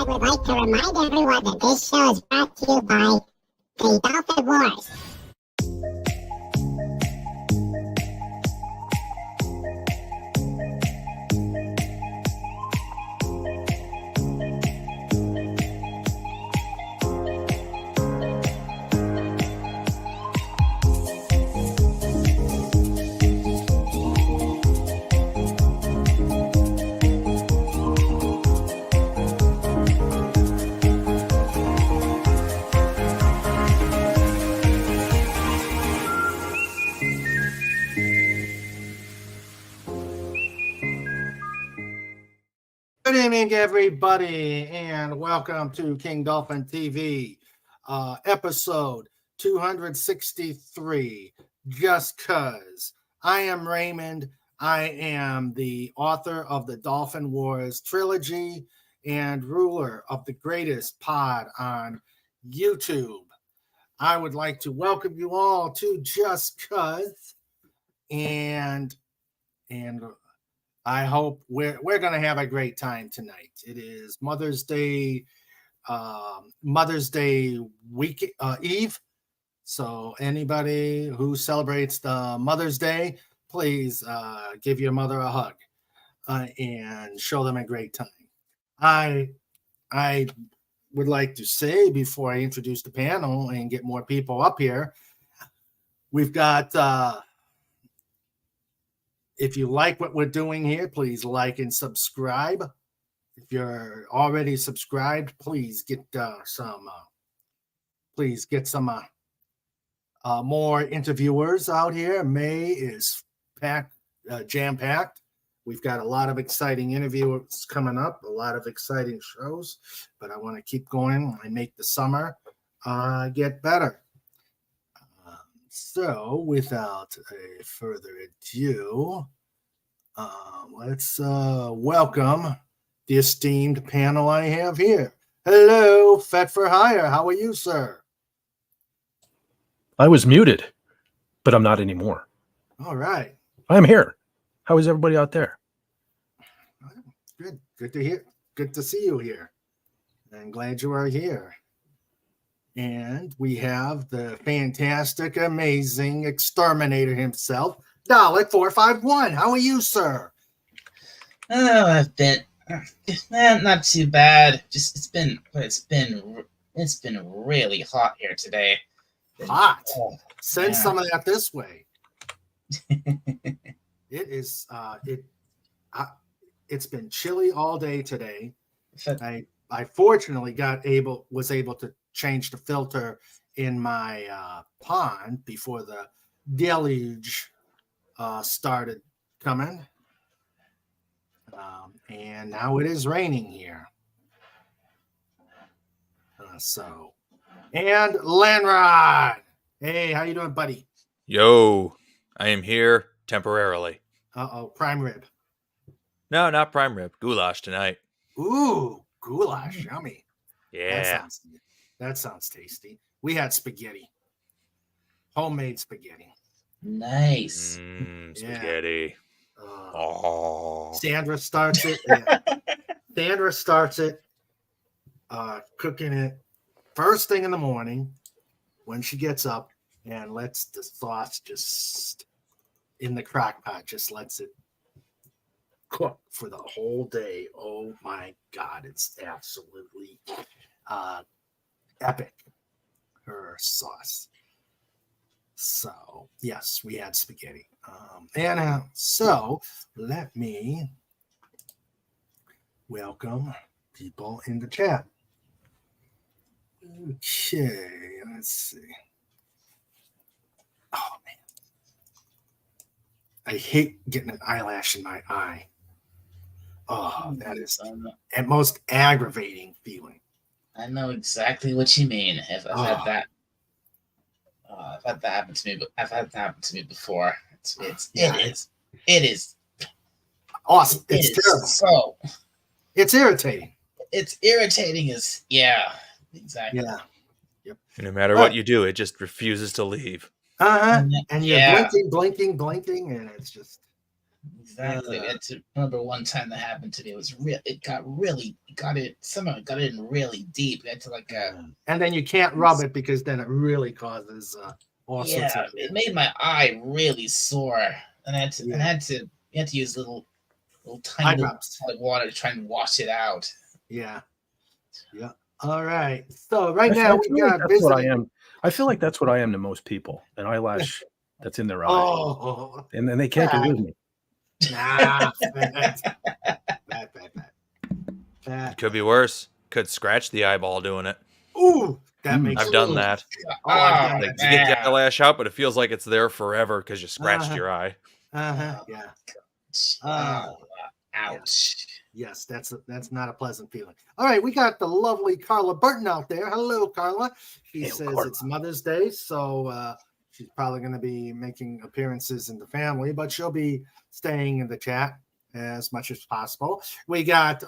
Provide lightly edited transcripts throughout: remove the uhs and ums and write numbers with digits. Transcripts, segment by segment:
I would like to remind everyone that this show is brought to you by the Dolphin Wars. Good evening, everybody, and welcome to King Dolphin TV, episode 263, Just Cuz. I am Raymond. I am the author of the Dolphin Wars trilogy and ruler of the greatest pod on YouTube. I would like to welcome you all to Just Cuz, and I hope we're going to have a great time tonight. It is Mother's Day week Eve. So anybody who celebrates the Mother's Day, please give your mother a hug and show them a great time. I would like to say before I introduce the panel and get more people up here, we've got. If you like what we're doing here, please like and subscribe. If you're already subscribed, please get some more interviewers out here. May is jam-packed. We've got a lot of exciting interviews coming up, a lot of exciting shows, but I want to keep going and make the summer get better. So, without a further ado, let's welcome the esteemed panel I have here. Hello, Fet for Hire. How are you, sir? I was muted, but I'm not anymore. All right. I'm here. How is everybody out there? Good. Good to hear. Good to see you here. I'm glad you are here. And we have the fantastic, amazing exterminator himself, Dalek 451. How are you, sir? Oh, I've been not too bad. Just it's been really hot here today. Hot. Send some of that this way. It is. It's been chilly all day today. I fortunately was able to change the filter in my pond before the deluge started coming. And now it is raining here. And Lanrod. Hey, how you doing, buddy? Yo, I am here temporarily. Prime rib. No, not prime rib. Goulash tonight. Ooh, goulash, yummy. Yeah. That sounds tasty. We had spaghetti. Homemade spaghetti. Nice. Spaghetti. Sandra starts it. Sandra starts it cooking it first thing in the morning when she gets up and lets the sauce just in the crock pot, just lets it cook for the whole day. Oh my God, it's absolutely epic, her sauce. So yes, we had spaghetti. So let me welcome people in the chat. Okay, let's see. Oh man, I hate getting an eyelash in my eye. Oh, that is the most aggravating feeling. I know exactly what you mean. I've had that. I've had that happen to me. I've had that happen to me before. It is awesome. It's terrible. So it's irritating. It's irritating as exactly. Yeah. Yep. No matter what you do, it just refuses to leave. And you're blinking, and it's just Exactly. We had to remember one time that happened to me. It was real. Somehow got in really deep. We had to and then you can't rub it because then it really causes all sorts of. it made my eye really sore, and I had to use little tiny little water to try and wash it out. Yeah. All right. So right now we got that's what I am. I feel like that's what I am to most people. An eyelash that's in their eye. Oh. And then they can't get rid of me. Nah. Bad. Could be worse. Could scratch the eyeball doing it. Ooh, that makes. I've done that. I've done You get the eyelash out, but it feels like it's there forever because you scratched your eye. Yeah. Ouch. Yes, that's not a pleasant feeling. All right, we got the lovely Carla Burton out there. Hello, Carla. She says Carla. It's Mother's Day, so she's probably going to be making appearances in the family, but she'll be staying in the chat as much as possible. We got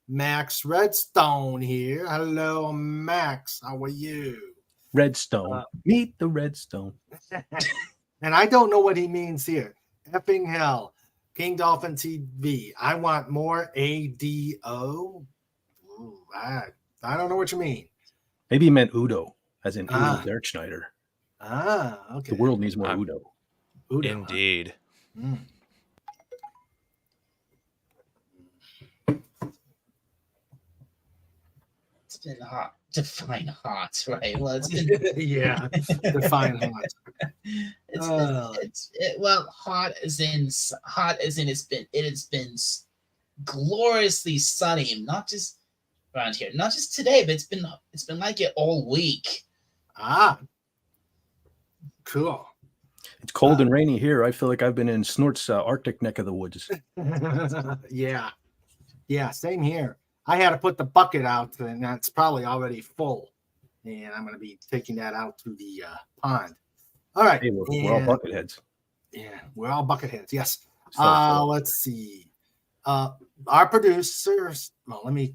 Max Redstone here. Hello, Max. How are you? Redstone. Meet the Redstone. And I don't know what he means here. Effing hell. King Dolphin TV. I want more ADO. Ooh, I don't know what you mean. Maybe he meant Udo, as in Udo Dirkschneider. Okay. The world needs more Udo. Indeed. Huh? It's been hot. Define hot, right? Well, it's been yeah. Define hot. Hot as in it has been gloriously sunny, not just around here, not just today, but it's been like it all week. Cool. It's cold and rainy here. I feel like I've been in Snort's Arctic neck of the woods. Yeah, same here. I had to put the bucket out, and that's probably already full. And I'm going to be taking that out to the pond. All right. Hey, we're all bucket heads. Yeah, we're all bucket heads. Yes. Let's see. Our producers. Well, let me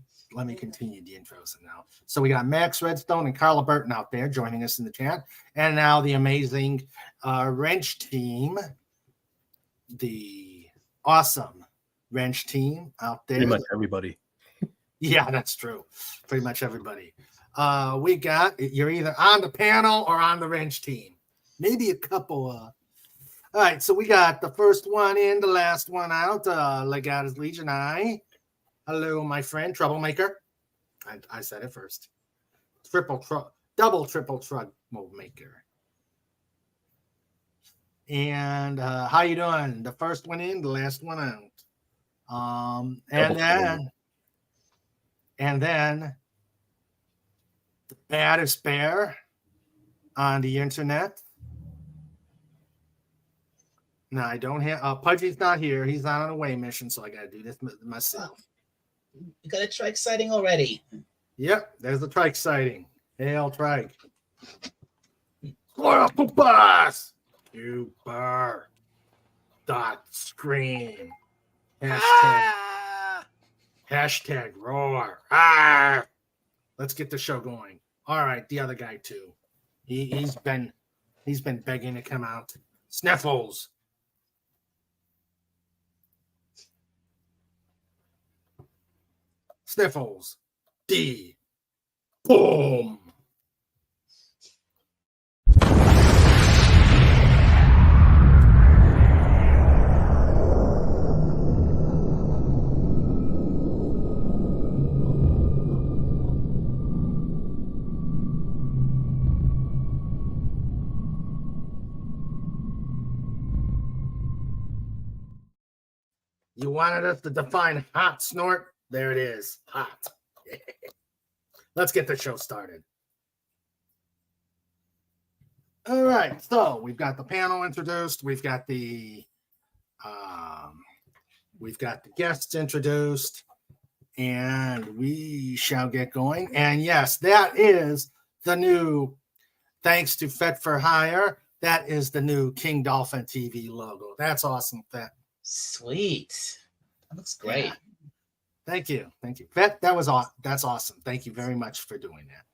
continue the intros now. So we got Max Redstone and Carla Burton out there joining us in the chat, and now the amazing Wrench team, the awesome Wrench team out there. Pretty much everybody. Yeah, that's true. Pretty much everybody. We got, you're either on the panel or on the Wrench team. Maybe a couple. All right, so we got the first one in, the last one out. Legatus Legion. Hello, my friend, Troublemaker. I said it first. Double triple Troublemaker. And how you doing? The first one in, the last one out. And then the baddest bear on the internet. No, I don't have. Pudgy's not here. He's on an away mission, so I got to do this myself. You got a trike sighting already. Yep, there's the trike sighting. Hail trike. Boss. You bar. Dot scream. Hashtag roar. Let's get the show going. All right, the other guy too. He's been begging to come out. Sniffles. Sniffles. D. Boom. You wanted us to define hot, Snort? There it is. Hot. Let's get the show started. All right. So we've got the panel introduced. We've got the guests introduced, and we shall get going. And yes, that is the new, thanks to Fet for Hire, that is the new King Dolphin TV logo. That's awesome, Fet. Sweet. That looks great. Yeah. Thank you. Fet, that's awesome. Thank you very much for doing that.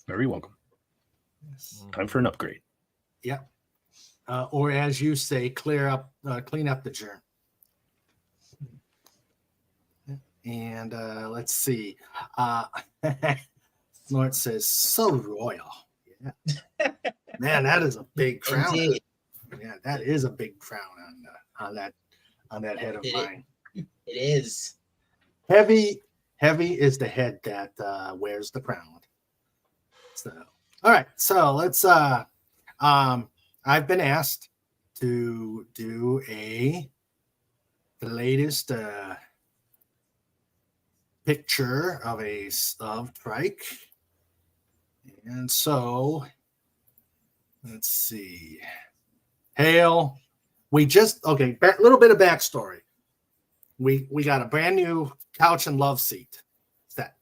Very welcome. Yes. Time for an upgrade. Yep. Or as you say, clean up the germ. And let's see. Snort says, so royal. Yeah. Man, that is a big crown. Indeed. Yeah, that is a big crown on that head of It- mine. It is. Heavy is the head that wears the crown. So, all right. So let's. I've been asked to do the latest picture of trike, and so let's see. Hail. We just okay. Little bit of backstory. We got a brand new couch and love seat set.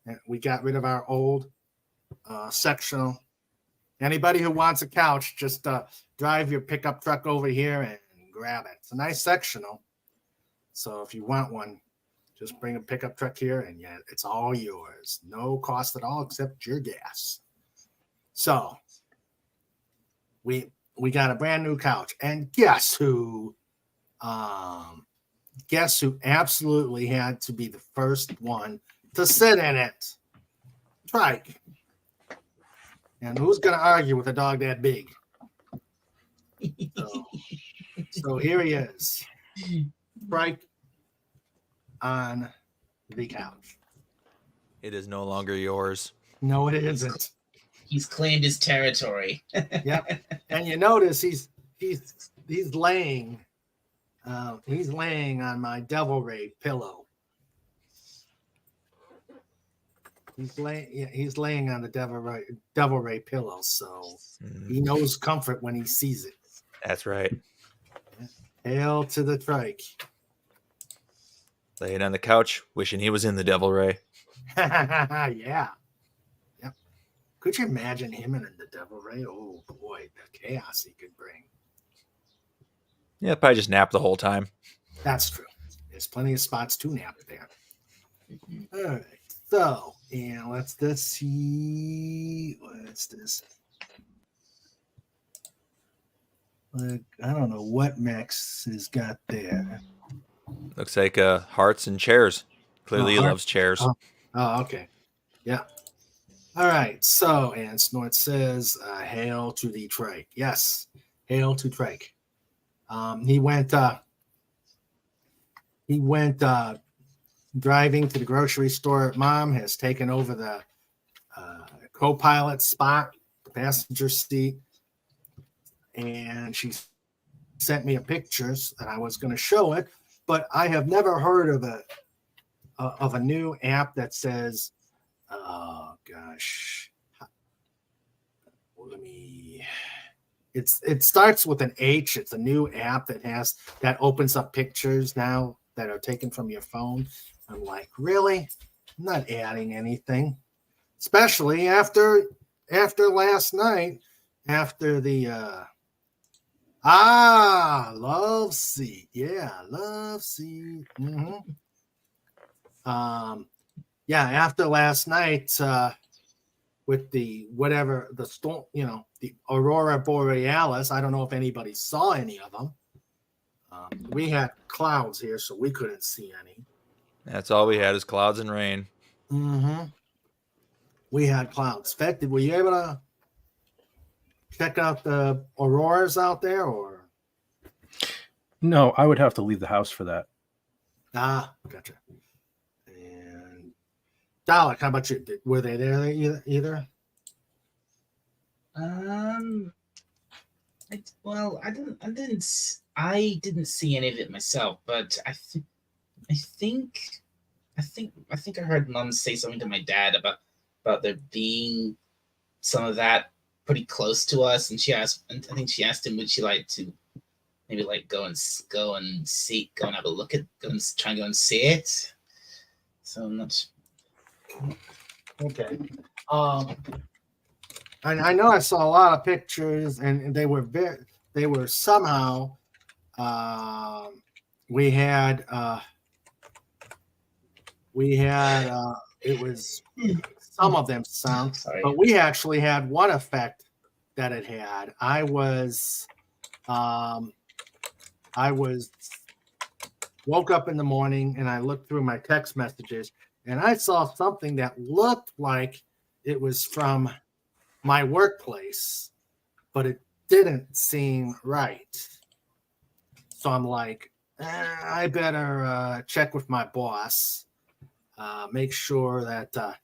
And we got rid of our old sectional. Anybody who wants a couch, just drive your pickup truck over here and grab it. It's a nice sectional. So if you want one, just bring a pickup truck here and yeah, it's all yours. No cost at all except your gas. So we got a brand new couch. And guess who absolutely had to be the first one to sit in it? Trike. And who's going to argue with a dog that big? So here he is. Trike on the couch. It is no longer yours. No, it isn't. He's claimed his territory. Yep. And you notice he's laying on my devil ray pillow. He's laying on the devil ray pillow, so he knows comfort when he sees it. That's right. Hail to the trike. Laying on the couch, wishing he was in the Devil Ray. Yeah. Yep. Could you imagine him in the devil ray? Oh boy, the chaos he could bring. Yeah, probably just nap the whole time. That's true. There's plenty of spots to nap there. All right. So, and let's see. What's this? I don't know what Max has got there. Looks like hearts and chairs. Clearly he heart- loves chairs. Oh, okay. Yeah. All right. So, and Snort says, hail to the trike. Yes. Hail to trike. He went driving to the grocery store. Mom has taken over the co-pilot spot, the passenger seat, and she sent me a pictures, and I was going to show it, but I have never heard of a new app that says, oh gosh, it starts with an H. It's a new app that opens up pictures now that are taken from your phone. I'm like, really? I'm not adding anything, especially after last night, after the love seat. Yeah, love seat. Mm-hmm. After last night, with the storm, the Aurora Borealis. I don't know if anybody saw any of them. We had clouds here, so we couldn't see any. That's all we had is clouds and rain. Mm-hmm. We had clouds. Fett, were you able to check out the auroras out there, or? No, I would have to leave the house for that. Gotcha. And Dalek, how about you? Were they there either? I didn't see any of it myself, but I think I heard Mom say something to my dad about there being some of that pretty close to us, and I think she asked him, would she like to maybe like go and have a look at, try and go and see it. So I'm not sure. Okay. I know I saw a lot of pictures, and they were somehow. We had it was some of them sound, Sorry. but we actually had one effect that it had. I was woke up in the morning and I looked through my text messages and I saw something that looked like it was from my workplace, but it didn't seem right. So I'm like, I better check with my boss, make sure that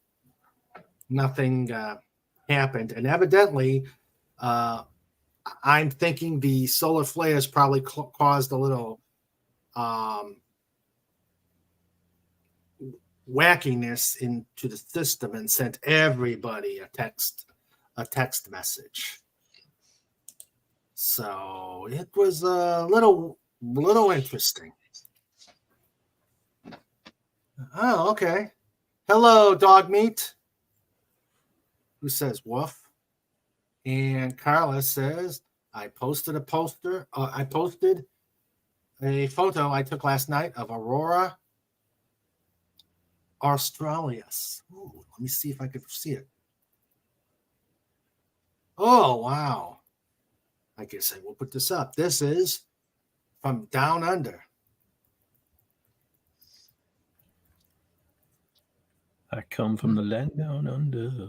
nothing happened. And evidently, I'm thinking the solar flares probably caused a little wackiness into the system and sent everybody a text message. So it was a little interesting. Oh, okay. Hello, dog meat. Who says woof? And Carla says, I posted a photo I took last night of Aurora Australis. Ooh, let me see if I can see it. Oh, wow. I guess I will put this up. This is from down under. I come from the land down under.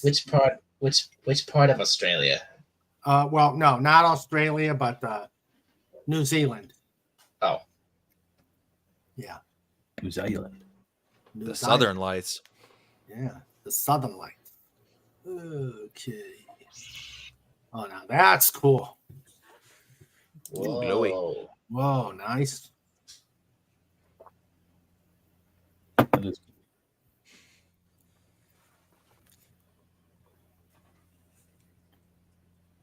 Which part of Australia? Well, no, not Australia, but New Zealand. Oh. Yeah. New Zealand. The Southern Lights. Yeah, the Southern Lights. Okay. Oh, now that's cool. Whoa. Glowy. Whoa, nice. That is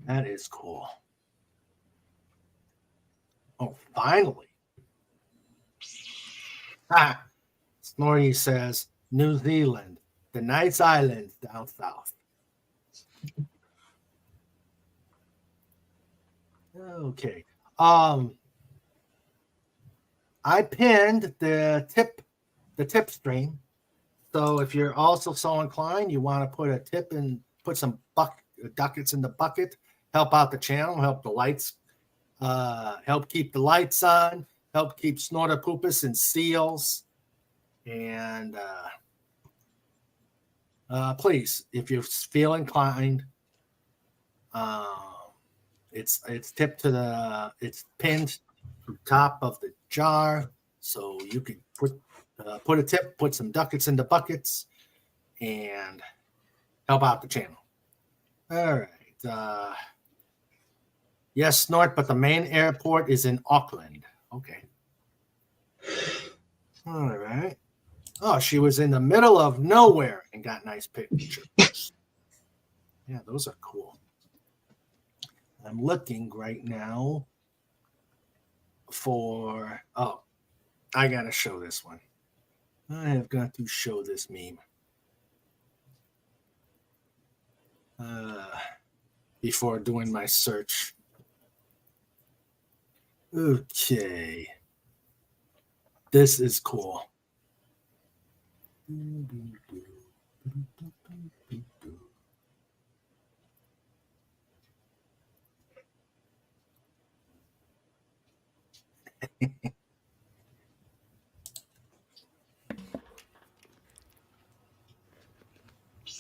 That is cool. Oh, finally. Ah, Snorri says New Zealand, the nice islands down south. Okay. I pinned the tip stream. So if you're also so inclined, you want to put a tip and put some ducats in the bucket, help out the channel, help the lights, help keep the lights on, help keep Snortopoopas and seals. And please, if you feel inclined, it's tipped to it's pinned to the top of the jar, so you can put a tip, put some ducats in the buckets, and help out the channel. All right. Yes, Snort, but the main airport is in Auckland. Okay. All right. Oh, she was in the middle of nowhere and got nice pictures. Yeah, those are cool. I'm looking right now for, I got to show this one. I have got to show this meme. Before doing my search. Okay. This is cool.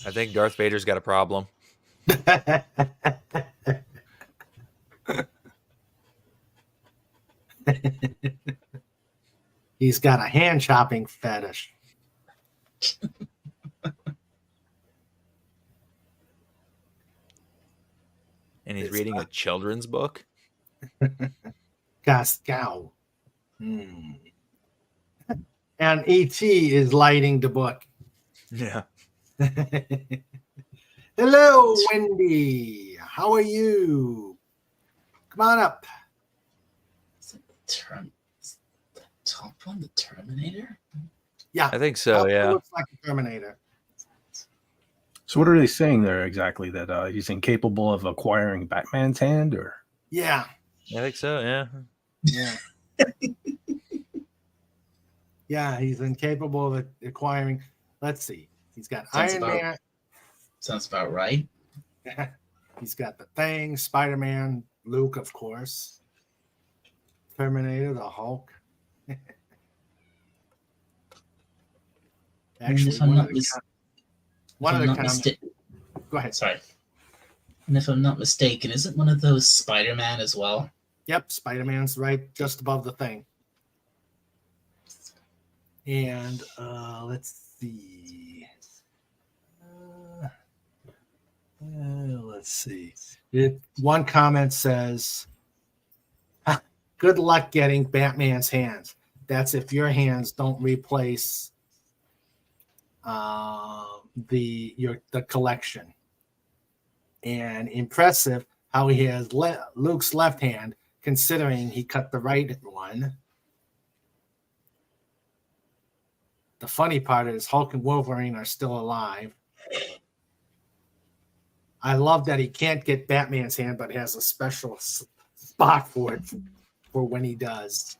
I think Darth Vader's got a problem. He's got a hand chopping fetish. And he's reading a children's book? Gascow. And E.T. is lighting the book. Yeah. Hello, Wendy. How are you? Come on up. Is the top one the Terminator? Yeah. I think so, yeah. Looks like a Terminator. So what are they saying there exactly? That he's incapable of acquiring Batman's hand, or? Yeah. I think so, yeah. Yeah. Yeah, he's incapable of acquiring. Let's see. He's got Iron Man. Sounds about right. He's got the Thing, Spider-Man, Luke, of course, Terminator, the Hulk. Actually, if I'm one of not the mis- com- if one of I'm the not comments. mistaken, Go ahead. sorry. And if I'm not mistaken, isn't one of those Spider-Man as well? Yep, Spider-Man's right just above the thing. And let's see. Let's see. One comment says, "Good luck getting Batman's hands. That's if your hands don't replace the collection." And impressive how he has Luke's left hand, considering he cut the right one. The funny part is Hulk and Wolverine are still alive. I love that he can't get Batman's hand, but has a special spot for it for when he does.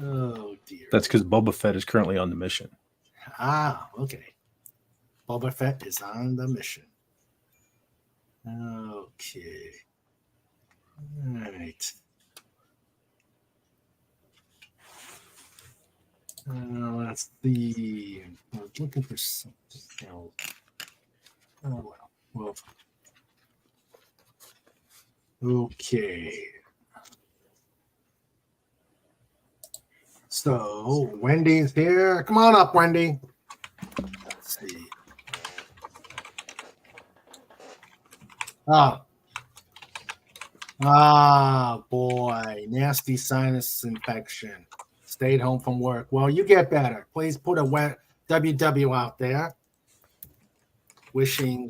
Oh, dear. That's because Boba Fett is currently on the mission. Ah, okay. Boba Fett is on the mission. Okay. All right. Let's see. I was looking for something else. Oh, well. Okay. So, Wendy's here. Come on up, Wendy. Let's see. Boy. Nasty sinus infection. Stayed home from work. Well, you get better. Please put a WW out there. Wishing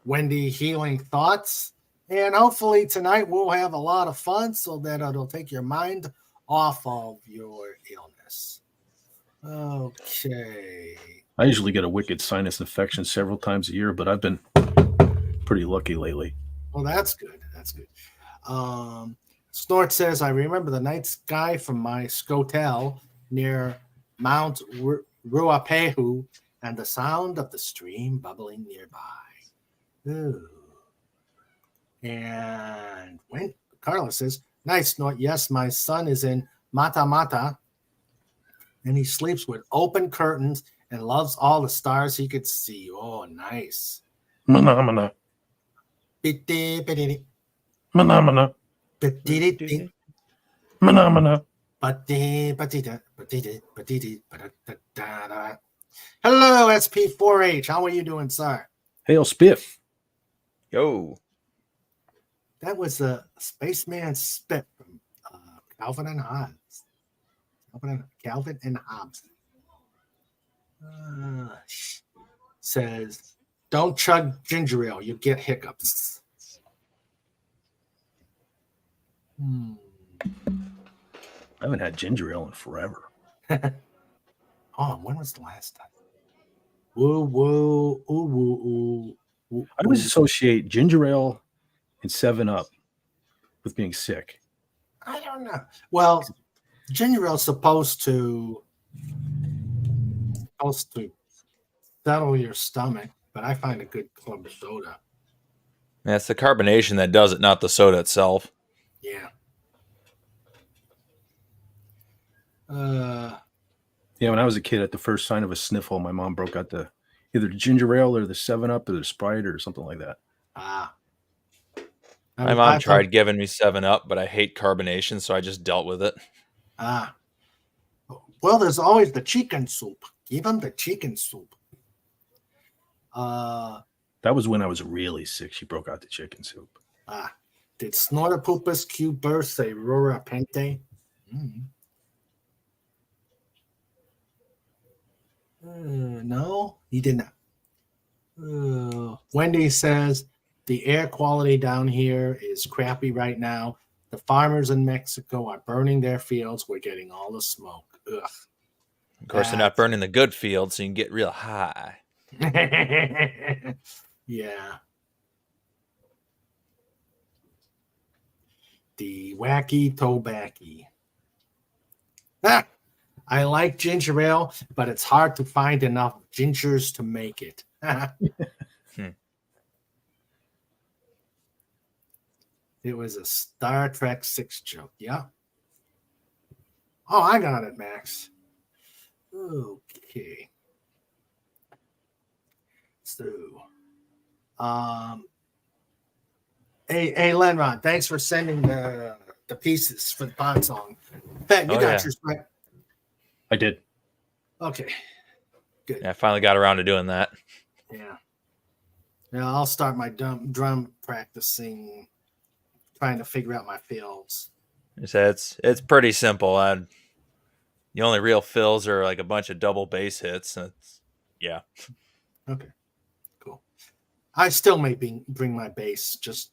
Wendy healing thoughts. And hopefully tonight we'll have a lot of fun so that it'll take your mind off of your illness. Okay. I usually get a wicked sinus infection several times a year, but I've been pretty lucky lately. Well, that's good. That's good. Snort says, I remember the night sky from my scotel near Mount Ruapehu and the sound of the stream bubbling nearby. Ooh. And when Carla says, nice, Snort. Yes, my son is in Mata Mata and he sleeps with open curtains and loves all the stars he could see. Oh, nice. Mana. Hello, SP4H. How are you doing, sir? Hail Spiff. Yo. That was a Spaceman Spit from Calvin and Hobbes. Calvin and Hobbes. Says, don't chug ginger ale. You get hiccups. I haven't had ginger ale in forever. Oh, when was the last time? Woo, woo, ooh, woo, ooh. Woo, I always associate ginger ale and 7-Up with being sick. I don't know. Well, ginger ale is supposed to settle your stomach, but I find a good club soda. Yeah, it's the carbonation that does it, not the soda itself. Yeah. Yeah, when I was a kid, at the first sign of a sniffle, my mom broke out either the ginger ale or the 7-Up or the Sprite or something like that. My mom tried giving me 7-Up, but I hate carbonation, so I just dealt with it. Well, there's always the chicken soup. Give them the chicken soup. That was when I was really sick. She broke out the chicken soup. Did Snortopupus Q Burst say Rora Pente? No, he did not. Wendy says the air quality down here is crappy right now. The farmers in Mexico are burning their fields. We're getting all the smoke. Ugh. Of course, they're not burning the good field, so you can get real high. Yeah. The wacky tobacky. I like ginger ale, but it's hard to find enough gingers to make it. It was a Star Trek 6 joke. Yeah. Oh, I got it, Max. Okay. So, hey, Lenron, thanks for sending the pieces for the pod song. Ben, you Oh, got yeah. yours right. I did. Okay. Good. Yeah, I finally got around to doing that. Yeah. Yeah, I'll start my drum practicing, trying to figure out my fills. It's pretty simple. The only real fills are like a bunch of double bass hits. Yeah. Okay. Cool. I still may bring my bass, just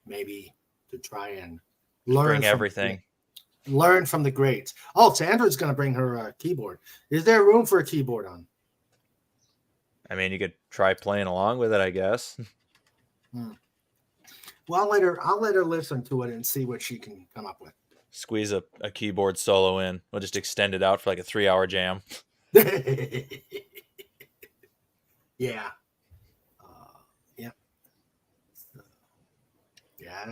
maybe to try and learn Bring everything. Learn from the greats. Oh, Sandra's going to bring her keyboard. Is there room for a keyboard on? I mean, you could try playing along with it, I guess. Well, I'll let her listen to it and see what she can come up with. Squeeze a keyboard solo in. We'll just extend it out for like a 3-hour jam. Yeah. Yeah. Yeah,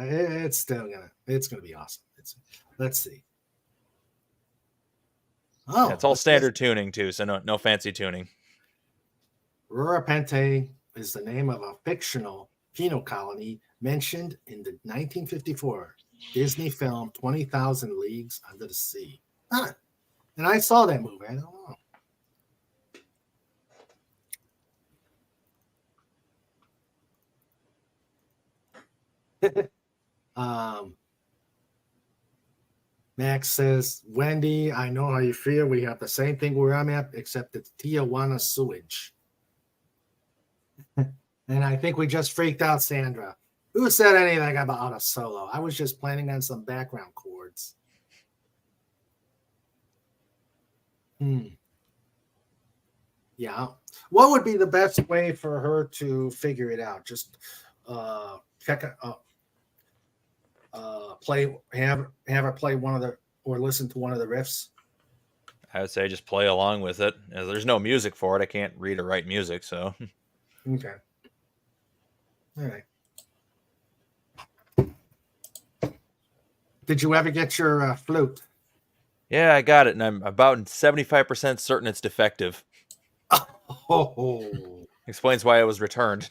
it's gonna be awesome. Let's see. Oh, Yeah, it's all standard tuning too, so no fancy tuning. Rurapente is the name of a fictional penal colony mentioned in the 1954 Disney film 20,000 Leagues Under the Sea. Huh. And I saw that movie. I don't know. Max says, Wendy, I know how you feel. We have the same thing where I'm at, except it's Tijuana sewage. And I think we just freaked out Sandra. Who said anything about a solo? I was just planning on some background chords. Yeah. What would be the best way for her to figure it out? Just check it have her play one of the, or listen to one of the riffs. I would say just play along with it. There's no music for it. I can't read or write music, so. Okay. All right. Did you ever get your flute? Yeah, I got it, and I'm about 75% certain it's defective. Oh. Explains why it was returned.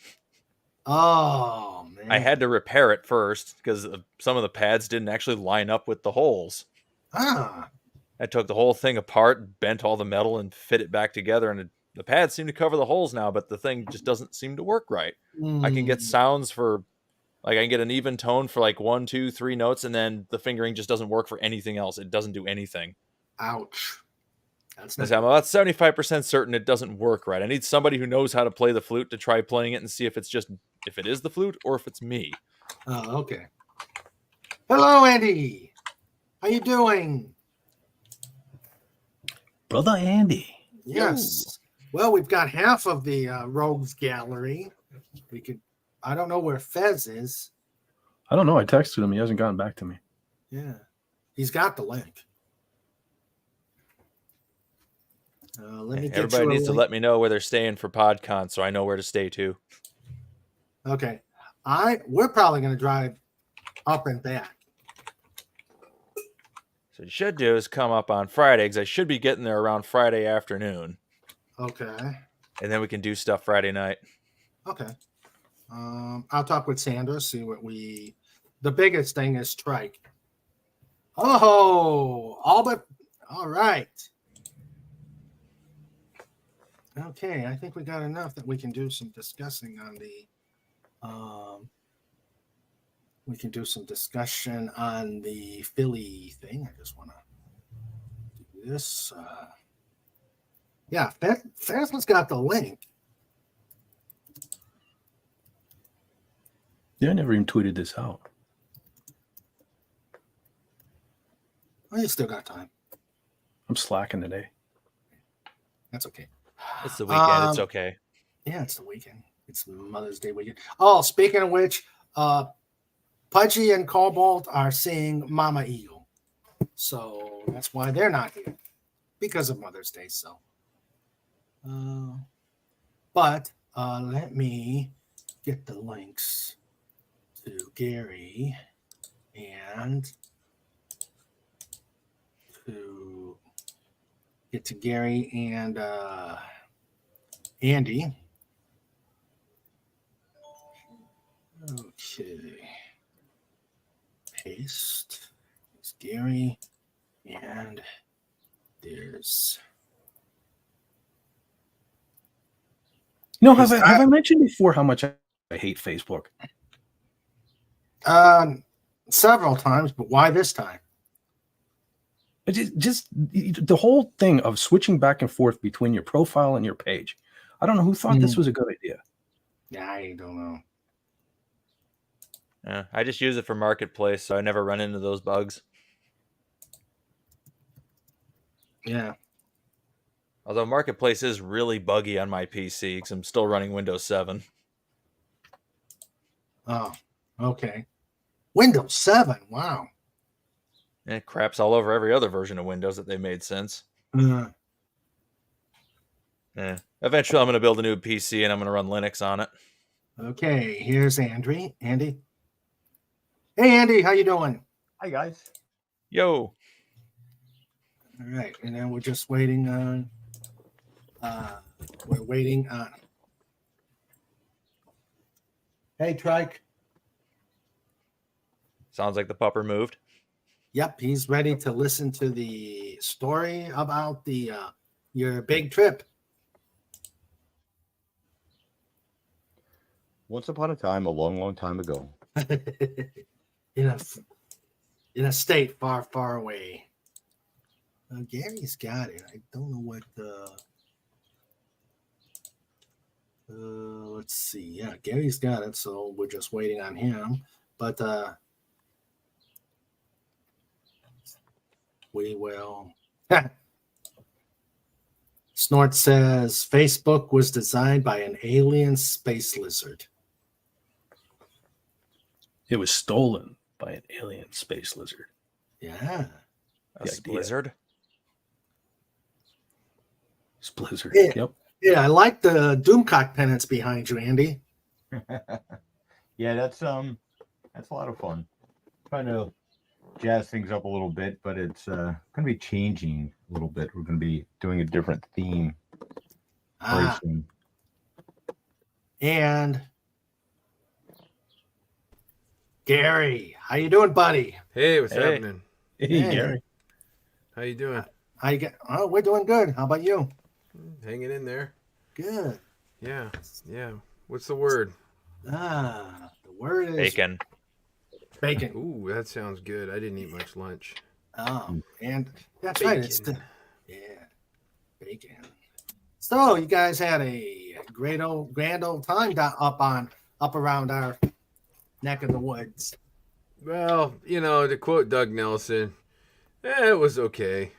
Oh, man. I had to repair it first because some of the pads didn't actually line up with the holes. Ah. I took the whole thing apart, bent all the metal, and fit it back together, and the pads seem to cover the holes now, but the thing just doesn't seem to work right. I can get sounds for, like, I can get an even tone for like 1, 2, 3 notes, and then the fingering just doesn't work for anything else. It doesn't do anything. Ouch. That's I'm about 75% certain it doesn't work right. I need somebody who knows how to play the flute to try playing it and see if it is the flute or if it's me. Oh, okay. Hello, Andy. How you doing? Brother Andy. Yes. Well, we've got half of the Rogues Gallery. I don't know where Fez is. I don't know. I texted him. He hasn't gotten back to me. Yeah. He's got the link. Everybody needs to let me know where they're staying for PodCon so I know where to stay too. Okay. We're probably going to drive up and back. So what you should do is come up on Friday because I should be getting there around Friday afternoon. Okay. And then we can do stuff Friday night. Okay. I'll talk with Sandra, see what the biggest thing is strike. Oh, all right. Okay, I think we got enough that we can do some discussing on the PHILY thing. I just want to do this. Yeah, Fazma's got the link. Yeah, I never even tweeted this out. Oh, you still got time. I'm slacking today. That's okay. It's the weekend. It's okay. Yeah, it's the weekend. It's Mother's Day weekend. Oh, speaking of which, Pudgy and Cobalt are seeing Mama Eagle. So that's why they're not here. Because of Mother's Day. So, but let me get the links to Gary and to get to Gary and Andy. Okay. Paste. There's Gary. And there's. Have I mentioned before how much I hate Facebook? Several times, but why this time? Just the whole thing of switching back and forth between your profile and your page. I don't know who thought this was a good idea. Yeah, I don't know. Yeah, I just use it for Marketplace, so I never run into those bugs. Yeah. Although Marketplace is really buggy on my PC because I'm still running Windows 7. Oh, okay. Windows 7. Wow. And it craps all over every other version of Windows that they made since. Uh, Yeah. Eventually, I'm going to build a new PC and I'm going to run Linux on it. okay, here's Andy. Hey, Andy, how you doing? Hi, guys. Yo. All right, and then we're just waiting on. We're waiting on. Hey, Trike. Sounds like the pupper moved. Yep, he's ready to listen to the story about the your big trip. Once upon a time, a long, long time ago. in a state far, far away. Gary's got it. I don't know what. Let's see. Yeah, Gary's got it. So we're just waiting on him. But we will. Snort says Facebook was designed by an alien space lizard. It was stolen by an alien space lizard. Yeah. A The idea. blizzard. Blizzard. Yeah. Yep. Yeah, I like the Doomcock pennants behind you, Andy. Yeah, that's a lot of fun. Trying to jazz things up a little bit, but it's going to be changing a little bit. We're going to be doing a different theme very soon. And Gary, how you doing, buddy? Hey, what's Hey. happening? Hey, Hey. Gary. How you doing? How you get? Oh, we're doing good. How about you? Hanging in there. Good. Yeah, yeah. What's the word? The word is Bacon. bacon. Ooh, that sounds good. I didn't eat much lunch. Oh, and that's right. It's Bacon. bacon. So you guys had a grand old time up around our neck of the woods. Well, to quote Doug Nelson, it was okay.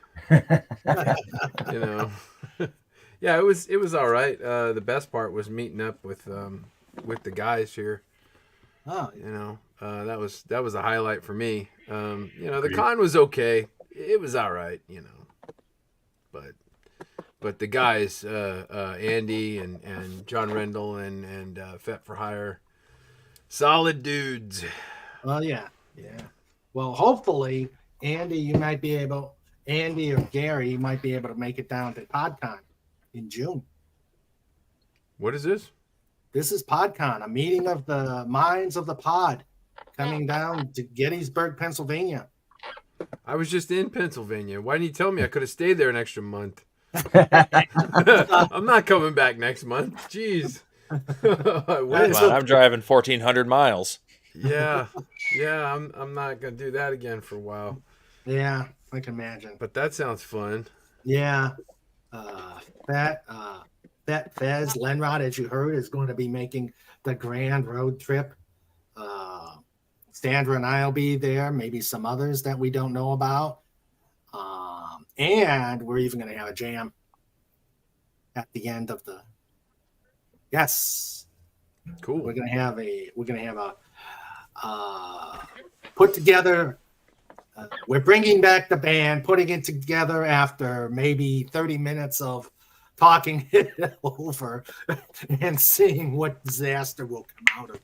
Yeah, it was all right. The best part was meeting up with the guys here. Oh, That was a highlight for me. The con was okay. It was all right, but the guys, Andy and John Rendell and Fet for Hire, solid dudes. well, yeah. Well, hopefully, Andy or Gary, you might be able to make it down to PodCon in June. What is this? This is PodCon, a meeting of the minds of the pod coming down to Gettysburg, Pennsylvania. I was just in Pennsylvania. Why didn't you tell me? I could have stayed there an extra month. I'm not coming back next month. Jeez. I wish. Come on, I'm driving 1,400 miles. Yeah. I'm not gonna do that again for a while. Yeah, I can imagine. But that sounds fun. Yeah. That Fez Lenrod, as you heard, is going to be making the grand road trip. Sandra and I will be there, maybe some others that we don't know about. And we're even going to have a jam at the end of the. Yes. Cool. We're gonna have a put together. We're bringing back the band, putting it together after maybe 30 minutes of talking it over and seeing what disaster will come out of it.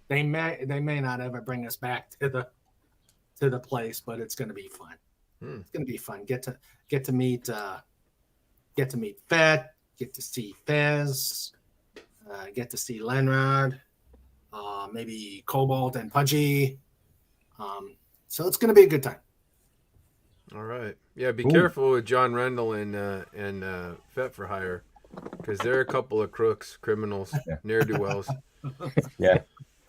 They may not ever bring us back to the place, but it's going to be fun. It's gonna be fun. Get to meet Fett. Get to see Fez. Get to see Lenrod. Maybe Cobalt and Pudgy. So it's gonna be a good time. All right. Yeah, be Cool. careful with John Rendell and Fet for Hire, because they're a couple of crooks, criminals, ne'er do wells. Yeah.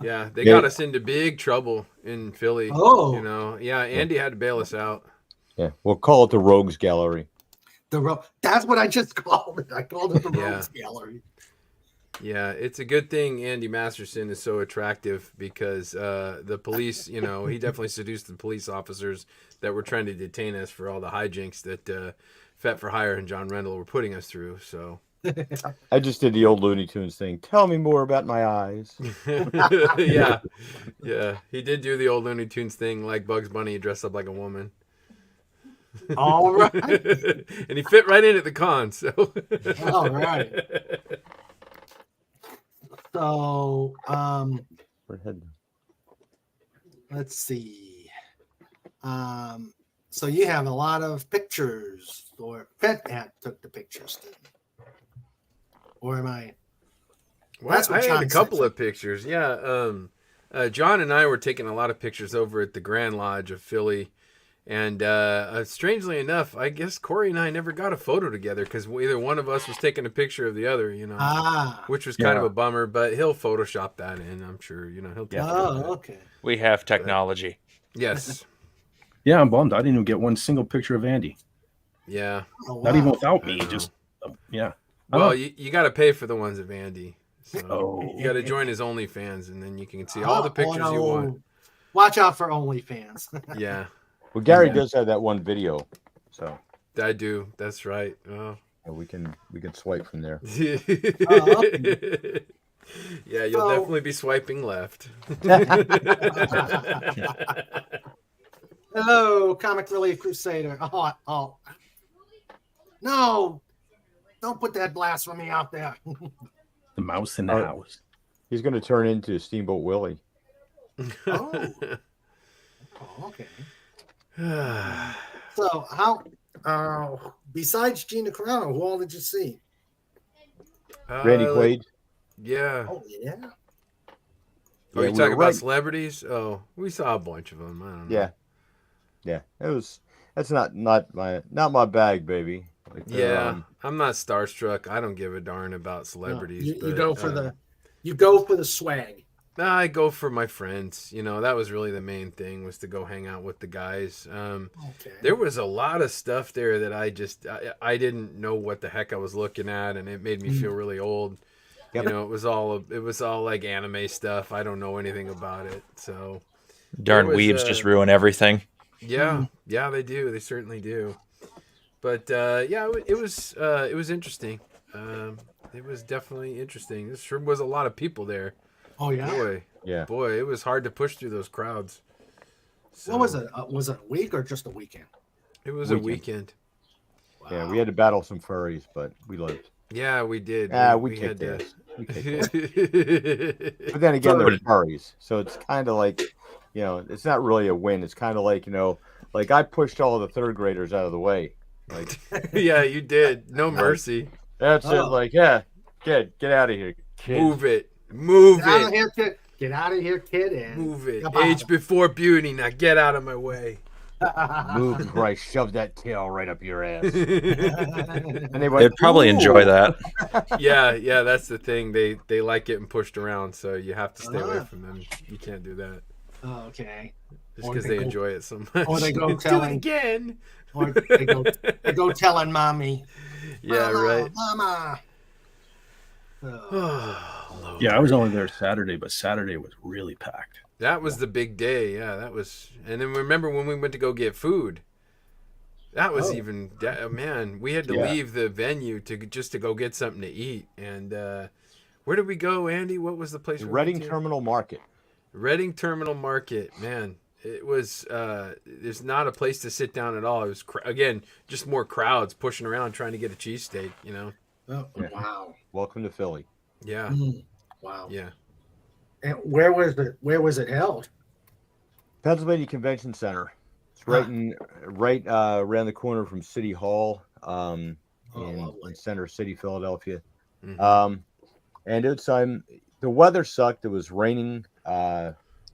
Yeah, they Yeah. got us into big trouble in Philly. Oh. You know, yeah, Andy had to bail us out. Yeah. We'll call it the Rogues Gallery. That's what I just called it. I called it the Yeah. Rogues Gallery. Yeah, it's a good thing Andy Masterson is so attractive, because the police, you know, he definitely seduced the police officers that were trying to detain us for all the hijinks that Fet for Hire and John Rendell were putting us through. So, I just did the old Looney Tunes thing. Tell me more about my eyes. yeah, he did do the old Looney Tunes thing, like Bugs Bunny, dressed up like a woman. All right. And he fit right in at the con. So, All right. So, We're heading. let's see. So you have a lot of pictures, or Fett took the pictures, then. Or am I? Well, That's what I had John a couple said. of pictures. Yeah, John and I were taking a lot of pictures over at the Grand Lodge of Philly, and strangely enough, I guess Corey and I never got a photo together, because either one of us was taking a picture of the other. You know, which was kind of a bummer. But he'll Photoshop that in. I'm sure. You know, he'll take care of Oh, that. okay. We have technology. Yes. Yeah, I'm bummed. I didn't even get one single picture of Andy. Yeah. Oh, Not even wow. without I me. know. Just yeah. Well, you got to pay for the ones of Andy. So Oh. you got to join his OnlyFans, and then you can see all the pictures you want. Watch out for OnlyFans. Yeah, Well, Gary Yeah. does have that one video, so I do. That's right. Oh. we can swipe from there. Yeah, you'll So- definitely be swiping left. Hello, Comic Relief Crusader. Oh. No, don't put that blasphemy out there. The mouse in the Oh. house. He's going to turn into Steamboat Willie. Oh, okay. So how? Besides Gina Carano, who all did you see? Randy Quaid. Yeah. Oh yeah. Oh, Yeah, you we talking were about right. celebrities? Oh, we saw a bunch of them. I don't know. Yeah. That's not my bag, baby. Like, Yeah, I'm not starstruck. I don't give a darn about No, celebrities. you but, go for the swag. I go for my friends. You know, that was really the main thing, was to go hang out with the guys. Okay. There was a lot of stuff there that I didn't know what the heck I was looking at, and it made me feel really old. Yep. You know, it was all like anime stuff. I don't know anything about it. So Darn There was, weebs just ruin everything. yeah, they do. They certainly do. But yeah, it was interesting. It was definitely interesting. There sure was a lot of people there. Oh yeah. Boy, it was hard to push through those crowds. So, What was it? Was it a week or just a weekend? It was Weekend. a weekend. Yeah, we had to battle some furries, but we lived. Yeah, we did. We had kicked ass. We kicked ass. to. But then again, they're furries, so it's kind of like, it's not really a win. It's kind of like, like I pushed all the third graders out of the way. Like, Yeah, you did. No mercy. that's it. Oh. Like, yeah, get out of here, kid. Move it. Get out of here, kid. Get out of here, kid. And Move it. Goodbye. Age before beauty. Now get out of my way. Move before I shove that tail right up your ass. yeah, And they went, They'd probably enjoy "Ooh." that. that's the thing. They like getting pushed around, so you have to stay away Ah. from them. You can't do that Oh, okay. just Or because they they go- enjoy it so much. or they go do it telling- again. Or they go telling mommy. Yeah, Mama, right. Mama. Yeah, I was only there Saturday, but Saturday was really packed. That was the big day. Yeah, that was. And then remember when we went to go get food? That was Oh. man. We had to Yeah. leave the venue to go get something to eat. And where did we go, Andy? What was the place? The we Reading went to? Terminal Market. Reading Terminal Market. Man, it was. There's not a place to sit down at all. It was again just more crowds pushing around trying to get a cheesesteak. You know? Oh, Yeah. wow. Welcome to Philly. Yeah, Wow. yeah. And where was it? Where was it held? Pennsylvania Convention Center. It's right around the corner from City Hall, in Center City, Philadelphia. Mhm. And it's the weather sucked. It was raining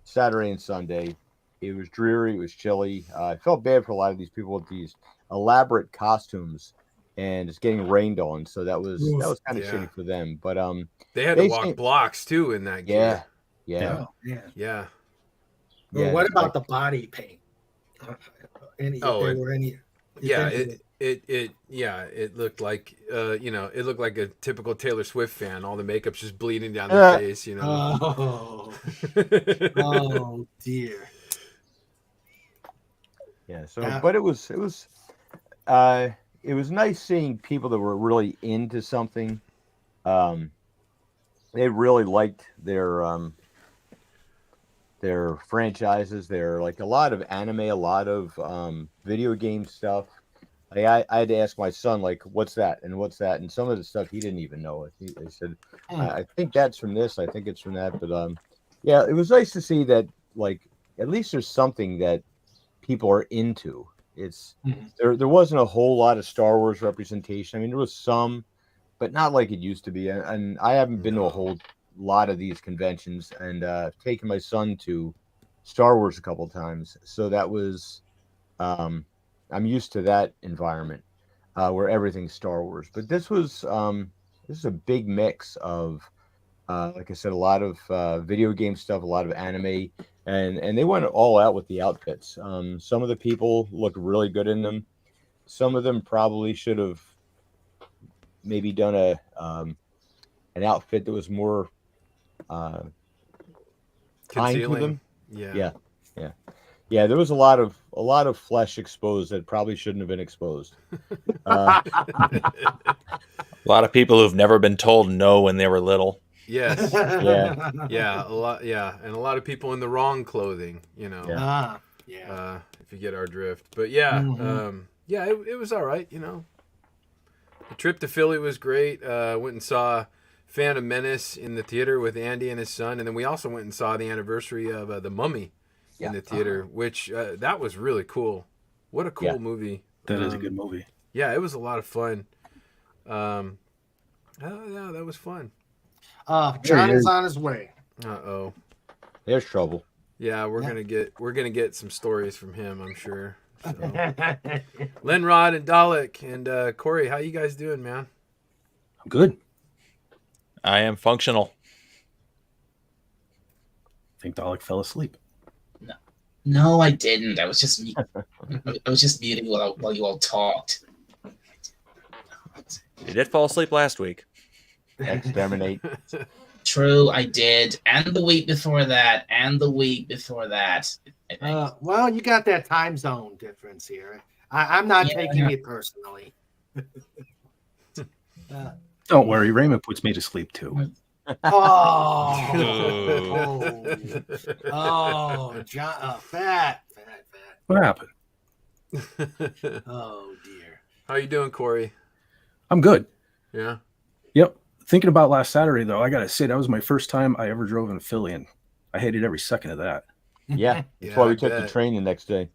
Saturday and Sunday. It was dreary. It was chilly. I felt bad for a lot of these people with these elaborate costumes, and it's getting rained on. So that was kind of Yeah. shitty for them. But They had to walk blocks too in that gear. Yeah. Oh, man. Yeah. Well, what about the body paint? If Oh, there it- were any? Yeah, it looked like it looked like a typical Taylor Swift fan. All the makeup's just bleeding down their face, you know. Oh, oh dear. Yeah. So, but it was nice seeing people that were really into something. They really liked their franchises. They're like a lot of anime, a lot of video game stuff. I had to ask my son, like, what's that and what's that, and some of the stuff he didn't even know. He said, I think that's from this. I think it's from that. But yeah, it was nice to see that, like, at least there's something that people are into. It's there wasn't a whole lot of Star Wars representation. I mean, there was some, but not like it used to be. And I haven't been to a whole lot of these conventions, and taken my son to Star Wars a couple times, so that was I'm used to that environment where everything's Star Wars. But this is a big mix of like I said, a lot of video game stuff, a lot of anime, and they went all out with the outfits. Some of the people looked really good in them. Some of them probably should have maybe done an outfit that was more kind to them. Yeah. There was a lot of flesh exposed that probably shouldn't have been exposed. A lot of people who've never been told no when they were little. Yes. Yeah. A lot. Yeah, and a lot of people in the wrong clothing. You know. Yeah. If you get our drift, but yeah, it was all right. You know, the trip to Philly was great. Went and saw Phantom Menace in the theater with Andy and his son, and then we also went and saw the anniversary of The Mummy in the theater, which that was really cool. What a cool movie! That is a good movie. Yeah, it was a lot of fun. Yeah, that was fun. John is on his way. Uh-oh. There's trouble. Yeah, we're gonna get some stories from him, I'm sure. So. Lenrod and Dalek and Corey, how you guys doing, man? I'm good. I am functional. I think Dalek fell asleep. No, I didn't. I was just muting while you all talked. You did fall asleep last week. Exterminate. True, I did, and the week before that, and the week before that. Well, you got that time zone difference here. I'm not taking it personally. Don't worry, Raymond puts me to sleep too. Oh, John, fat. What happened? Oh dear. How you doing, Corey? I'm good. Yeah. Yep. Thinking about last Saturday, though, I gotta say that was my first time I ever drove in Philly, and I hated every second of that. Yeah, that's why we took the train the next day.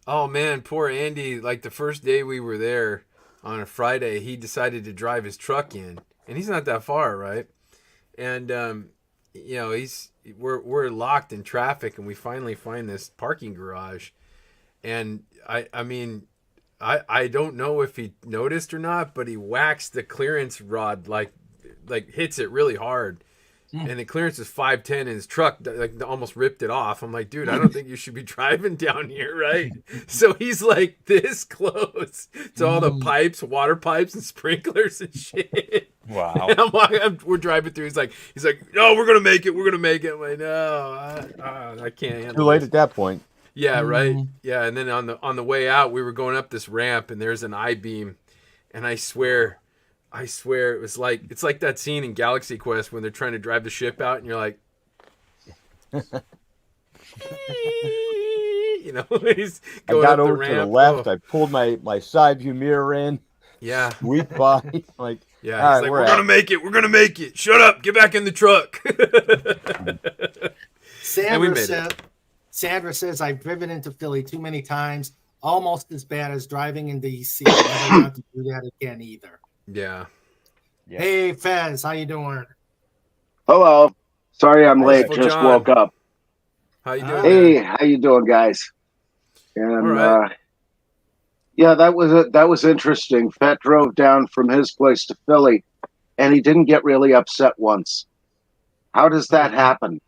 Oh man, poor Andy. Like the first day we were there on a Friday, he decided to drive his truck in, and he's not that far, right? And you know, we're locked in traffic, and we finally find this parking garage, and I mean, I don't know if he noticed or not, but he whacks the clearance rod like hits it really hard. And the clearance is 5'10", and his truck like almost ripped it off. I'm like, dude, I don't think you should be driving down here, right? So he's like this close to all the pipes, water pipes, and sprinklers and shit. Wow. And we're driving through. He's like, no, we're gonna make it. We're gonna make it. I'm like, no, I can't handle it. Too late at that point. Yeah, right. Yeah, and then on the way out, we were going up this ramp, and there's an I-beam, and I swear, it was like it's like that scene in Galaxy Quest when they're trying to drive the ship out, and you're like, you know, he's going I got up over the to the ramp. left. I pulled my side view mirror in. Yeah. Sweet by. Like, yeah, he's like, we're gonna make it. We're gonna make it. Shut up. Get back in the truck. Sandra said, Sandra says, I've driven into Philly too many times, almost as bad as driving in DC. Never want to do that again either. Yeah. Yeah. Hey, Fez, how you doing? Hello. Sorry I'm late. Wonderful, Just John. woke up. How you doing? Hey, man? how you doing, guys? And All right. yeah, that was interesting. Fett drove down from his place to Philly, and he didn't get really upset once. How does that happen?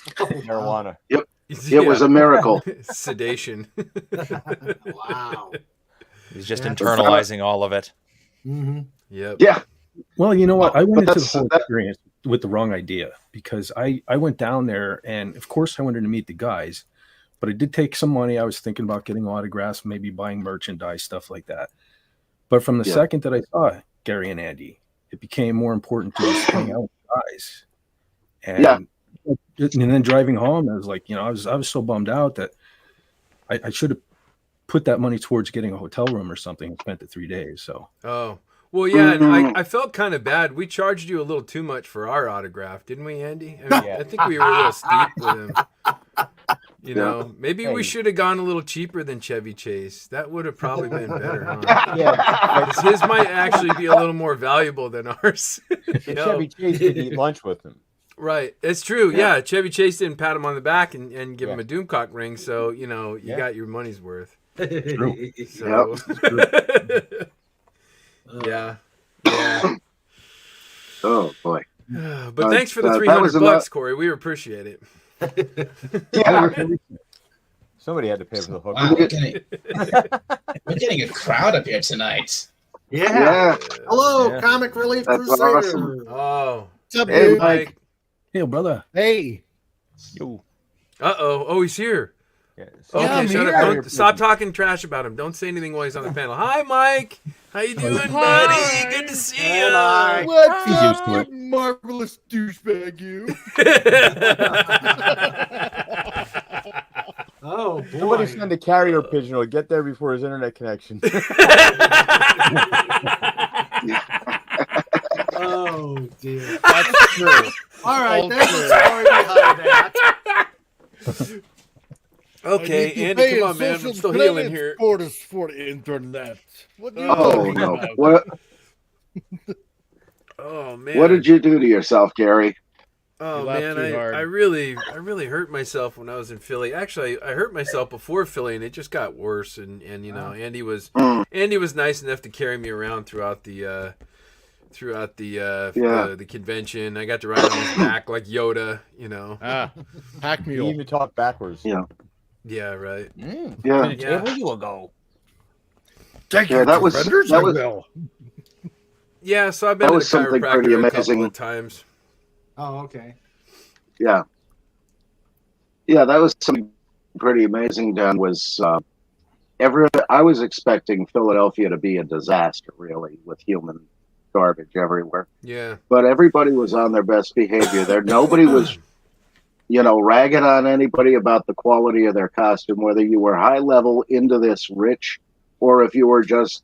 Marijuana. It was a miracle. Sedation. Wow. He's just That's- internalizing all of it. Mm-hmm. Yep. Yeah. Well, you know what? I went But into the whole experience with the wrong idea because I went down there and of course I wanted to meet the guys, but I did take some money. I was thinking about getting autographs, maybe buying merchandise, stuff like that. But from the Yeah. second that I saw Gary and Andy, it became more important to just hang out with the guys. And, Yeah. and then driving home, I was like, I was so bummed out that I should have put that money towards getting a hotel room or something and spent the 3 days. So Oh. Well, yeah, and I felt kind of bad. We charged you a little too much for our autograph, didn't we, Andy? I mean, Yeah. I think we were a little steep with him. You know, maybe Hey. we should have gone a little cheaper than Chevy Chase. That would have probably been better, huh? Yeah. 'Cause his might actually be a little more valuable than ours. You know? Chevy Chase didn't eat lunch with him. Right. It's true. Yeah. Chevy Chase didn't pat him on the back and give him Yeah. a Doomcock ring. So, you Yeah. got your money's worth. true. So, yeah. Yeah. Oh boy. But thanks for the that 300 was bucks, Corey. We appreciate it. Yeah. Somebody had to pay for the hook. Wow, we're getting a crowd up here tonight. Yeah. Yeah. Hello, Yeah. Comic Relief That's Crusader. awesome. Oh. What's up, Hey, dude? Mike. hey, brother. Hey. Yo. Uh-oh. Oh, he's here. Yeah. Okay, I'm shut here. up. Don't stop talking trash about him. Don't say anything while he's on the panel. Hi, Mike. How you doing, buddy? Good to see Hey, you. Mike. What's He's used to up, marvelous douchebag you? Oh, boy. Somebody send a carrier pigeon. He'll get there before his internet connection. Oh, dear. That's true. All right, Oh, there's a dear. story behind that. Okay, Andy, come on, man. I'm still healing here. For the internet. What are you Oh talking no. about? Oh, man. What did you do to yourself, Gary? Oh You laughed man, too hard. I really hurt myself when I was in Philly. Actually, I hurt myself before Philly, and it just got worse. And Andy was nice enough to carry me around throughout the convention. I got to ride on his back like Yoda. Pack He mule. even talked backwards. Yeah. Yeah, right. Yeah. Yeah. Table you will go. Thank Yeah, that was- defenders, that I was- will. Yeah, so I've been That to was the something chiropractor pretty a couple amazing. of times. Oh, okay. Yeah. Yeah, that was something pretty amazing. Done was I was expecting Philadelphia to be a disaster, really, with human garbage everywhere. Yeah. But everybody was on their best behavior there. Nobody was, ragging on anybody about the quality of their costume, whether you were high level into this rich or if you were just,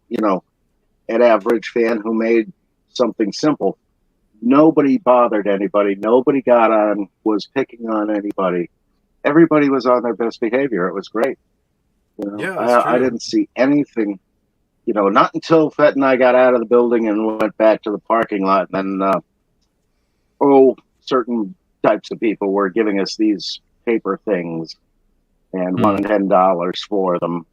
an average fan who made something simple. Nobody bothered anybody. Nobody was picking on anybody. Everybody was on their best behavior. It was great. Yeah, that's I true. didn't see anything, not until Fett and I got out of the building and went back to the parking lot. And then, certain types of people were giving us these paper things and wanted $10 for them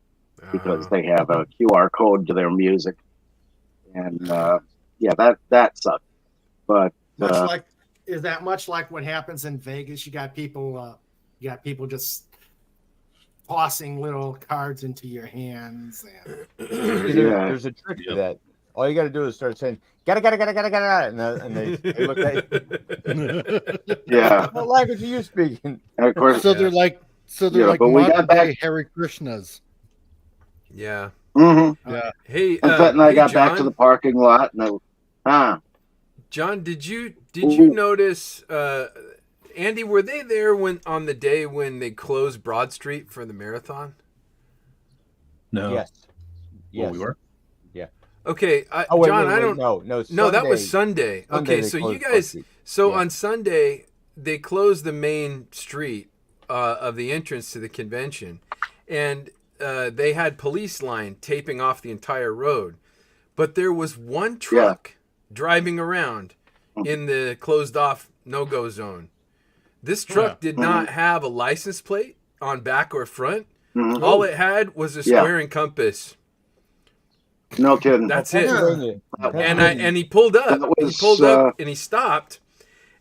because they have a QR code to their music. And that sucked. But Is that much like what happens in Vegas? You got people just tossing little cards into your hands. And... There's a trick to that. All you got to do is start saying, gotta, and they look at you. yeah, What language are you speaking? and of course, So they're like but we got modern back. day Hare Krishnas. Yeah. Mm-hmm. Yeah. Hey, And Fett and I hey, got back to John. the parking lot, and John, did you Ooh. notice Andy, were they there on the day when they closed Broad Street for the marathon? No. Yes. Well, we were. Okay, Oh, wait, John, wait, I wait, don't no. No, that was Sunday. Sunday Okay, they so you closed Broad guys Street. so Yeah. on Sunday they closed the main street of the entrance to the convention, and they had police line taping off the entire road, but there was one truck driving around in the closed off no-go zone. This truck did not have a license plate on back or front. All it had was a square and compass. No kidding. That's it. And And he pulled up. Was, he pulled up and he stopped.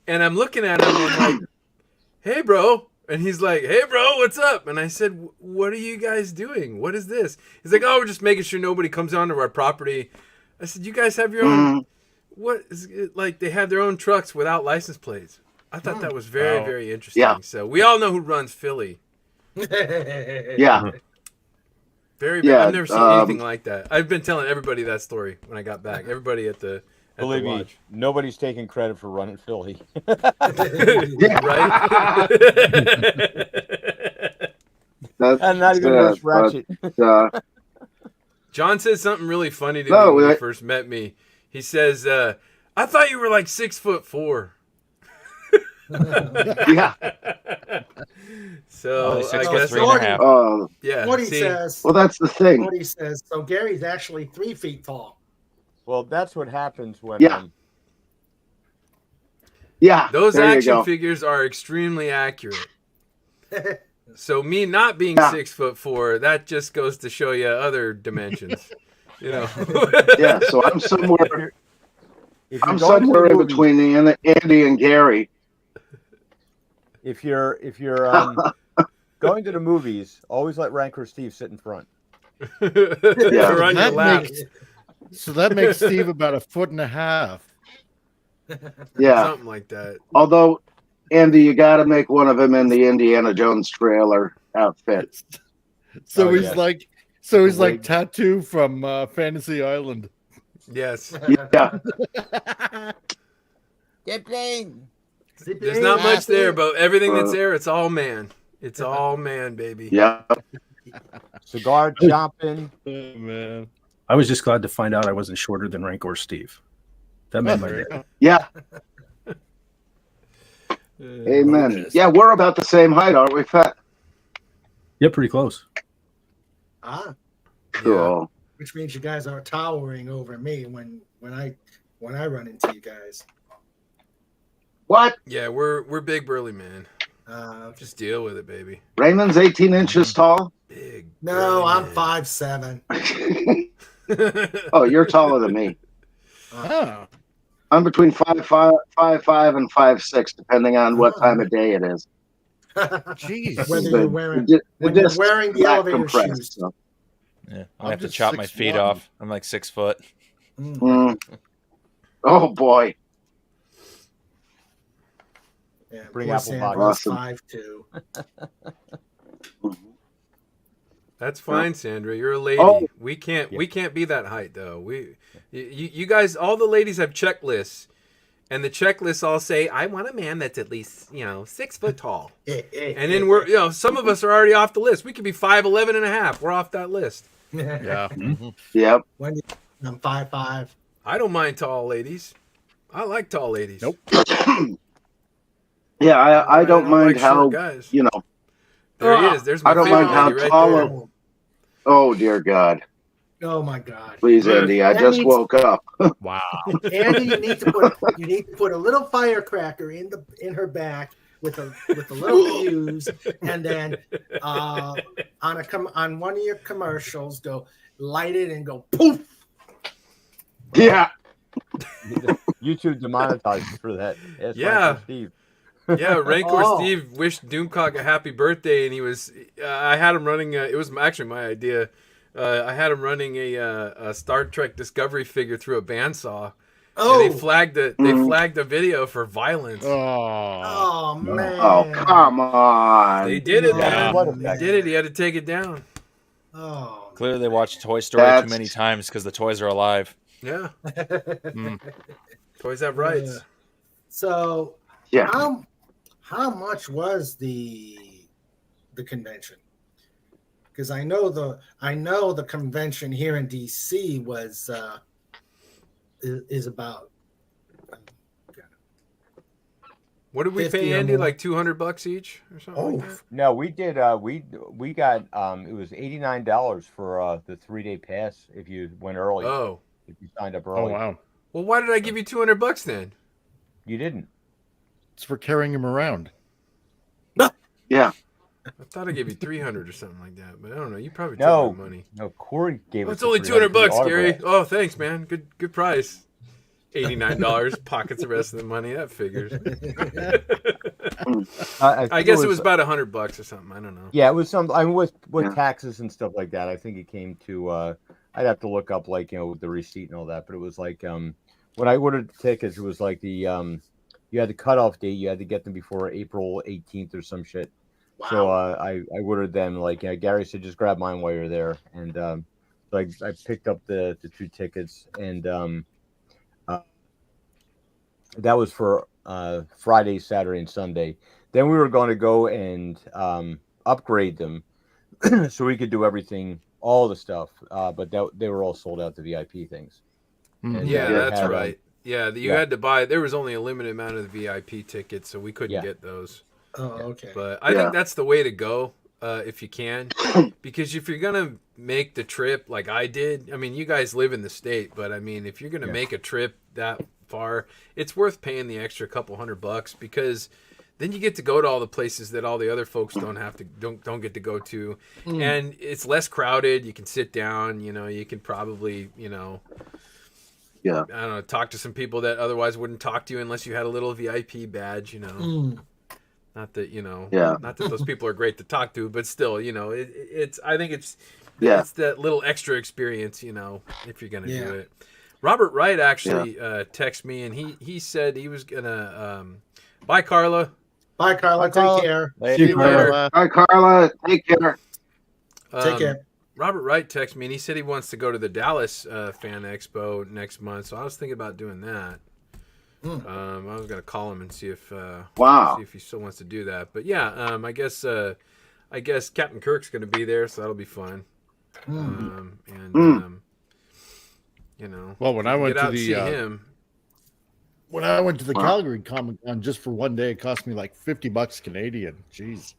And I'm looking at him. I'm like, "Hey, bro." And he's like, "Hey, bro, what's up?" And I said, "What are you guys doing? What is this?" He's like, "Oh, we're just making sure nobody comes onto our property." I said, "You guys have your own? What is it like? They have their own trucks without license plates." I thought that was very, very interesting. Yeah. So we all know who runs Philly. Yeah. Very, Yeah, I've never seen anything like that. I've been telling everybody that story when I got back. Everybody at the believe me, lodge. nobody's taking credit for running Philly. Right? And not even Nurse Ratchet. John said something really funny to me when he first met me. He says, "I thought you were like 6'4". Yeah. So I guess 3.5. yeah. What he see, says. Well, that's the thing. What he says. So Gary's actually 3 feet tall. Well, that's what happens when. Yeah. Yeah. those there you action go. figures are extremely accurate. So me not being 6'4", that just goes to show you other dimensions. You know. Yeah. So I'm somewhere. If you're I'm going to the somewhere in movies- between Andy and Gary. If you're going to the movies, always let Rancor Steve sit in front. You're on your lap. So that makes Steve about 1.5 feet. Yeah. Something like that. Although, Andy, you got to make one of them in the Indiana Jones trailer outfit. So Oh, he's yes. like, so he's like Wig. Tattoo from Fantasy Island. Yes. Yeah. There's not much there, but everything that's there, it's all man. It's all man, baby. Yeah. Cigar chopping. Oh, man. I was just glad to find out I wasn't shorter than Rancor Steve. That made my day. Yeah. Amen. Yeah, we're about the same height, aren't we, Fat? Yeah, pretty close. Ah, Cool. which means you guys are towering over me when I run into you guys. What? Yeah, we're big burly man. Okay. Just deal with it, baby. Raymond's 18 inches tall? Big. No, burly I'm man. 5'7". Oh, you're taller than me. Oh. I'm between 5'5" and 5'6", depending on what time of day it is. Jeez. Whether The- you're wearing the when you're disc wearing the back elevator compressed, shoes. so. Yeah, I'm I have to just chop my feet 6'1". off. I'm like 6 foot. Mm. Oh boy. Yeah, Bring poor apple Sandra's pie. 5'2". That's fine, Sandra. You're a lady. Oh. We can't be that height though. You guys, all the ladies have checklists, and the checklists all say, "I want a man that's at least 6 foot tall." And then we're some of us are already off the list. We could be 5'11" and a half. We're off that list. Yeah. Yep. When I'm 5'5". I don't mind tall ladies. I like tall ladies. Nope. Yeah, I don't mind like short how, guys. There he is. There's my I don't favorite mind how lady right tall there. a- Oh, dear God. Oh my God. Please, Andy, I That just means- woke up. Wow. Andy, you need to put a little firecracker in her back with a little fuse, and then on one of your commercials, go light it and go poof. Yeah. YouTube demonetized for that. That's Yeah. Rancor Steve. Yeah, Rancor Oh. Steve wished Doomcock a happy birthday, and he was. I had him running. It was actually my idea. I had him running a Star Trek Discovery figure through a bandsaw. Oh, And they flagged the video for violence. Oh. oh man. Oh, come on. They did it, Yeah. man. They did it. He had to take it down. Oh. Clearly, they watched Toy Story That's- too many times because the toys are alive. Yeah, Mm. toys have rights. So Yeah. how much was the convention? Because I know the convention here in DC was is about What did we 50 pay or Andy? more. Like $200 each or something Oh, like that? No, we did. We got it was $89 for the 3-day pass if you went early. Oh. If you signed up Oh early. wow, Well, why did I give you $200 then? You didn't. it's for carrying him around. Yeah. I thought I gave you 300 or something like that, but I don't know. You probably No. took my money. No, Corey gave Well, us it's the only 300 $200, for the Gary. autograph. Oh, thanks, man. Good price. $89 pockets the rest of the money. That figures. I think guess it was about $100 or something. I don't know. Yeah, it was some. I mean, with Yeah. taxes and stuff like that, I think it came to. I'd have to look up like the receipt and all that, but it was like when I ordered the tickets, it was like the you had the cutoff date. You had to get them before April 18th or some shit. wow. So I ordered them like Gary said, just grab mine while you're there, and so I picked up the 2 tickets, and that was for Friday, Saturday, and Sunday. Then we were going to go and upgrade them so we could do everything, all the stuff, but they were all sold out, the VIP things. And, Yeah, they that's had, right. Yeah, you had to buy. There was only a limited amount of the VIP tickets, so we couldn't get those. Oh, okay. But I think that's the way to go if you can, because if you're gonna make the trip like I did, I mean, you guys live in the state, but I mean, if you're gonna make a trip that far, it's worth paying the extra couple $100 because then you get to go to all the places that all the other folks don't get to go to, and it's less crowded. You can sit down. You can probably Yeah. I don't know, talk to some people that otherwise wouldn't talk to you unless you had a little VIP badge. Not that not that those people are great to talk to, but still, it's I think it's that little extra experience, if you're gonna do it. Robert Wright actually texted me, and he said he was gonna bye Carla. Bye, Carla. Take care. See you later. Bye, Carla. Take care. Take care. Robert Wright texted me, and he said he wants to go to the Dallas Fan Expo next month. So I was thinking about doing that. I was gonna call him and see if see if he still wants to do that. But yeah, I guess Captain Kirk's gonna be there, so that'll be fun. Well, when I went get to out and the see him. when I went to the Calgary Comic Con just for one day, it cost me like $50 Canadian. Jeez.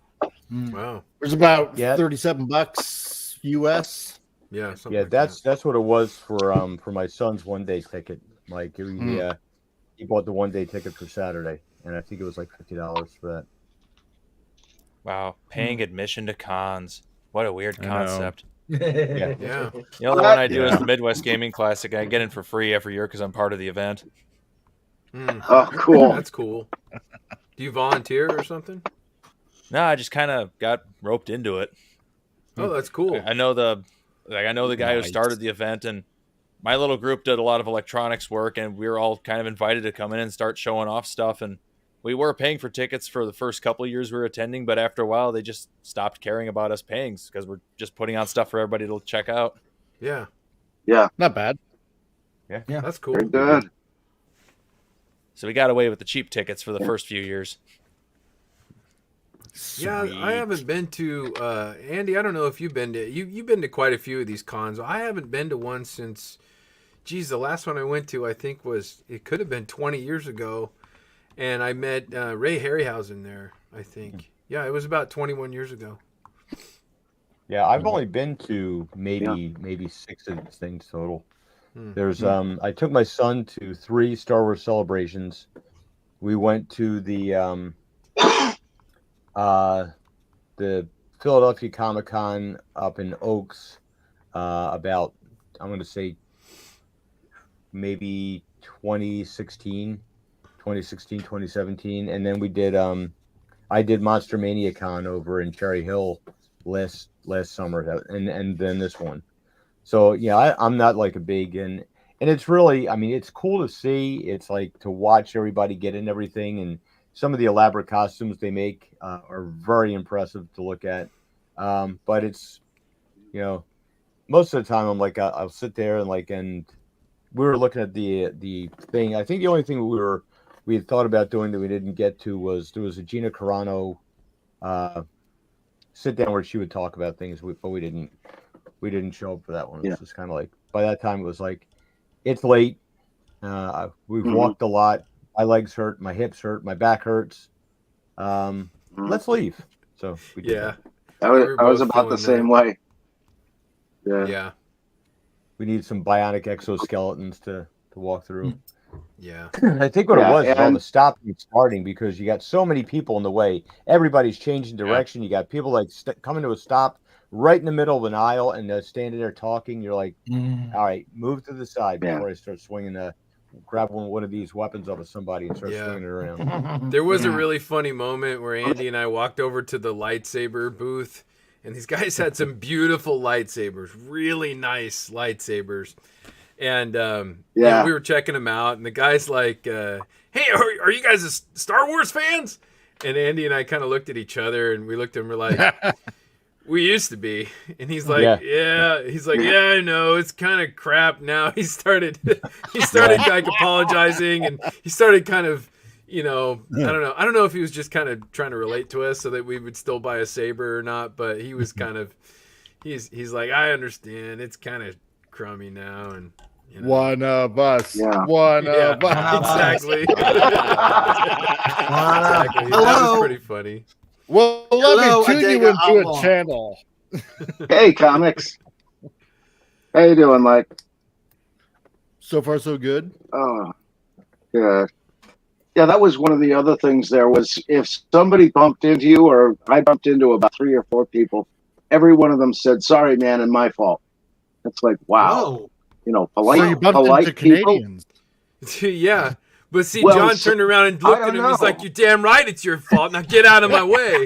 Wow. It was about $37 US. Yeah. Yeah, that's what it was for my son's 1-day ticket. Like he bought the 1-day ticket for Saturday, and I think it was like $50 for that. Wow, paying admission to cons. What a weird concept. Yeah. The only one I do is the Midwest Gaming Classic. I get in for free every year because I'm part of the event. Oh, cool. That's cool. Do you volunteer or something? No, I just kind of got roped into it. Oh, that's cool. I know the guy who started the event, and my little group did a lot of electronics work, and we were all kind of invited to come in and start showing off stuff. And we were paying for tickets for the first couple of years we were attending, but after a while, they just stopped caring about us paying because we're just putting on stuff for everybody to check out. Yeah. Yeah. Not bad. Yeah. That's cool. Very good. So we got away with the cheap tickets for the first few years. Yeah, I haven't been to Andy. I don't know if you've been to you've been to quite a few of these cons. I haven't been to one since, the last one I went to I think it could have been 20 years ago, and I met Ray Harryhausen there. I think it was about 21 years ago. Yeah, I've only been to maybe 6 of these things total. There's I took my son to 3 Star Wars celebrations. We went to the Philadelphia Comic Con up in Oaks about, I'm going to say, maybe 2016, 2017. And then we did, I did Monster Mania Con over in Cherry Hill last summer, and then this one. So, yeah, I'm not like a big, and it's really, I mean, it's cool to see. It's like to watch everybody get in everything, and some of the elaborate costumes they make are very impressive to look at. But it's, most of the time I'm like, I'll sit there and we were looking at the thing. I think the only thing we had thought about doing that we didn't get to was there was a Gina Carano sit down where she would talk about things, but we didn't show up for that one. It was just kind of like, by that time it was like, it's late. We've walked a lot. My legs hurt. My hips hurt. My back hurts. Let's leave. So we did Yeah. that. I was about the same way. Yeah. Yeah. We need some bionic exoskeletons to walk through. Yeah. I think what it Yeah, was is all and- the stopping and starting, because you got so many people in the way. Everybody's changing direction. You got people like coming to a stop right in the middle of an aisle, and they're standing there talking. You're like, all right, move to the side before I start swinging grab one of these weapons off of somebody and start swinging it around. There was a really funny moment where Andy and I walked over to the lightsaber booth, and these guys had some beautiful lightsabers, really nice lightsabers. And we were checking them out, and the guy's like, hey, are you guys Star Wars fans? And Andy and I kind of looked at each other, and we looked at him, we're like, we used to be. And he's like, yeah. He's like, yeah, I know, it's kind of crap now. He started like apologizing, and he started kind of, I don't know if he was just kind of trying to relate to us so that we would still buy a saber or not, but he was kind of, he's like, I understand, it's kind of crummy now, and one of us. Yeah. One of us. Exactly. Exactly. That Hello. was pretty funny. Well, Hello, let me tune you Adega into Outlaw. a channel. Hey, comics. How you doing, Mike? So far, so good. Oh, good. Yeah, that was one of the other things there was if somebody bumped into you, or I bumped into about 3 or 4 people, every one of them said, sorry, man, and my fault. It's like, wow. Whoa. Polite, So you bumped polite into people. Canadians. Yeah. But see, Well, John turned around and looked I at don't him. He's know. like, you're damn right it's your fault. Now get out of my way.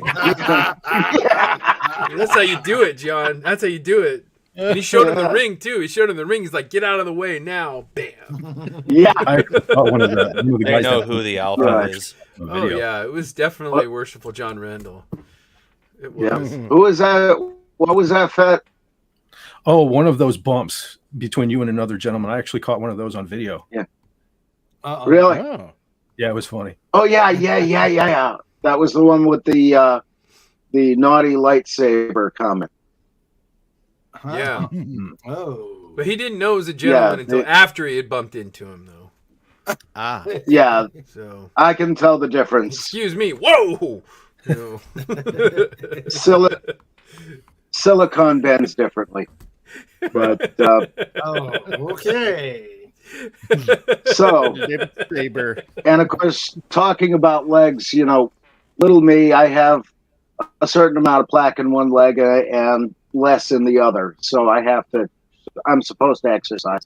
That's how you do it, John. That's how you do it. And he showed him the ring, too. He showed him the ring. He's like, get out of the way now. Bam. Yeah. I thought one of the They guys know that- who the alpha Right. is. on Oh, video. yeah. It was definitely Worshipful John Randall. It was. Yeah. Who was that? What was that, Fat? Oh, one of those bumps between you and another gentleman. I actually caught one of those on video. Really? Oh. Yeah, it was funny. Oh, yeah. That was the one with the naughty lightsaber comment. Yeah. Oh. But he didn't know it was a gentleman Yeah, until after he had bumped into him, though. Ah. Yeah, So, I can tell the difference. excuse me. Whoa. You know. Silicon bends differently. But Oh, okay. so, Saber. and of course, talking about legs, little me, I have a certain amount of plaque in one leg and less in the other. So I'm supposed to exercise.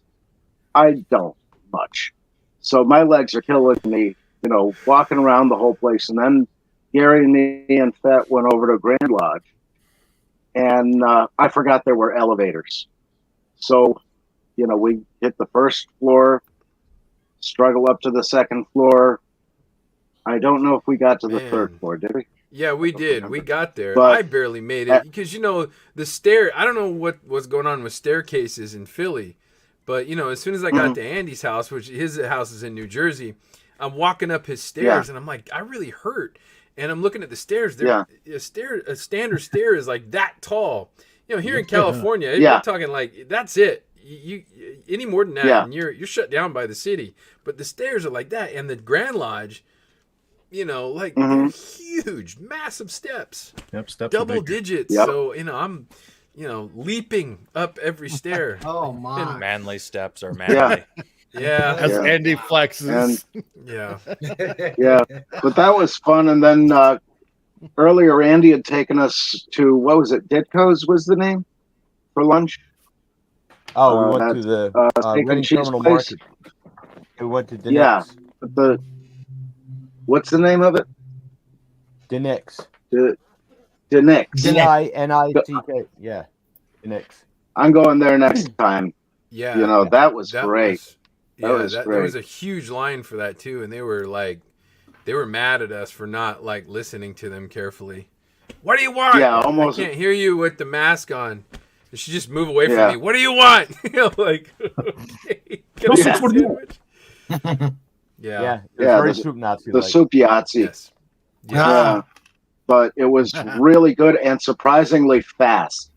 I don't much. So my legs are killing me, walking around the whole place. And then Gary and me and Fett went over to Grand Lodge. And I forgot there were elevators. So, we hit the first floor, struggle up to the second floor. I don't know if we got to the Man. third floor, did we? Yeah, we did. We got there. But- I barely made it because the stair. I don't know what was going on with staircases in Philly, but as soon as I got to Andy's house, which his house is in New Jersey, I'm walking up his stairs and I'm like, I really hurt. And I'm looking at the stairs. A standard stair is like that tall. Here in California, you're talking like that's it. You any more than that, and you're shut down by the city. But the stairs are like that, and the Grand Lodge. They're huge, massive steps. Yep, steps. Double digits. Yep. So, I'm, leaping up every stair. Oh, my. Manly steps are manly. Yeah. As Yeah. Andy flexes. Yeah. Yeah, but that was fun. And then earlier, Andy had taken us to, what was it? Ditko's was the name for lunch. Oh, we went that's, to the steak and Reading cheese Terminal place. Market. We went to Yeah. Dinex. What's the name of it? Dinex. Dinex. D-I-N-I-C-K. Yeah. Dinex. I'm going there next time. Yeah. That was great. That was There great. was a huge line for that too, and they were mad at us for not listening to them carefully. What do you want? Yeah, almost. I can't hear you with the mask on. You should just move away from Yeah. me. What do you want? Okay. Can I Yeah. have a sandwich? Yeah. Yeah. It was Yeah, very the- soup Nazi. The soup Yahtzee. Yes. Yeah. But it was really good and surprisingly fast.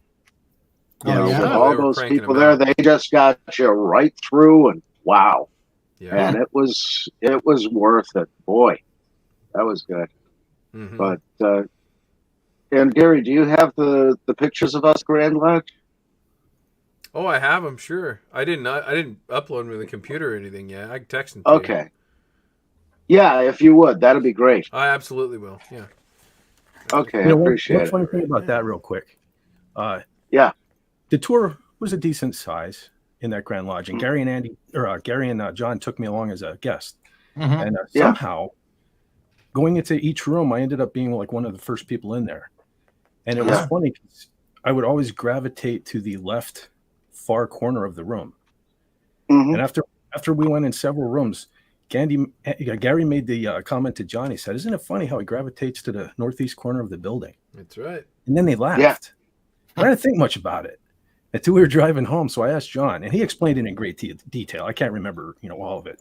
Oh, With yeah. all They were those cranking people them there, out. they just got you right through, and wow. Yeah. and it was worth it. Boy, that was good. Mhm. But and Gary, do you have the pictures of us Grand Lodge? Oh, I have them. Sure. I didn't upload them to the computer or anything yet. I can text them to you. Okay. Yeah, if you would, that'd be great. I absolutely will. Yeah. Okay, You know, I appreciate one it. funny thing about that, real quick. Yeah. The tour was a decent size in that Grand Lodge, and Gary and John took me along as a guest. Mhm. And Yeah. somehow, going into each room, I ended up being like one of the first people in there. And it was Yeah. funny because I would always gravitate to the left far corner of the room. Mhm. And after we went in several rooms, Gary made the comment to John. He said, "Isn't it funny how he gravitates to the northeast corner of the building?" That's right. And then they laughed. I didn't think much about it until we were driving home. So I asked John, and he explained it in great detail. I can't remember, all of it,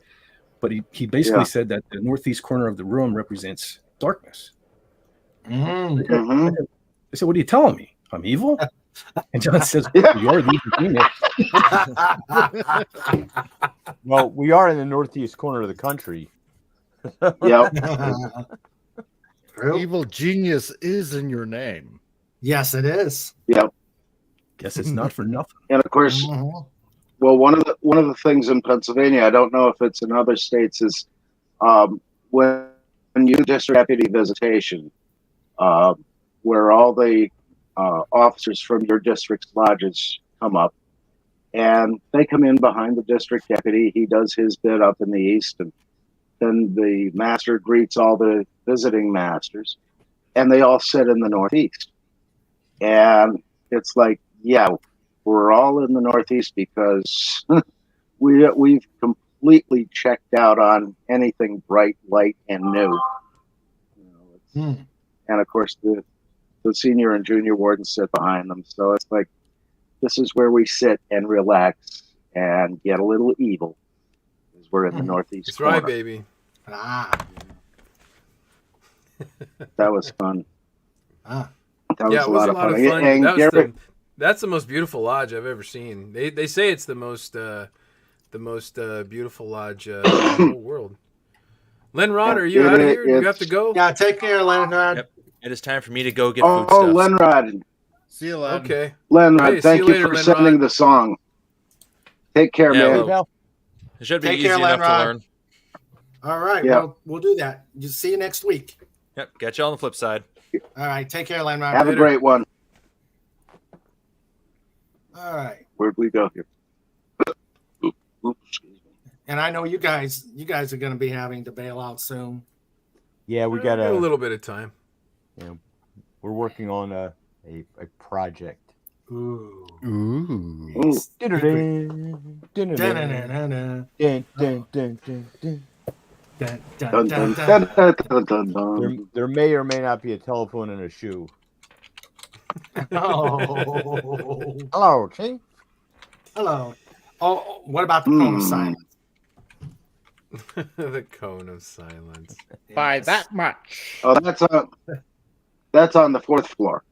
but he basically Yeah. said that the northeast corner of the room represents darkness. Mhm. Mhm. I said, "What are you telling me? I'm evil?" And John says, Yeah. "You are the evil genius." Well, we are in the northeast corner of the country. Yep. True. Evil genius is in your name. Yes, it is. Yep. Guess it's not for nothing. And of course, Mhm. well, one of the things in Pennsylvania, I don't know if it's in other states, is when you do district deputy visitation, where all the officers from your district's lodges come up, and they come in behind the district deputy. He does his bit up in the east, and then the master greets all the visiting masters, and they all sit in the northeast. And it's like, yeah, we're all in the northeast because we've completely checked out on anything bright, light, and new. Hmm. And of course, the senior and junior wardens sit behind them. So it's like, this is where we sit and relax and get a little evil, because we're in the northeast That's corner. right, baby. Ah. That was fun. Ah. That Yeah, was it a was lot a of lot fun. of fun. And Gary, That's the most beautiful lodge I've ever seen. They say it's the most beautiful lodge in the whole world. Lenrod, are you out of here? Do you have to go? Yeah, take care, Leonard. Yep. It is time for me to go get oh, foodstuffs. Lenrod, See you later. Okay. Lenrod, Hey, thank see you you later, for Lenrod. sending the song. Take care, Yeah, man. well, it should be Take easy care, enough to Lenrod. learn. All right. Yeah. Well, we'll do that. Just see you next week. Yep. Catch you on the flip side. All right. Take care, Leonard. Have a Later. great one. All right. Where'd we go here? Oops, excuse me. And I know you guys are going to be having to bail out soon. Yeah, we Got got a little bit of time. we're working on a project. Ooh. Ooh. Ooh. Da-na-na-na-na. Dun, dun, dun, dun, dun. Dun, dun, Dun, dun, dun, dun. dun, dun, dun, dun. There may or may not be a telephone in a shoe. Oh. Hello, Chief. Hello. Oh, what about the cone of silence? The cone of silence. By Yes. that much. Oh, that's on the fourth floor.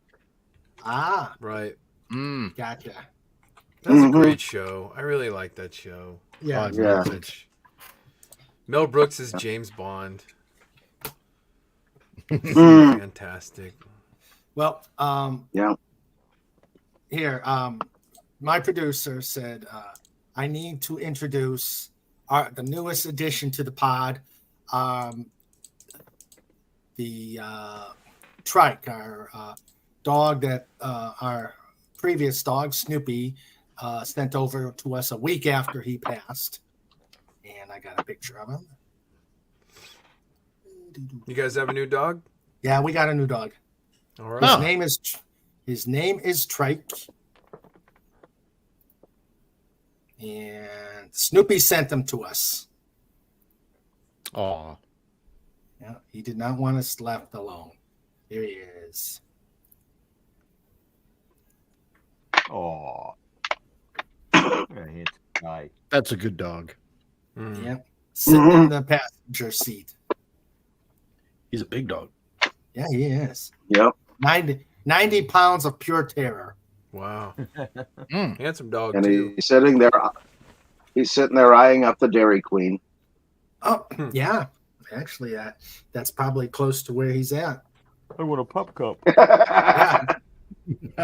Ah, Right. Mm. gotcha. That's a Mhm. great show. I really like that show. Yeah. Yeah. Mel Brooks is James Bond. Mm. Fantastic. Well, Yeah. here, my producer said I need to introduce the newest addition to the pod, the Trike, our dog that our previous dog Snoopy sent over to us a week after he passed, and I got a picture of him. You guys have a new dog? Yeah, we got a new dog. All right. His name is Trike. And Snoopy sent them to us. Aw. Yeah, he did not want us left alone. Here he is. Oh, handsome guy. That's a good dog. Mm. Yeah, sitting in the passenger seat. He's a big dog. Yeah, he is. Yep. 90 pounds of pure terror. Wow. Mm. Handsome dog, And too. he's sitting there. He's sitting there eyeing up the Dairy Queen. Oh, yeah. Actually, that's probably close to where he's at. I want a pup cup. Yeah.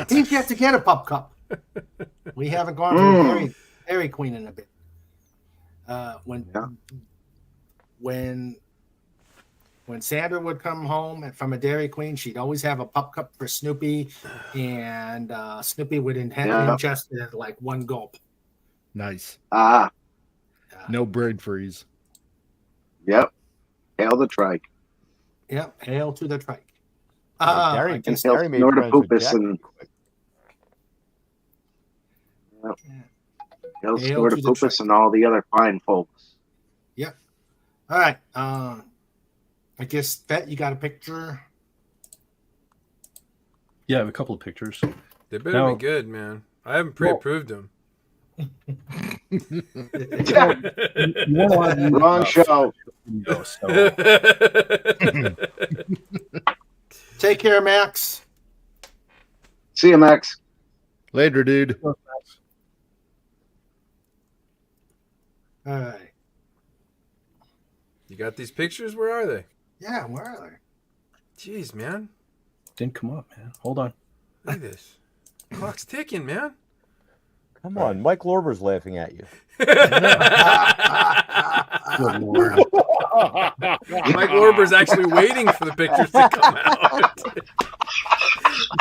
He's yet to get a pup cup. We haven't gone to a Dairy Queen in a bit. When Sandra would come home from a Dairy Queen, she'd always have a pup cup for Snoopy, and Snoopy would ingest it at like one gulp. Nice. No braid freeze. Yep. Hail the trike. Yep. Hail to the trike. Gary, And Gary hail made Norda friends with Poopus Jack. and hail Hail Norda to the Poopus trike. and all the other fine folks. Yep. All right. I guess, Bet, you got a picture? Yeah, I have a couple of pictures. They better be good, man. I haven't pre-approved them. Wrong show. Take care, Max. See you, Max. Later, dude. All right. You got these pictures? Where are they? Yeah, where are they? Jeez, man. Didn't come up, man. Hold on. Look at this. Clock's ticking, man. Come on, Mike Lorber's laughing at you. Good Lord. Mike Lorber's actually waiting for the pictures to come out.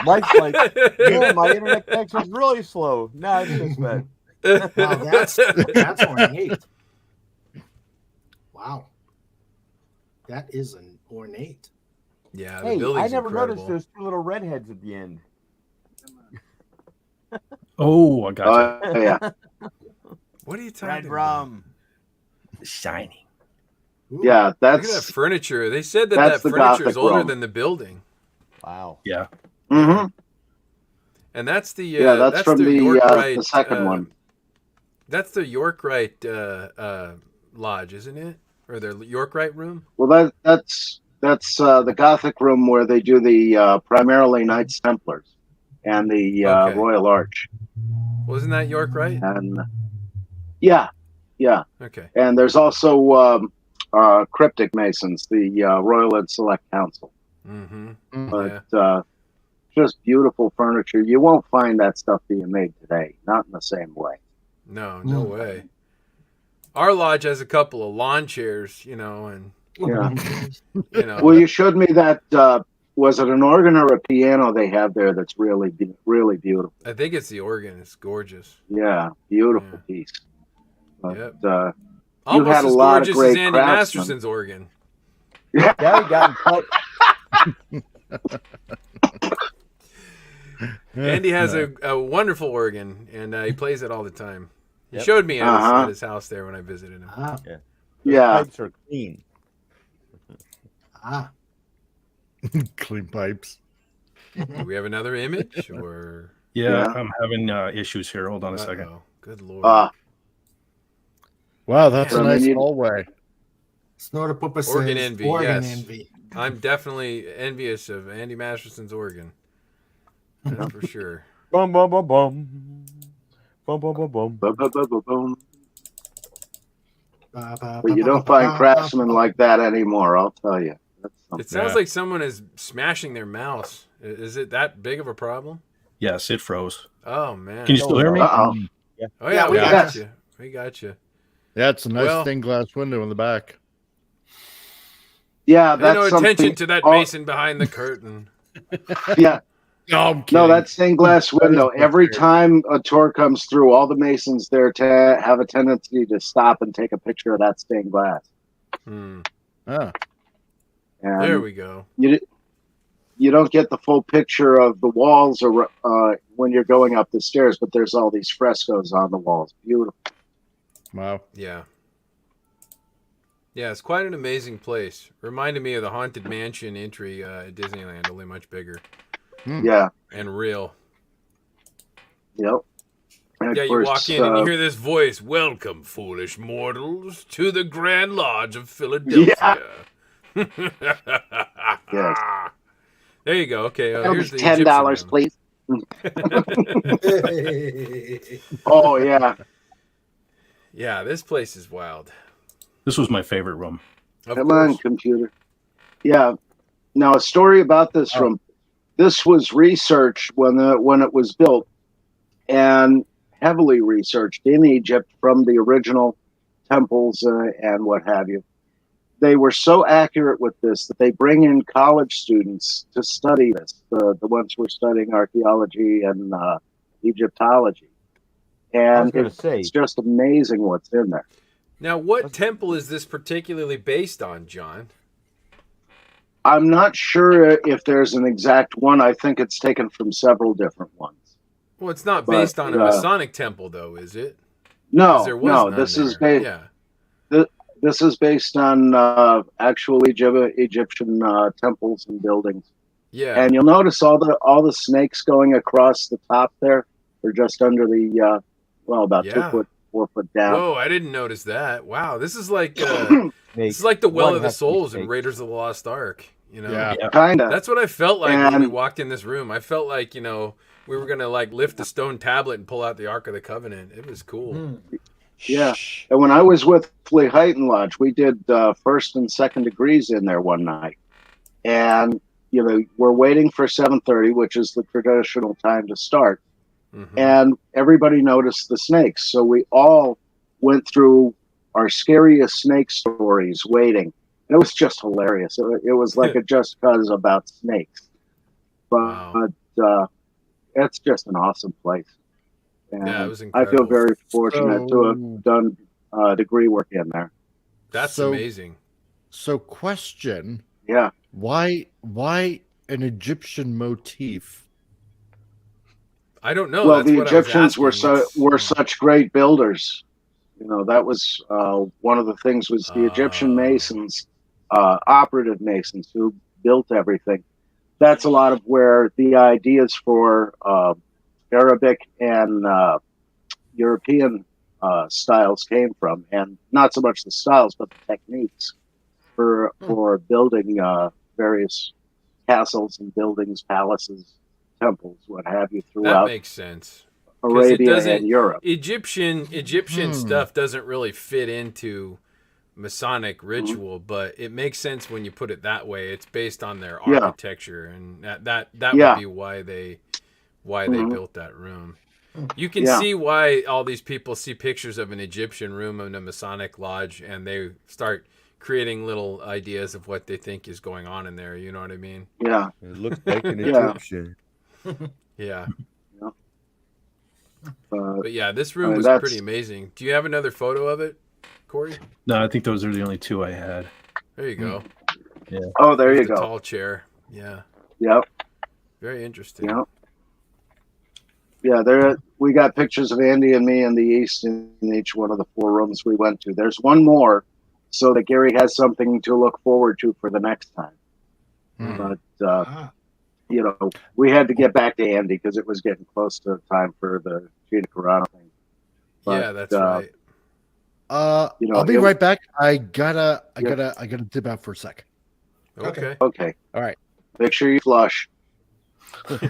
Mike's like, yeah, my internet connection's really slow. No, it's just bad. Wow, that's ornate. Wow. That is an ornate. Yeah, the Hey, building's I never incredible. noticed those two little redheads at the end. Oh, I got you. Yeah. What are you talking Red about? rum. Shiny. Yeah, Look at that that's furniture. They said that that's the furniture is Gothic older Rome. than the building. Wow. Yeah. mm-hmm. And that's the Yeah, that's from the York second one. That's the York Rite lodge, isn't it? Or the York Rite room? Well, that's the Gothic room where they do the primarily Knights Templars and the Okay. Royal Arch. Wasn't that York Rite? And yeah. Okay. And there's also Cryptic Masons, the Royal and Select Council. Mm-hmm. But Yeah. just beautiful furniture. You won't find that stuff being made today, not in the same way. No way. Our lodge has a couple of lawn chairs, and Yeah. Well, you showed me that. Was it an organ or a piano they have there that's really beautiful? I think it's the organ. It's gorgeous. Yeah, beautiful Yeah. piece. But, Yep. you Almost had a as lot of gorgeous great as Andy craftsmen. Masterson's organ. Yeah. Gary got in touch. Andy has a wonderful organ, and he plays it all the time. He Yep. showed me at his house there when I visited him. Yeah. Pipes are clean. Clean pipes. Do we have another image, or? Yeah, Yeah. I'm having issues here. Hold on a second. Uh-oh. Good lord. Wow, that's Yeah, a I mean, nice you- hallway. Snorter Poopa says, Organ envy, Organ yes. envy. I'm definitely envious of Andy Masterson's organ. That's for sure. Bum bum bum bum. Bum bum bum bum. Boom, boom, boom, boom, boom. But you don't find craftsmen like that anymore, I'll tell you. That's It something. sounds Yeah. like someone is smashing their mouse. Is it that big of a problem? Yes, it froze. Oh man. Can you still hear me? Uh-oh. Oh yeah, we Yeah. got you. We got you. Yeah, it's a nice Well- stained glass window in the back. Yeah, Pay that's no something. attention to that Oh, mason behind the curtain. Yeah, No, I'm no, kidding. that stained glass window. is Every weird. time a tour comes through, all the masons there have a tendency to stop and take a picture of that stained glass. Hmm. Ah, And There we go. you don't get the full picture of the walls or when you're going up the stairs, but there's all these frescoes on the walls. Beautiful. wow. Yeah. Yeah, it's quite an amazing place. Reminded me of the Haunted Mansion entry at Disneyland, only much bigger Yeah. and real. Yep. And Yeah, of you course, walk in and you hear this voice, "Welcome, foolish mortals, to the Grand Lodge of Philadelphia." Yes. There you go. Okay, That'll here's be the $10, Egyptian please. Oh yeah. Yeah, this place is wild. This was my favorite room. Of Come on, course. computer. Yeah. Now, a story about this room. This was researched when it was built, and heavily researched in Egypt from the original temples and what have you. They were so accurate with this that they bring in college students to study this. The ones who are studying archaeology and Egyptology, I was and going to say, it's just amazing what's in there. Now, what temple is this particularly based on, John? I'm not sure if there's an exact one. I think it's taken from several different ones. Well, it's not But, based on a Masonic temple, though, is it? 'Cause No, there was no. none This is there. based. Yeah. This is based on actual Egyptian temples and buildings. Yeah. And you'll notice all the snakes going across the top there. They're just under the about 2 foot, 4 foot down. Whoa, I didn't notice that. Wow, this is like this is like the Well One of the has to be Souls in fake. Raiders of the Lost Ark. You know, Yeah. Kinda. that's what I felt like when we And- walked in this room. I felt like, you know, we were gonna like lift the stone tablet and pull out the Ark of the Covenant. It was cool. Yeah. And when I was with PHILY Lodge, we did first and second degrees in there one night. And, you know, we're waiting for 7:30, which is the traditional time to start. Mhm. And everybody noticed the snakes. So we all went through our scariest snake stories waiting. And it was just hilarious. It was like a Just Cause about snakes. But Wow. it's just an awesome place. And Yeah, it was I incredible. feel very fortunate to So- have done degree work in there. That's So- amazing. So, question: Yeah. Why an Egyptian motif? I don't know. Well, That's the what I was Egyptians were asking. It's- such great builders. You know, that was one of the things was the Egyptian Oh. masons, operative masons who built everything. That's a lot of where the ideas for Arabic and European styles came from, and not so much the styles, but the techniques for building various castles and buildings, palaces, temples, what have you, That throughout makes sense. 'Cause it Arabia doesn't- and Europe. Egyptian stuff doesn't really fit into Masonic ritual, but it makes sense when you put it that way. It's based on their Yeah. architecture, and that Yeah. would be why they Mhm. built that room. You can Yeah. see why all these people see pictures of an Egyptian room in a Masonic lodge, and they start creating little ideas of what they think is going on in there. You know what I mean? Yeah. It looks like an Yeah. Egyptian. Yeah. But But yeah, this I room mean, was that's- pretty amazing. Do you have another photo of it, Corey? No, I think those are the only two I had. There you go. oh, there There's you the go. tall chair. Yeah. Yep. Very interesting. Yep. Yeah, there we got pictures of Andy and me in the east in each one of the 4 rooms we went to. There's one more, so that Gary has something to look forward to for the next time. Hmm. But you know, we had to get back to Andy because it was getting close to time for the Gina Carano thing. Yeah, that's right. You know, I'll be it- right back. I gotta Yeah. dip out for a sec. Okay. Okay. All right. Make sure you flush. Wash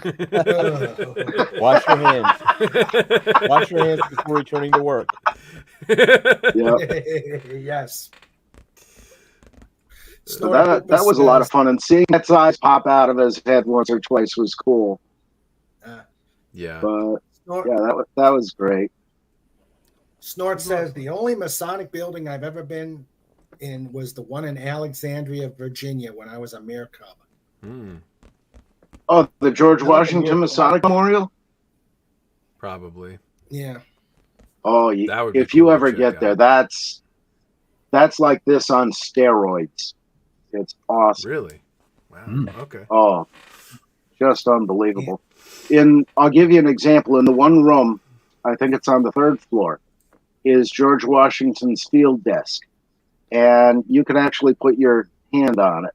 your hands. Wash your hands before returning to work. Yeah. Yes. So that was a lot of fun, and seeing that eyes pop out of his head once or twice was cool. Yeah. But Snort, yeah, that was great. Snort says the only Masonic building I've ever been in was the one in Alexandria, Virginia, when I was a mere cub. Hmm. Oh, the George I like the Washington New- Masonic Memorial. Probably. Yeah. Oh, That would be if you cool to ever check get out. there, that's like this on steroids. It's awesome. Really? Wow. Hmm. Okay. Oh, just unbelievable. I'll give you an example. In the one room, I think it's on the 3rd floor, is George Washington's field desk, and you can actually put your hand on it.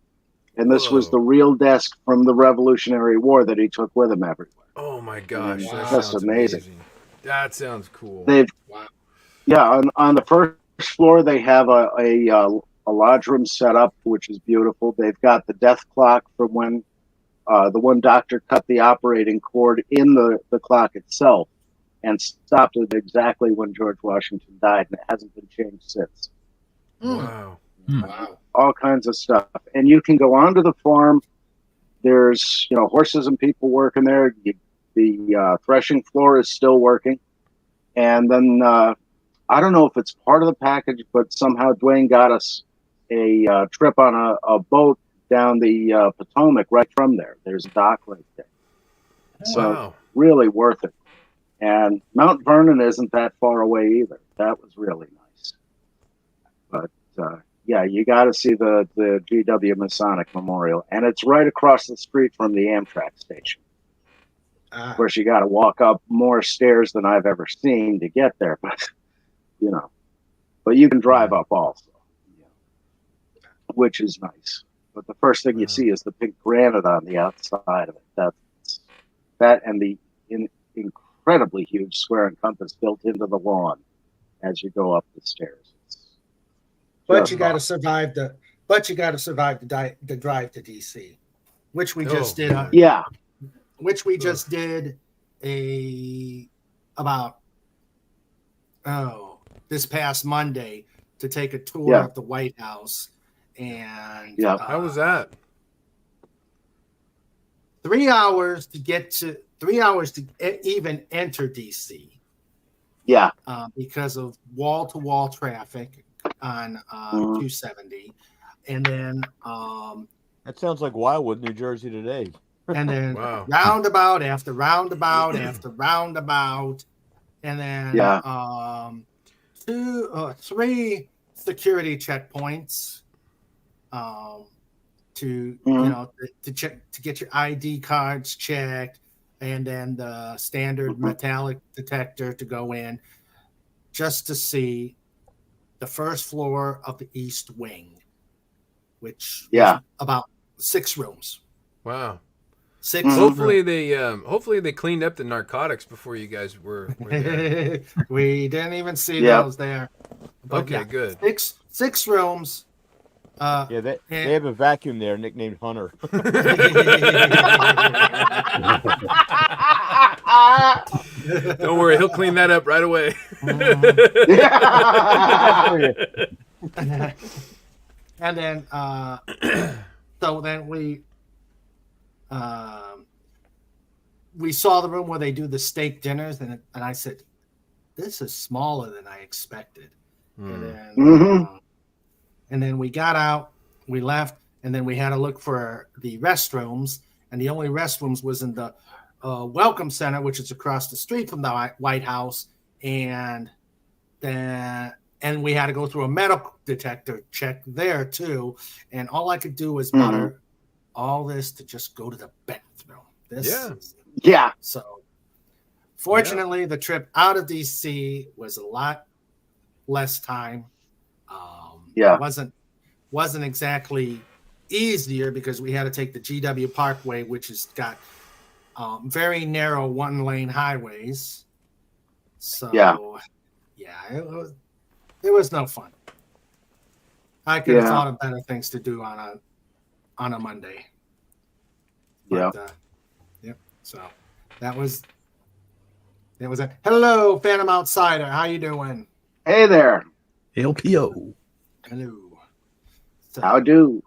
And this was Whoa. the real desk from the Revolutionary War that he took with him everywhere. Oh my gosh, Wow. that That's sounds amazing. amazing. That sounds cool. They've Wow. Yeah, on the 1st floor they have a lodge room set up, which is beautiful. They've got the death clock from when the one doctor cut the operating cord in the clock itself and stopped it exactly when George Washington died, and it hasn't been changed since. Wow. Wow. All kinds of stuff. And you can go onto the farm. There's, horses and people working there. The threshing floor is still working. And then I don't know if it's part of the package, but somehow Dwayne got us a trip on a boat down the Potomac right from there. There's a dock right there. So Wow. really worth it. And Mount Vernon isn't that far away either. That was really nice. But yeah, you got to see the GW Masonic Memorial. And it's right across the street from the Amtrak station. Of course, you got to walk up more stairs than I've ever seen to get there. But, but you can drive up also, which is nice. But the first thing you see is the pink granite on the outside of it. That and the incredibly huge square and compass built into the lawn as you go up the stairs. But you got to survive the drive to DC, which we just did. Yeah. Which we just did this past Monday to take a tour of the White House. And how was that? 3 hours to even enter DC. Yeah. Because of wall-to-wall traffic on 270. And then that sounds like Wildwood, New Jersey today. And then roundabout after roundabout after roundabout. And then 3 security checkpoints to check, to get your ID cards checked, and then the standard metallic detector to go in, just to see the first floor of the East Wing, which is about 6 rooms. Wow. 6. Hopefully they cleaned up the narcotics before you guys were there. We didn't even see those there. But okay, good. 6 rooms. They have a vacuum there nicknamed Hunter. Don't worry, he'll clean that up right away. And then so then we saw the room where they do the steak dinners, and I said, this is smaller than I expected. And then we got out, we left, and then we had to look for the restrooms, and the only restrooms was in the Welcome Center, which is across the street from the White House, and we had to go through a metal detector check there too. And all I could do was mutter all this to just go to the bathroom. So fortunately, the trip out of DC was a lot less time. It wasn't exactly easier because we had to take the GW Parkway, which has got very narrow 1-lane highways. So it was no fun. I could have thought of better things to do on a Monday. But, so that was it. Hello, Phantom Outsider. How you doing? Hey there. LPO. Hello. So, How do?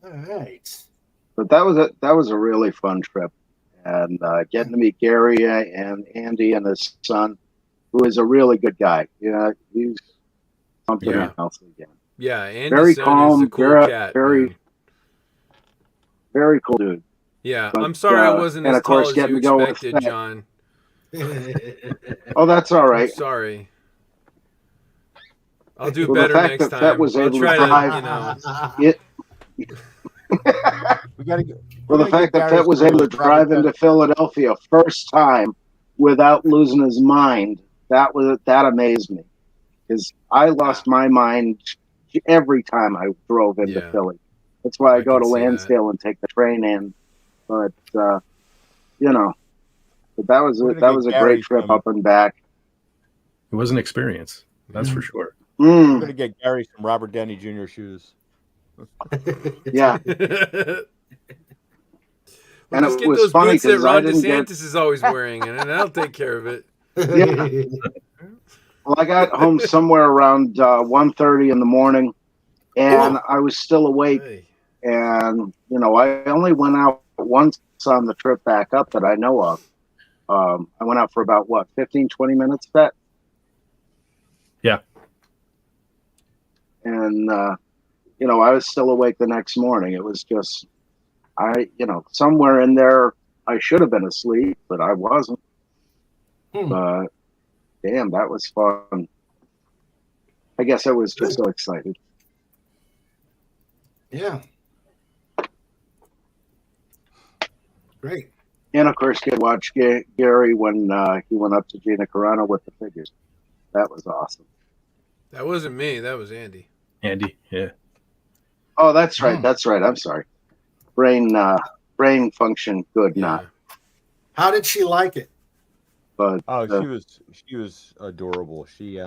All right. But that was a really fun trip, and getting to meet Gary and Andy and his son, who is a really good guy. He's something else again. Yeah, Andy's very son calm, is a cool cat, very cool dude. Yeah, but, I'm sorry I wasn't as tall as you expected, John. Oh, that's all right. I'm sorry. I'll do better next time. That was able I'll try to drive, We gotta go. Well, the fact that was able to drive into Philadelphia first time without losing his mind, that amazed me, because I lost my mind every time I drove into Philly. That's why I go to Lansdale and take the train in. But but that was a great trip up and back. It was an experience, that's for sure. I'm gonna get Gary some Robert Downey Jr. shoes. Yeah. And just get those boots that Ron DeSantis is always wearing, and I'll take care of it. Yeah. Well, I got home somewhere around 1:30 in the morning, and I was still awake. Hey. And I only went out once on the trip back up that I know of. I went out for about 15, 20 minutes, Bet. Yeah. And I was still awake the next morning. It was just somewhere in there I should have been asleep, but I wasn't. But damn, that was fun. I guess I was just so excited. Yeah. Great. And of course, get to watch Gary when he went up to Gina Carano with the figures. That was awesome. That wasn't me. That was Andy. Andy, yeah. Oh, that's right. That's right. I'm sorry. Brain function good, not. How did she like it? But she was adorable. She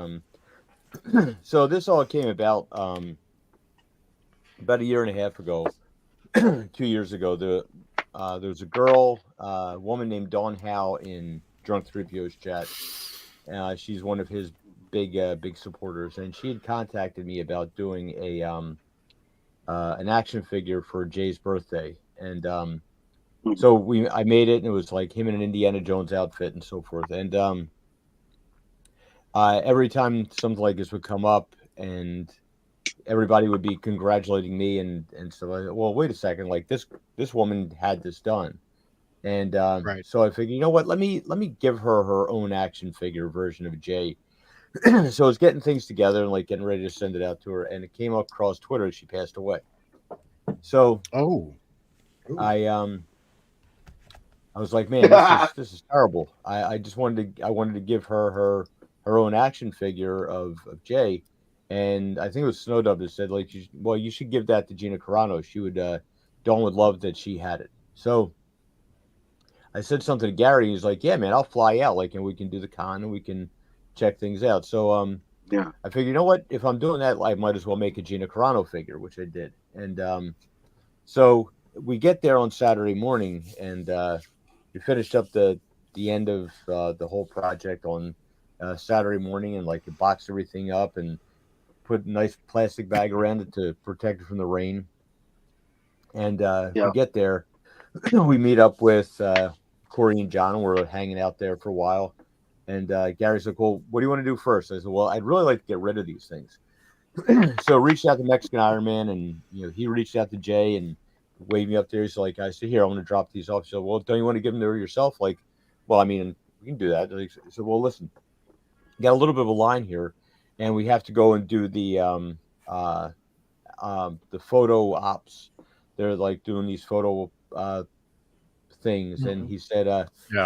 so this all came about a year and a half ago, 2 years ago. There was a woman named Dawn Howe in Drunk 3PO's chat. She's one of his big supporters, and she had contacted me about doing an action figure for Jay's birthday, and so I made it, and it was like him in an Indiana Jones outfit and so forth. And every time something like this would come up, and everybody would be congratulating me, and so well, wait a second, like this woman had this done, and so I figured, you know what, let me give her own action figure version of Jay. So I was getting things together and like getting ready to send it out to her, and it came up across Twitter. She passed away. So I was like, man, this is terrible. I just wanted to give her own action figure of Jay, and I think it was Snowdub that said, like, you should give that to Gina Carano. She would Dawn would love that she had it. So I said something to Gary. He's like, yeah, man, I'll fly out, like, and we can do the con and we can check things out. So I figured, you know what, if I'm doing that, I might as well make a Gina Carano figure, which I did. And so we get there on Saturday morning, and we finished up the end of the whole project on Saturday morning, and like boxed everything up and put a nice plastic bag around it to protect it from the rain. And we get there, we meet up with Corey and John, and we're hanging out there for a while. And Gary's like, well, what do you want to do first? I said, well, I'd really like to get rid of these things. So reached out to Mexican Iron Man, and he reached out to Jay and waved me up there. He's like, I said, here, I'm going to drop these off. So, well, don't you want to give them to her yourself? Like, well, I mean, we can do that. I said, well, listen, got a little bit of a line here, and we have to go and do the photo ops. They're like doing these photo things, and he said,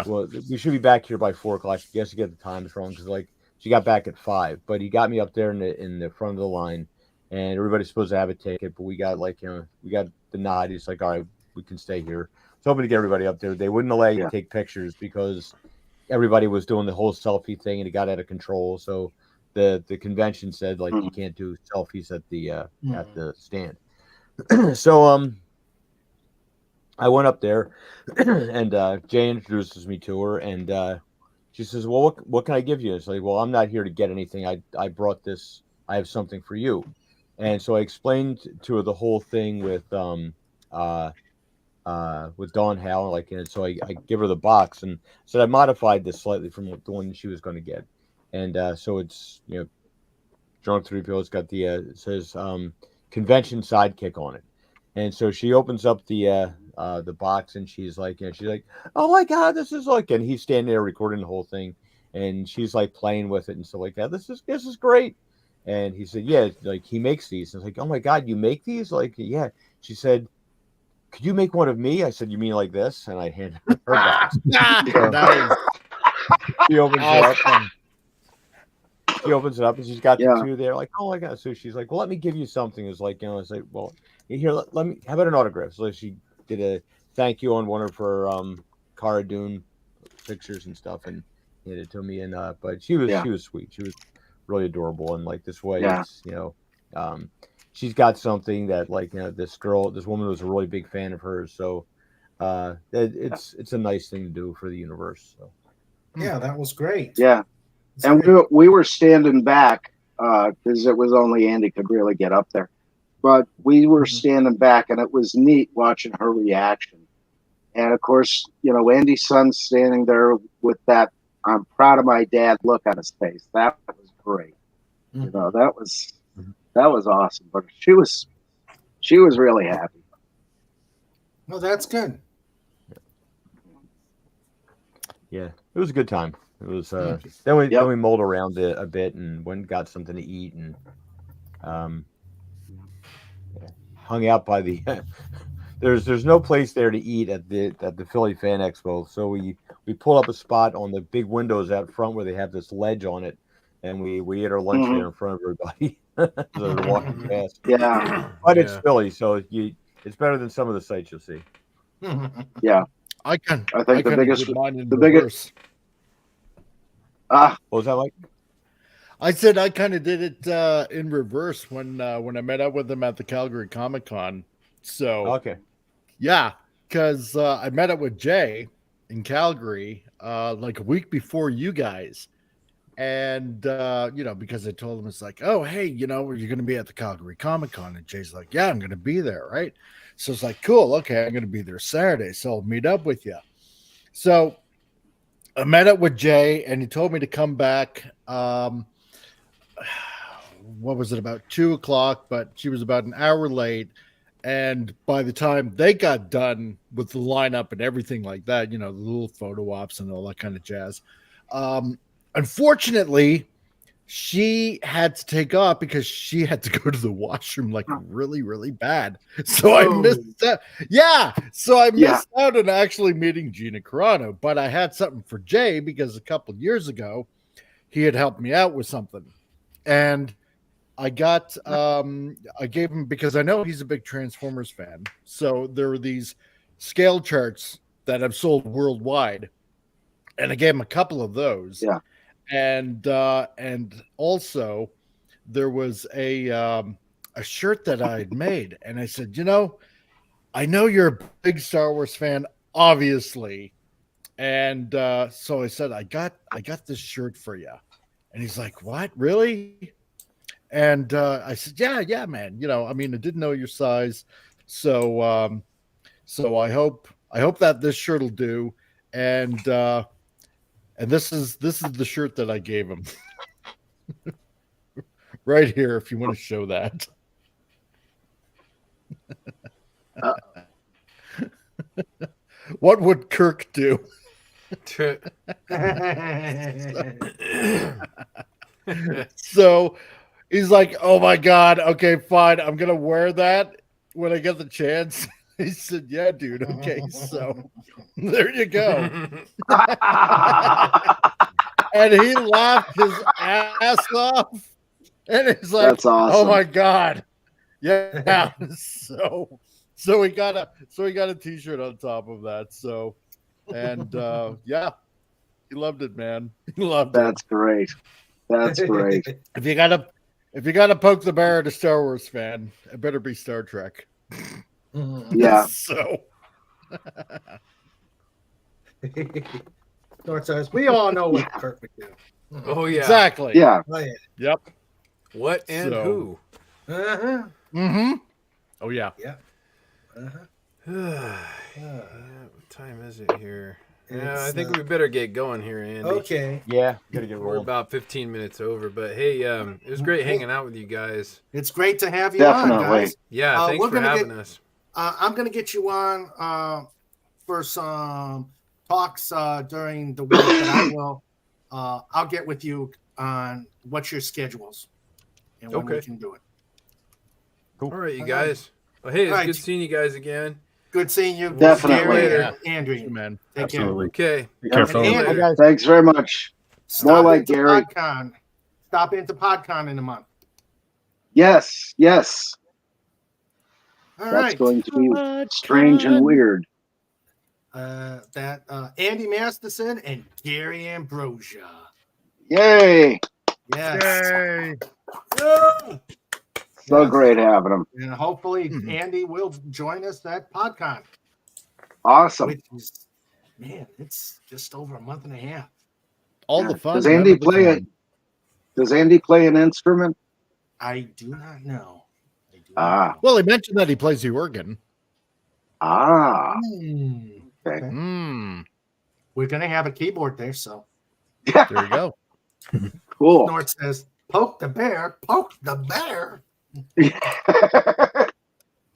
well, we should be back here by 4:00. I guess you get the times wrong, because like she got back at 5, but he got me up there in the front of the line, and everybody's supposed to have a ticket, but we got we got the nod. He's like, all right, we can stay here. So hoping to get everybody up there. They wouldn't allow you to take pictures because everybody was doing the whole selfie thing, and it got out of control. So the convention said, like, you can't do selfies at the stand. So I went up there, and Jay introduces me to her, and she says, well, what can I give you? It's like, well, I'm not here to get anything. I brought this. I have something for you. And so I explained to her the whole thing with Dawn Howe, like, and so I give her the box, and said I modified this slightly from the one she was going to get. And so it's, Drunk 3PO. It's got the it says convention sidekick on it. And so she opens up the box, and she's like, oh my God, this is like, and he's standing there recording the whole thing, and she's like playing with it and stuff like that. This is great. And he said, yeah, like he makes these. I was like, oh my God, you make these? Like, yeah. She said, could you make one of me? I said, you mean like this? And I handed her box. She opens it up. She opens it up, and she's got the two there. Like, oh my God. So she's like, well, let me give you something. It's like, it's like, well, here, let me, how about an autograph? So she did a thank you on one of her Cara Dune pictures and stuff, and handed it to me. And but she was sweet. She was really adorable, and like this way, it's, she's got something that, like, this woman was a really big fan of hers. So it's a nice thing to do for the universe. So yeah, that was great. Yeah. And we were standing back because it was only Andy could really get up there. But we were standing back, and it was neat watching her reaction. And of course, Andy's son's standing there with that "I'm proud of my dad" look on his face. That was great. That was awesome. But she was really happy. Well, that's good. Yeah, it was a good time. It was then we mulled around it a bit and went and got something to eat and hung out by the there's no place there to eat at the Philly Fan Expo, so we pulled up a spot on the big windows out front where they have this ledge on it, and we ate our lunch there in front of everybody. So they're walking past. Yeah, but it's Philly, so it's better than some of the sights you'll see. Yeah, I think the biggest. What was that like? I said I kind of did it in reverse when I met up with them at the Calgary Comic-Con. So okay, yeah, because I met up with Jay in Calgary like a week before you guys, and because I told him, it's like, oh hey, you're going to be at the Calgary Comic-Con, and Jay's like, yeah, I'm going to be there, right? So it's like, cool, okay, I'm going to be there Saturday, so I'll meet up with you. So I met up with Jay, and he told me to come back. What was it, about 2:00? But she was about an hour late. And by the time they got done with the lineup and everything like that, the little photo ops and all that kind of jazz, unfortunately, she had to take off because she had to go to the washroom like really, really bad. So I missed that. Yeah. So I missed out on actually meeting Gina Carano, but I had something for Jay because a couple of years ago, he had helped me out with something. And I got, I gave him, because I know he's a big Transformers fan. So there were these scale charts that I've sold worldwide. And I gave him a couple of those. Yeah. And also there was a shirt that I had made, and I said, I know you're a big Star Wars fan, obviously, and so I said, I got this shirt for you, and he's like, what, really? And I said, yeah, man. I didn't know your size, so I hope that this shirt will do, and this is the shirt that I gave him. Right here, if you want to show that. What would Kirk do? So he's like, oh my God, okay, fine. I'm going to wear that when I get the chance. He said, yeah, dude. Okay, so there you go. And he laughed his ass off. And he's like, that's awesome. Oh my God. Yeah. So we got a t-shirt on top of that. So, and yeah, he loved it, man. He loved it. That's great. That's great. If you gotta poke the bear at a Star Wars fan, it better be Star Trek. Yeah. So we all know what Kirk would do. Oh yeah. Exactly. Yeah. Oh, yeah. Yep. What and who? Uh-huh. Mm-hmm. Oh yeah. Yeah. Uh-huh. What time is it here? Yeah, I think we better get going here, Andy. Okay. Yeah, gotta get We're rolling. about 15 minutes over, but hey, it was great hanging out with you guys. It's great to have you Definitely. on, guys. Yeah, thanks for having us. I'm going to get you on for some talks during the week. But I'll get with you on what's your schedules and when we can do it. Cool. All right, you guys. Well, hey, it's All right. good seeing you guys again. Good seeing you. Definitely. See you later, Yeah. Andrew. Man. Take Absolutely. Okay. Be careful. And Later. guys. Thanks very much. Stop More like into Gary. PodCon. Stop into PodCon in a month. Yes. Yes. All That's right. going to be strange and weird. Andy Masterson and Gary Ambrosia. Yay. Yes. Yay. So Yes. great having them. And hopefully Andy will join us at PodCon. Awesome. Which is, man, it's just over a month and a half. all Yeah. the fun. Does Andy none of the play it? fun. Does Andy play an instrument? I do not know. I do Ah. not know. Well, he mentioned that he plays the organ. Ah. Okay. Hmm. We're gonna have a keyboard there, so There you go. Cool. Snort says, "Poke the bear, poke the bear."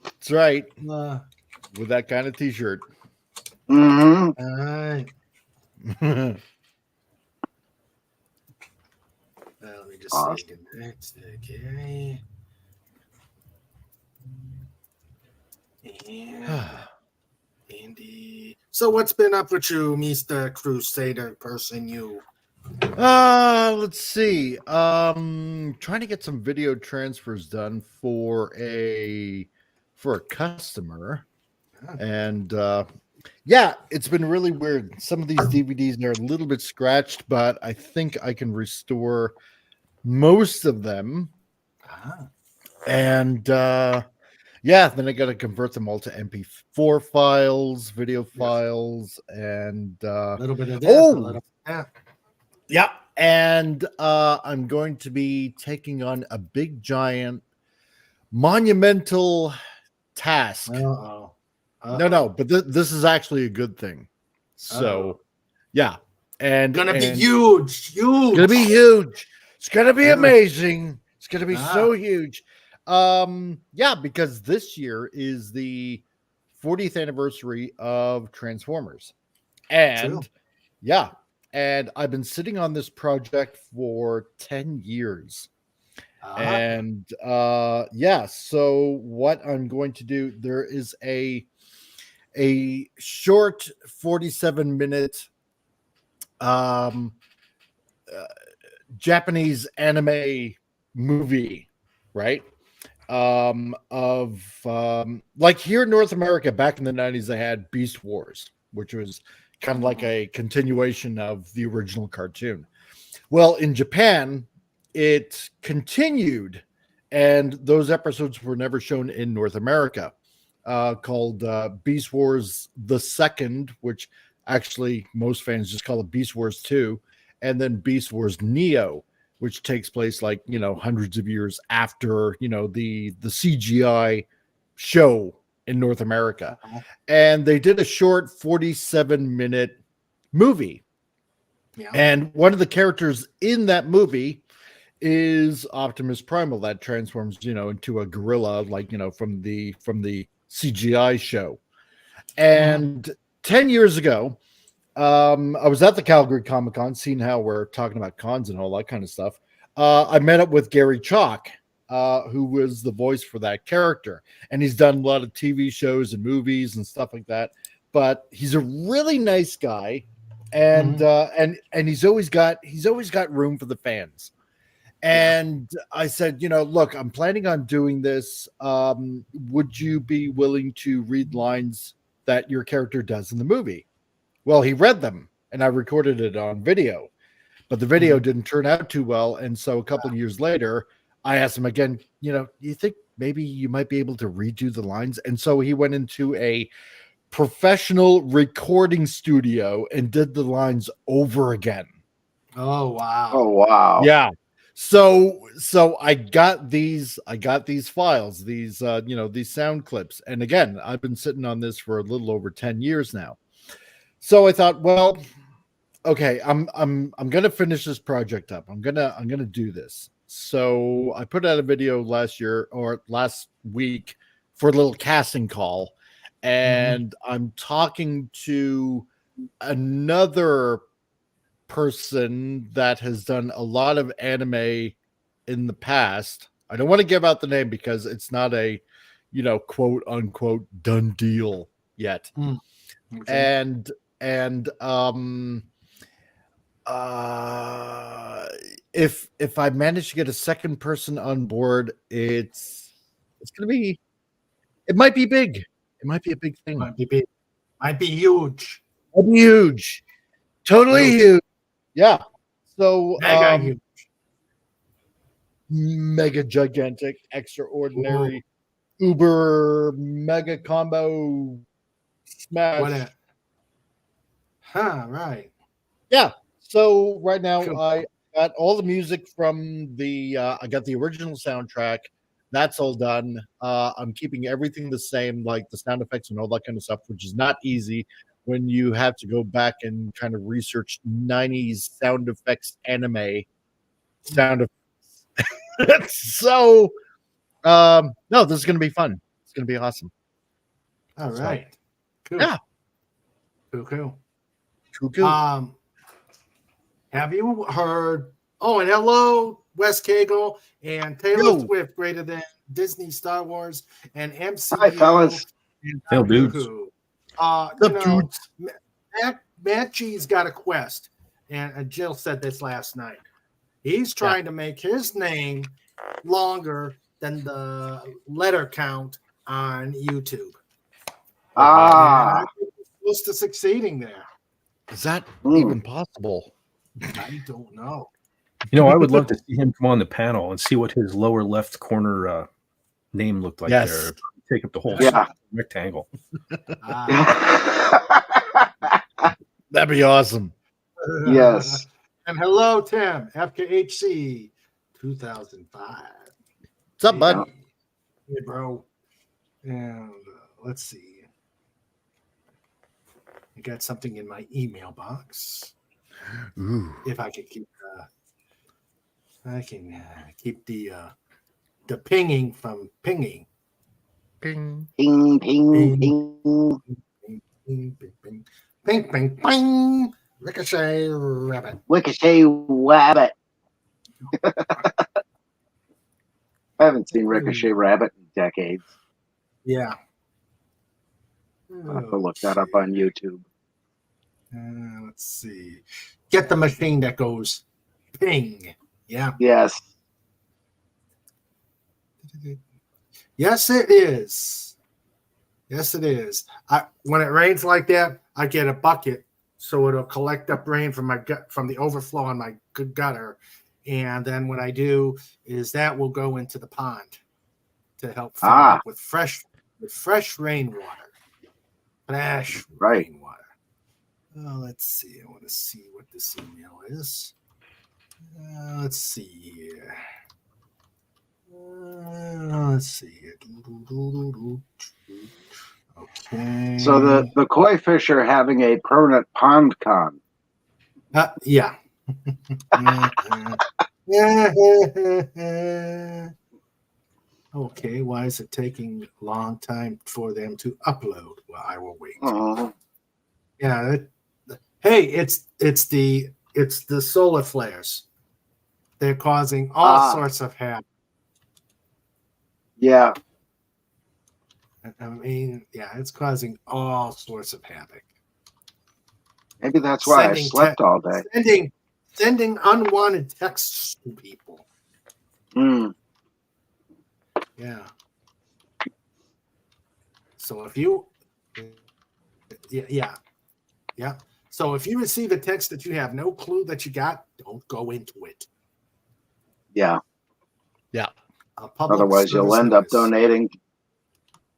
That's right. Uh, With that kind of T-shirt. hmm all right. Let me just Awesome. say good night to Gary. And Andy. So what's been up with you, Mr. Crusader person, you? Let's see. Trying to get some video transfers done for a customer. And yeah, it's been really weird. Some of these DVDs are a little bit scratched, but I think I can restore most of them. Ah, And yeah, then I got to convert them all to MP4 files, video files, and a little bit of this, a little bit of that. yeah, and I'm going to be taking on a big, giant, monumental task. Uh-oh. No, but this is actually a good thing. So, yeah, and Gonna be and huge. Gonna be huge. It's gonna be Yeah. amazing. It's gonna be Ah. so huge. Yeah, because this year is the 40th anniversary of Transformers, and True. yeah, and I've been sitting on this project for 10 years. And yeah, so what I'm going to do, there is a short 47-minute Japanese anime movie, right? Like here in North America back in the 90s, they had Beast Wars, which was kind of like a continuation of the original cartoon. Well, in Japan, it continued, and those episodes were never shown in North America, called Beast Wars the Second, which actually most fans just call it Beast Wars 2, and then Beast Wars Neo, which takes place like, hundreds of years after, the CGI show in North America. And they did a short 47-minute movie. Yeah. And one of the characters in that movie is Optimus Primal that transforms, into a gorilla, like, from the CGI show. And 10 years ago, I was at the Calgary Comic-Con, seeing how we're talking about cons and all that kind of stuff. I met up with Gary Chalk, who was the voice for that character. And he's done a lot of TV shows and movies and stuff like that. But he's a really nice guy. And and he's always got room for the fans. And I said, look, I'm planning on doing this. Would you be willing to read lines that your character does in the movie? Well, he read them, and I recorded it on video, but the video didn't turn out too well. And so a couple of years later, I asked him again, you think maybe you might be able to redo the lines? And so he went into a professional recording studio and did the lines over again. Oh wow. Oh wow. Yeah. So I got these files, these these sound clips. And again, I've been sitting on this for a little over 10 years now. So I thought, well, okay, I'm going to finish this project up. I'm going to do this. So I put out a video last week for a little casting call. And I'm talking to another person that has done a lot of anime in the past. I don't want to give out the name because it's not a, quote unquote done deal yet. Okay. And if I manage to get a second person on board, it's gonna be, it might be big. It might be a big thing. Might be big. Might be huge. It'll be huge. Totally huge. Yeah. So Mega huge. mega gigantic, extraordinary, uber mega combo smash. What a right. Yeah. So right now, Cool. I got all the music from the. I got the original soundtrack. That's all done. I'm keeping everything the same, like the sound effects and all that kind of stuff, which is not easy when you have to go back and kind of research 90s sound effects anime sound effects. So, no, this is going to be fun. It's going to be awesome. All So, right. Cool. yeah. Cool. Cool. Have you heard? Oh, and hello, Wes Cagle and Taylor Yo. Swift, greater than Disney, Star Wars, and MCU. Hi, fellas. And Hey, Doctor dudes. Who. What's You up, know, dudes? Matt G's got a quest, and Jill said this last night. He's trying to make his name longer than the letter count on YouTube. And I think he's close to succeeding there. Is that Mm. even possible? I don't know. You know, I would love to see him come on the panel and see what his lower left corner name looked like Yes. there. Take up the whole Yeah. rectangle. That'd be awesome. Yes. And hello, Tim, FKHC 2005. What's up, bud? Hey, bro. And let's see. I got something in my email box. Ooh. If I can keep, keep the pinging from pinging. Ping. Ping, ping, Ping. ping. Ping, ping, ping, ping, ping, ping. Ricochet rabbit. Ricochet Rabbit. I haven't seen Ricochet Rabbit in decades. Yeah. I'll have to look that up on YouTube. Let's see. Get the machine that goes ping. Yeah. Yes. Yes, it is. Yes, it is. When it rains like that, I get a bucket so it'll collect up rain from my gut, from the overflow on my gutter, and then what I do is that will go into the pond to help fill up with fresh rainwater. Fresh rainwater. Let's see. I want to see what this email is. Let's see here. Let's see here. Okay. So the koi fish are having a permanent pond con. Yeah. Okay. Why is it taking a long time for them to upload? Well, I will wait. Yeah. Hey, it's the solar flares. They're causing all sorts of havoc. Yeah. I mean, yeah, it's causing all sorts of havoc. Maybe that's why I slept all day. Sending unwanted texts to people. Yeah. So if you, yeah. So if you receive a text that you have no clue that you got, don't go into it. Yeah. Yeah. Otherwise, you'll end up donating.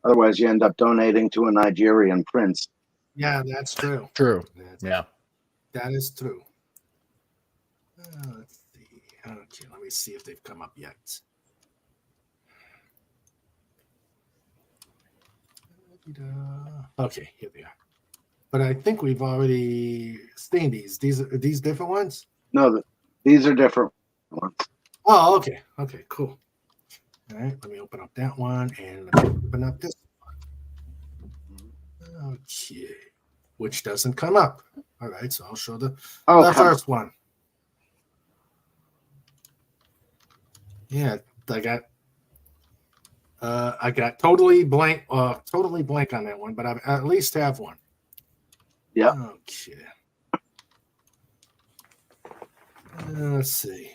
Otherwise, you end up donating to a Nigerian prince. Yeah, that's true. True. That is true. Let's see. Okay, let me see if they've come up yet. Okay, here they are. But I think we've already seen these. Are these different ones? No, these are different ones. Oh, okay. Okay, cool. All right, let me open up that one and let me open up this one. Okay, which doesn't come up. All right, so I'll show the first one. Yeah, I got totally blank on that one, but I at least have one. Yeah. Okay. Let's see.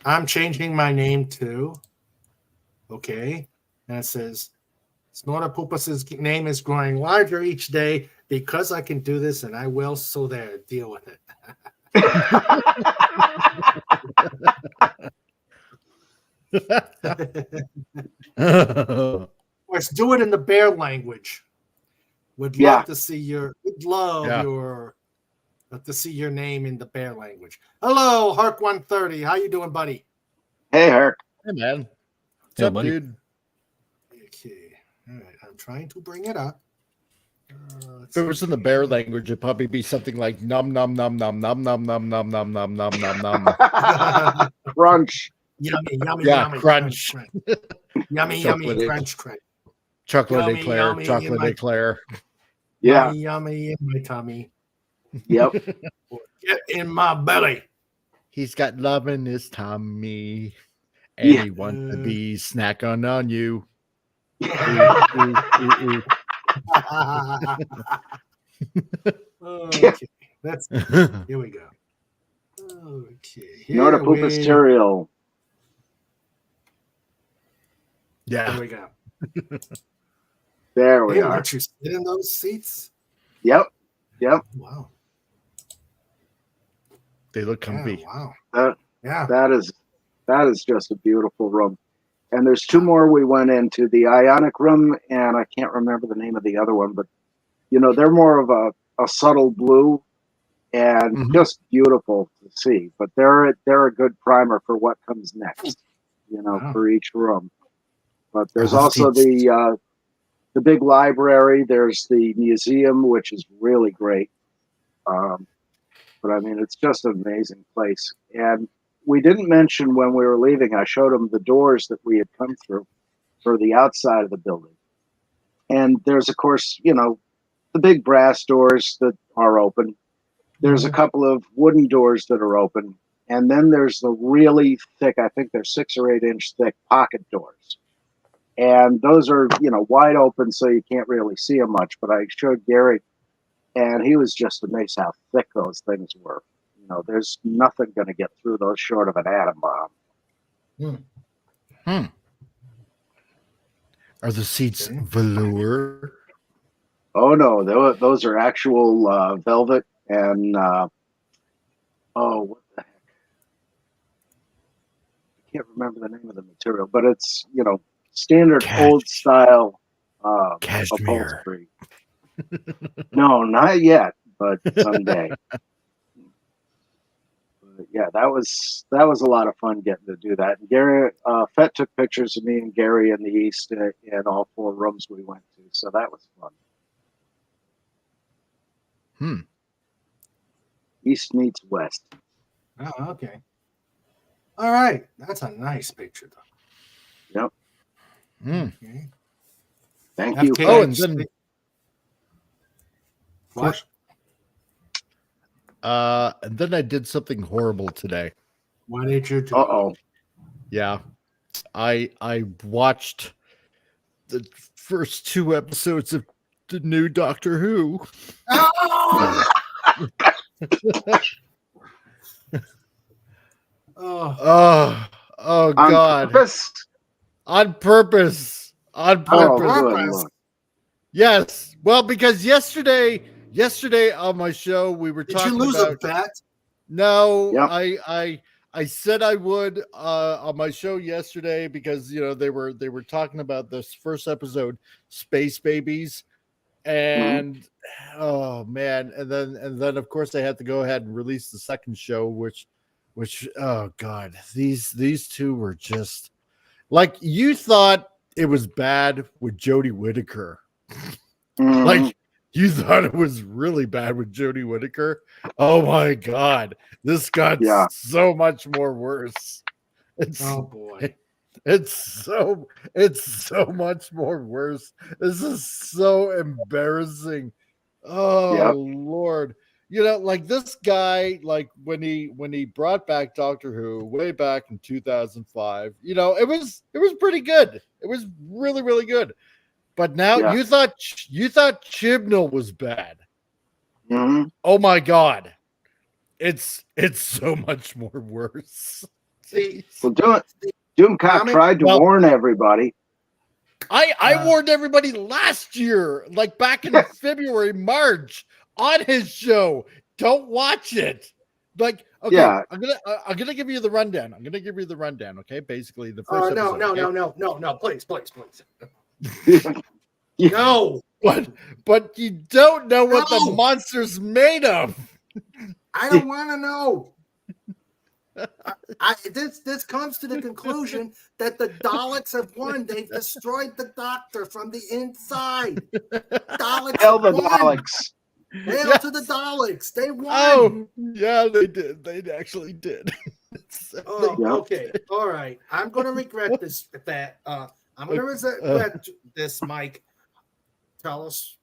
I'm changing my name too. Okay. And it says, Snortopupus's name is growing larger each day because I can do this and I will. So there, deal with it. Of course, do it in the bear language. Would love to see your would love Yeah. to see your name in the bear language. Hello, Hark 130. How you doing, buddy? Hey, Herc. Hey, man. What's Yeah, up, buddy. dude? Okay. All right. I'm trying to bring it up. If it was in the bear language, it'd probably be something like num num num num num num num num num num num num num. Crunch. Yummy, yummy, Yeah, yummy. crunch. Yummy, Chocolate yummy, egg. crunch, crunch. Chocolate Yummy, eclair, yummy in chocolate my- eclair. Yeah. Yummy, yummy in my tummy. Yep. Get in my belly. He's got love in his tummy, and Yeah. he wants to be snacking on you. Okay. Let's here we go. Okay. Know to poop is cereal. There Yeah, we go. There we Hey, are. let you sit in those seats. Yep. Yep. Wow. they look Yeah, comfy. wow. Yeah. That is just a beautiful room. And there's two more we went into, the Ionic room, and I can't remember the name of the other one, but they're more of a subtle blue and Mhm. just beautiful to see. But they're a good primer for what comes next, Wow. for each room. But there's The also seats. the big library. There's the museum, which is really great. But I mean, it's just an amazing place. And we didn't mention when we were leaving, I showed them the doors that we had come through for the outside of the building. And there's, of course, the big brass doors that are open. There's a couple of wooden doors that are open. And then there's the really thick, I think they're 6 or 8 inch thick pocket doors. And those are, wide open, so you can't really see them much. But I showed Gary, and he was just amazed how thick those things were. There's nothing going to get through those short of an atom bomb. Are the seats velour? Oh, no, those are actual velvet and, what the heck? I can't remember the name of the material, but it's, standard old style Cashmere. upholstery. No, not yet, but someday. But yeah, that was a lot of fun getting to do that. And Gary, Fett took pictures of me and Gary in the East in all 4 rooms we went to, so that was fun. East meets West. Oh, okay. All right. That's a nice picture, though. Yep. Okay. Thank you. FKH. Oh, and then What? I did something horrible today. What did you do? Uh-oh. Yeah, I watched the first 2 episodes of the new Doctor Who. Oh! Oh, Oh On God! purpose? On purpose. On Oh, purpose. good Lord. Yes. Well, because yesterday on my show we were did talking you lose about. a bet? No, Yep. I said I would on my show yesterday because they were talking about this first episode, Space Babies, and oh man, and then of course they had to go ahead and release the second show, which oh God, these two were just like, you thought it was bad with Jodie Whittaker. Mhm. Like, you thought it was really bad with Jodie Whittaker. Oh my God, this got Yeah. so much more worse. Oh boy. It's so much more worse. This is so embarrassing. Oh Yep. Lord. Like this guy, like when he brought back Doctor Who way back in 2005, it was pretty good. It was really, really good. But now Yeah. you thought Chibnall was bad. Mhm. Oh my God. It's so much more worse. See, Well, Doomcock tried to warn everybody. I warned everybody last year, like back in February, March, on his show. Don't watch it. Like, okay, Yeah. I'm gonna give you the rundown. Okay, basically the first Oh, no, episode. no, okay? no, no, no, no, please, please, please. No, but you don't know what the No. monster's made of. I don't want to know. This comes to the conclusion that the Daleks have won. They've destroyed the Doctor from the inside. Daleks Hell the have won. Daleks. Hail to the Daleks. They won. Oh, yeah, they did. They actually did. Oh, Yeah. okay. All right. I'm going to regret this. I'm going to regret this, Mike. Tell us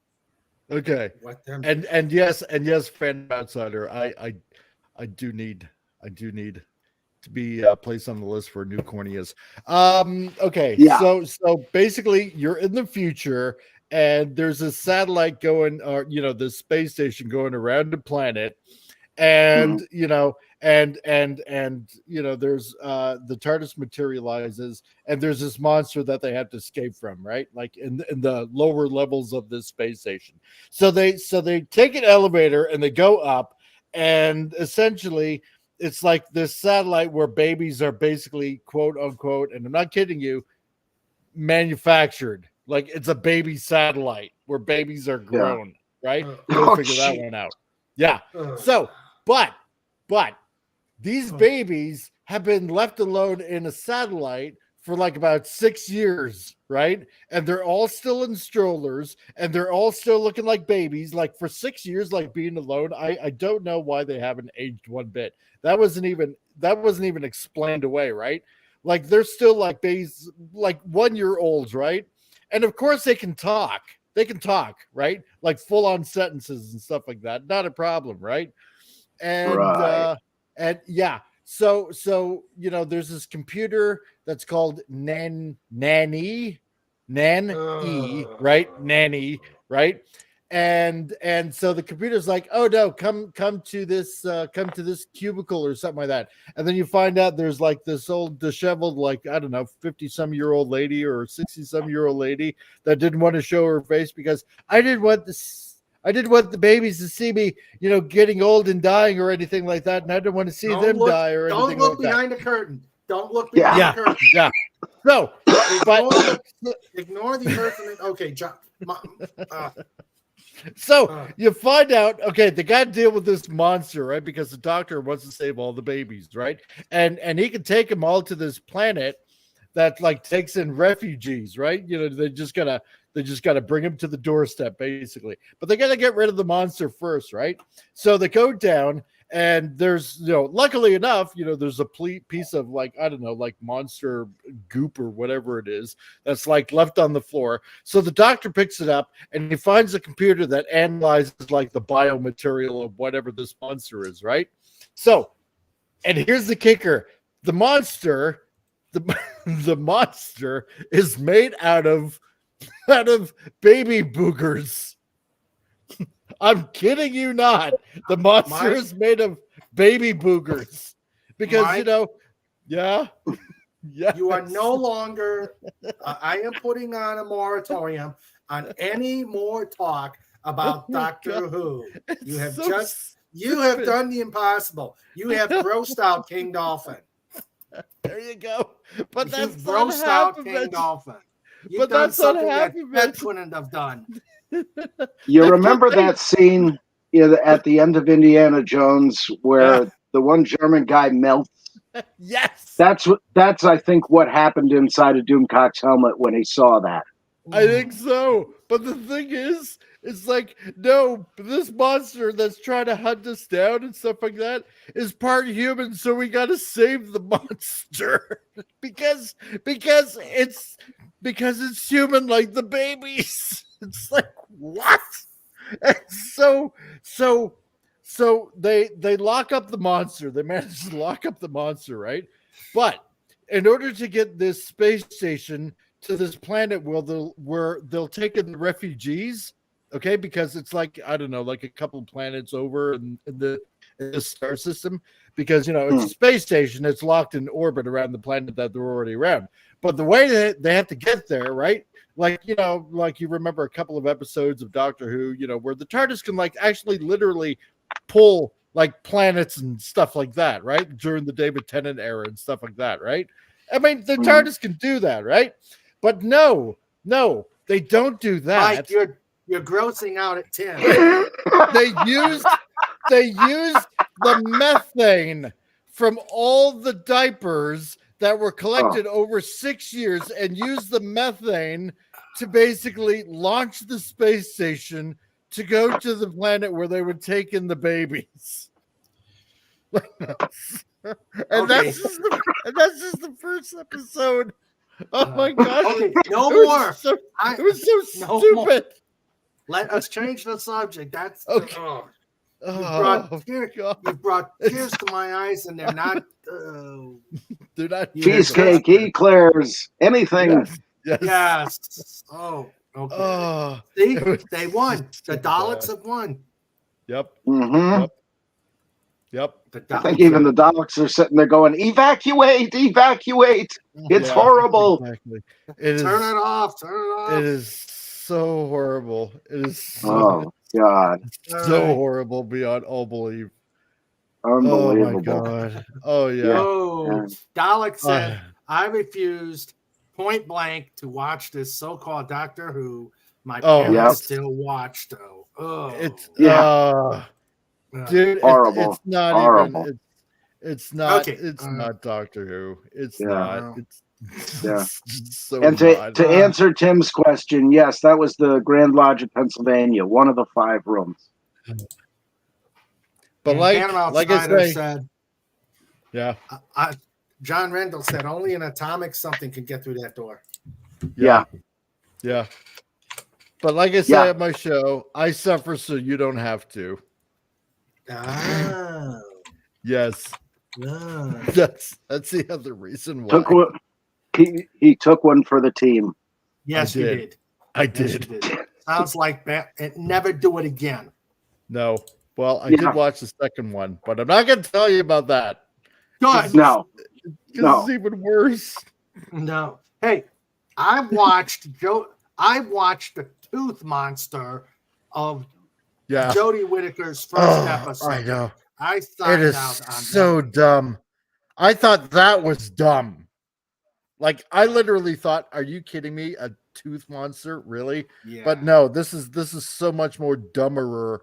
Okay. what them. And yes, Fan Outsider, I do need to be placed on the list for new corneas. Okay. Yeah. So basically you're in the future and there's a satellite going, or the space station going around the planet, and and there's the TARDIS materializes, and there's this monster that they have to escape from, right? Like in the lower levels of this space station. So they take an elevator and they go up, and essentially it's like this satellite where babies are basically, quote unquote, and I'm not kidding you, manufactured. Like it's a baby satellite where babies are grown, right? Go figure that one out. Yeah. So, but these babies have been left alone in a satellite for like about 6 years, right? And they're all still in strollers, and they're all still looking like babies. Like for 6 years, like being alone, I don't know why they haven't aged one bit. That wasn't even explained away, right? Like they're still like babies, like 1 year olds, right? And of course they can talk. They can talk, right? Like full on sentences and stuff like that. Not a problem, right? And Right. and yeah, so there's this computer that's called Nanny, right? Nanny, right? And so the computer's like, oh no, come to this cubicle or something like that. And then you find out there's like this old disheveled, like, I don't know, 50-some-year-old lady or 60-some-year-old lady that didn't want to show her face because I didn't want the babies to see me, getting old and dying or anything like that. And I didn't want to see them die or anything like that. Don't look behind the curtain. Don't look behind the curtain. Yeah. So, ignore the curtain. Okay, John. So you find out, okay, they got to deal with this monster, right? Because the Doctor wants to save all the babies, right? And he can take them all to this planet that like takes in refugees, right? They just gotta bring them to the doorstep, basically. But they gotta get rid of the monster first, right? So they go down, and there's, luckily enough, there's a piece of like, I don't know, like monster goop or whatever it is that's like left on the floor. So the Doctor picks it up and he finds a computer that analyzes like the biomaterial of whatever this monster is, right? So, and here's the kicker: the monster, the monster is made out of baby boogers. I'm kidding you not. The monster is made of baby boogers because Mike, yeah. You are no longer. I am putting on a moratorium on any more talk about Doctor Who. You have you have done the impossible. You have grossed out King Dolphin. There you go. But that's grossed out King Dolphin. You've done something that Pet wouldn't have done. You remember that scene at the end of Indiana Jones where the one German guy melts? Yes. That's I think what happened inside of Doomcock's helmet when he saw that. I think so. But the thing is, it's like, no, this monster that's trying to hunt us down and stuff like that is part human, so we got to save the monster because it's human like the babies. It's like, what? And so they lock up the monster. They manage to lock up the monster, right? But in order to get this space station to this planet where they'll take in the refugees, okay, because it's like, I don't know, like a couple planets over in the star system, because it's a space station that's locked in orbit around the planet that they're already around. But the way that they have to get there, right? Like, like you remember a couple of episodes of Doctor Who, where the TARDIS can like actually literally pull like planets and stuff like that, right? During the David Tennant era and stuff like that, right? I mean, the TARDIS can do that, right? But no, They don't do that. Mike, you're grossing out at Tim. They used the methane from all the diapers that were collected over 6 years and used the methane to basically launch the space station to go to the planet where they would take in the babies. And that's just the first episode. Oh my gosh. Okay, no It was more. it was so No stupid. more. Let us change the subject. That's Okay. you brought tears to my eyes, and they're not. They're not Cheesecake, eclairs, anything. Yes. Oh, okay. See, they won. The Daleks have won. Yep. Mm-hmm. Yep. I think even the Daleks are sitting there going, evacuate, evacuate. It's horrible. Exactly. Turn it off. Turn it off. It is so horrible. It is so, Oh, God. so horrible beyond all belief. Unbelievable. Oh, my God. Oh, yeah. Oh, Dalek said, I refused point blank to watch this so-called Doctor Who. My parents still watch, though. Oh, it's dude, horrible. It's not horrible. even. It's not. Okay. It's not Doctor Who. It's Yeah. not. It's so And to answer Tim's question, yes, that was the Grand Lodge of Pennsylvania, one of the 5 rooms. But and like I say, said, yeah. John Rendell said only an atomic something can get through that door. Yeah. Yeah. But like I say at my show, I suffer so you don't have to. Ah. Yes. Ah. That's the other reason why. He took one for the team. Yes, you did. I Yes, did. you did. Sounds like never do it again. No. Well, I did watch the second one, but I'm not going to tell you about that. Good. No. It's even worse. No. Hey, I watched the Tooth Monster of Jodie Whittaker's first episode. I know. I It is so dumb. I thought that was dumb. Like, I literally thought, are you kidding me? A tooth monster? Really? Yeah. But no, this is so much more dumberer.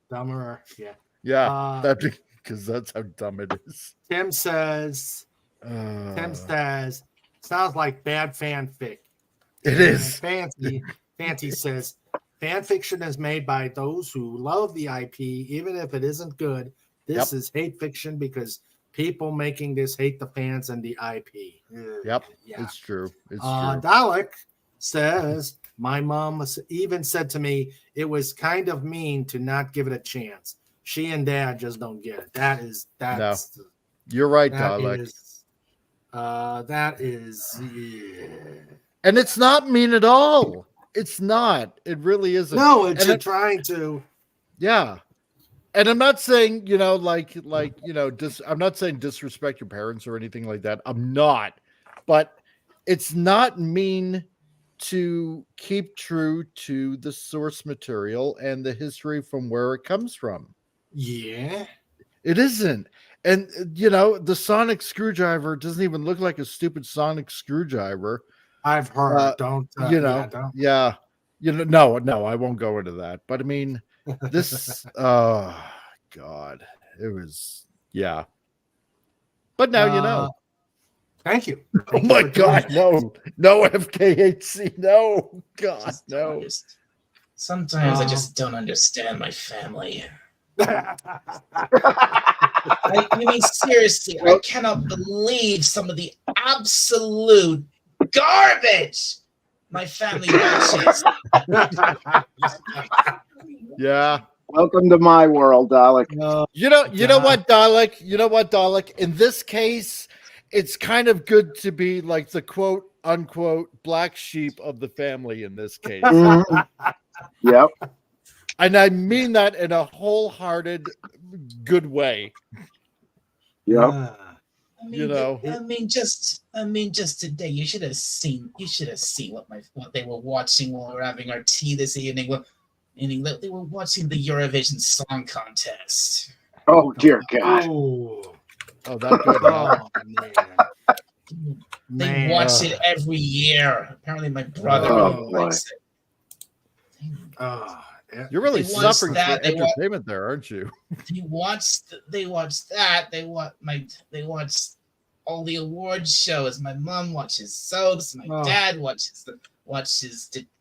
Dumber. Yeah. Yeah. Because that's how dumb it is. Tim says, sounds like bad fanfic. It is. Fancy says, fan fiction is made by those who love the IP, even if it isn't good. This is hate fiction because people making this hate the fans and the IP. Yep. Yeah. It's true. It's true. Dalek says, my mom even said to me, it was kind of mean to not give it a chance. She and Dad just don't get it. That's no. You're right, that Dalek. And it's not mean at all. It's not. It really isn't. No, it's trying to. Yeah. And I'm not saying, I'm not saying disrespect your parents or anything like that. I'm not. But it's not mean to keep true to the source material and the history from where it comes from. Yeah. It isn't. And, the sonic screwdriver doesn't even look like a stupid sonic screwdriver. I've heard. No, I won't go into that. But I mean, this, oh, God, it was, yeah. But now you know. Thank you. Oh my God, no FKHC, no, God, no. Sometimes I just don't understand my family. Seriously, I cannot believe some of the absolute garbage my family watches. Yeah. Welcome to my world, Dalek. You know what, Dalek? In this case, it's kind of good to be like the quote unquote black sheep of the family in this case. Yep. And I mean that in a wholehearted good way. Yep. Just today, you should have seen what they were watching while we were having our tea this evening. They were watching the Eurovision Song Contest. Oh dear God. Oh, that good. Oh, man. They Man. watch it every year. Apparently, my brother really likes it. You're really They watch suffering that, for entertainment there, aren't you? They watch that. They watch all the award shows. My mom watches soaps. My dad watches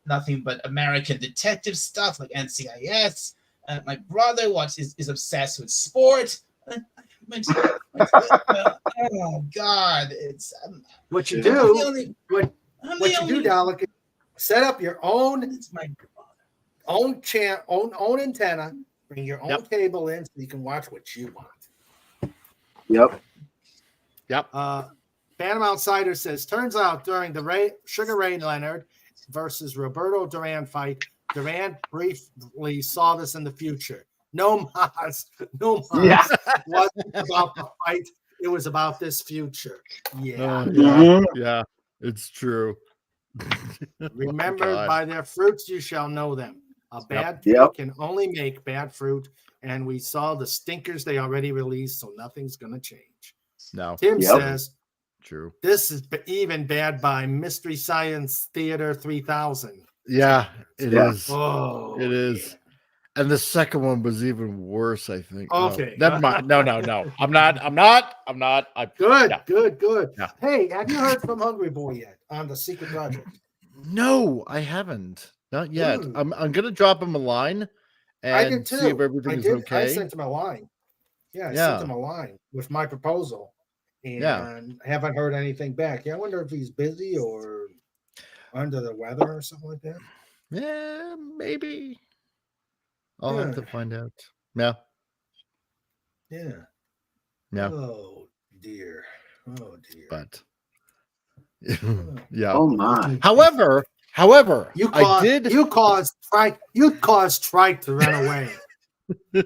nothing but American detective stuff like NCIS. My brother is obsessed with sport. Oh God! It's What you I'm do? the only- What I'm what the you do, only- Dalek, is set up your own It's my own antenna. Bring your own cable in so you can watch what you want. Yep. Phantom Outsider says, turns out during the Sugar Ray Leonard versus Roberto Duran fight, Duran briefly saw this in the future. No mas. Yeah. Wasn't about the fight. It was about this future. Yeah. Yeah, it's true. Remember, God. by their fruits you shall know them. A bad Yep. tree can only make bad fruit, and we saw the stinkers they already released, so nothing's going to change. No, Tim says, true. this is even bad by Mystery Science Theater 3000. Yeah, it is. Oh, It is. And the second one was even worse, I think. Okay. No, never mind. No. I'm not. Good. Yeah. Hey, have you heard from Hungry Boy yet on the Secret Project? No, I haven't. Not yet. Ooh. I'm gonna drop him a line I did and too. see if everything is okay. I sent him a line. Yeah, I sent him a line with my proposal, and I haven't heard anything back. Yeah, I wonder if he's busy or under the weather or something like that. Yeah, maybe. I'll have to find out. Yeah. Yeah. Yeah. Oh dear. But yeah. Oh my. However, You caused Trike to run away.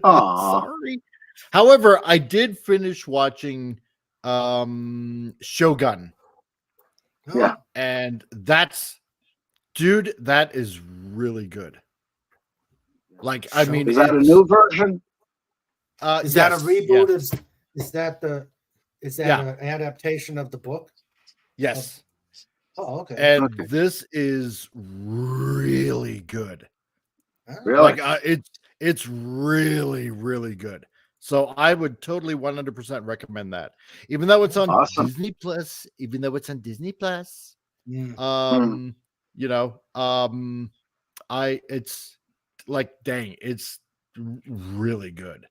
Aw. Sorry. However, I did finish watching Shogun. Yeah. And that is really good. Like, I mean, is that a new version? Is that a reboot? Yes. Is that an adaptation of the book? Yes. Oh, okay. And this is really good. Really? Like, it's really, really good. So I would totally 100% recommend that. Even though it's on Disney Plus, you know, it's like, dang, it's really good.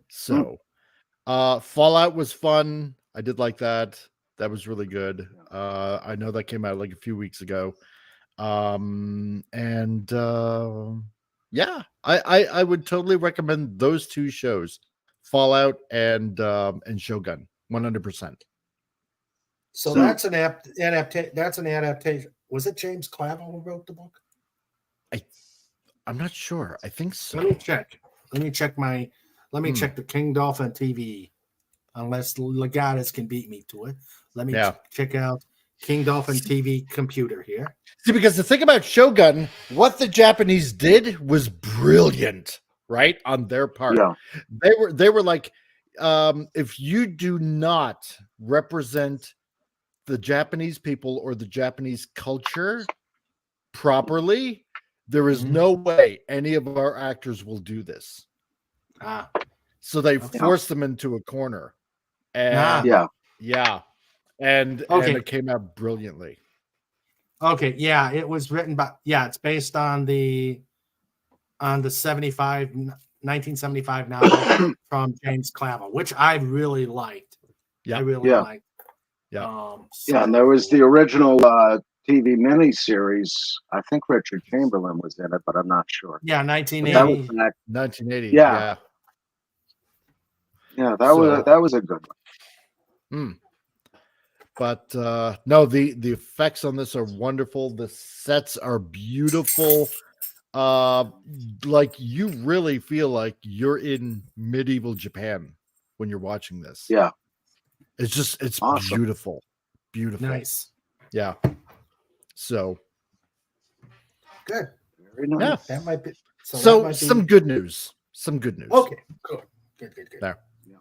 So Fallout was fun. I did like that. That was really good. I know that came out like a few weeks ago. Yeah, I would totally recommend those two shows, Fallout and Shogun, 100%. So that's an adaptation. Was it James Clavell who wrote the book? I'm not sure. I think so. Let me check the King Dolphin TV, unless Legatus can beat me to it. Let me check out King Dolphin TV computer here. See, because the thing about Shogun, what the Japanese did was brilliant, right? On their part. Yeah. They were like, if you do not represent the Japanese people or the Japanese culture properly, there is no way any of our actors will do this. So they forced them into a corner. And and it came out brilliantly. Okay, yeah, it was written by it's based on the 1975 novel from James Clavell, which I really liked. Yeah, I really liked. Yeah, and there was the original TV miniseries. I think Richard Chamberlain was in it, but I'm not sure. Yeah, 1980. 1980. Yeah, that was a good one. But no, the effects on this are wonderful. The sets are beautiful. Like, you really feel like you're in medieval Japan when you're watching this. Yeah, it's awesome. beautiful. Nice. Yeah. So good. Very nice. Yeah. That might be some good news. Okay, good. There. Yeah.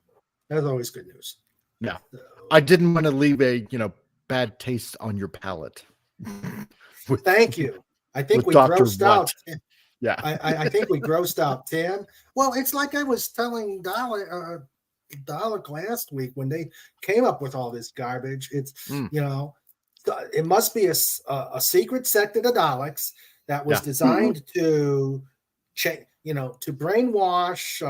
That's always good news. Yeah. I didn't want to leave a bad taste on your palate. Thank you. I think with we Dr. grossed out. Yeah. I think we grossed out Tim. Well, it's like I was telling Dalek last week when they came up with all this garbage. It's it must be a secret sect of the Daleks that was designed to to brainwash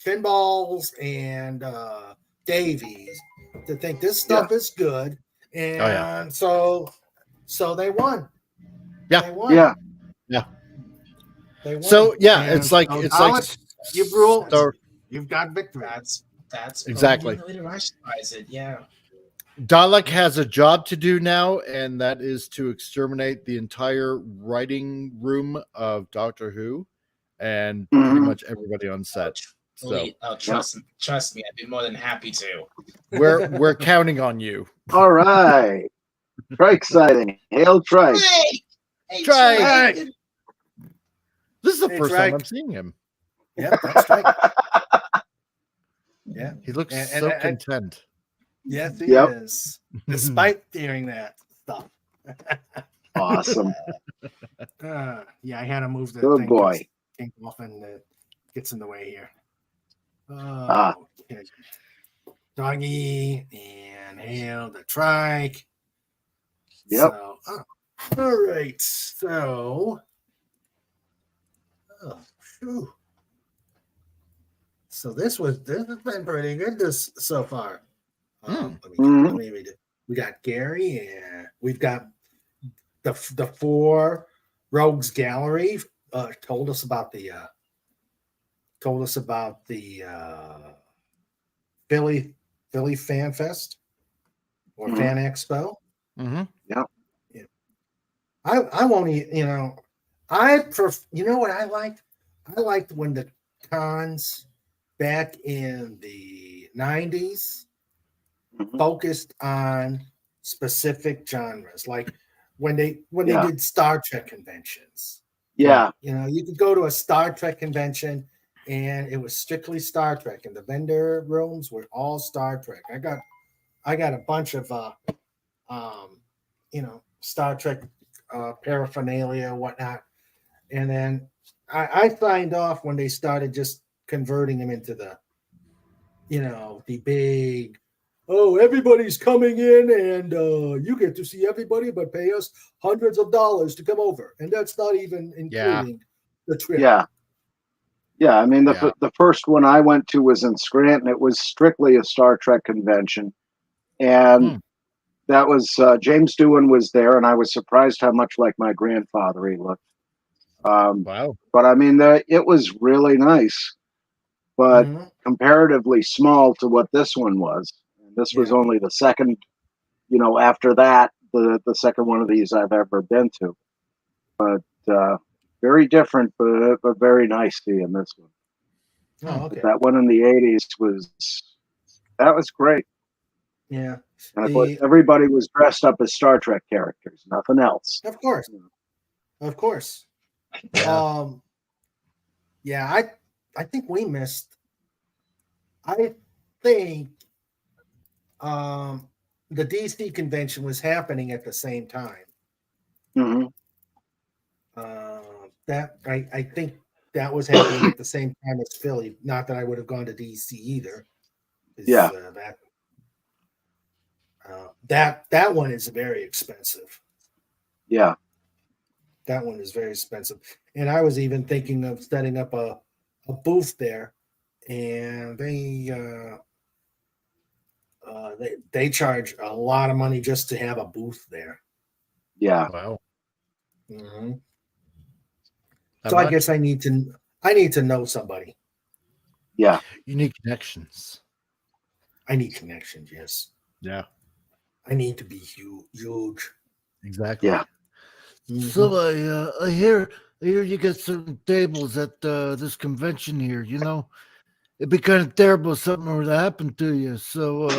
Pinballs and Davies to think this stuff is good, and so they won. Yeah, they won. yeah. They won. So And it's like so it's like Daleks, you've ruled. Star- You've got victory. That's Exactly. the way to rationalize it. Yeah. Dalek has a job to do now, and that is to exterminate the entire writing room of Doctor Who and pretty much everybody on set. So Trust me, I'd be more than happy to. we're counting on you. All right. Trike sighting. Hail Trike. Hey, Trike. This is the Hey, first Trike. time I'm seeing him. Yeah, that's right. Yeah, He looks And- so and- content. yes, he Yep. is. Despite hearing that stuff. Awesome. Yeah, I had to move the Good thing. boy. King often gets in the way here. Ah. Okay. Doggy and Hail the Trike. Yep. So, all right. So, phew. So this has been pretty good so far. Let me read it. We got Gary, and we've got the 4 Rogues Gallery. Told us about the Philly Fan Fest or Fan Expo. Mm-hmm. I won't. You know what I liked? I liked when the cons back in the 90s focused on specific genres, like when they did Star Trek conventions. Yeah. You could go to a Star Trek convention and it was strictly Star Trek, and the vendor rooms were all Star Trek. I got a bunch of Star Trek paraphernalia, whatnot, and then I signed off when they started just converting them into the big, everybody's coming in and you get to see everybody, but pay us hundreds of dollars to come over, and that's not even including the trip. Yeah, I mean the first one I went to was in Scranton. It was strictly a Star Trek convention, and that was James Doohan was there, and I was surprised how much like my grandfather he looked. Wow! But I mean, it was really nice, but comparatively small to what this one was. And this was only the second, after that, the second one of these I've ever been to. But very different, but very nice seeing this one. Oh, okay. But that one in the 80s was great. Yeah. And of course, everybody was dressed up as Star Trek characters, nothing else. Of course. Of course. Yeah. I think we missed. I think the DC convention was happening at the same time. Mm-hmm. I think that was happening at the same time as Philly. Not that I would have gone to DC either. Yeah. That one is very expensive. Yeah. That one is very expensive. And I was even thinking of setting up a booth there, and they charge a lot of money just to have a booth there. Yeah. Wow. Mm-hmm. So I guess I need to know somebody. Yeah. You need connections. I need connections. Yes. Yeah. I need to be huge. Exactly. Yeah. Mm-hmm. So I hear you got certain tables at this convention here. It'd be kind of terrible if something were to happen to you. So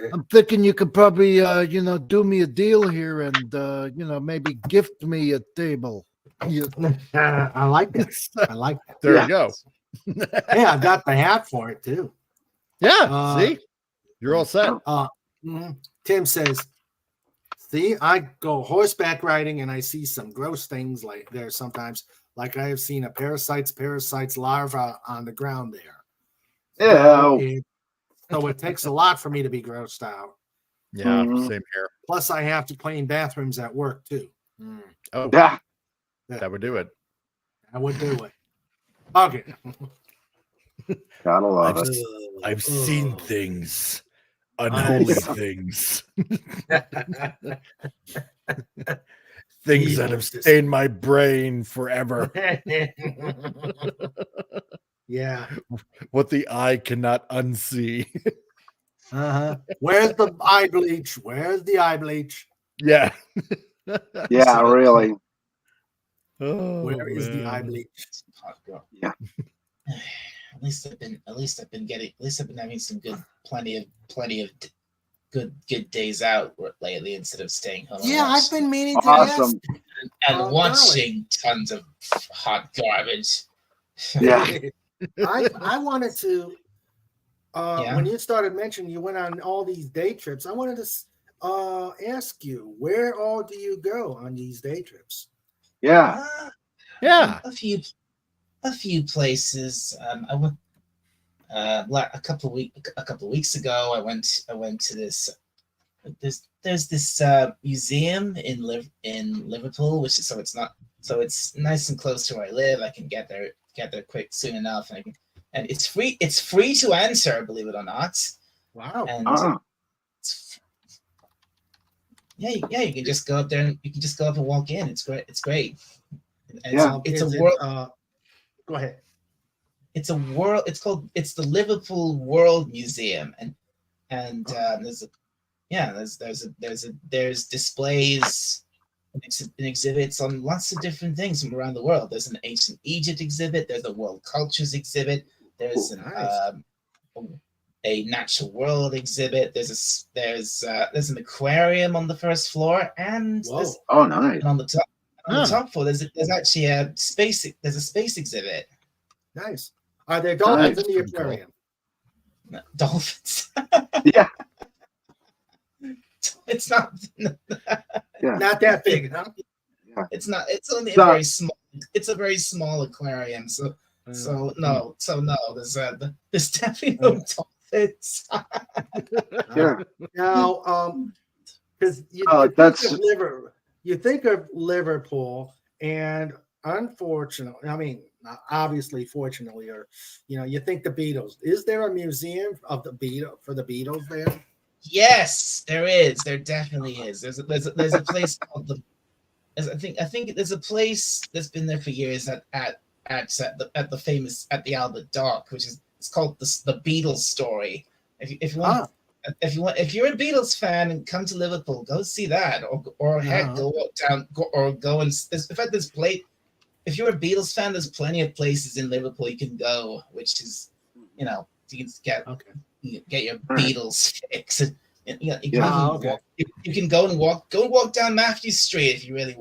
I'm thinking you could probably do me a deal here and maybe gift me a table. I like that. I like that. There you go. Yeah, I got the hat for it too. Yeah. See? You're all set. Tim says, see, I go horseback riding and I see some gross things like there sometimes. Like I have seen a parasites larva on the ground there. Yeah. So it takes a lot for me to be grossed out. Yeah, Mhm. same here. Plus, I have to clean bathrooms at work too. Oh, Yeah. that would do it. I would do it. Okay. Gotta love it. I've seen things, unholy things, things that have Evil. stained my brain forever. Yeah. What the eye cannot unsee. Where's the eye bleach? Where's the eye bleach? Yeah. Yeah, really. Oh, Where is the eye man. bleach? Yeah. At least I've been having some plenty of good days out lately instead of staying home. Yeah, I've been meaning to Awesome. and Oh, watching tons of hot garbage. Yeah. I wanted to. Yeah. When you started mentioning you went on all these day trips, I wanted to ask you, where all do you go on these day trips? Yeah. Yeah. a few places. I went a couple of weeks ago. I went to this. There's this museum in Liverpool, which is so it's nice and close to where I live. I can get there quick soon enough, and it's free. It's free to enter, believe it or not. Wow. And Uh-huh. yeah, you can just go up there and you can just go up and walk in. It's great. It's great. And Yeah. it's a Is it, world. Go ahead. It's a world. It's the Liverpool World Museum, and there's displays and exhibits on lots of different things from around the world. There's an ancient Egypt exhibit. There's a world cultures exhibit. There's a natural world exhibit. There's an aquarium on the first floor, and Oh, nice. on the top floor there's actually a space exhibit. Nice. Are there dolphins Nice. in the aquarium? No, dolphins. Yeah. It's not. Not that big, huh? It's not. It's only a So- very small. It's a very small aquarium. So no. There's definitely no dolphins. Yeah. Now, because you think of Liverpool, and unfortunately, I mean, obviously, fortunately, or you think the Beatles. Is there a museum of the Beatles there? Yes, there is. There definitely is. There's a place called the. I think there's a place that's been there for years at the famous at the Albert Dock, it's called the Beatles Story. If you're a Beatles fan and come to Liverpool, go see that, or heck, go walk down, go and. In fact, if you're a Beatles fan, there's plenty of places in Liverpool you can go, which is, you can get your Beatles fix. You can go and walk down Matthew Street if you really.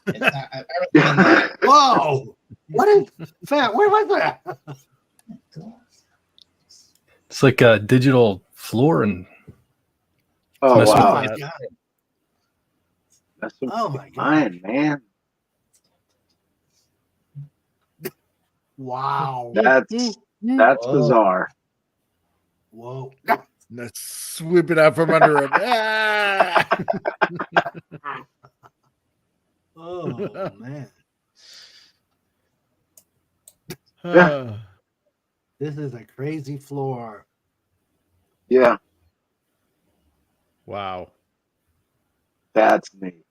I recommend that. Whoa! What is that? Where was that? It's like a digital floor and Oh, mess with wow. my God. That's my God. fine, man. Wow. That's Whoa. bizarre. Whoa. Let's sweep it out from under him. Ah! Oh man. Yeah. This is a crazy floor. Yeah, Wow. that's neat.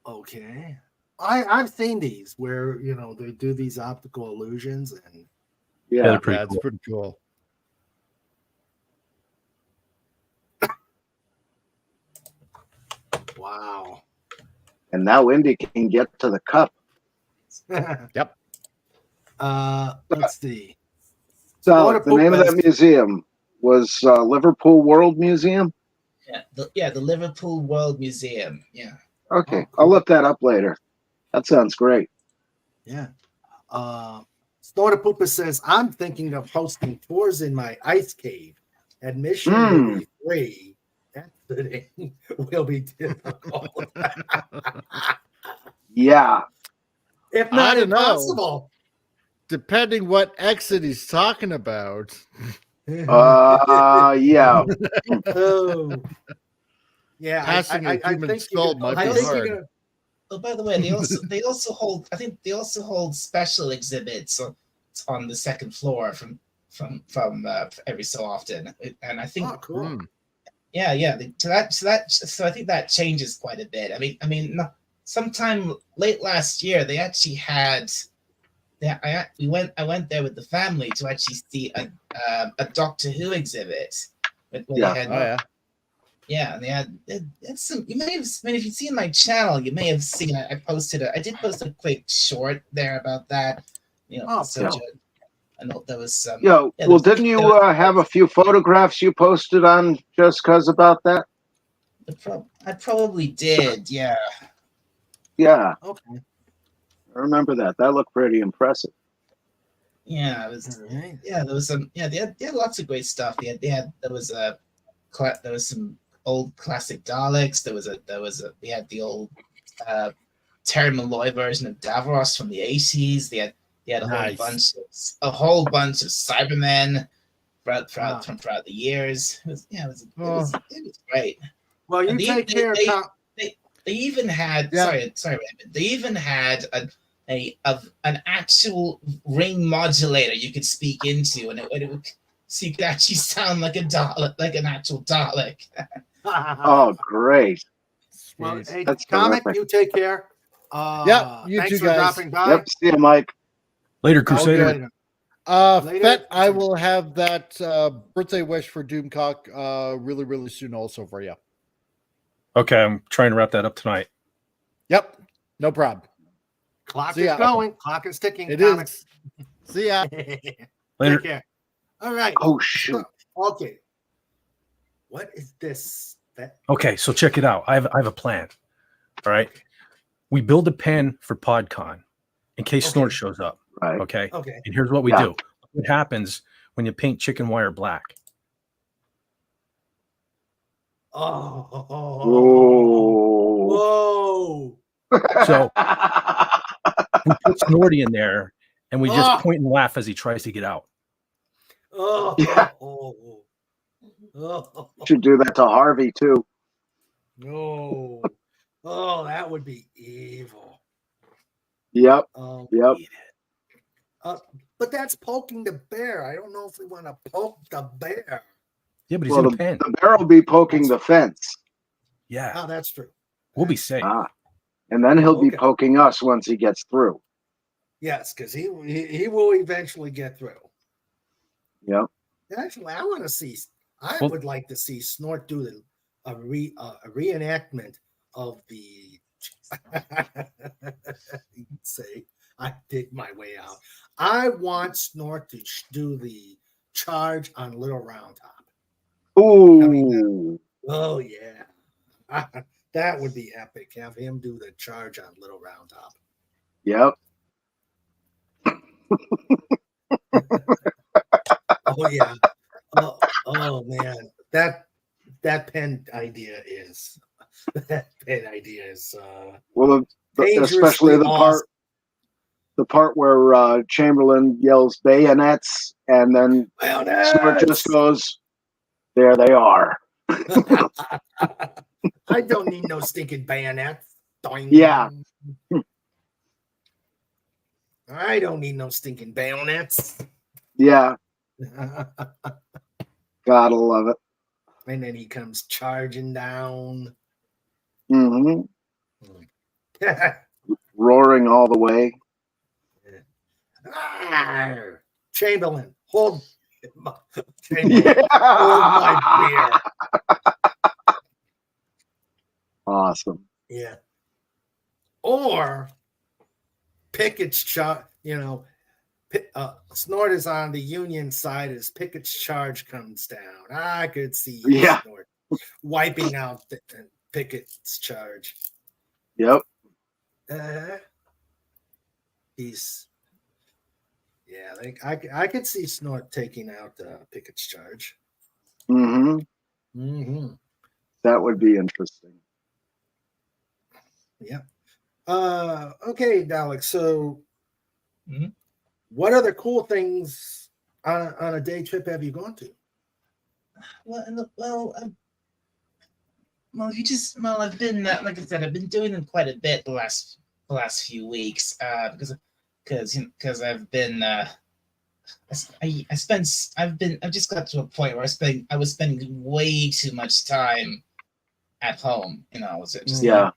Okay. I've seen these where they do these optical illusions and yeah, Yeah. they're pretty That's cool. pretty cool. wow. And now Indy can get to the cup. Yep. Let's see. So Water the name of that Poop museum was Liverpool World Museum. The Liverpool World Museum. Yeah. Okay, Oh, cool. I'll look that up later. That sounds great. Yeah. Snorter Poopa says, I'm thinking of hosting tours in my ice cave. Admission will be free. Exiting will be difficult. Yeah. If I not don't know. impossible. Depending what exit he's talking about. Yeah. Oh. Yeah, Passing a I human think skull you, might I be think hard. you're gonna. Oh, by the way, they also hold. I think they also hold special exhibits on the second floor from every so often, and I think Oh, cool. yeah. So I think that changes quite a bit. I mean, sometime late last year they actually had. Yeah, I went there with the family to actually see a Doctor Who exhibit. Where Yeah. they had, Oh, yeah. yeah, and they had some. You may have, I mean, if you see my channel, you may have seen. I did post a quick short there about that. You know, Oh, so cool. I know there was some. Yo, Yeah, well, didn't you have a few photographs you posted on Just Cause about that? I probably did. Yeah. Yeah, Okay. I remember that. That looked pretty impressive. Yeah, it was. All right. Yeah, there was some. Yeah, they had lots of great stuff. There was some old classic Daleks. We had the old Terry Malloy version of Davros from the 80s. They had Nice. a whole bunch of Cybermen Wow. throughout the years. It was great. Well, you And take care, Tom. They even had Yeah. sorry, Raymond. They even had an actual ring modulator you could speak into, and it would so you could actually sound like a Dalek, like an actual Dalek. Oh, great. Well, Jeez. hey, That's Comic, terrific. you take care. You Thanks too, for guys. dropping by. Yep, see you, Mike. Later, All Crusader. good. Later. Fett, I will have that birthday wish for Doomcock really, really soon also for you. Okay, I'm trying to wrap that up tonight. Yep. No problem. Clock See is ya. going. Clock is ticking. It Comic. is. See ya. Later. Take care. All right. Oh, shoot. Okay. What is this? Okay, so check it out. I have a plan. All right. We build a pen for PodCon in case Okay. Snort shows up. Right. Okay. Okay. And here's what we Yeah. do. What happens when you paint chicken wire black? Oh. Whoa. Whoa. So we put Snorty in there and we just Oh. point and laugh as he tries to get out. Oh. Yeah. Oh. Should do that to Harvey, too. No. Oh, that would be evil. Yep. But Yep. that's poking the bear. I don't know if we want to poke the bear. Yeah, but he's Well, in a the pen. bear will be poking the fence. Yeah. Oh, that's true. We'll be safe. And then he'll be Okay. poking us once he gets through. Yes, because he will eventually get through. Yep. Actually, I want to see. I Well- would like to see Snort do a reenactment of the. Say, I dig my way out. I want Snort to do the charge on Little Round Top. Ooh. Oh yeah, that would be epic. Have him do the charge on Little Round Top. Yep. Oh yeah. Oh man, that pen idea is Well, dangerously especially the awesome. part where Chamberlain yells bayonets, and then Snort just goes, "There they are." I don't need no stinking bayonets. Doing. Yeah. I don't need no stinking bayonets. Yeah. Gotta love it. And then he comes charging down. Hmm. Roaring all the way. Arr! Chamberlain, hold Chamberlain, Yeah. hold my beer. Awesome. Yeah. Or Pickett's charge, Snort is on the Union side as Pickett's charge comes down. I could see Snort wiping out Pickett's charge. Yep. I could see Snort taking out Pickett's charge. Hmm. Mm-hmm. That would be interesting. Yeah. Okay, Alex. So, Mhm. what other cool things on a day trip have you gone to? Well, I've been like I said, I've been doing them quite a bit the last few weeks because I've been I've just got to a point where I was spending way too much time at home. Was it just Yeah.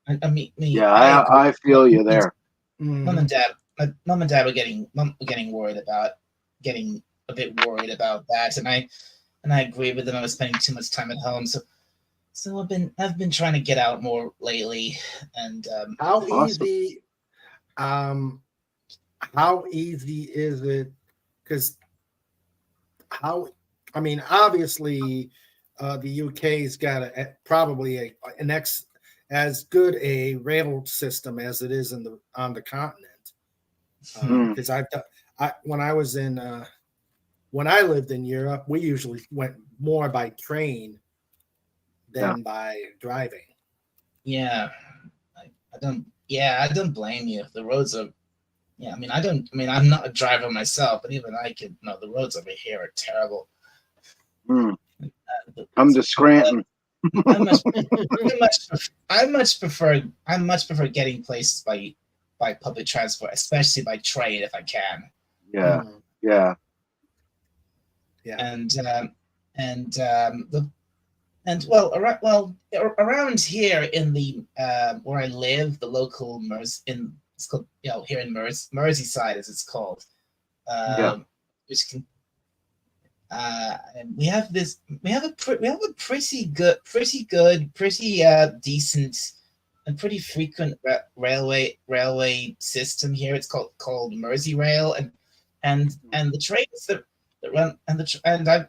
I mean, Yeah, I I feel you there. mom and dad were getting worried about getting a bit worried about that, and I agree with them. I was spending too much time at home, so I've been trying to get out more lately, and How Awesome. easy, how easy is it? Because obviously, the UK's got probably as good a rail system as it is on the continent. Because when I was when I lived in Europe, we usually went more by train than by driving. yeah, I don't blame you. The roads are. Yeah, I'm not a driver myself, but even I could. No, the roads over here are terrible. Come to Scranton. I much prefer getting places by public transport, especially by train if I can. Yeah. Yeah. Around here in the where I live, the local it's called, here in Merseyside as it's called, which can and we have a pretty decent and pretty frequent railway system here. It's called Merseyrail, and the trains that run and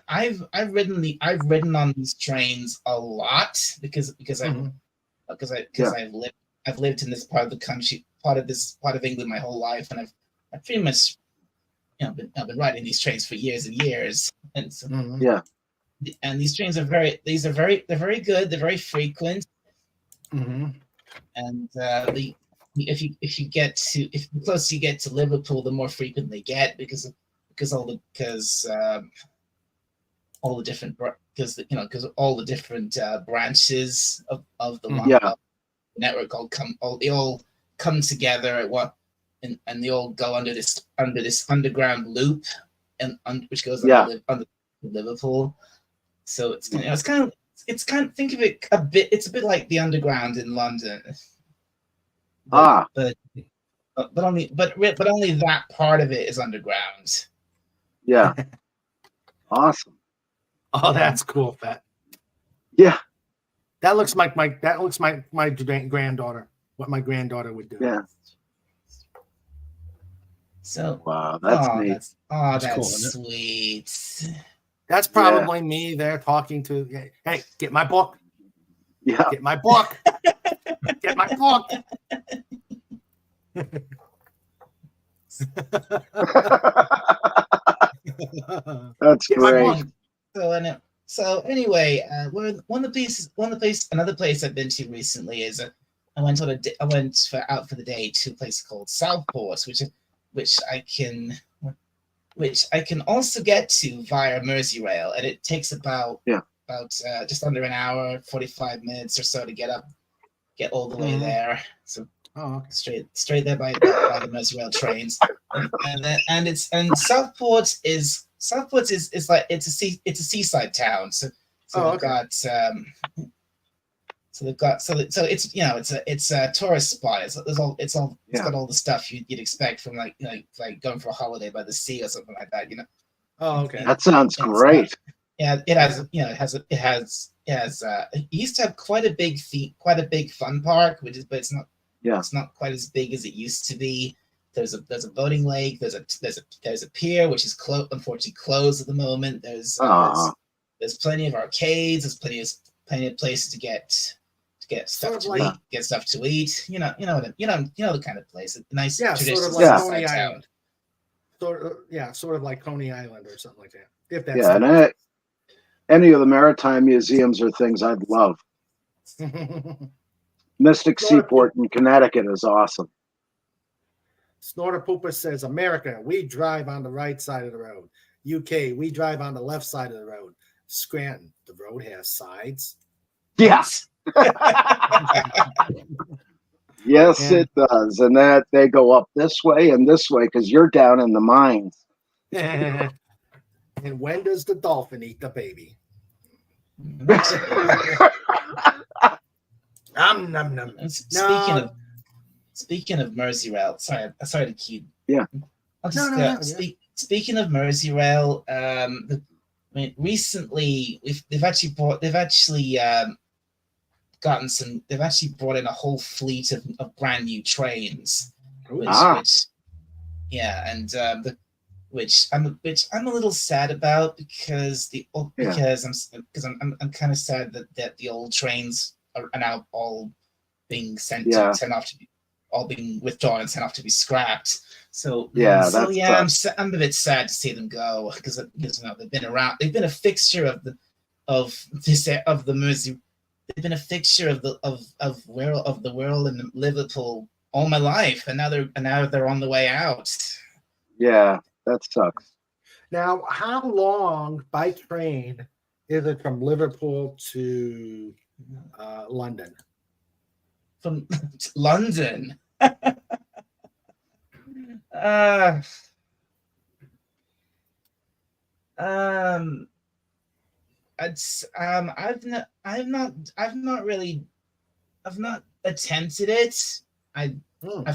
I've ridden on these trains a lot because I've lived in this part of the country, part of England my whole life, and I've pretty much I've been riding these trains for years and years, and so, and these trains are very good. They're very frequent, and the closer you get to Liverpool, the more frequent they get because all the different branches of the network all come together at one. And they all go under this underground loop, which goes under Liverpool. So it's kind of think of it a bit. It's a bit like the underground in London. But only that part of it is underground. Yeah. Awesome. Oh, that's cool, Pat. Yeah. That looks like my granddaughter. What my granddaughter would do. Yeah. So wow, that's neat. That's cool, sweet. That's probably me there talking to. Hey, get my book. Yeah. Get my book. Get my book. That's great. Anyway, another place I've been to recently is I went out for the day to a place called Southport, which I can also get to via Merseyrail, and it takes about just under an hour, 45 minutes or so to get all the way there. So straight there by the Merseyrail trains, and Southport is like it's a seaside town. So it's a tourist spot. It's got all the stuff you'd expect from like going for a holiday by the sea or something like that. Oh, okay. That sounds great. It used to have quite a big fun park, but it's not quite as big as it used to be. There's a boating lake. There's a pier which is unfortunately closed at the moment. There's plenty of arcades. There's plenty of places to get stuff to eat. Get stuff to eat. You know the kind of place. A nice traditional sort of like Coney town. Island. Sort of like Coney Island or something like that. If that's any of the maritime museums are things I'd love. Mystic Seaport in Connecticut is awesome. Snorter Pooper says, America, we drive on the right side of the road. UK, we drive on the left side of the road. Scranton, the road has sides. Yes. Yes, it does. And that they go up this way and this way because you're down in the mines. And when does the dolphin eat the baby? Nom, nom, nom. Speaking of Merseyrail, sorry to keep. Yeah. I'll just speaking of Merseyrail, recently they've actually brought in a whole fleet of brand new trains, which I'm a little sad about because I'm kind of sad that the old trains are now all being all being withdrawn and sent off to be scrapped. So I'm a bit sad to see them go because they've been around. They've been a fixture of the Mersey. They've been a fixture of the world in Liverpool all my life, and now they're on the way out. Yeah, that sucks. Now, how long by train is it from Liverpool to London? From London. I've not attempted it. I've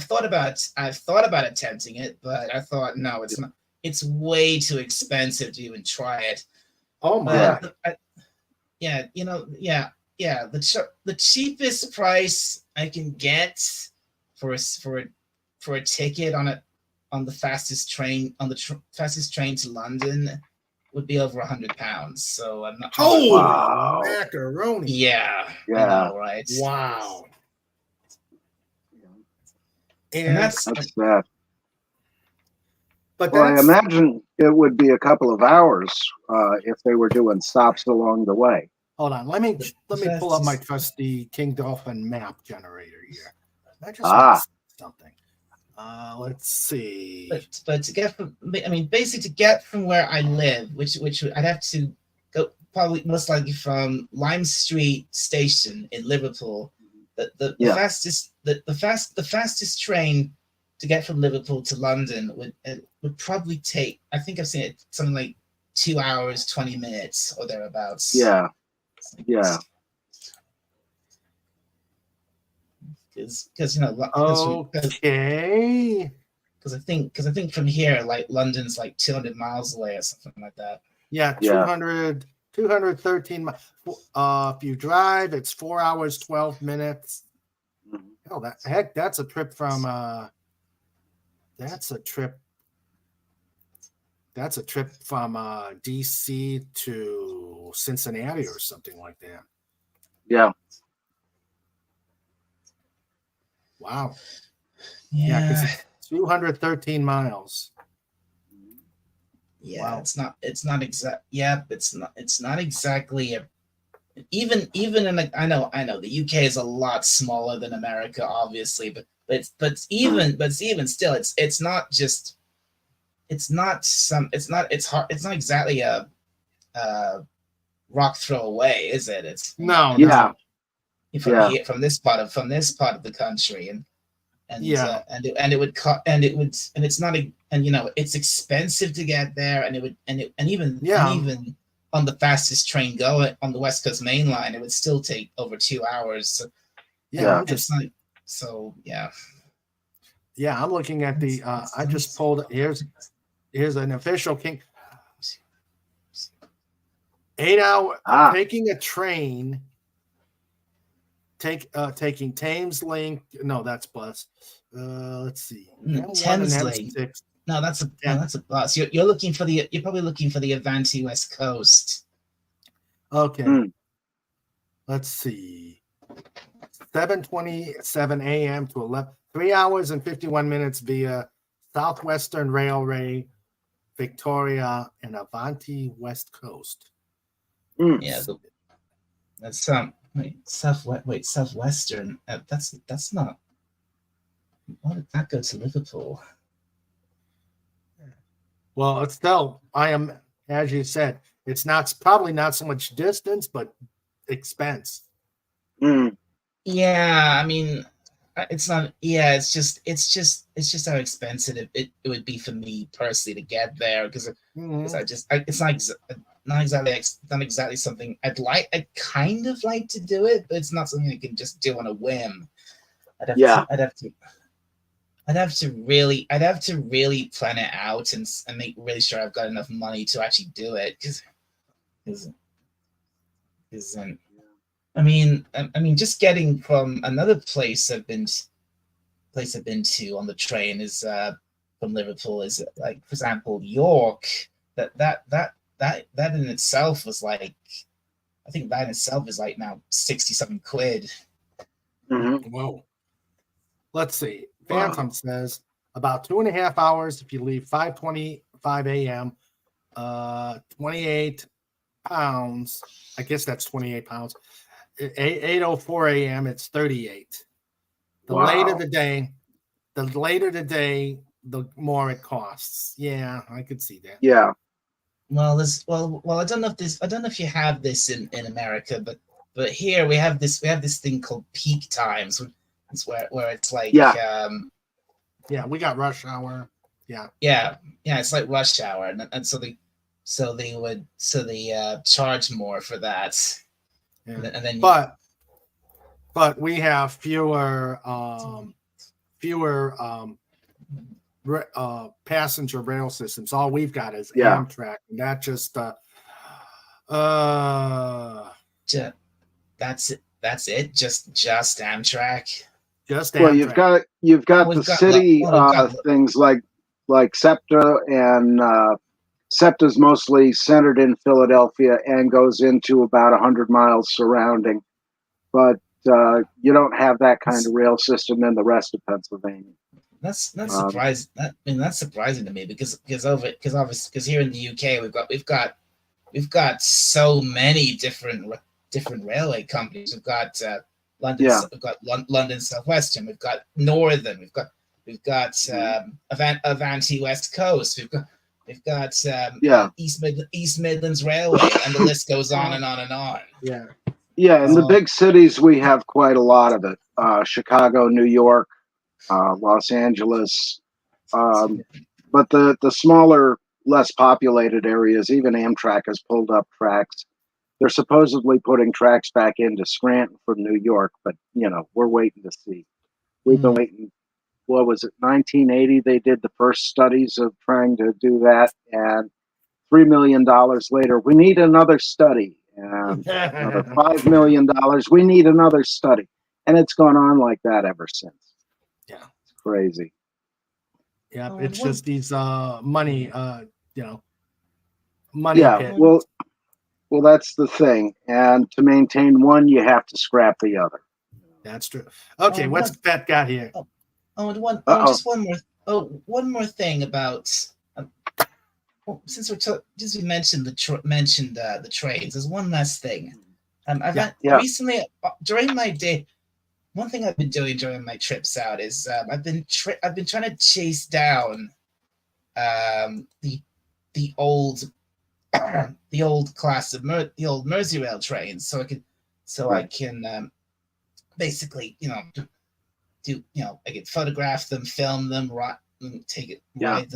thought about attempting it, but I thought no, it's not. It's way too expensive to even try it. Oh my! The cheapest price I can get for a ticket on the fastest train fastest train to London would be over £100. So I'm not. Holy macaroni! Yeah. I know, right? Wow. And that's that. But I imagine it would be a couple of hours if they were doing stops along the way. Hold on, let me pull up my trusty King Dolphin map generator here. I just want to see something. Let's see. But to get from, basically to get from where I live, which I'd have to go probably most likely from Lime Street Station in Liverpool. The fastest train to get from Liverpool to London would probably take, I think I've seen it something like 2 hours 20 minutes or thereabouts. Yeah. Because okay. Because I think from here, like London's like 200 miles away or something like that. Yeah, 213 miles. If you drive, it's 4 hours 12 minutes. Oh, that's a trip from DC to Cincinnati or something like that. Yeah. Wow. Yeah, because it's 213 miles. Yeah, wow. It's not exactly even in I know the UK is a lot smaller than America, obviously, but even still, it's not exactly a rock throw away, is it? It's no. From this part of the country, it's expensive to get there, and even on the fastest train going on the West Coast Main Line, it would still take over 2 hours. So, I'm looking at the I just pulled here's an official King 8 hour taking a train taking Thames Link. No, that's bus. Let's see. Thames Link. No, that's a bus. You're probably looking for the Avanti West Coast. Okay. Let's see. 7:27 a.m. to 11. 3 hours and 51 minutes via Southwestern Railway, Victoria, and Avanti West Coast. Yeah, that's southwestern. That's not. Why did that go to Liverpool? Well, it's still, I am, as you said, it's not probably not so much distance, but expense. Mm. Yeah, I mean, it's not. Yeah, it's just how expensive it would be for me personally to get there because it's not exactly something I'd kind of like to do it, but it's not something I can just do on a whim. I'd have to really plan it out and make really sure I've got enough money to actually do it because I mean, just getting from another place I've been to on the train is from Liverpool is like, for example, York. That in itself was like, I think that in itself is like now 60-something quid. Mm-hmm. Whoa. Let's see. Phantom says about 2.5 hours if you leave 5:25 a.m. 28 pounds. I guess that's 28 pounds. 8:04 a.m. It's 38. The later the day, the more it costs. Yeah, I could see that. Yeah. Well, I don't know if you have this in America, but here we have this thing called peak times. It's where it's like yeah, we got rush hour. Yeah, it's like rush hour, and so they charge more for that. Yeah. And then but we have fewer passenger rail systems. All we've got is Amtrak, and that just that's it. Just Amtrak. Just well, Amtrak. you've got the city things like SEPTA, and SEPTA's mostly centered in Philadelphia and goes into about 100 miles surrounding, but you don't have that kind of rail system in the rest of Pennsylvania. That's surprising. That's surprising to me because here in the UK we've got so many different railway companies. We've got London Southwestern. We've got Northern. We've got Avanti West Coast. We've got East Midlands Railway, and the list goes on and on and on. Yeah. In the big cities, we have quite a lot of it. Chicago, New York, Los Angeles, but the smaller, less populated areas, even Amtrak has pulled up tracks. They're supposedly putting tracks back into Scranton from New York, but we're waiting to see. We've been waiting. What was it? 1980. They did the first studies of trying to do that, and $3 million later, we need another study, and another $5 million. We need another study, and it's gone on like that ever since. Yeah, it's crazy. Yeah, it's just these money. Money. Yeah, well, that's the thing, and to maintain one, you have to scrap the other. That's true. Okay, what's Pat got here? One more thing about since we mentioned the trains. There's one last thing. Recently during my day, one thing I've been doing during my trips out is I've been trying to chase down the old class of the old Merseyrail trains, so I can basically I can photograph them, film them, ride them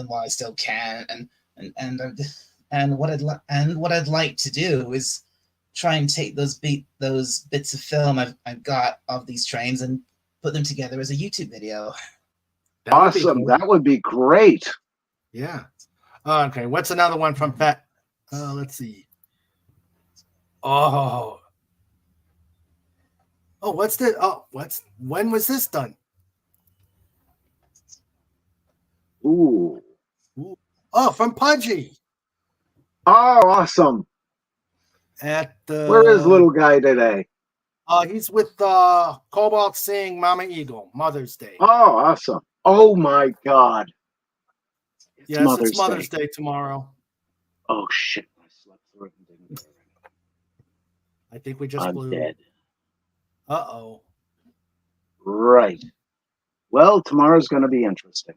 while I still can, and what I'd like to do is try and take those bits of film I've got of these trains and put them together as a YouTube video. Awesome. That would be great. Yeah. Okay. What's another one from Pat? Let's see. When was this done? Ooh. Oh, from Pudgy. Oh, awesome. Where is little guy today? He's with Cobalt Singh Mama Eagle, Mother's Day. Oh, awesome. Oh my God. It's Mother's Day tomorrow. Oh shit. I slept through it and didn't. I think we just I'm flew. dead. Uh-oh. Right. Well, tomorrow's going to be interesting.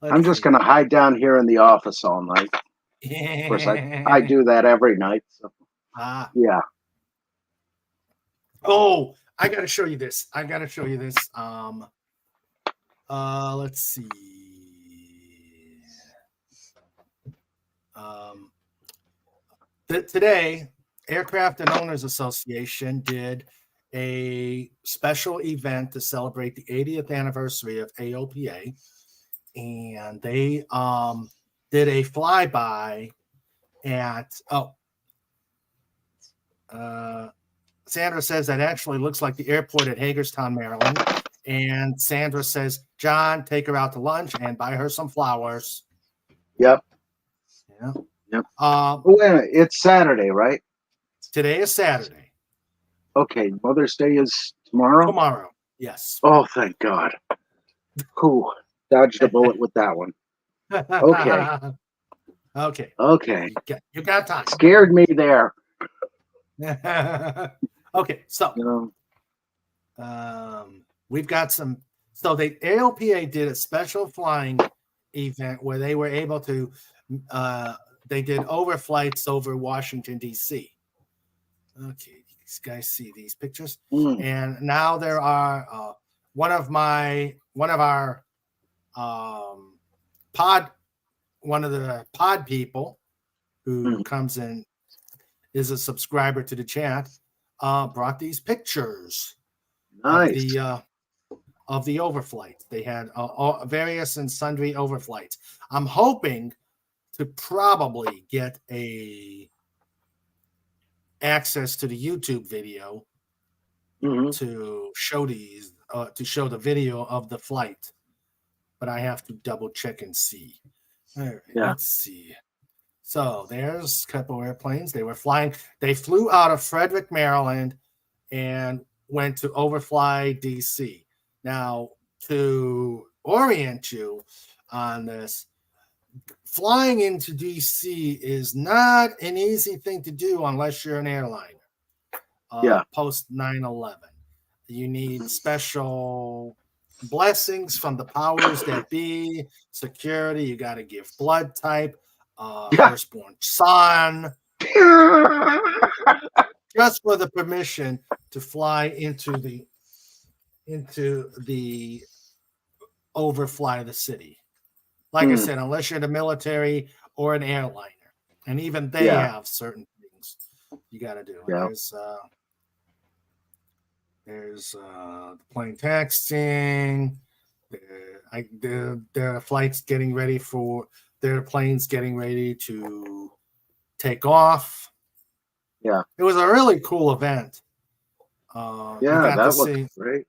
I'm just going to hide down here in the office all night. Of course, I do that every night. So. Yeah. Oh, I got to show you this. Let's see. Today, Aircraft and Owners Association did a special event to celebrate the 80th anniversary of AOPA, and they did a flyby at Sandra says that actually looks like the airport at Hagerstown, Maryland. And Sandra says, John, take her out to lunch and buy her some flowers. Yep. Yeah. Yep. It's Saturday, right? Today is Saturday. Okay. Mother's Day is tomorrow? Tomorrow. Yes. Oh, thank God. Whew. Dodged a bullet with that one. Okay. Okay. Okay. You got time. Scared me there. Okay. So, we've got some. So the AOPA did a special flying event where they were able to. They did overflights over Washington D.C. Okay, these guys see these pictures, and now there are one of the pod people who comes in is a subscriber to the chat. Brought these pictures. Nice. Of the overflight. They had various and sundry overflights. I'm hoping to probably get access to the YouTube video to show the video of the flight, but I have to double check and see. All right, let's see. So there's a couple airplanes. They flew out of Frederick, Maryland, and went to overfly DC. Now, to orient you on this, flying into DC is not an easy thing to do unless you're an airliner. Post 9/11, you need special blessings from the powers that be, security. You got to give blood type, firstborn son, just for the permission to fly into the overfly the city. Like I said, unless you're the military or an airliner, and even they have certain things you got to do. There's plane taxiing. There are flights getting ready there are planes getting ready to take off. Yeah, it was a really cool event. That looked great.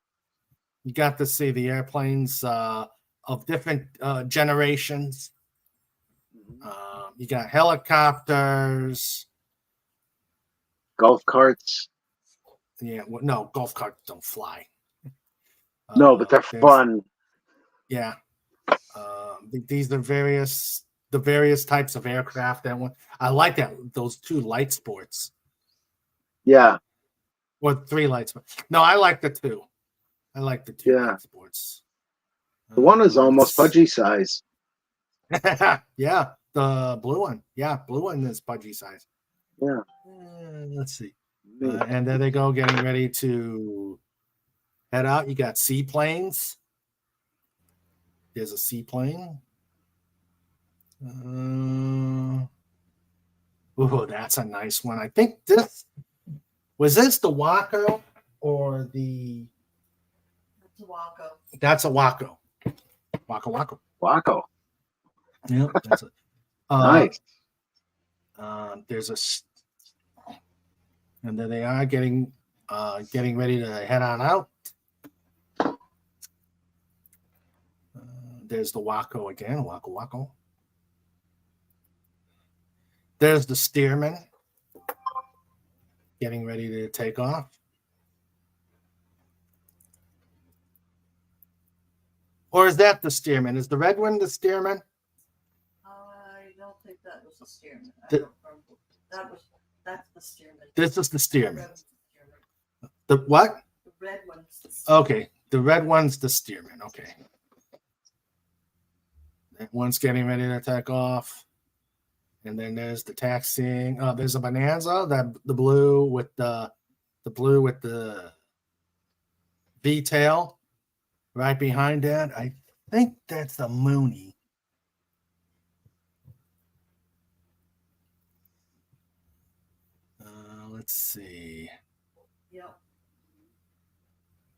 You got to see the airplanes of different generations. You got helicopters, golf carts. Yeah, no, golf carts don't fly. No, but they're fun. Yeah, these are the various types of aircraft. I like those two light sports. Yeah, or 3 light sports. No, I like the 2. I like the 2 light sports. The one is almost pudgy size. Yeah, the blue one. Yeah, blue one is pudgy size. Yeah. Let's see. And there they go, getting ready to head out. You got seaplanes. There's a seaplane. Oh, that's a nice one. I think this the Waco or the. That's a Waco. That's a Waco. Waco. Waco. Yeah, that's it. Nice. There's and there they are getting ready to head on out. There's the Waco again, Waco. There's the Stearman getting ready to take off. Or is that the Stearman? Is the red one the Stearman? I don't think that was the Stearman. That's the Stearman. This is the The Stearman. red one's the Stearman. The what? The red one's the Stearman. Okay, the red one's the Stearman. Okay. That one's getting ready to take off. And then there's the taxiing. Oh, there's a Bonanza, the blue with the V-tail right behind that. I think that's the Mooney. Let's see. Yep.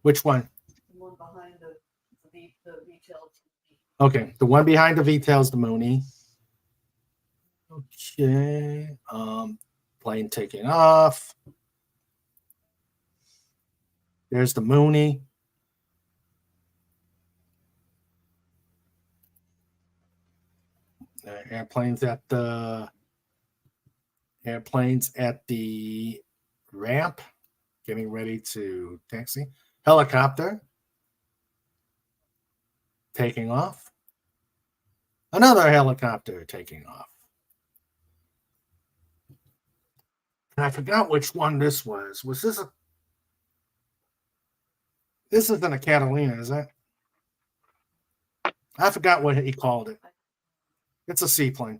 Which one? The one behind the retail. Okay, the one behind the V-tail is the Mooney. Okay. Plane taking off. There's the Mooney. Airplanes at the ramp, getting ready to taxi. Helicopter taking off. Another helicopter taking off. And I forgot which one this was. Was this a... This isn't a Catalina, is it? I forgot what he called it. It's a seaplane.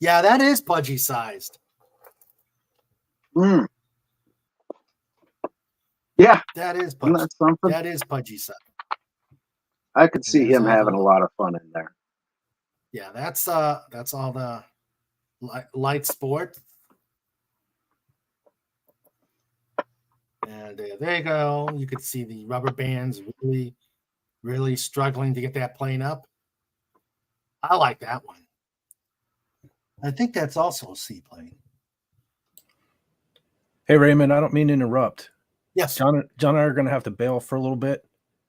Yeah, that is pudgy sized. Mm. Yeah, That is isn't pudgy. that something? That is pudgy sized. I could see There's him all having the- a lot of fun in there. Yeah, that's all the light sport. And there you go. You could see the rubber bands really, really struggling to get that plane up. I like that one. I think that's also a seaplane. Hey Raymond, I don't mean to interrupt. Yes. John and I are going to have to bail for a little bit.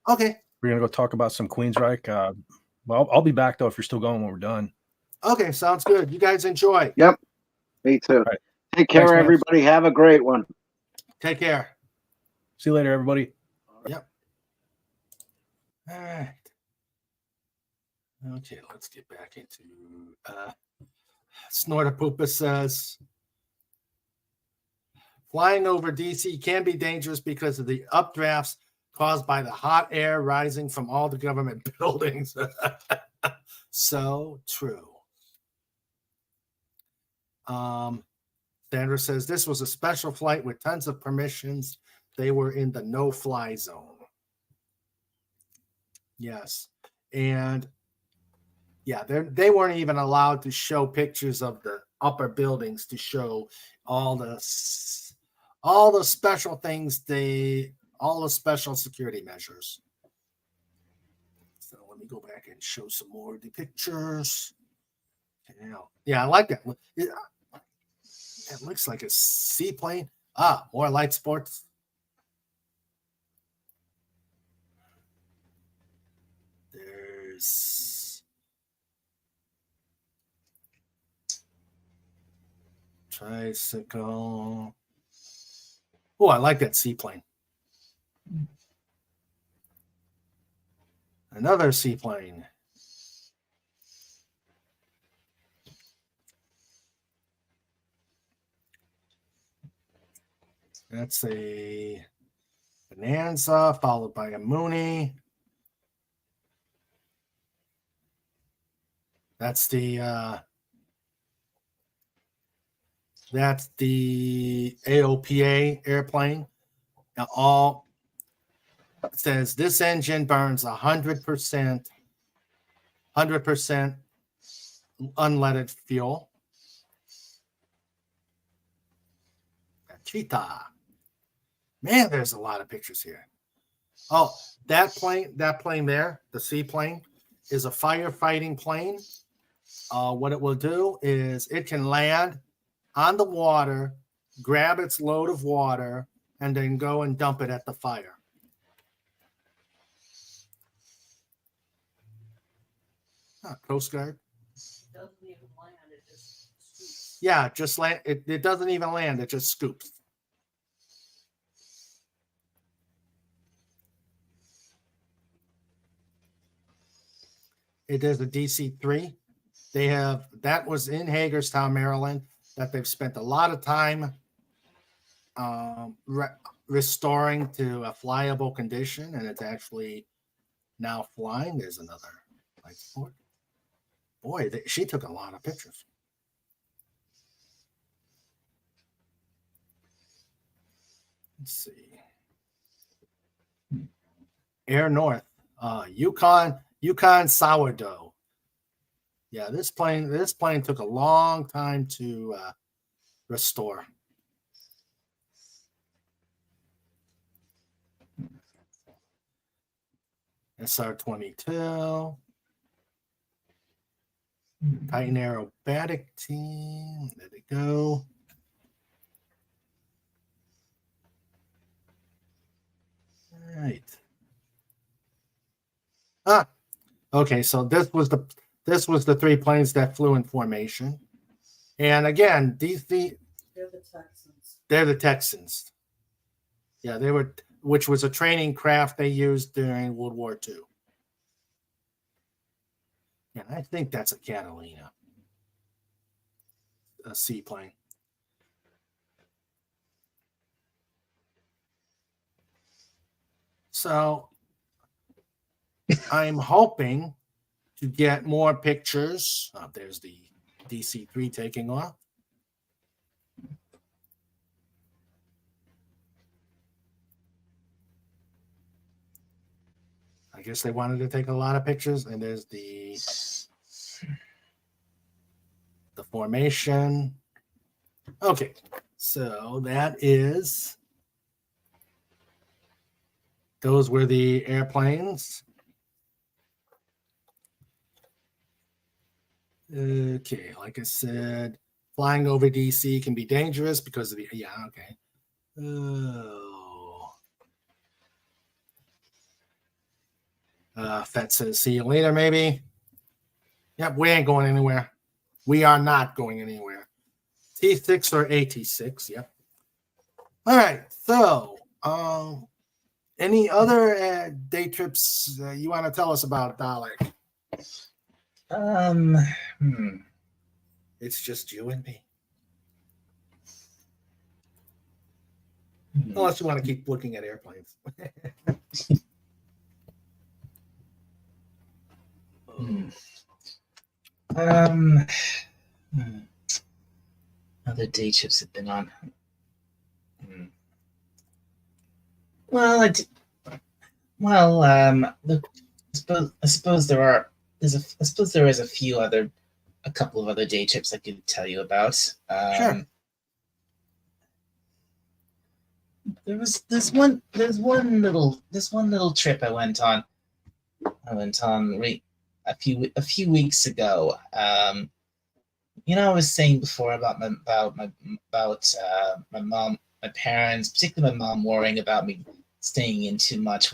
Okay. We're going to go talk about some Queensryche. Well, I'll be back though if you're still going when we're done. Okay, sounds good. You guys enjoy. Yep, me too. right. Take care, Thanks, man. everybody. Have a great one. Take care. See you later, everybody. Yep. All right. Okay, let's get back into Snorter Poopa says flying over DC can be dangerous because of the updrafts caused by the hot air rising from all the government buildings. So true. Sandra says this was a special flight with tons of permissions. They were in the no-fly zone. Yes. And yeah, they weren't even allowed to show pictures of the upper buildings to show all the special things, all the special security measures. So let me go back and show some more of the pictures. Yeah, I like that. It looks like a seaplane. More light sports. There's tricycle. Oh, I like that seaplane. Another seaplane. That's a Bonanza followed by a Mooney. That's the AOPA airplane. Now it says this engine burns 100% unleaded fuel. Cheetah. Man, there's a lot of pictures here. Oh, that plane there, the seaplane, is a firefighting plane. What it will do is it can land on the water, grab its load of water, and then go and dump it at the fire. Coast Guard. Doesn't even land, it just scoops. Yeah, just land. It doesn't even land. It just scoops. It is a DC-3. that was in Hagerstown, Maryland, that they've spent a lot of time restoring to a flyable condition, and it's actually now flying. There's another light sport. Boy, she took a lot of pictures. Let's see. Air North, Yukon sourdough. Yeah, this plane took a long time to restore. SR-22. Titan Aerobatic Team. There they go. All right. Okay, so this was the three planes that flew in formation. And again, They're the Texans. They're the Texans. Yeah, they were, which was a training craft they used during World War II. And I think that's a Catalina, a seaplane. So I'm hoping to get more pictures. There's the DC-3 taking off. I guess they wanted to take a lot of pictures, and there's the formation. Okay, so those were the airplanes. Okay, like I said, flying over DC can be dangerous because of the, yeah, okay. Oh. Fett says, see you later, maybe. Yep, we ain't going anywhere. We are not going anywhere. T6 or AT6, yep. All right, so any other day trips you want to tell us about, Dalek? It's just you and me. Unless you want to keep looking at airplanes. Other day trips have been on. Well, I suppose there is a couple of other day trips I could tell you about. Sure. There's one little trip I went on. A few weeks ago. I was saying before about my mom, my parents, particularly my mom, worrying about me staying in too much,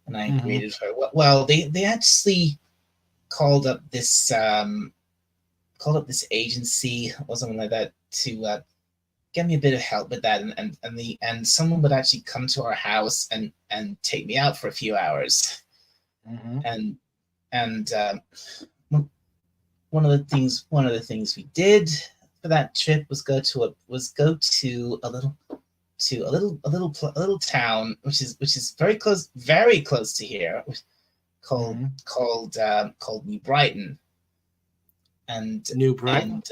and I agreed with her. Well, they actually called up this agency or something like that to get me a bit of help with that, and someone would actually come to our house and take me out for a few hours, and one of the things we did for that trip was go to a little town which is very close to here, called New Brighton. And New Brighton.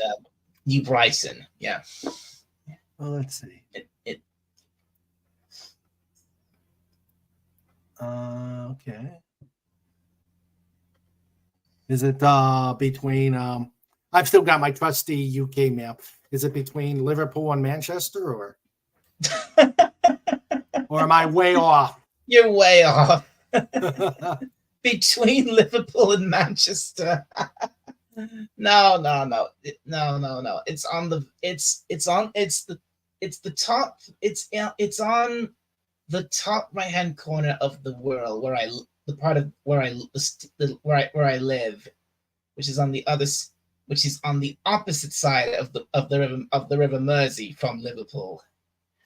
New Brighton, yeah. Well, let's see. Okay. Is it between? I've still got my trusty UK map. Is it between Liverpool and Manchester, or am I way off? You're way off. Between Liverpool and Manchester. No. It's on the top right-hand corner of the world where I live, which is on the opposite side of the River Mersey from Liverpool.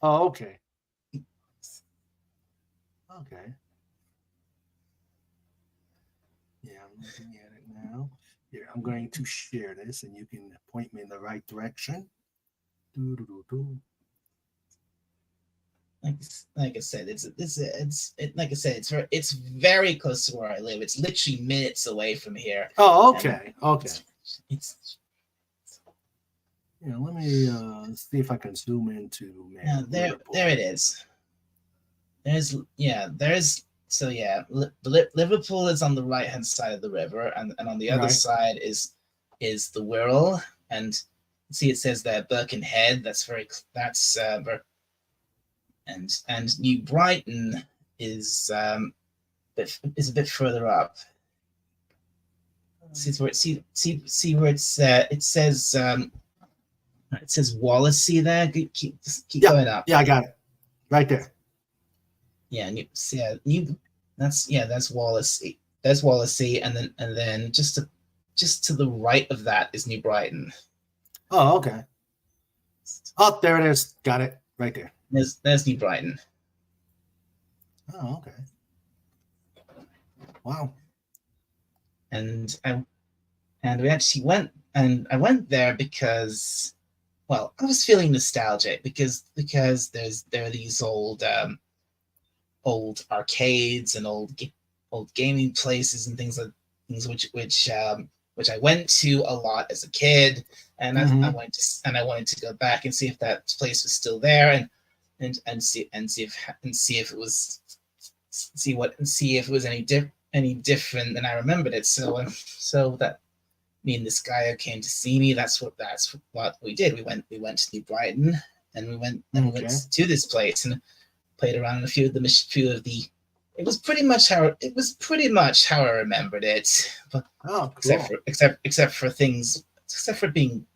Oh, okay. Okay. Yeah, I'm looking at it now. Here, I'm going to share this, and you can point me in the right direction. Doo-doo-doo-doo. Like I said, it's very close to where I live. It's literally minutes away from here. Oh, okay, okay. It's Yeah, let me see if I can zoom into yeah, there it is. Liverpool is on the right hand side of the river, and on the other Right. side is the Wirral, and see it says there Birkenhead. And New Brighton is a bit further up. See where it says Wallasey there. Keep Yeah, going up. Yeah, I got it right there. Yeah, that's Wallasey. That's Wallasey, and then just to the right of that is New Brighton. Oh, okay. Oh, there it is. Got it right there. There's New Brighton. Oh, okay. Wow. And we actually went, and I went there because, well, I was feeling nostalgic because there are these old arcades and old gaming places and things which I went to a lot as a kid, and I wanted to go back and see if that place was still there, and see if it was any different than I remembered it. So that me and this guy who came to see me, that's what we did. We went to New Brighton, and we went to this place and played around in a few of the. It was pretty much how I remembered it, but cool. except for things, except for being,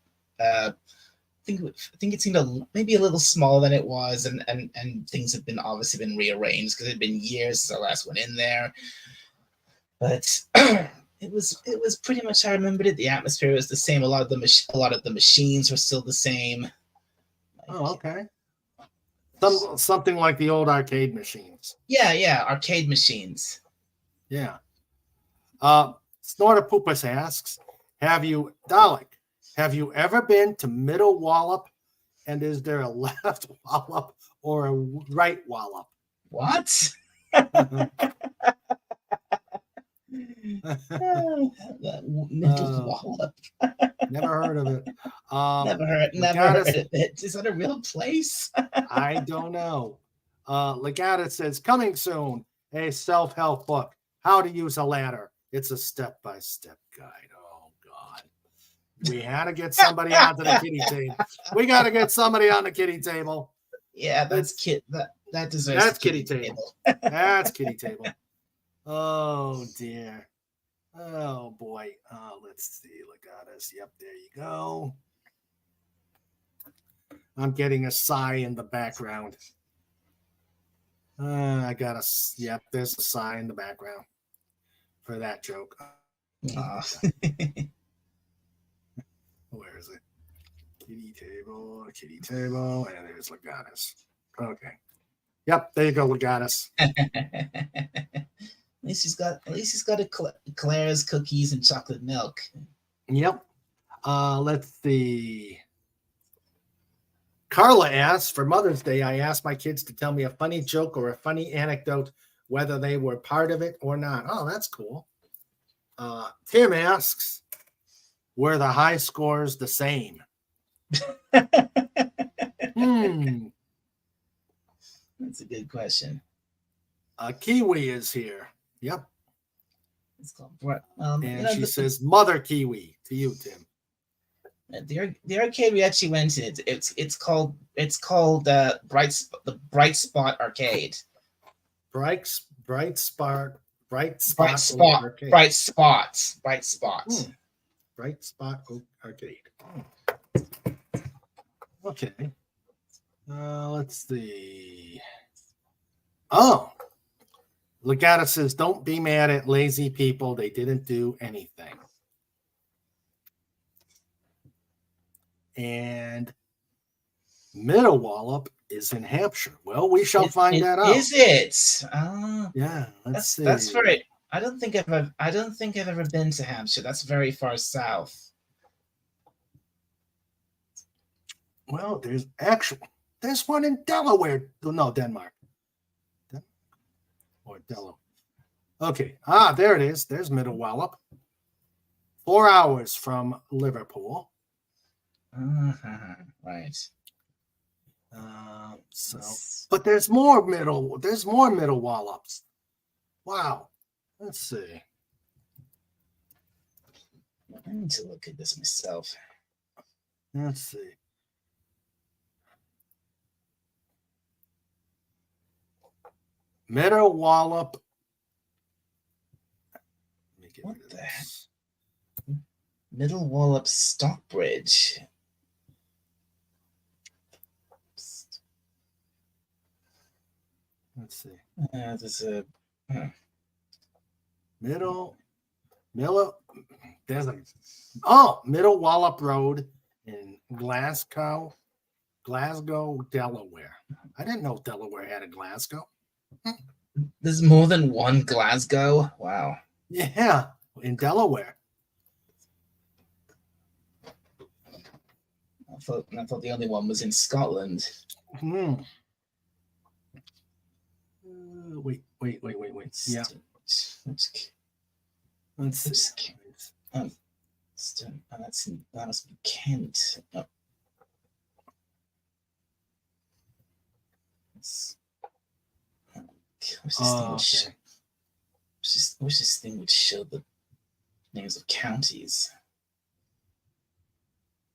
I think it seemed maybe a little smaller than it was, and things have obviously been rearranged because it had been years since I last went in there. But it was pretty much how I remembered it. The atmosphere was the same. A lot of the machines were still the same. Oh, okay. Something like the old arcade machines. Yeah, arcade machines. Yeah. Snorter Poopus asks, Dalek, have you ever been to Middle Wallop, and is there a left Wallop or a right Wallop? What? Middle Wallop. Never heard of it. Never heard of it. Is that a real place? I don't know. Legata says, coming soon, a self-help book, How to Use a Ladder. It's a step-by-step guide. Oh, God. We had to get somebody onto the kitty table. We got to get somebody on the kitty table. Yeah, that deserves That's kitty table. That's kitty table. Oh, dear. Oh, boy. Let's see. Legatus. Yep, there you go. I'm getting a sigh in the background. Yep, there's a sigh in the background for that joke. Where is it? Kitty table, and there's Legatus. Okay. Yep, there you go, Legatus. At least he's got a Claire's cookies and chocolate milk. Yep. Let's see. Carla asks, for Mother's Day, I asked my kids to tell me a funny joke or a funny anecdote, whether they were part of it or not. Oh, that's cool. Tim asks, were the high scores the same? That's a good question. Kiwi is here. Yep. It's called and she says, Mother Kiwi to you, Tim. The arcade we actually went to, it's called the Bright Spot Arcade. Bright Spot Arcade. Okay. Let's see. Oh, Legata says, don't be mad at lazy people. They didn't do anything. And Middle Wallop is in Hampshire. Well, we shall find that out. Is it? Yeah, let's see. That's very I don't think I've ever been to Hampshire. That's very far south. Well, there's one in Delaware. No, Denmark. Or Delaware. Okay. There it is. There's Middle Wallop. 4 hours from Liverpool. Right. But there's more middle Wallops. Wow. Let's see. I need to look at this myself. Let's see. Middle Wallop. What the heck? Middle Wallop Stockbridge. Let's see. There's a Middle. There's Middle Wallop Road in Glasgow, Delaware. I didn't know Delaware had a Glasgow. There's more than one Glasgow. Wow. Yeah, in Delaware. I thought the only one was in Scotland. Wait. Yeah. Let's see. That must be Kent. Oh. Wish this thing would show the names of counties.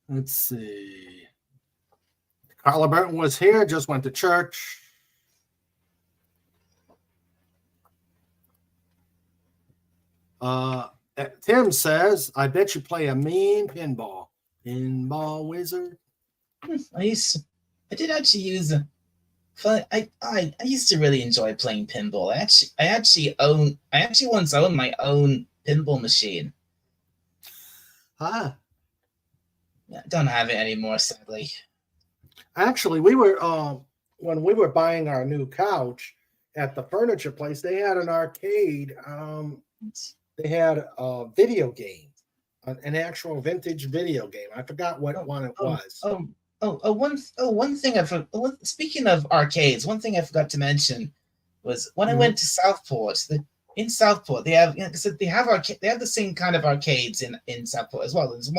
Let's see. Carla Burton was here, just went to church. Tim says, I bet you play a mean pinball. Pinball wizard. I did actually use I used to really enjoy playing pinball. I actually once owned my own pinball machine. I don't have it anymore, sadly. Actually, we were when we were buying our new couch at the furniture place, they had an arcade. They had a video game, an actual vintage video game. I forgot what one it was. One thing speaking of arcades, one thing I forgot to mention was when I went to Southport. In Southport, they have they have the same kind of arcades in Southport as well. There's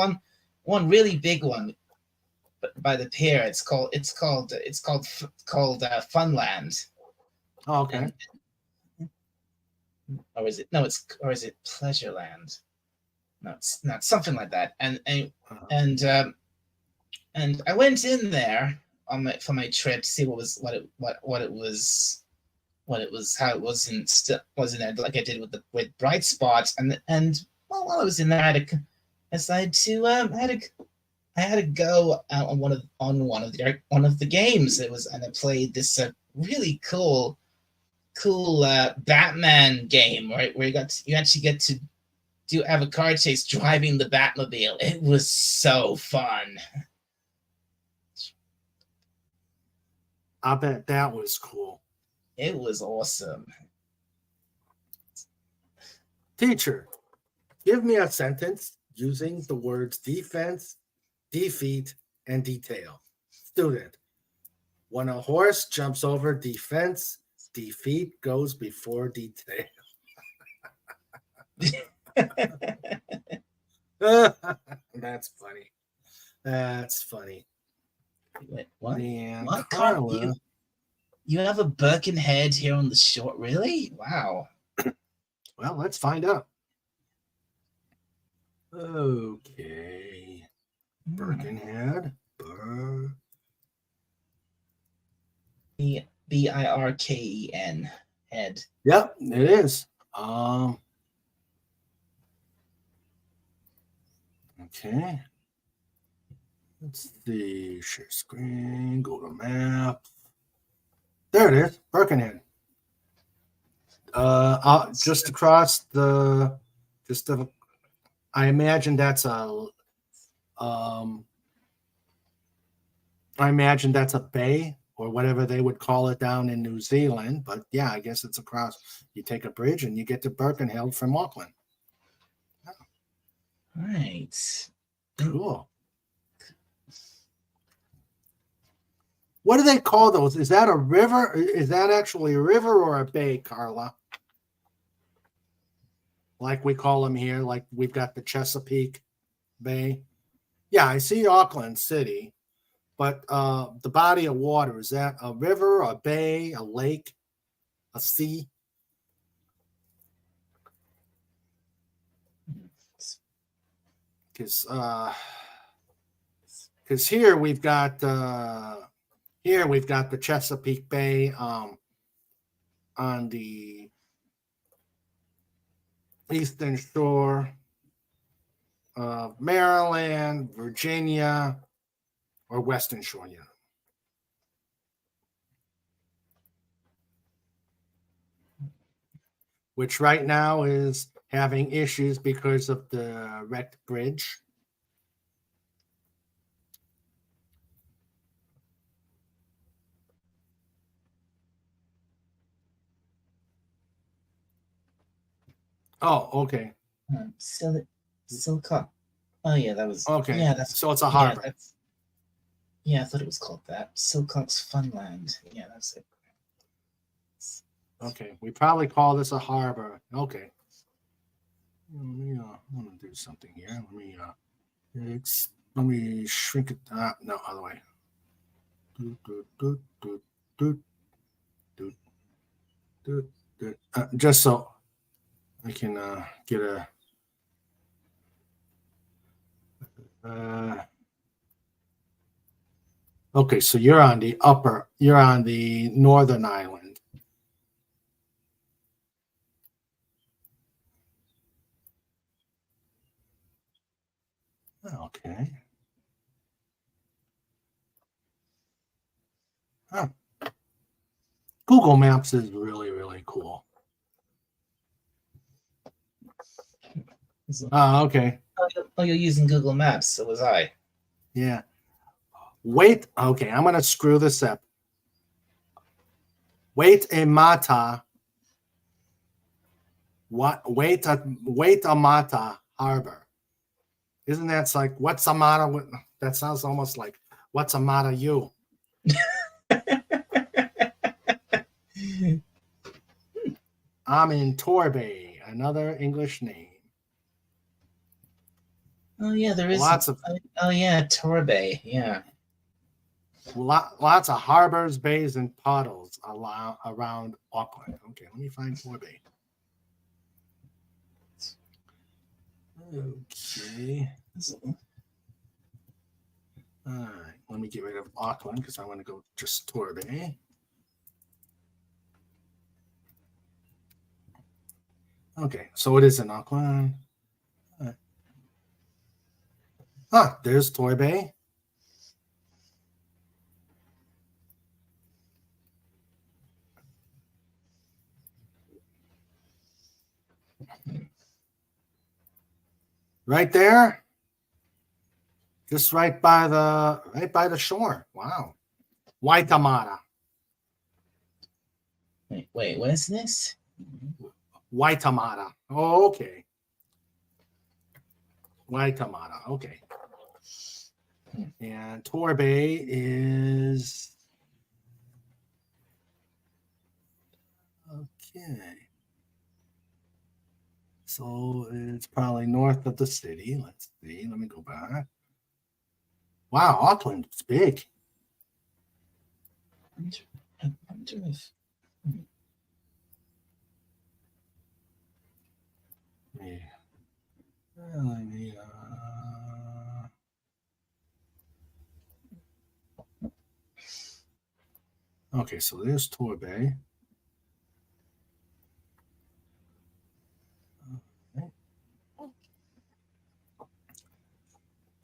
one really big one by the pier. It's called Funland. Oh, okay. Or is it Pleasureland? No, it's not, something like that. And I went in there for my trip to see how it was in there, like I did with Bright Spot. And while I was in there, I decided to I had to go out on one of the games. And I played this really cool Batman game, right? Where you actually get to have a car chase driving the Batmobile. It was so fun. I bet that was cool. It was awesome. Teacher, give me a sentence using the words defense, defeat, and detail. Student, when a horse jumps over defense, defeat goes before detail. That's funny. That's funny. Wait, what? Man, What? Carla. You have a Birkenhead here on the shore? Really? Wow. Well, let's find out. Okay. Birkenhead. Birken head. Yep, it is. Okay. Let's see. Share screen. Go to map. There it is. Birkenhead. Just across the. I imagine that's a. I imagine that's a bay or whatever they would call it down in New Zealand. But yeah, I guess it's across. You take a bridge and you get to Birkenhead from Auckland. Right. Cool. What do they call those? Is that a river? Is that actually a river or a bay, Carla? Like we call them here, like we've got the Chesapeake Bay. Yeah, I see Auckland City, but the body of water, is that a river, a bay, a lake, a sea? Because here we've got the Chesapeake Bay on the eastern shore of Maryland, Virginia, or Western Shore, yeah. Which right now is having issues because of the wrecked bridge. Oh, okay. Silcock. Oh yeah, that was Okay. Yeah, that's so it's a harbor. Yeah, I thought it was called that. Silcock's Funland. Yeah, that's it. Okay, we probably call this a harbor. Okay. Let me want to do something here. Let me shrink it. No, other way. Just so I can get a. Okay, so you're on the northern island. Okay. Huh. Google Maps is really, really cool. Okay. Oh, you're using Google Maps. So was I. Yeah. Wait. Okay, I'm gonna screw this up. Waitemata. Waitemata Harbor. Isn't that like what's the matter with? That sounds almost like what's the matter you? I'm in Torbay, another English name. Oh yeah, there is lots of. Oh yeah, Torbay. Yeah. Lots of harbors, bays, and puddles around Auckland. Okay, let me find Torbay. Okay. All right, let me get rid of Auckland because I want to go just Torbay. Okay, so it is in Auckland. There's Torbay. Right there. Just right by the shore. Wow. Waitemata. Wait, what is this? Waitemata. Oh, okay. Waitemata. Okay. And Torbay is okay. So it's probably north of the city. Let's see. Let me go back. Wow, Auckland is big. I wonder if. Okay, so there's Torbay.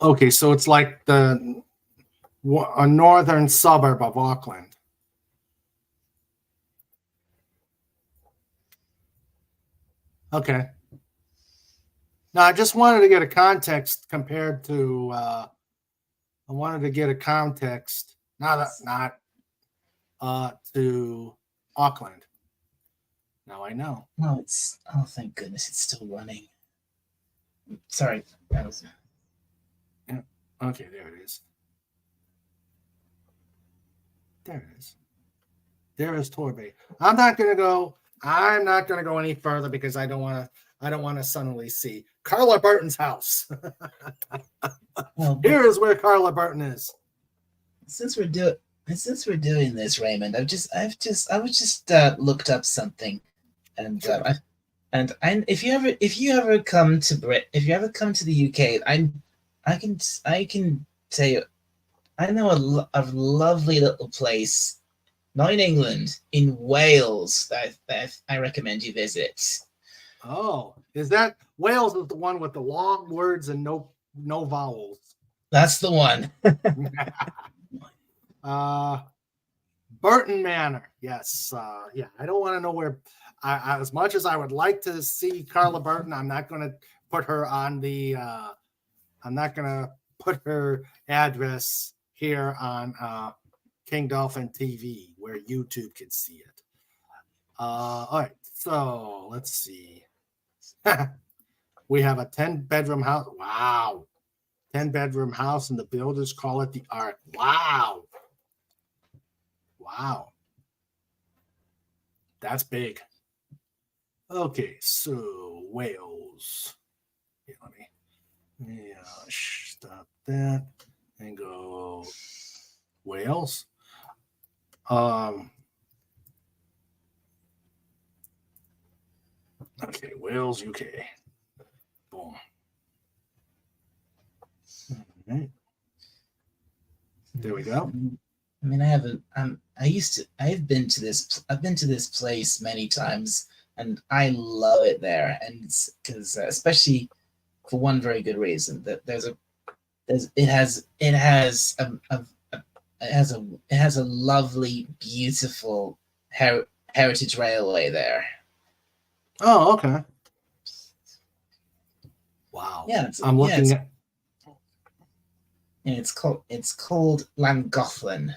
Okay, so it's like a northern suburb of Auckland. Okay. Now, I just wanted to get a context compared to, I wanted to get a context. Not to Auckland. Now I know. No, oh, thank goodness it's still running. Sorry. That was... Okay, there it is. There it is. There is Torbay. I'm not gonna go any further because I don't want to suddenly see Carla Burton's house. Well, Here is where Carla Burton is. Since we're doing this, Raymond, I've just looked up something, and Sure. if you ever come to the UK, I can tell you, I know a lovely little place, not in England, in Wales that I recommend you visit. Oh, is that Wales is the one with the long words and no vowels? That's the one. Burton Manor. Yes. Yeah. I don't want to know where. As much as I would like to see Carla Burton, I'm not going to put her on the. I'm not going to put her address here on King Dolphin TV where YouTube can see it. All right. So let's see. We have a 10-bedroom house. Wow. 10-bedroom house, and the builders call it the Ark. Wow. Wow. That's big. Okay, so Wales. Yeah, let me stop that and go Wales. Okay, Wales, UK. Boom. All right. There we go. I mean, I've been to this place many times, and I love it there. And it's because, especially for one very good reason, that it has a lovely, beautiful heritage railway there. Oh, okay. Wow. Yeah, I'm looking at. And it's called Llangollen.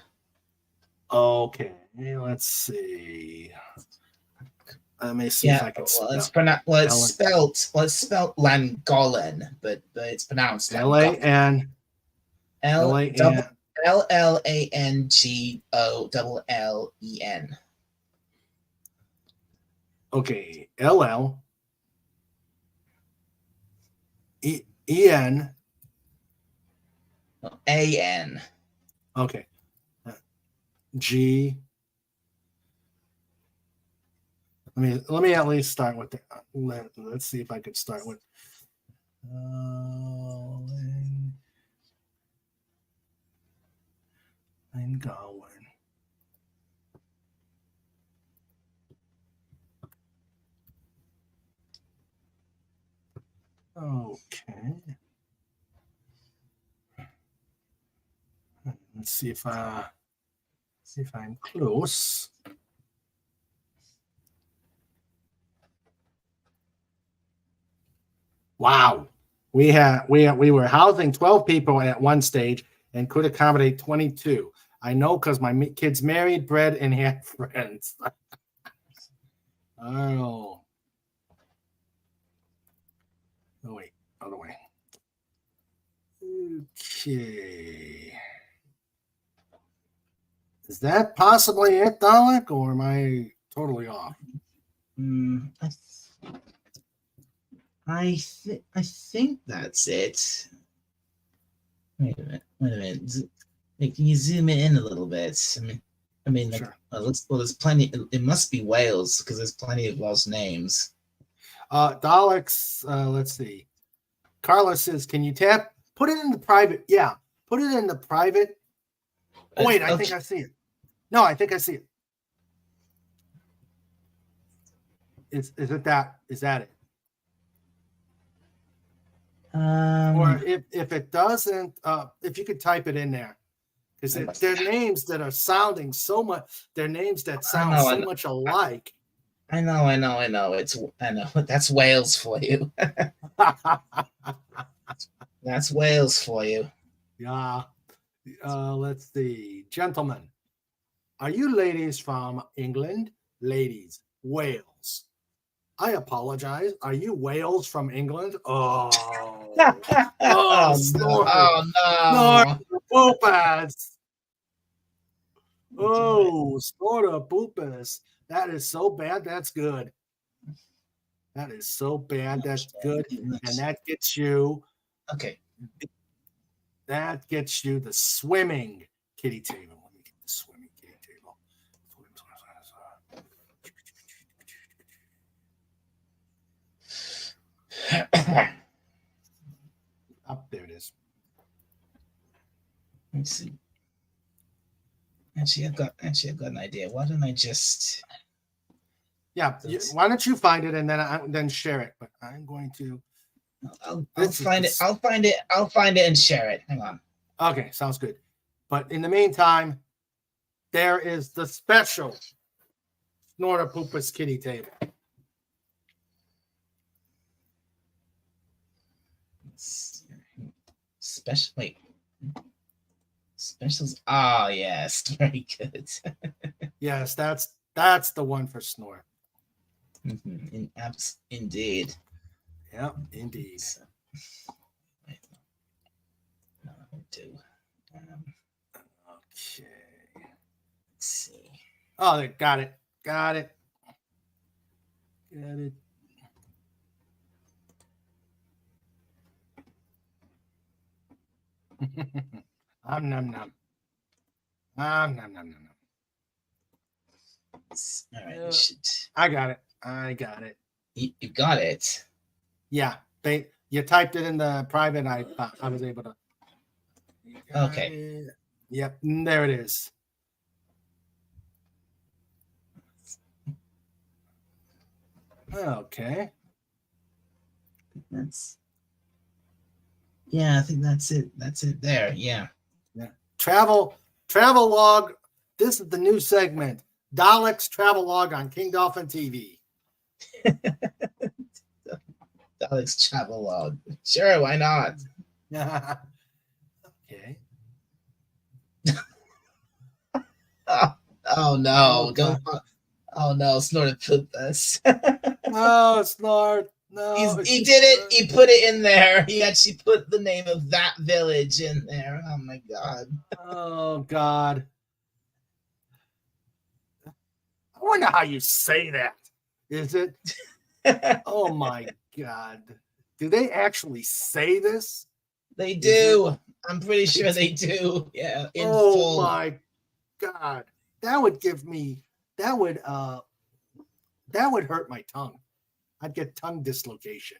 Okay, let's see. Let me see if I can spell. It's spelled Llangollen, but it's pronounced Llangollen. Llangollen. Okay, LLEN. AN. Okay. G. Let me at least start with the. Let's see if I could start with. Llangollen. Okay. Let's see if I'm close. Wow. We were housing 12 people at one stage and could accommodate 22. I know because my kids married, bred, and had friends. Oh. Oh, wait. Other way. Okay. Is that possibly it, Dalek, or am I totally off? I think that's it. Wait a minute. Can you zoom it in a little bit? I mean, Sure. There's plenty. It must be Wales because there's plenty of Welsh names. Daleks, let's see. Carla says, can you put it in the private? Yeah, put it in the private. Oh, wait, I think I see it. No, I think I see it. Is that it? Or if it doesn't, if you could type it in there, because they're names that are sounding so much. They're names that sound so much alike. I know. I know. That's Wales for you. That's Wales for you. Yeah. Let's see, gentlemen. Are you ladies from England? Ladies, Wales. I apologize. Are you Wales from England? Oh, Oh, snort. no. Poop ass. Oh, snorter poopus. That is so bad. That's good. That is so bad. That's good. And that gets you. Okay. That gets you the swimming kitty table. Let me get the swimming kitty table. Up there it is. Let me see. Actually, I've got an idea. Why don't I just? Yeah. Why don't you find it and then share it? But I'm going to. I'll find it. I'll find it and share it. Hang on. Okay, sounds good. But in the meantime, there is the special Snorter Poopus kitty table. Special. Wait. Specials. Ah, yes, very good. Yes, that's the one for Snore. Indeed. Yep, indeed. So, wait, no, that won't do. Okay. Let's see. Oh, they got it. Got it. Got it. Nom nom nom. Nom nom nom nom. All right, you should. I got it. I got it. You got it. Yeah, you typed it in the private. I was able to. Okay. It. Yep, there it is. Okay. Yeah, I think that's it. That's it there. Yeah. Yeah. Travel log. This is the new segment. Dalek's travel log on King Dolphin TV. Dalek's travel log. Sure, why not? Okay. Oh no! Oh, Don't. Oh no! Snorted pooped us. No, Snort. No. He did it. He put it in there. He actually put the name of that village in there. Oh my god. Oh God. I wonder how you say that. Is it? Oh my God. Do they actually say this? They do. I'm pretty sure they do. Yeah. In Oh full. my God. That would hurt my tongue. I'd get tongue dislocation.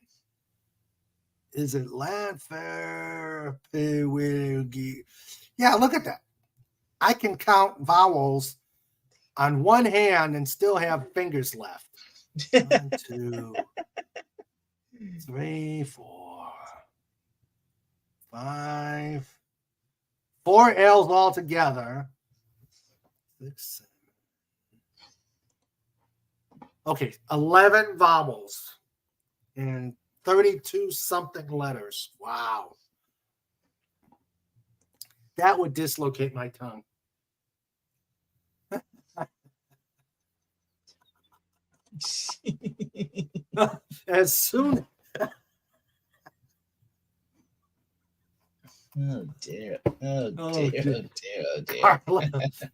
Is it Landfair? Yeah, look at that. I can count vowels on one hand and still have fingers left. 1, 2, 3, 4, 5. 4 L's altogether. 6, 7. Okay, 11 vowels and 32 something letters. Wow. That would dislocate my tongue. As soon. Oh dear. Oh dear. Oh dear.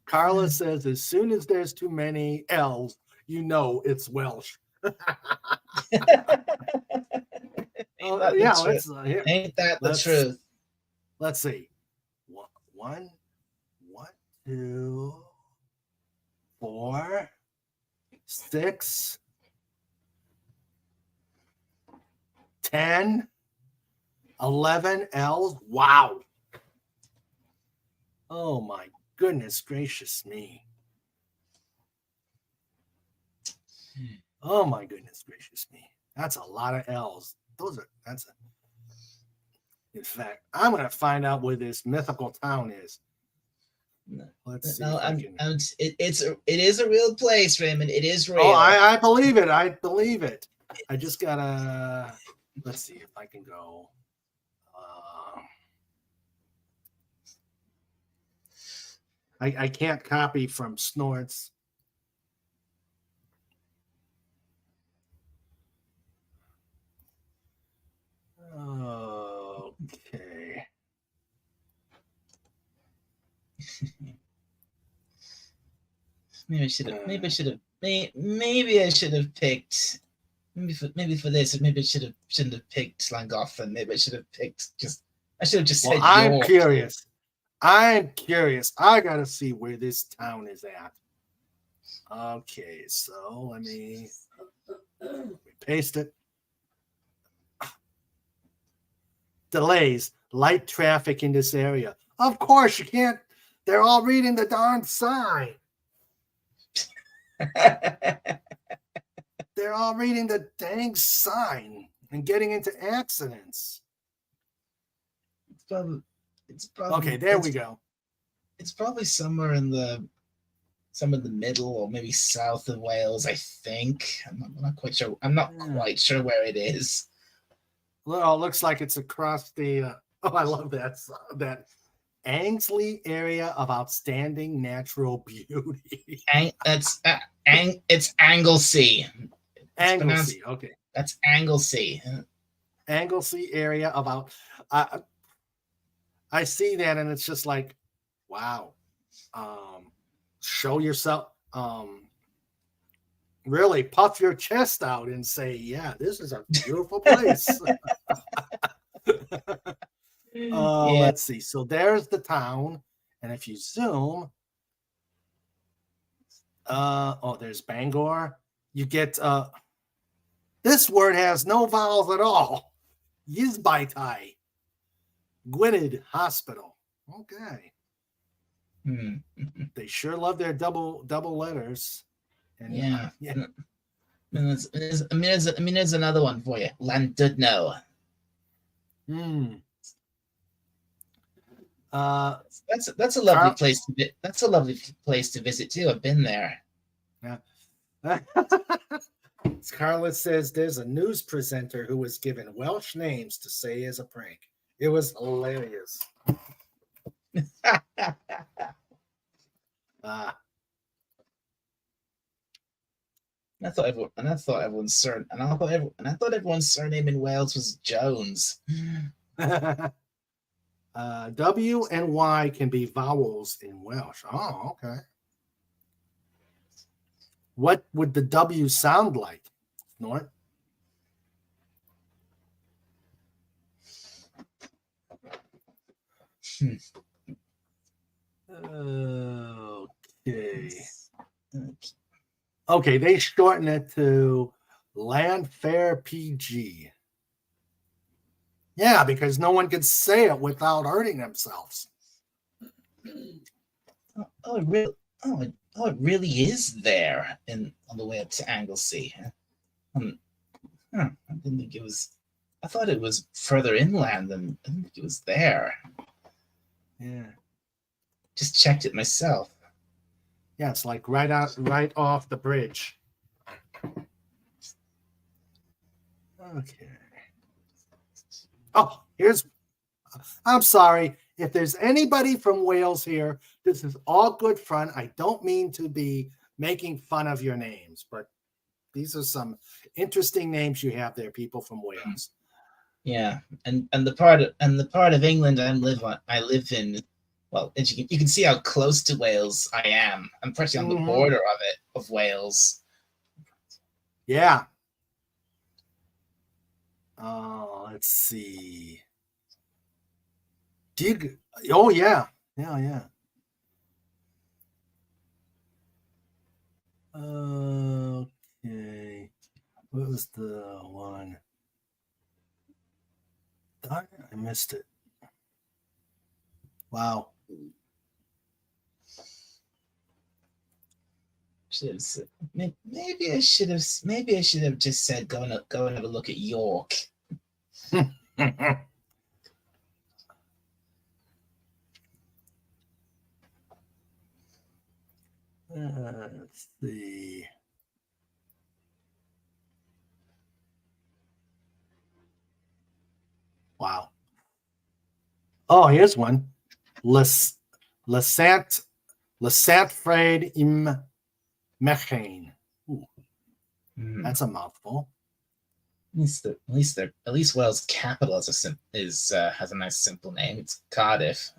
Carla says, as soon as there's too many L's, you know it's Welsh. Ain't that the truth? Let's see. 1, 2, 4, 6, 10, 11 L's. Wow. Oh my goodness gracious me. Oh my goodness gracious me. That's a lot of L's. In fact, I'm going to find out where this mythical town is. Let's see. No, it is a real place, Raymond. It is real. Oh, I believe it. I believe it. I just gotta. Let's see if I can go. I can't copy from Snorts. Okay. Maybe I should have. Maybe I should have. Maybe I should have picked. Maybe for this, maybe I shouldn't have picked Slangoffen. Maybe I should have picked just. I should have just Well, said I'm York. curious. I gotta see where this town is at. Okay, so let me paste it. Delays, light traffic in this area. Of course, you can't. They're all reading the darn sign. They're all reading the dang sign and getting into accidents. It's probably Okay, there we go. It's probably somewhere in the middle or maybe south of Wales, I think. I'm not quite sure. I'm not quite sure where it is. Well, it looks like it's across the. I love that Angsley area of outstanding natural beauty. It's Anglesey. Anglesey, okay. That's Anglesey. Anglesey area of I see that and it's just like, wow. Show yourself. Really puff your chest out and say, yeah, this is a beautiful place. Let's see. So there's the town. And if you zoom, there's Bangor. You get this word has no vowels at all. Yizbaitai. Gwynedd Hospital. Okay. They sure love their double letters. And, yeah. I mean, there's another one for you. Llandudno. That's a lovely place to visit. That's a lovely place to visit too. I've been there. Yeah. Scarlett says there's a news presenter who was given Welsh names to say as a prank. It was hilarious. I thought everyone's surname in Wales was Jones. W and Y can be vowels in Welsh. Oh, okay. What would the W sound like, Snort? Okay. Okay, they shorten it to Landfair PG. Yeah, because no one can say it without hurting themselves. It really is there on the way up to Anglesey. I didn't think it was. I thought it was further inland than. I didn't think it was there. Yeah. Just checked it myself. Yeah, it's like right off the bridge. Okay. Oh, I'm sorry. If there's anybody from Wales here, this is all good fun. I don't mean to be making fun of your names, but these are some interesting names you have there, people from Wales. Yeah, and the part of England I live in. Well, you can see how close to Wales I am. I'm practically on the border of Wales. Yeah. Let's see. Oh yeah. Okay. What was the one? I missed it. Wow. Maybe I should have just said go and have a look at York. Let's see. Wow. Oh, here's one. Lasant Lesantfred im Mechane. Hmm. That's a mouthful. At least Wales' capital has a nice simple name. It's Cardiff.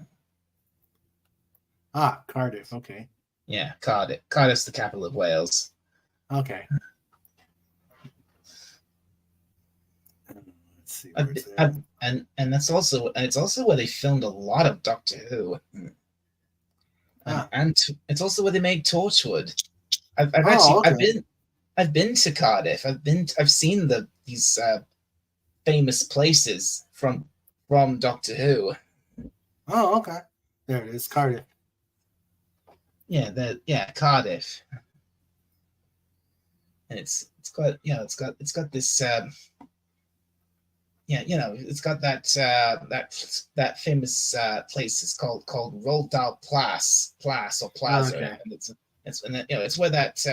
Ah, Cardiff. Okay. Yeah, Cardiff. Cardiff's the capital of Wales. Okay. Let's see. And it's also where they filmed a lot of Doctor Who. And it's also where they made Torchwood. I've been to Cardiff. I've seen these famous places from Doctor Who. Oh, okay. There it is, Cardiff. Yeah, Cardiff. And it's got this it's got that famous place. It's called Roldal Place or Plaza, okay. and it's where that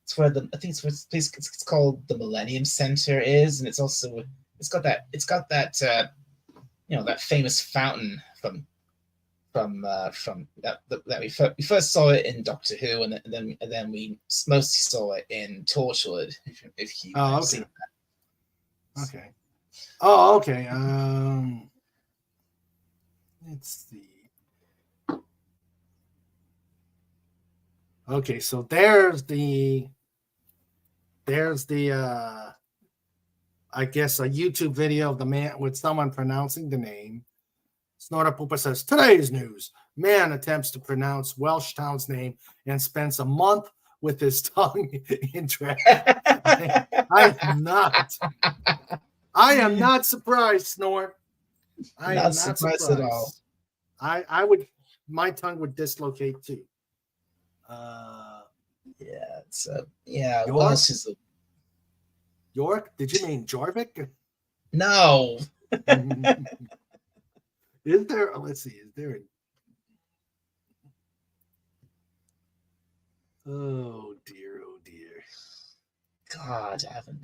it's where I think it's where this place it's called the Millennium Center is, and it's got that that famous fountain from that we first saw it in Doctor Who, and then we mostly saw it in Torchwood. If you okay. seen that. Okay. Oh, okay. Let's see. Okay, so there's the I guess a YouTube video of the man with someone pronouncing the name. Snorter Pooper says, today's news. Man attempts to pronounce Welsh town's name and spends a month with his tongue in track. I am not surprised, Snort. I am not surprised at all. My tongue would dislocate too. York? Welsh is York? Did you mean Jorvik? No. Is there? Let's see. Is there? Oh dear! Oh dear! God, I haven't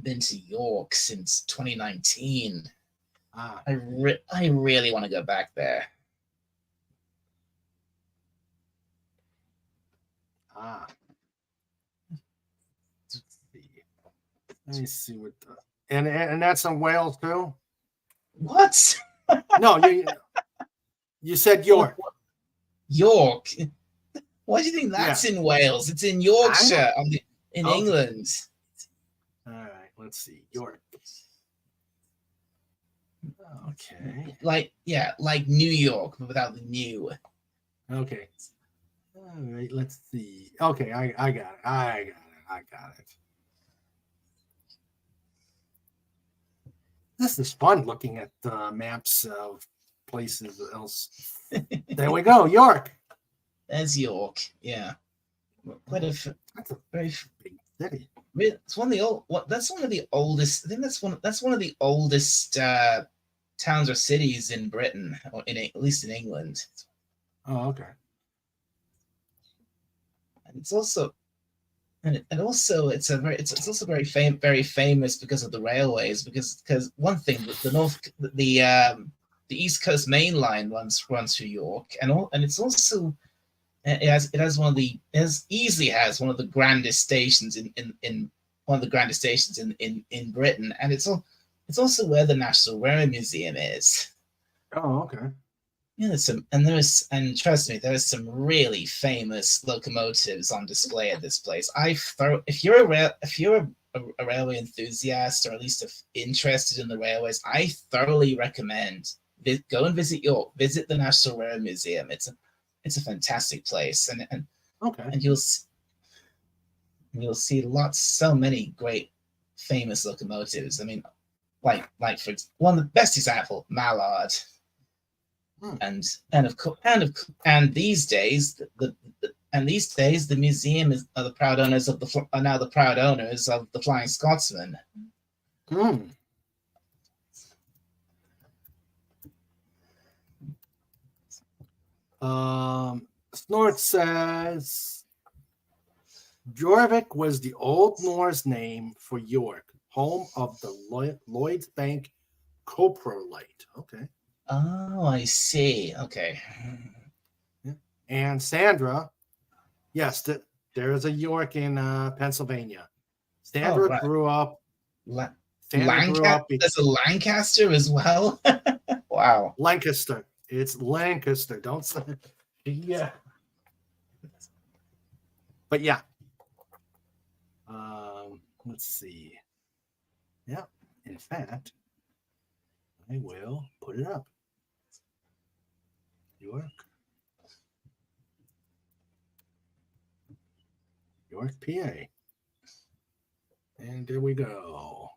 been to York since 2019. I really want to go back there. Let me see what and that's in Wales too. What? No, you said York. York. Why do you think that's in Wales? It's in Yorkshire, in England. All right, let's see. York. Okay. Like New York, but without the new. Okay. All right, let's see. Okay, I got it. I got it. This is fun looking at maps of places else. There we go, York. There's York. Yeah. That's a very big city. It's one of the old. That's one of the oldest. I think that's one of the oldest towns or cities in Britain, or at least in England. Oh, okay. And it's also. And also, it's also very famous because of the railways. Because one thing, the East Coast Main Line runs through York, and it's also easily has one of the grandest stations in Britain, and it's also where the National Railway Museum is. Oh, okay. Yeah, trust me, there's some really famous locomotives on display at this place. If you're a railway enthusiast, or at least interested in the railways, I thoroughly recommend go and visit York. Visit the National Railway Museum. It's a fantastic place, and you'll see so many great famous locomotives. I mean, like for one of the best example, Mallard. And these days the museum are now the proud owners of the Flying Scotsman. Snort says Jorvik was the Old Norse name for York, home of the Lloyd's Bank coprolite. Okay. Oh, I see. Okay. And Sandra, yes, there is a York in Pennsylvania. Sandra right. grew up. There's a Lancaster as well. Wow. Lancaster. It's Lancaster. Don't say. Yeah. But yeah. Let's see. Yeah. In fact, I will put it up. York, PA. And there we go.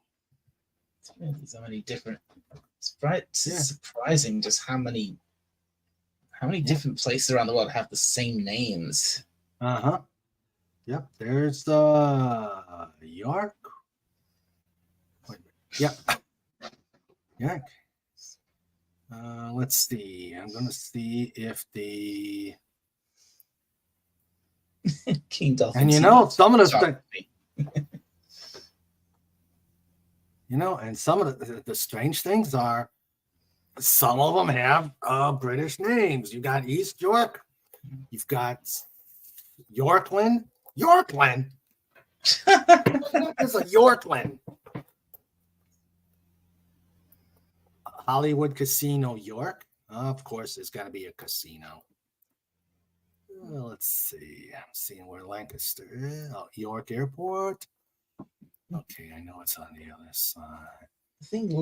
So many different. It's surprising just how many different places around the world have the same names. Uh-huh. Yep. There's York. Yep. York. Let's see. I'm gonna see if the King Dolphin. And some of the and some of the strange things are some of them have British names. You got East York, you've got Yorkland. There's a Yorkland. Hollywood Casino, York. Of course, there's got to be a casino. Let's see. I'm seeing where Lancaster is. Oh, York Airport. Okay, I know it's on the other side. I think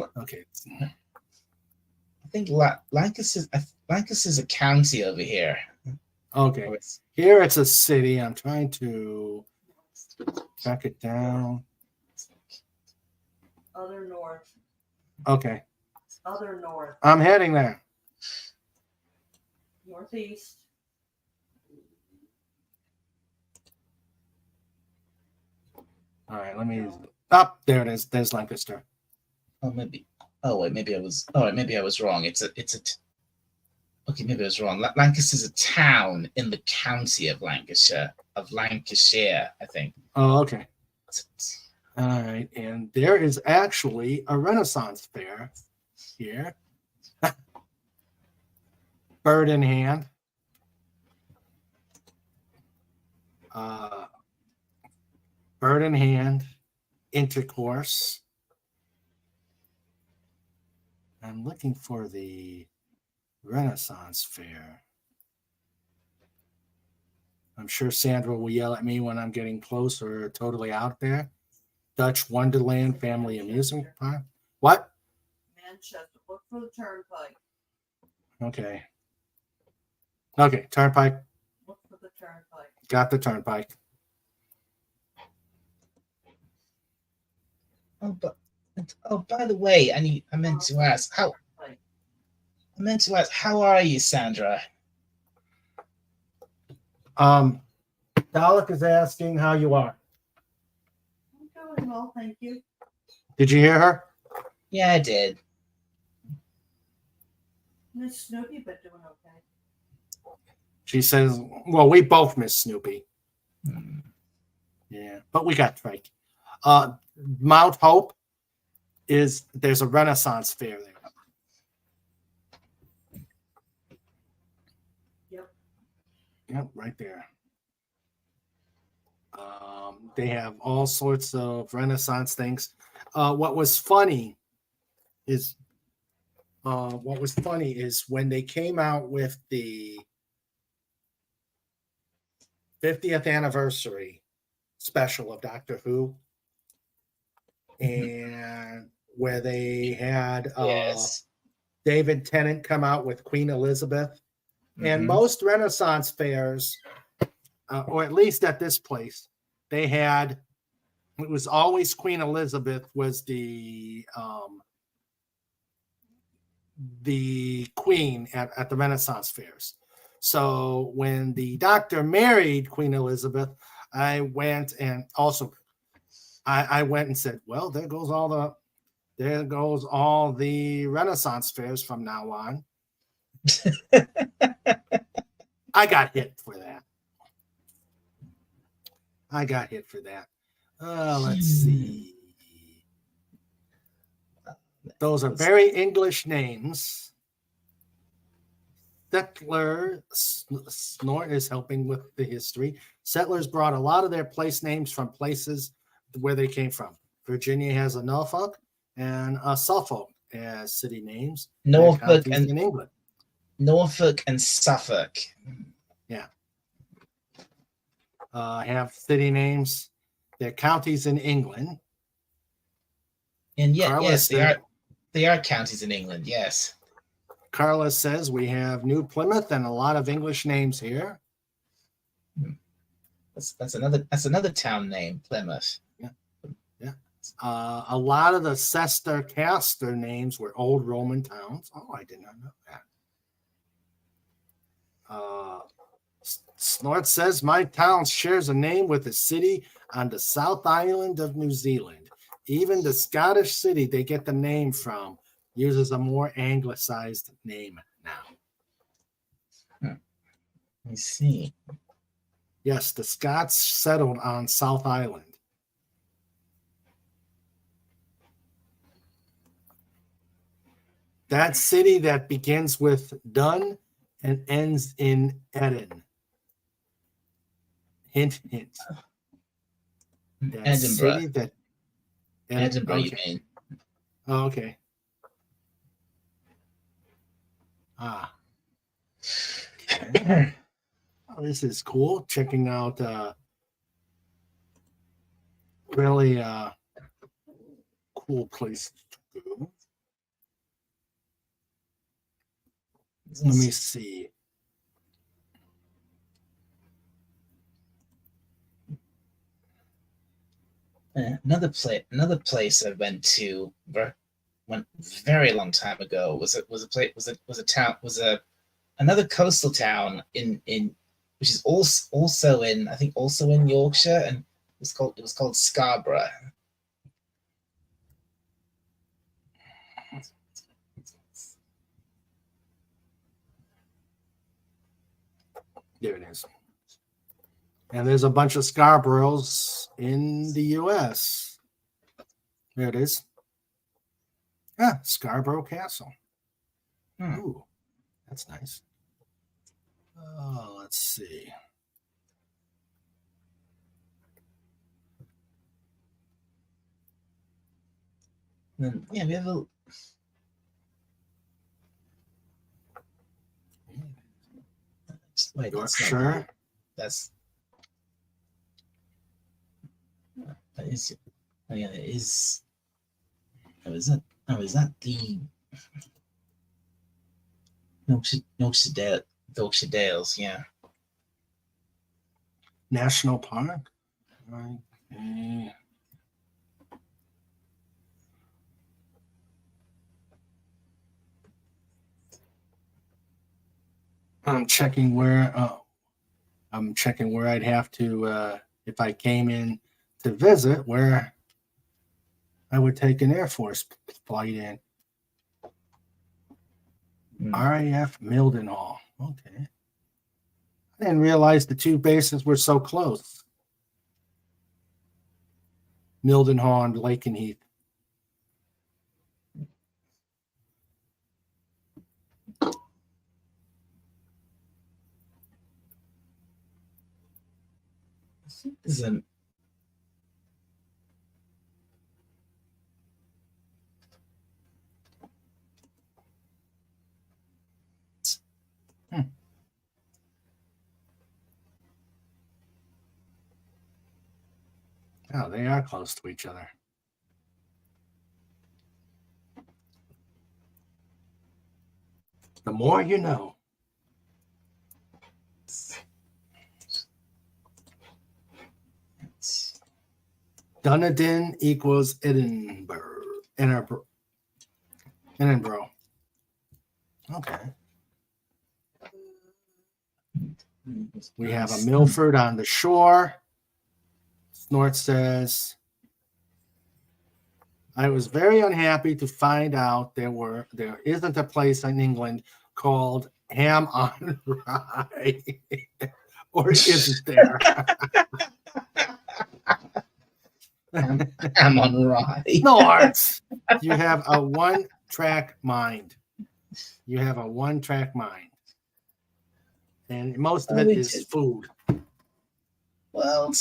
Lancaster's a county over here. Okay. Here it's a city. I'm trying to track it down. Other north. Okay. Other north. I'm heading there. Northeast. All right, let me up. There it is. There's Lancaster. Maybe I was wrong. Maybe I was wrong. Lancaster's a town in the county of Lancashire, I think. Oh, okay. All right, and there is actually a Renaissance fair here. Bird in hand. Bird in hand, intercourse. I'm looking for the Renaissance fair. I'm sure Sandra will yell at me when I'm getting close or totally out there. Dutch Wonderland Family Amusement Park. What? Manchester. Look for the turnpike. Okay. Okay, turnpike. Look for the turnpike. Got the turnpike. By the way, I meant to ask how are you, Sandra? Dalek is asking how you are. I'm doing well, thank you. Did you hear her? Yeah, I did. Miss Snoopy, but doing okay. She says, well, we both miss Snoopy. Yeah, but we got Drake. Mount Hope there's a Renaissance fair there. Yep, right there. They have all sorts of Renaissance things. What was funny is when they came out with the 50th anniversary special of Doctor Who, and where they had David Tennant come out with Queen Elizabeth. And most Renaissance fairs, or at least at this place, it was always Queen Elizabeth was the queen at the Renaissance fairs. So when the doctor married Queen Elizabeth, I went and said, well, there goes all the Renaissance fairs from now on. I got hit for that. Let's see. Those are very English names. Snort is helping with the history. Settlers brought a lot of their place names from places where they came from. Virginia has a Norfolk and a Suffolk as city names. Norfolk and in England. Norfolk and Suffolk. Yeah. Have city names. They're counties in England. And yet, Carla yes, said- they are counties in England. Yes. Carla says we have New Plymouth and a lot of English names here. That's another town name, Plymouth. A lot of the Cester Castor names were old Roman towns. Oh, I did not know that. Snort says my town shares a name with a city on the South Island of New Zealand. Even the Scottish city they get the name from uses a more anglicized name now. Let me see. Yes, the Scots settled on South Island. That city that begins with Dun and ends in Eden. Hint, hint. That Edinburgh. city that Edinburgh, okay. you mean? Oh, okay. Okay. Oh, this is cool. Checking out really cool place to go. Let me see. Another place I went to went very long time ago was another coastal town in which is also in I think also in Yorkshire, and it was called Scarborough. There it is. And there's a bunch of Scarboroughs in the U.S. There it is. Yeah, Scarborough Castle. Ooh, that's nice. Oh, let's see. And yeah, we have a. Wait, Yorkshire. That is. Oh yeah, it is. Oh, is that? Oh, is that the Yorkshire Dales? Yeah. National Park. Okay. I'm checking where I'd have to if I came in to visit, where I would take an Air Force flight in. RAF Mildenhall. Okay. I didn't realize the two bases were so close. Mildenhall and Lakenheath. Isn't. Oh, they are close to each other. The more you know. Dunedin equals Edinburgh. Edinburgh. Okay. We have a Milford on the shore. Snort says, I was very unhappy to find out there isn't a place in England called Ham on Rye. Or isn't there? I'm on Rye. Snort! You have a one-track mind. You have a one-track mind. and most of Well, it we is did. food. Well,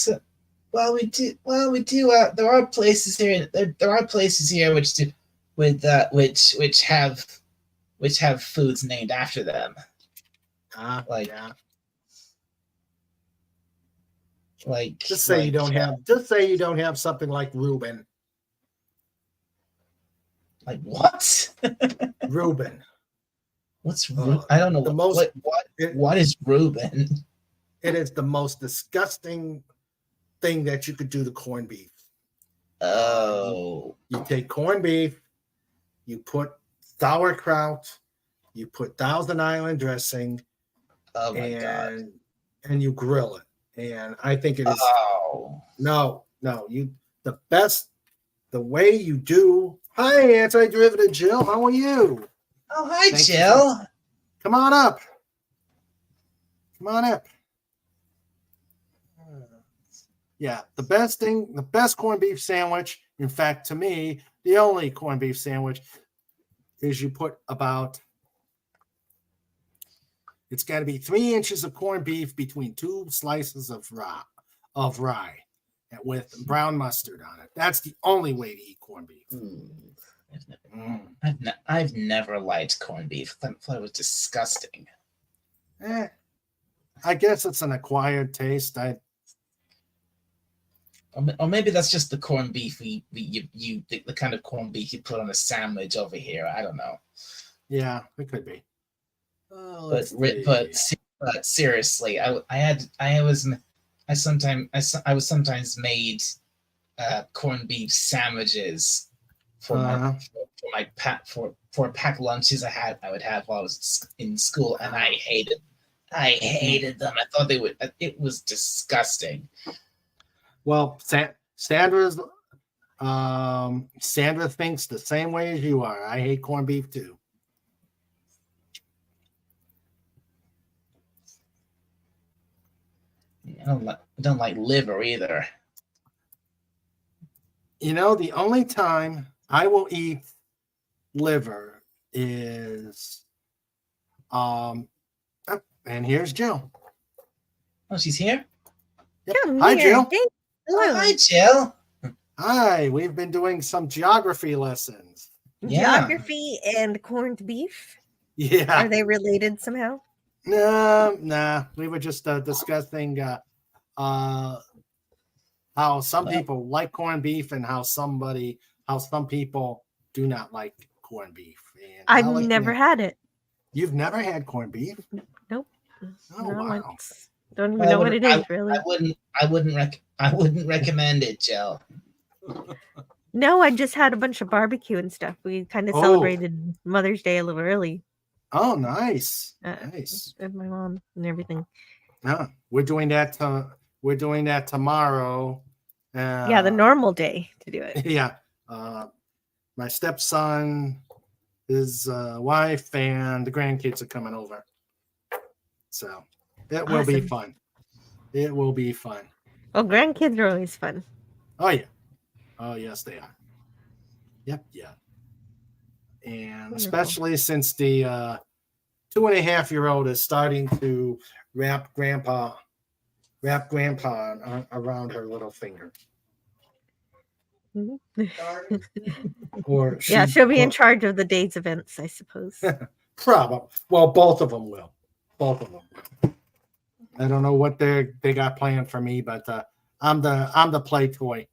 we do. Well, we do. There are places here. There are places here which do with which have foods named after them. Like Yeah. like Just say you don't have. Just say you don't have something like Reuben. like what? Reuben. What's I don't know the most. what is Reuben? It is the most disgusting thing that you could do to corned beef. Oh, You take corned beef, you put sauerkraut, you put Thousand Island dressing, oh my god! and you grill it. And I think it is Oh, no, the way you do. Hi, anti-derivative Jill. How are you? oh, hi, Thanks for Jill. Come on up. Come on up. Yeah, the best corned beef sandwich, in fact, to me, the only corned beef sandwich is you put it's got to be 3 inches of corned beef between 2 slices of rye with brown mustard on it. That's the only way to eat corned beef. I've never liked corned beef. I thought it was disgusting. I guess it's an acquired taste. Or maybe that's just the corned beef the kind of corned beef you put on a sandwich over here. I don't know. Yeah, it could be. But seriously, I sometimes made corned beef sandwiches for packed lunches I would have while I was in school, and I hated them. I thought it was disgusting. Well, Sandra thinks the same way as you are. I hate corned beef too. I don't like liver either. You know, the only time I will eat liver is and here's Jill. Oh, she's here? Yep. Hi, Jill. Oh, hi, Jill. Hi, we've been doing some geography lessons. Geography and corned beef? Yeah. Are they related somehow? Nah. We were just discussing how some people like corned beef and how some people do not like corned beef. And I've never had it. You've never had corned beef? Nope. Oh, no, wow. Don't even know what it is, really. I wouldn't recommend it, Jill. No, I just had a bunch of barbecue and stuff. We kind of celebrated Mother's Day a little early. Oh, nice. Nice. With my mom and everything. Yeah, we're doing that tomorrow. Yeah, the normal day to do it. Yeah. My stepson, his wife, and the grandkids are coming over. So it will be fun. It will be fun. Well, grandkids are always fun. Oh, yeah. Oh, yes, they are. Yep, yeah. And Wonderful. Especially since the 2.5-year-old is starting to wrap grandpa around her little finger. Or she'll be in charge of the day's events, I suppose. Probably. Well, both of them will. I don't know what they got planned for me, but I'm the play toy.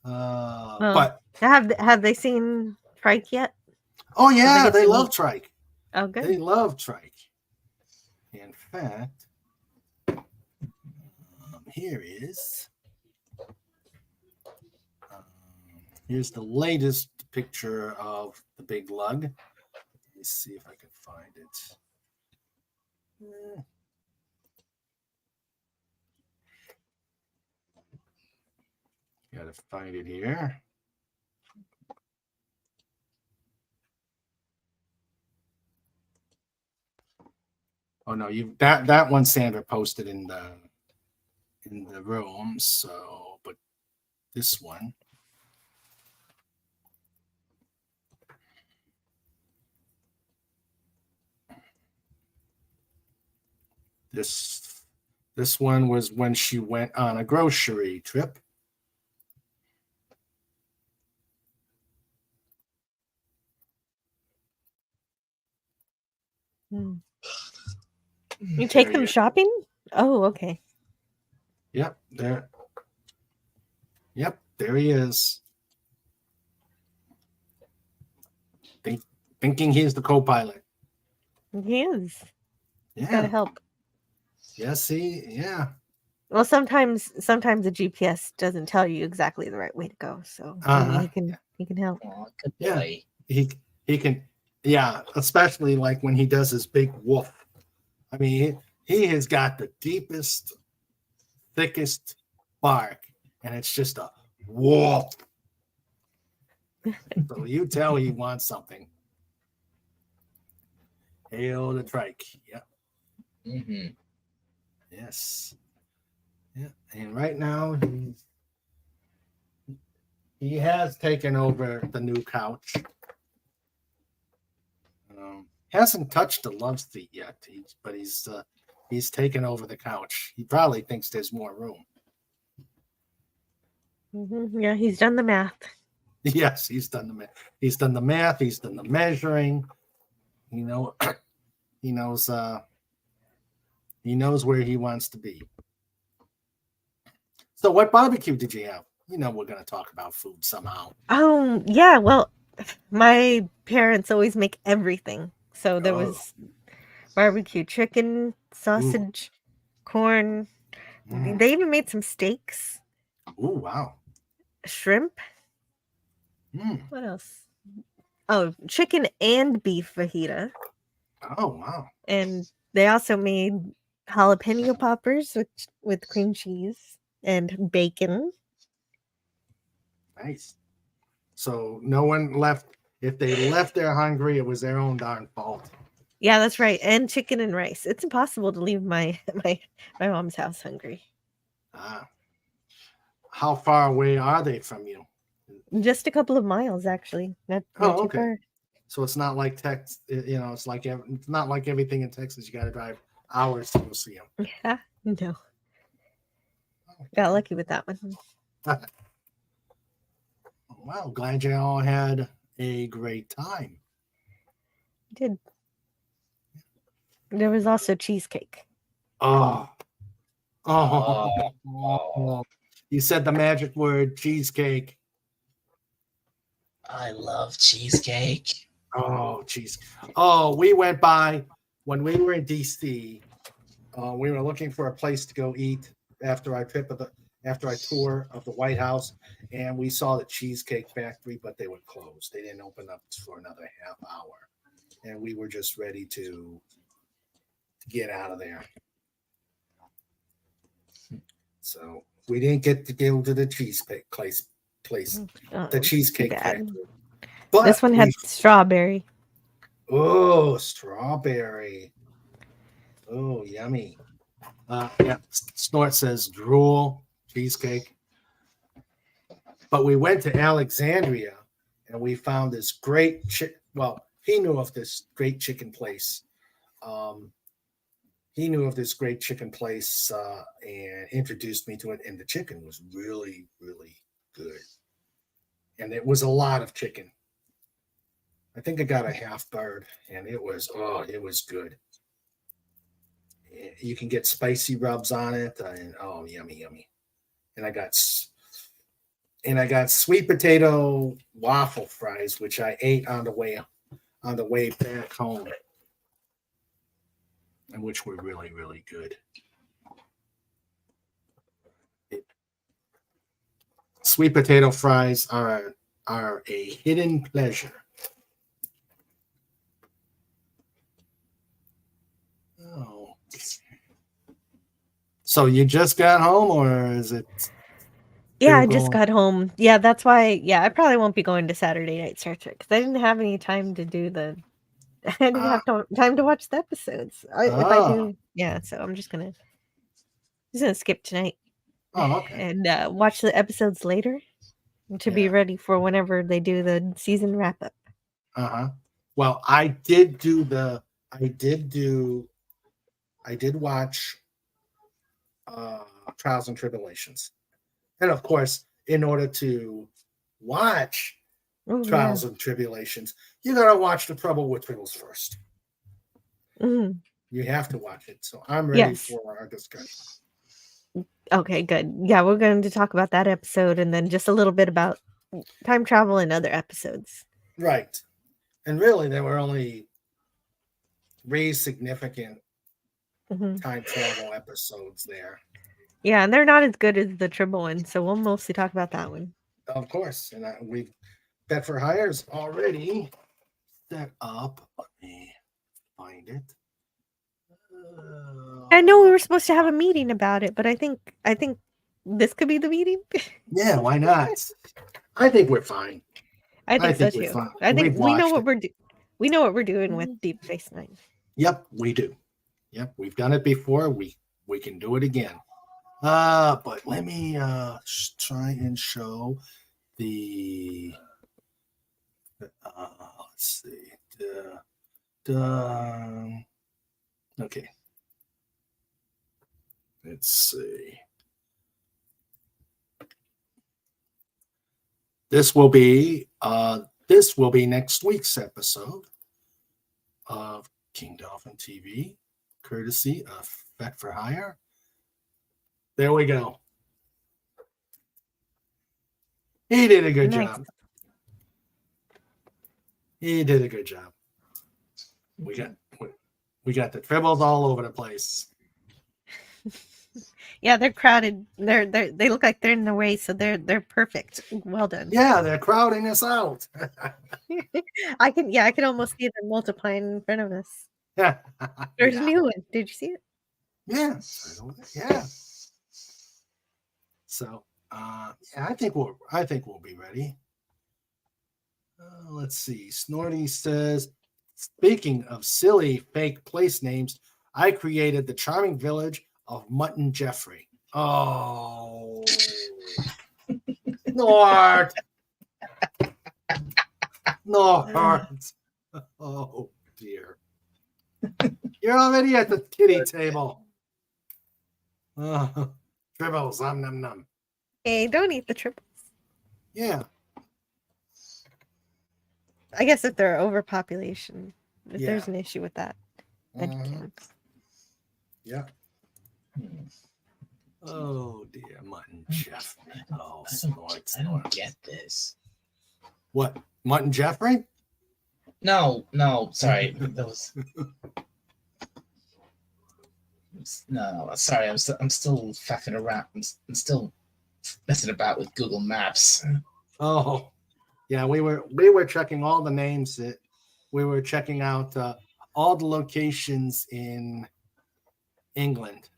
But have they seen Trike yet? Oh yeah, they love Trike. Oh, good. They love Trike. In fact, here's the latest picture of the big lug. Let me see if I can find it. Gotta find it here. Oh no, that one Sandra posted in the room. So, but this one. This one was when she went on a grocery trip. You take them shopping? Oh, okay. Yep, there. Yep, there he is. Thinking he's the co-pilot. He is. Yeah. Gotta help. Yes, yeah. Well, sometimes the GPS doesn't tell you exactly the right way to go, so he can help. Oh, good Yeah. boy. He can, yeah, especially like when he does his big woof. I mean, he has got the deepest, thickest bark, and it's just a woof. So you tell he wants something. Hail the trike. Yeah. Mm-hmm. Yes. Yeah. And right now he has taken over the new couch. Hasn't touched the love seat yet, but he's taken over the couch. He probably thinks there's more room. Yeah, he's done the math. Yes, he's done the math. He's done the math. He's done the measuring. He knows where he wants to be. So, what barbecue did you have? We're going to talk about food somehow. Oh, yeah. Well, my parents always make everything. So there was barbecue chicken, sausage, corn. They even made some steaks. Oh, wow. Shrimp. What else? Oh, chicken and beef fajita. Oh, wow. And they also made jalapeno poppers with cream cheese and bacon. Nice. So no one left. If they left there hungry, it was their own darn fault. Yeah, that's right. And chicken and rice. It's impossible to leave my mom's house hungry. How far away are they from you? Just a couple of miles, actually. Not too far. So it's not like Texas. It's not like everything in Texas. You got to drive hours to go see them. Yeah, no. Got lucky with that one. Wow, glad you all had a great time. Did. There was also cheesecake. Oh. You said the magic word, cheesecake. I love cheesecake. Oh, cheese. Oh, we went by when we were in DC. We were looking for a place to go eat after our tour of the White House, and we saw the Cheesecake Factory, but they were closed. They didn't open up for another half hour, and we were just ready to get out of there. So we didn't get to go to the cheesecake place, the Cheesecake Factory. But this one had strawberry. Oh, strawberry. Oh, yummy. Yeah, Snort says drool, cheesecake. But we went to Alexandria and we found this great he knew of this great chicken place. And introduced me to it. And the chicken was really, really good. And it was a lot of chicken. I think I got a half bird, and it was good. You can get spicy rubs on it, and yummy. And I got sweet potato waffle fries, which I ate on the way back home, and which were really, really good. Sweet potato fries are a hidden pleasure. Oh. So you just got home, or is it? Yeah, I just got home. Yeah, that's why. Yeah, I probably won't be going to Saturday Night Star Trek because I didn't have any time to do the. I didn't have time to watch the episodes. If I do, yeah. So I'm just gonna skip tonight. Oh, okay. And watch the episodes later to be ready for whenever they do the season wrap up. Well, I did do I did watch Trials and Tribulations. And of course, in order to watch Oh, Trials and Tribulations, you got to watch The Trouble with Tribbles first. Mhm. You have to watch it. So I'm ready Yes. for our discussion. Okay, good. Yeah, we're going to talk about that episode and then just a little bit about time travel and other episodes. Right. And really, there were only 3 significant Mhm. time travel episodes there. Yeah, and they're not as good as the Tribble one, so we'll mostly talk about that one. Of course. And we've Bet for Hire's already set up. Let me find it. I know we were supposed to have a meeting about it, but I think this could be the meeting. Yeah, why not? I think we're fine. I think so we're too. fine. I think We've we know watched what it. we know what we're doing with Deep Space Nine. Yep, we do. Yep, we've done it before. We can do it again. But let me try and show the let's see. Okay. Let's see. This will be next week's episode of King Dolphin TV, courtesy of Bet for Hire. There we go. He did a good job. He did a good job. We got the tribbles all over the place. Yeah, they're crowded. They look like they're in the way, so they're perfect. Well done. Yeah, they're crowding us out. I can almost see them multiplying in front of us. There's a new one. Did you see it? Yeah. Yeah. So yeah, I think we'll be ready. Let's see. Snorty says, speaking of silly fake place names, I created the charming village of Mutton Jeffrey. Oh, Snort. Snort. Oh dear. You're already at the kitty table. Tribbles, num num. Hey, don't eat the triples. Yeah. I guess if they're overpopulation, if Yeah. there's an issue with that, then you can. Yeah. Oh dear, Mutton Jeffrey. Oh, I don't get this. What? Mutton Jeffrey? No, sorry. That was no. Sorry, I'm still faffing around. I'm still messing about with Google Maps. Oh, yeah. We were checking all the names. That we were checking out all the locations in England.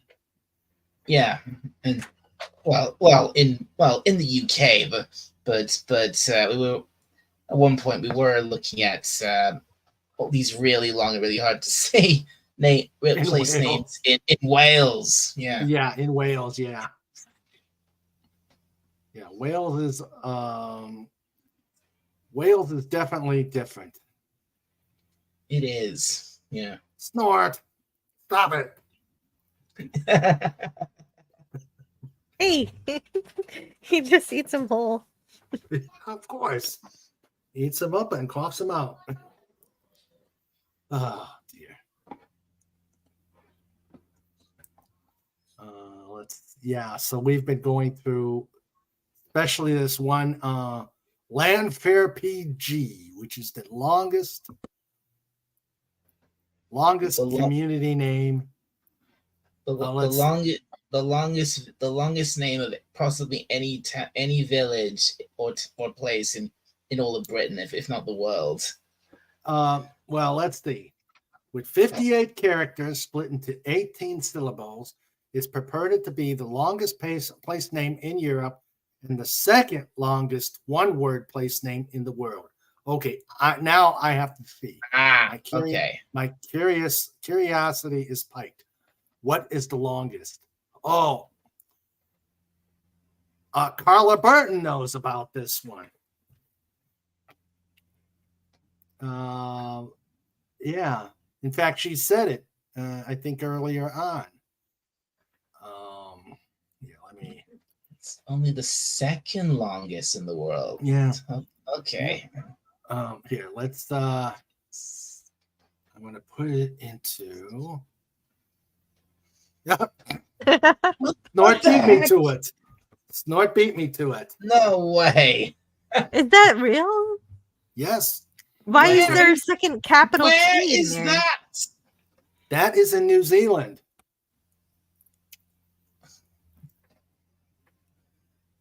Yeah, and well in the UK, but we were at one point we were looking at all these really long and really hard to say place names in Wales. Yeah. Yeah, in Wales. Yeah. Yeah, Wales is definitely different. It is. Yeah. Snort. Stop it. Hey, he just eats them whole. Of course. Eats them up and coughs them out. Oh, dear. So we've been going through, especially this one, Landfair PG, which is the longest community name. The longest name of possibly any village or place in all of Britain, if not the world. Well, let's see. With 58 characters split into 18 syllables, it's purported to be the longest place name in Europe and the second longest one-word place name in the world. Okay, now I have to see. Okay. My curiosity is piked. What is the longest? Oh, Carla Burton knows about this one. Yeah. In fact, she said it. I think earlier on. Yeah, let me. It's only the second longest in the world. Yeah. Okay. Here, let's. I'm gonna put it into. Yeah. Snort beat me to it. Snort beat me to it. No way. Is that real? Yes. Why Where is there a second capital Where T in is there? that? That is in New Zealand.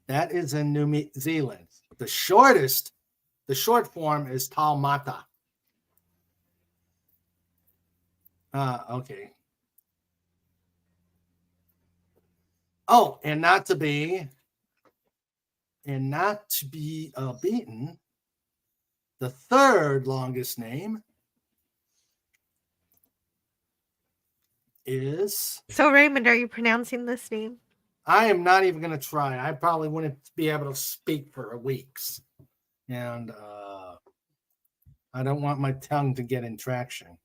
That is in New Zealand. The short form is Taumata. Okay. Oh, and not to be beaten, the third longest name is. So Raymond, are you pronouncing this name? I am not even going to try. I probably wouldn't be able to speak for weeks. And I don't want my tongue to get in traction.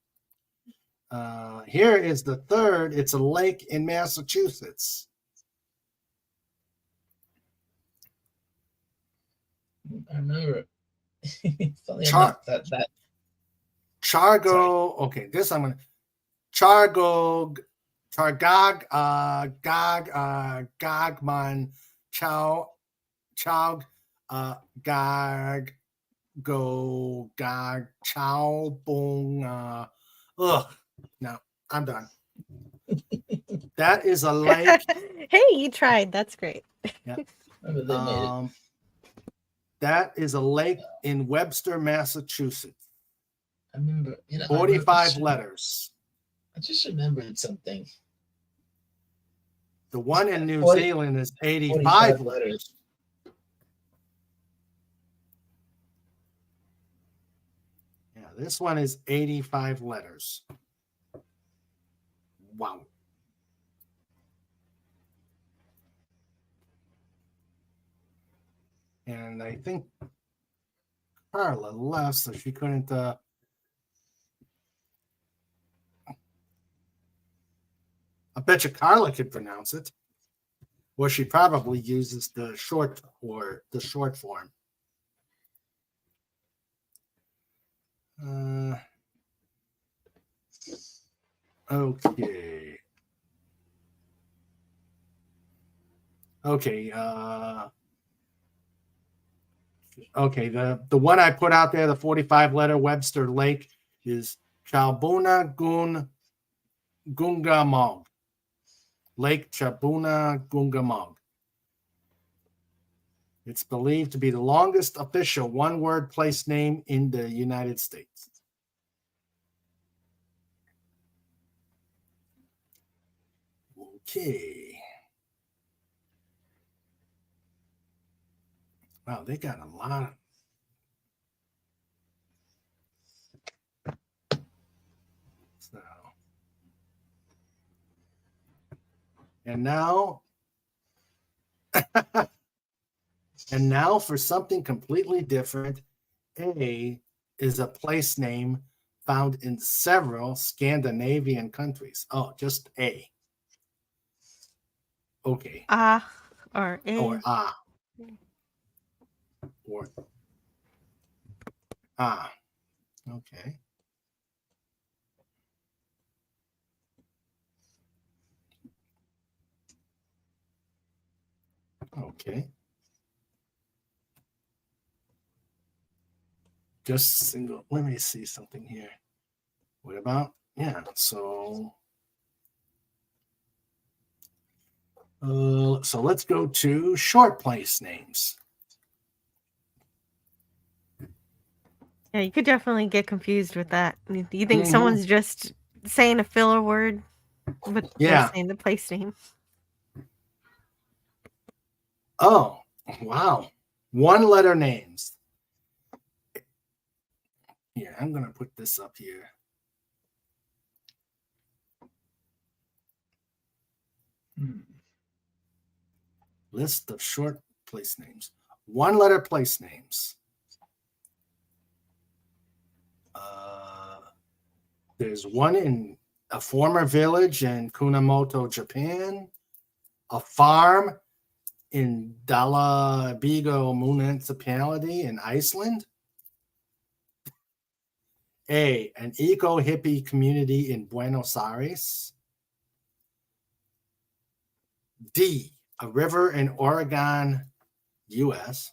Here is the third. It's a lake in Massachusetts. I remember. Funny enough, that Chargo. Okay, this I'm going to. Chargog, Gagman, Chaug, Gag, Go, Gag, Chow, Bong. No, I'm done. That is a lake. Hey, you tried. That's great. Yeah. remember they made it. That is a lake in Webster, Massachusetts. I remember. 45 letters. I just remembered something. The one in New 40 Zealand is 85 45 letters. Yeah, this one is 85 letters. Wow. And I think Carla left, so she couldn't. I bet you Carla could pronounce it. Or she probably uses the short form. Okay. Okay. Okay. The one I put out there, the 45-letter Webster Lake, is Chabuna Gungamog. Lake Chabuna Gungamog. It's believed to be the longest official one-word place name in the United States. Okay. Wow, they got a lot of. So. And now. And now for something completely different. A is a place name found in several Scandinavian countries. Oh, just A. Okay. Or A. Or ah. Or ah. Okay. Okay. Just single. Let me see something here. What about? Yeah. So let's go to short place names. Yeah, you could definitely get confused with that. You think someone's just saying a filler word, but they're saying the place name. Oh, wow. One-letter names. Yeah, I'm going to put this up here. List of short place names. One-letter place names. There's one in a former village in Kunamoto, Japan, a farm in Dalabigo Municipality in Iceland, A, an eco-hippie community in Buenos Aires, D, a river in Oregon, U.S.,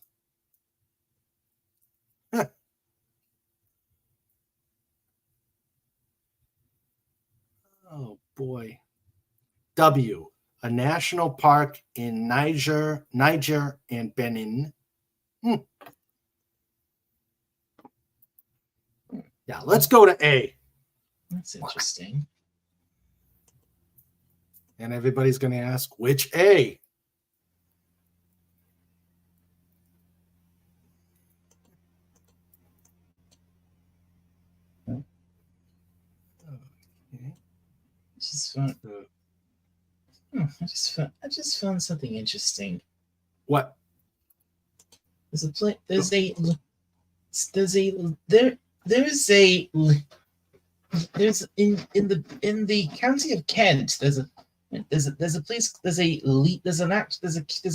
oh boy, W, a national park in Niger and Benin. Yeah, let's go to A. That's interesting. And everybody's going to ask, which A? Just found, I just found something interesting. What? There's in the county of Kent. There's a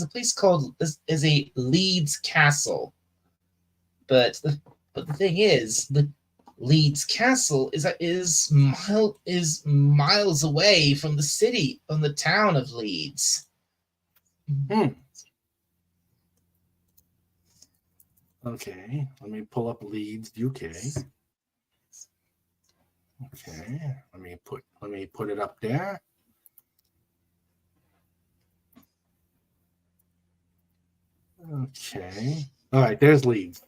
place called there's a Leeds Castle, but the thing is, the Leeds Castle is miles away from the town of Leeds. Okay, let me pull up Leeds, UK. Okay, let me put it up there. Okay. All right, there's Leeds.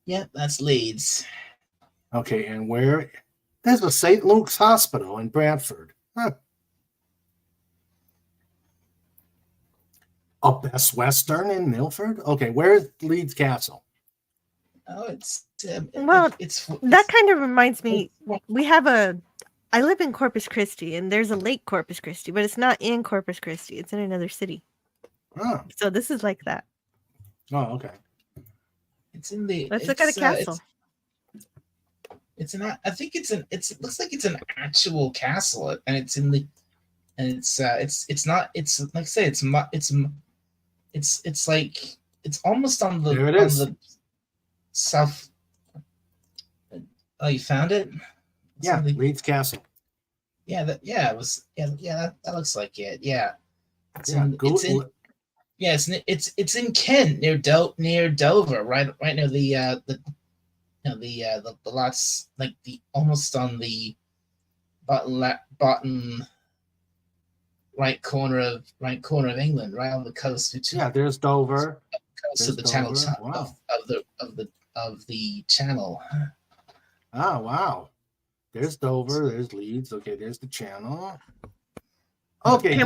Yep, that's Leeds. Okay, and where? There's a St. Luke's Hospital in Bradford. Huh. A Best Western in Milford? Okay, where's Leeds Castle? Oh, it's that kind of reminds me. I live in Corpus Christi, and there's a Lake Corpus Christi, but it's not in Corpus Christi. It's in another city. Oh. So this is like that. Oh, okay. Let's look at a castle. It looks like it's an actual castle, and it's like I say, it's like it's almost on the there it is. the south. Oh, you found it? Yeah, Leeds Castle. Yeah, that looks like it. Yeah, it's in Kent near Dover, right near the lots, like the almost on the bottom right corner of England, right on the coast. Yeah, there's Dover. Coast of the Channel of the Channel. Oh wow. There's Dover, there's Leeds. Okay, there's the Channel. Okay,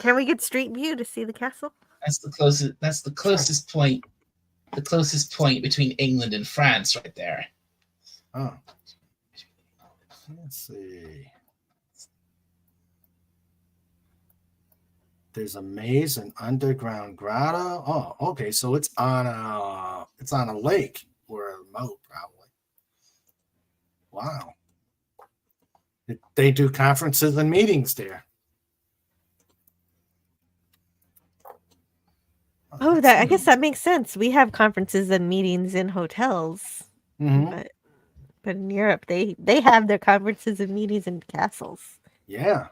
can we get street view to see the castle? That's the closest point. The closest point between England and France, right there. Oh. Let's see. There's a maze and underground grotto. Oh, okay. So it's on a lake or a moat, probably. Wow. They do conferences and meetings there. Oh, I guess that makes sense. We have conferences and meetings in hotels, but in Europe they have their conferences and meetings in castles. Yeah.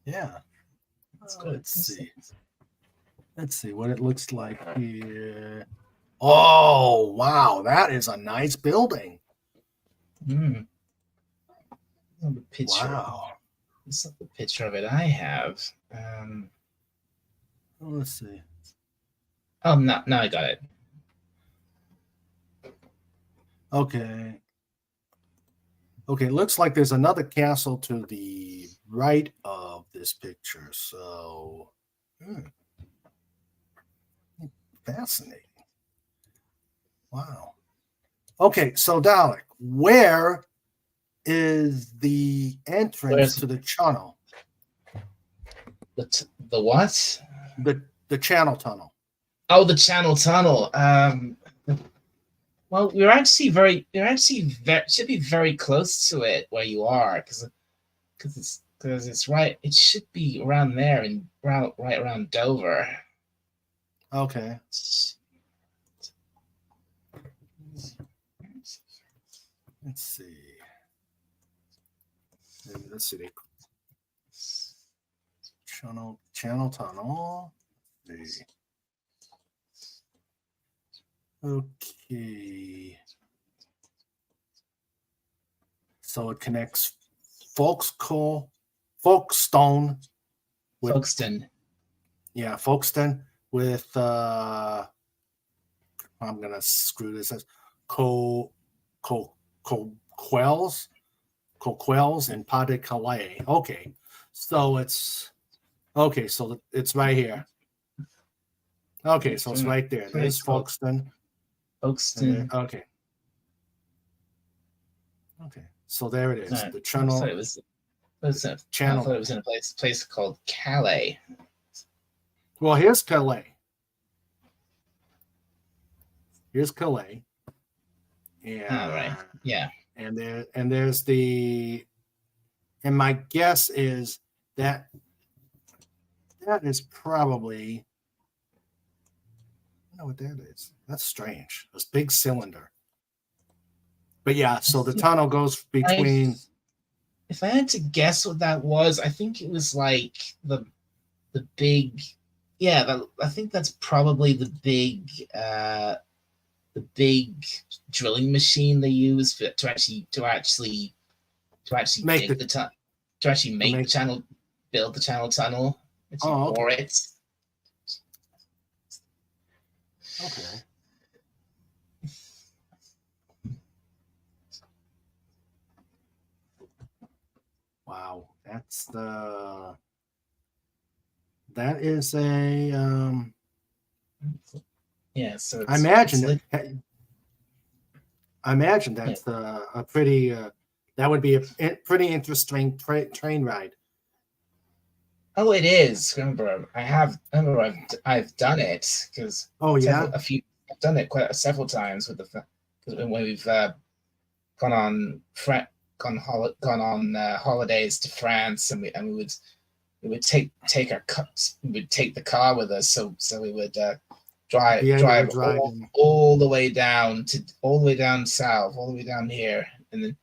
Yeah. Let's see what it looks like here. Oh, wow. That is a nice building. The picture. Wow. This is the picture of it I have. Let's see. Oh, no, I got it. Okay. Okay, looks like there's another castle to the right of this picture. So, fascinating. Wow. Okay, so Dalek, where is the entrance to the channel? The what? The channel tunnel. Oh, the Channel Tunnel. Well, should be very close to it where you are, because it's right. It should be around there and right around Dover. Okay. Let's see. Let's see. Channel tunnel. Let's see. Okay. So it connects Folkestone with Folkestone. Yeah, Folkestone with I'm gonna screw this up. Coquelles and Pas de Calais. Okay. So it's right here. Okay, so it's right there. There's Folkestone. Folkestone. Okay. Okay. So there it is. No, The channel. I thought it was in a place called Calais. Well, here's Calais. Here's Calais. Yeah. Right. Yeah. And there's and my guess is that is probably, I don't know what that is. That's strange. This big cylinder. But yeah, so the tunnel goes between. If I had to guess what that was, I think it was like the big. Yeah, I think that's probably the big drilling machine they use to actually make the tunnel, to actually make the channel, build the channel tunnel. Bore it. Okay. Wow, that is a yeah. So I imagine that's a pretty that would be a pretty interesting train ride. Oh, it is. Remember, I've done it because I've done it several times with when we've gone on holidays to France, and we would take the car with us, so we would drive all the way down south, all the way down here, and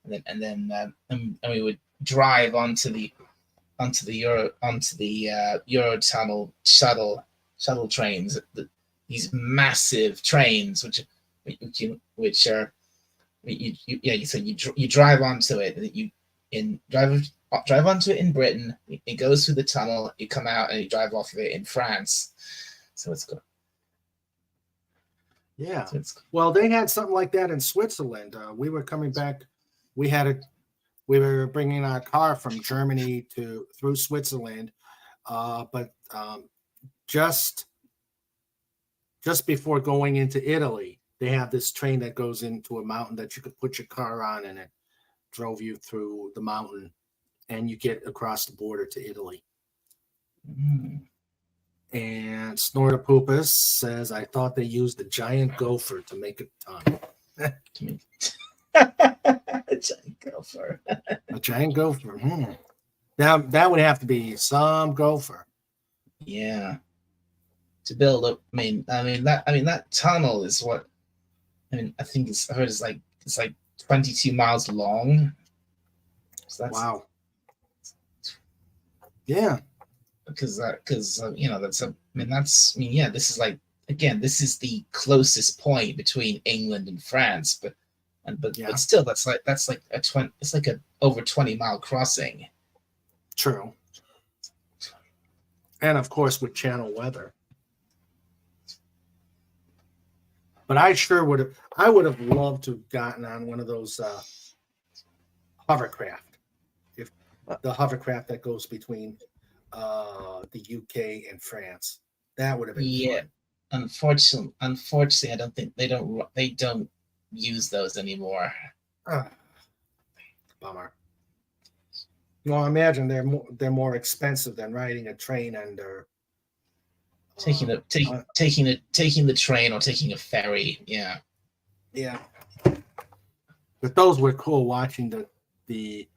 then we would drive onto the Eurotunnel shuttle trains, these massive trains, you drive onto it. Drive onto it in Britain. It goes through the tunnel. You come out and you drive off of it in France. So it's good. Yeah. Well, they had something like that in Switzerland. We were coming back. We were bringing our car from Germany through Switzerland, but just before going into Italy, they have this train that goes into a mountain that you could put your car on, and it drove you through the mountain, and you get across the border to Italy. Mm. And Snortopupus says, I thought they used a giant gopher to make a tunnel. A giant gopher. A giant gopher. Now that would have to be some gopher. Yeah. To build up, that tunnel is what. I think I heard it's like 22 miles long. So that's, wow. Yeah. Because this is like, again, this is the closest point between England and France, but still that's like it's like a over 20-mile crossing. True. And of course with channel weather. But I would have loved to have gotten on one of those hovercraft. If the hovercraft that goes between the UK and France. That would have been fun. Unfortunately, I don't think they don't use those anymore. Bummer. Well, I imagine they're more expensive than riding a train under taking the train or taking a ferry. Yeah. Yeah. But those were cool watching the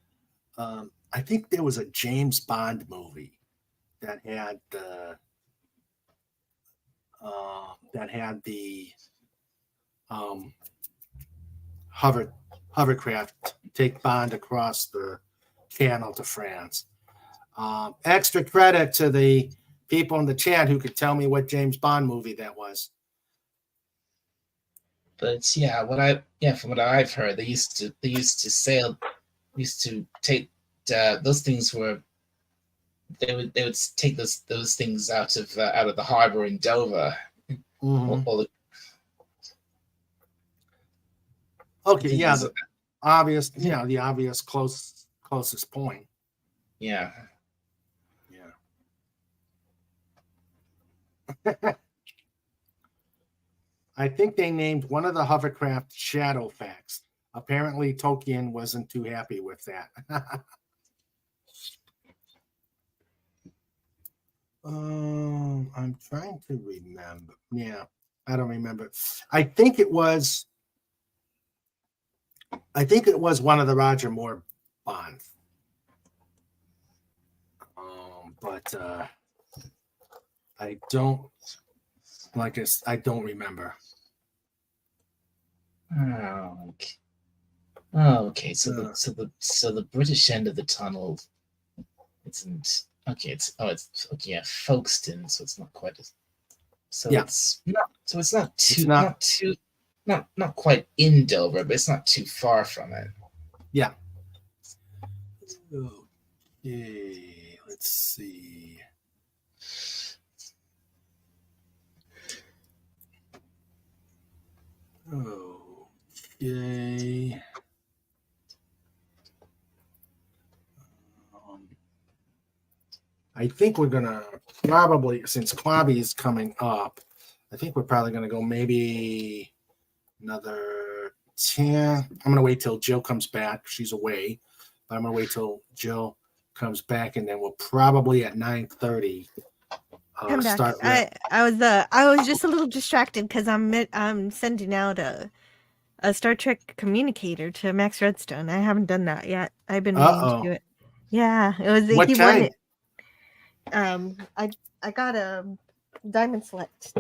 I think there was a James Bond movie that had the hovercraft take Bond across the channel to France. Extra credit to the people in the chat who could tell me what James Bond movie that was. But yeah, from what I've heard, they used to take those things were they would take those things out of the harbor in Dover. Mm-hmm. Okay, yeah, the obvious, the obvious closest point. Yeah. Yeah. I think they named one of the hovercraft Shadowfax. Apparently, Tolkien wasn't too happy with that. I'm trying to remember. Yeah, I don't remember. I think it was one of the Roger Moore Bonds. But I don't I don't remember. Okay. So the British end of the tunnel isn't okay. It's okay. Yeah, Folkestone. So it's not quite as. It's not quite in Dover, but it's not too far from it. Yeah. Okay. Let's see. Okay. I think we're gonna probably, since Klobby is coming up, I think we're probably gonna go maybe another 10. I'm gonna wait till Jill comes back. She's away, but I'm gonna wait till Jill comes back, and then we'll probably at 9:30 Come back. start. I was just a little distracted because I'm sending out a Star Trek communicator to Max Redstone. I haven't done that yet. I've been meaning to do it. Yeah, it was. What he kind? won it. I got a Diamond Select.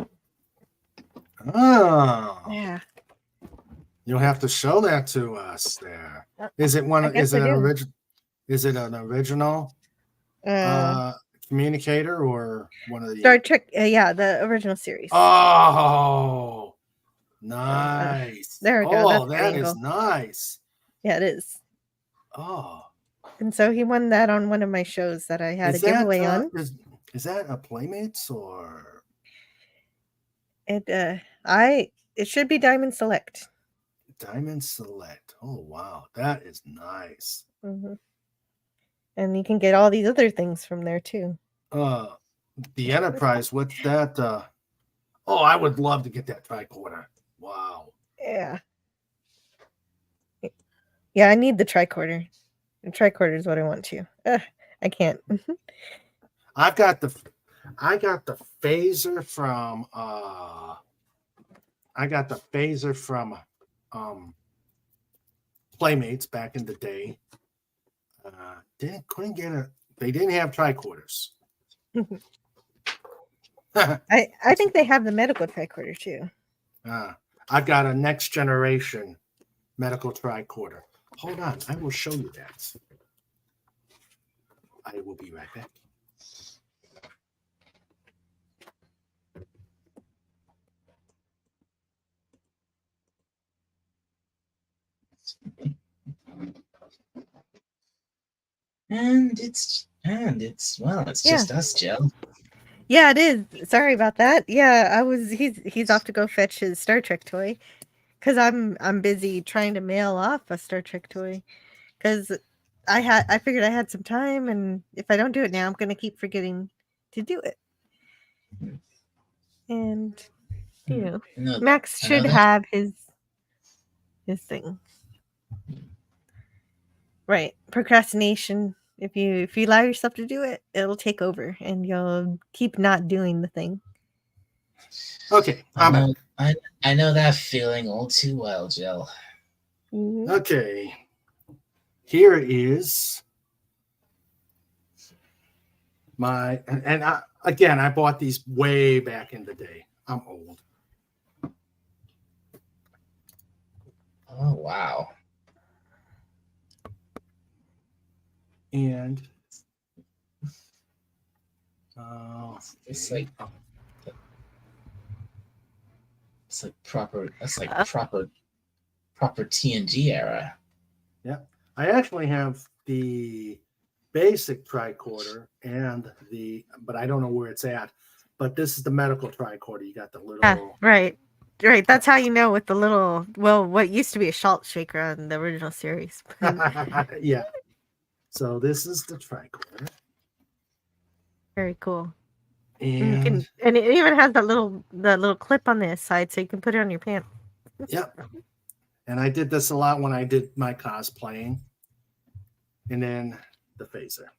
Oh. Yeah. You'll have to show that to us. There. Is it one? Is it an original? Is it an original communicator or one of the Star Trek? Yeah, the original series. Oh, nice. There we go. Oh, that is nice. Yeah, it is. Oh. And so he won that on one of my shows that I had a giveaway on. Is that a Playmates or? It should be Diamond Select. Diamond Select. Oh wow, that is nice. Mm-hmm. And you can get all these other things from there too. The Enterprise. What's that? Oh, I would love to get that tricorder. Wow. Yeah. Yeah, I need the tricorder. The tricorder is what I want to. I can't. I got the phaser from Playmates back in the day. Couldn't get it. They didn't have tricorders. I think they have the medical tricorder too. I've got a next generation medical tricorder. Hold on, I will show you that. I will be right back. And it's just us, Jill. Yeah, it is. Sorry about that. Yeah, he's off to go fetch his Star Trek toy because I'm busy trying to mail off a Star Trek toy because I figured I had some time, and if I don't do it now, I'm gonna keep forgetting to do it. And Max should have his thing. Right. Procrastination. If you allow yourself to do it, it'll take over and you'll keep not doing the thing. Okay, I I'm back. know, I know that feeling all too well, Jill. Mhm. Okay. Here is my, and again, I bought these way back in the day. I'm old. Oh wow. And It's okay. like proper. That's like Uh, proper TNG era. Yeah. I actually have the basic tricorder and but I don't know where it's at. But this is the medical tricorder. You got the Yeah, little. right. Right. That's how you know with the little, well, what used to be a salt shaker on the original series. Yeah. So this is the tricorder. Very cool. And you And can, and it even has the little clip on the side, so you can put it on your pants. yep. And I did this a lot when I did my cosplaying. And then the phaser.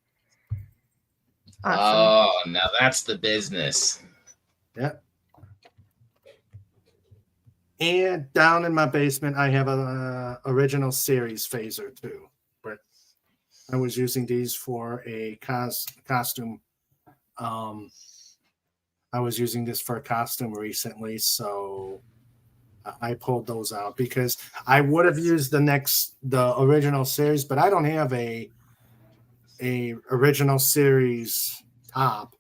Awesome. Oh, now that's the business. Yep. And down in my basement, I have a original series phaser too. But I was using these for a costume. I was using this for a costume recently, so I pulled those out because I would have used the original series, but I don't have a original series top.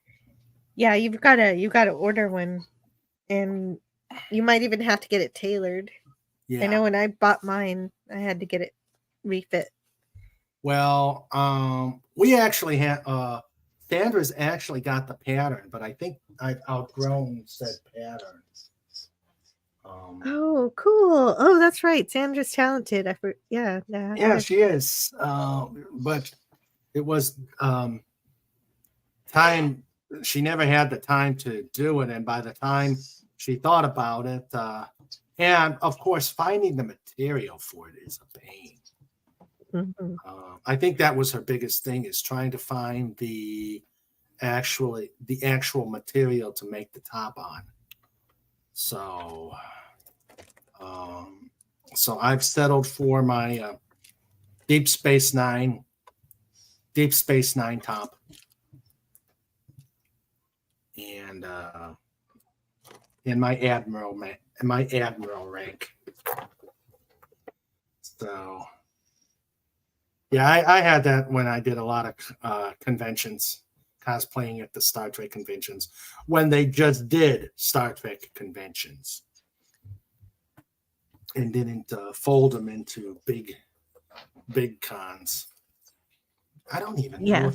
Yeah, you've gotta order one, and you might even have to get it tailored. Yeah. I know when I bought mine, I had to get it refit. Well, we actually had Sandra's actually got the pattern, but I think I've outgrown said pattern. Oh, cool! Oh, that's right. Sandra's talented. Yeah, Yeah, she is. But it was time. She never had the time to do it, and by the time she thought about it, and of course, finding the material for it is a pain. Mhm. I think that was her biggest thing, is trying to find the actual material to make the top on. So so I've settled for my Deep Space Nine top, and in my admiral rank. So yeah, I had that when I did a lot of conventions, cosplaying at the Star Trek conventions, when they just did Star Trek conventions and didn't fold them into big cons. I don't even know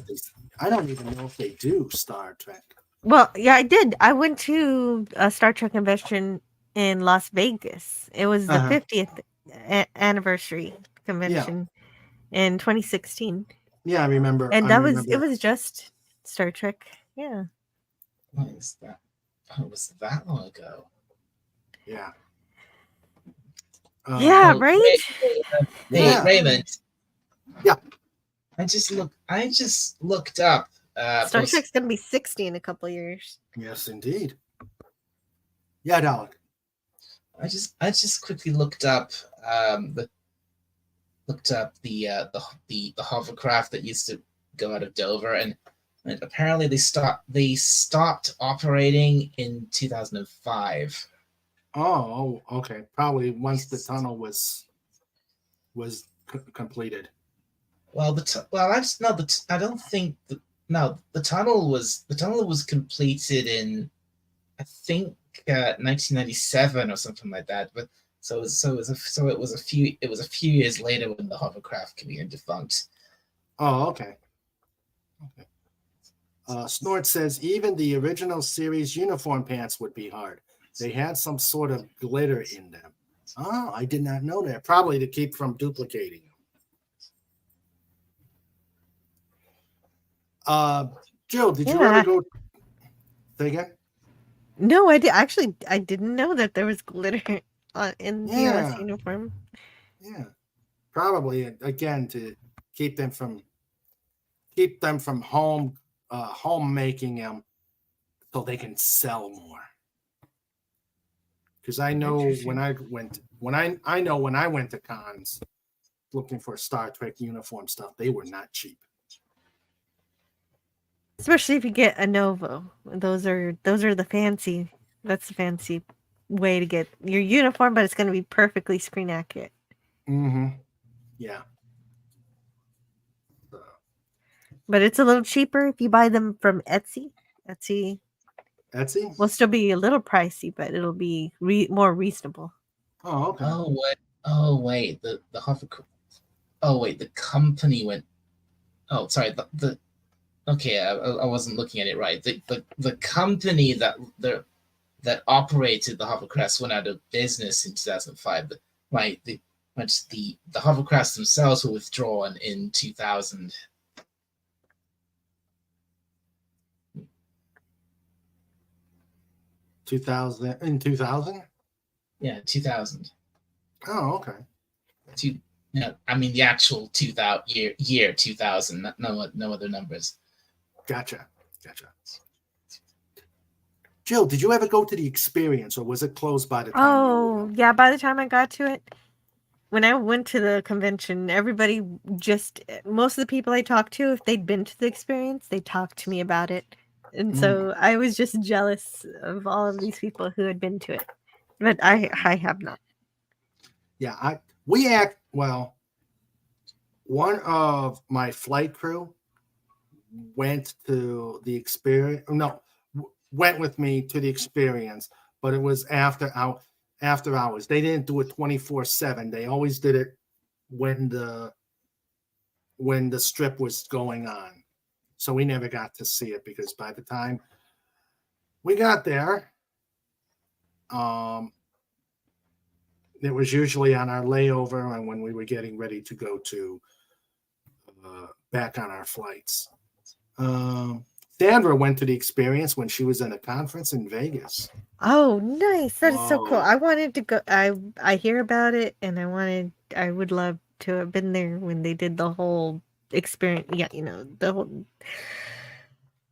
if they do Star Trek. Well, yeah, I did. I went to a Star Trek convention in Las Vegas. It was the 50th anniversary convention in 2016. Yeah, I remember. And it was just Star Trek. Yeah. What is that? Oh, it was that long ago. Yeah. Yeah, right? Hey, Raymond. Yeah. I just looked up. Star Trek's gonna be 60 in a couple years. Yes, indeed. Yeah, Dalek. I just quickly looked up the hovercraft that used to go out of Dover, and apparently they stopped operating in 2005. Oh, okay. Probably once the tunnel was completed. Well, I don't think the tunnel was completed in, I think, 1997 or something like that. But so it was a few years later when the hovercraft became defunct. Oh, okay. Snort says even the original series uniform pants would be hard. They had some sort of glitter in them. Oh, I did not know that. Probably to keep from duplicating them. Jill, did you ever go? Say again? No, I didn't know that there was glitter in the US uniform. Yeah, probably again to keep them from home making them, so they can sell more. because I know when I went to cons looking for Star Trek uniform stuff, they were not cheap. Especially if you get a Novo. Those are the fancy. That's the fancy way to get your uniform, but it's going to be perfectly screen accurate. Mm-hmm. Yeah. But it's a little cheaper if you buy them from Etsy. Etsy will still be a little pricey, but it'll be more reasonable. Oh, okay. Oh wait, the hovercraft. Oh wait, the company went. Oh, sorry. Okay, I wasn't looking at it right. The company that operated the hovercrafts went out of business in 2005. The hovercrafts themselves were withdrawn in 2000. 2000? Yeah, 2000. Oh, okay. I mean the actual 2000 year 2000. No other numbers. Gotcha. Jill, did you ever go to the experience, or was it closed by the time? Oh, yeah. By the time I got to it, when I went to the convention, most of the people I talked to, if they'd been to the experience, they talked to me about it. And so I was just jealous of all of these people who had been to it. But I have not. Yeah, one of my flight crew went to the experience. No, went with me to the experience, but it was after hours. They didn't do it 24/7. They always did it when the strip was going on. So we never got to see it because by the time we got there, it was usually on our layover and when we were getting ready to go to back on our flights. Sandra went to the experience when she was in a conference in Vegas. Oh, nice. That is so cool. I wanted to go. I hear about it, and I would love to have been there when they did the whole experience. Yeah, the whole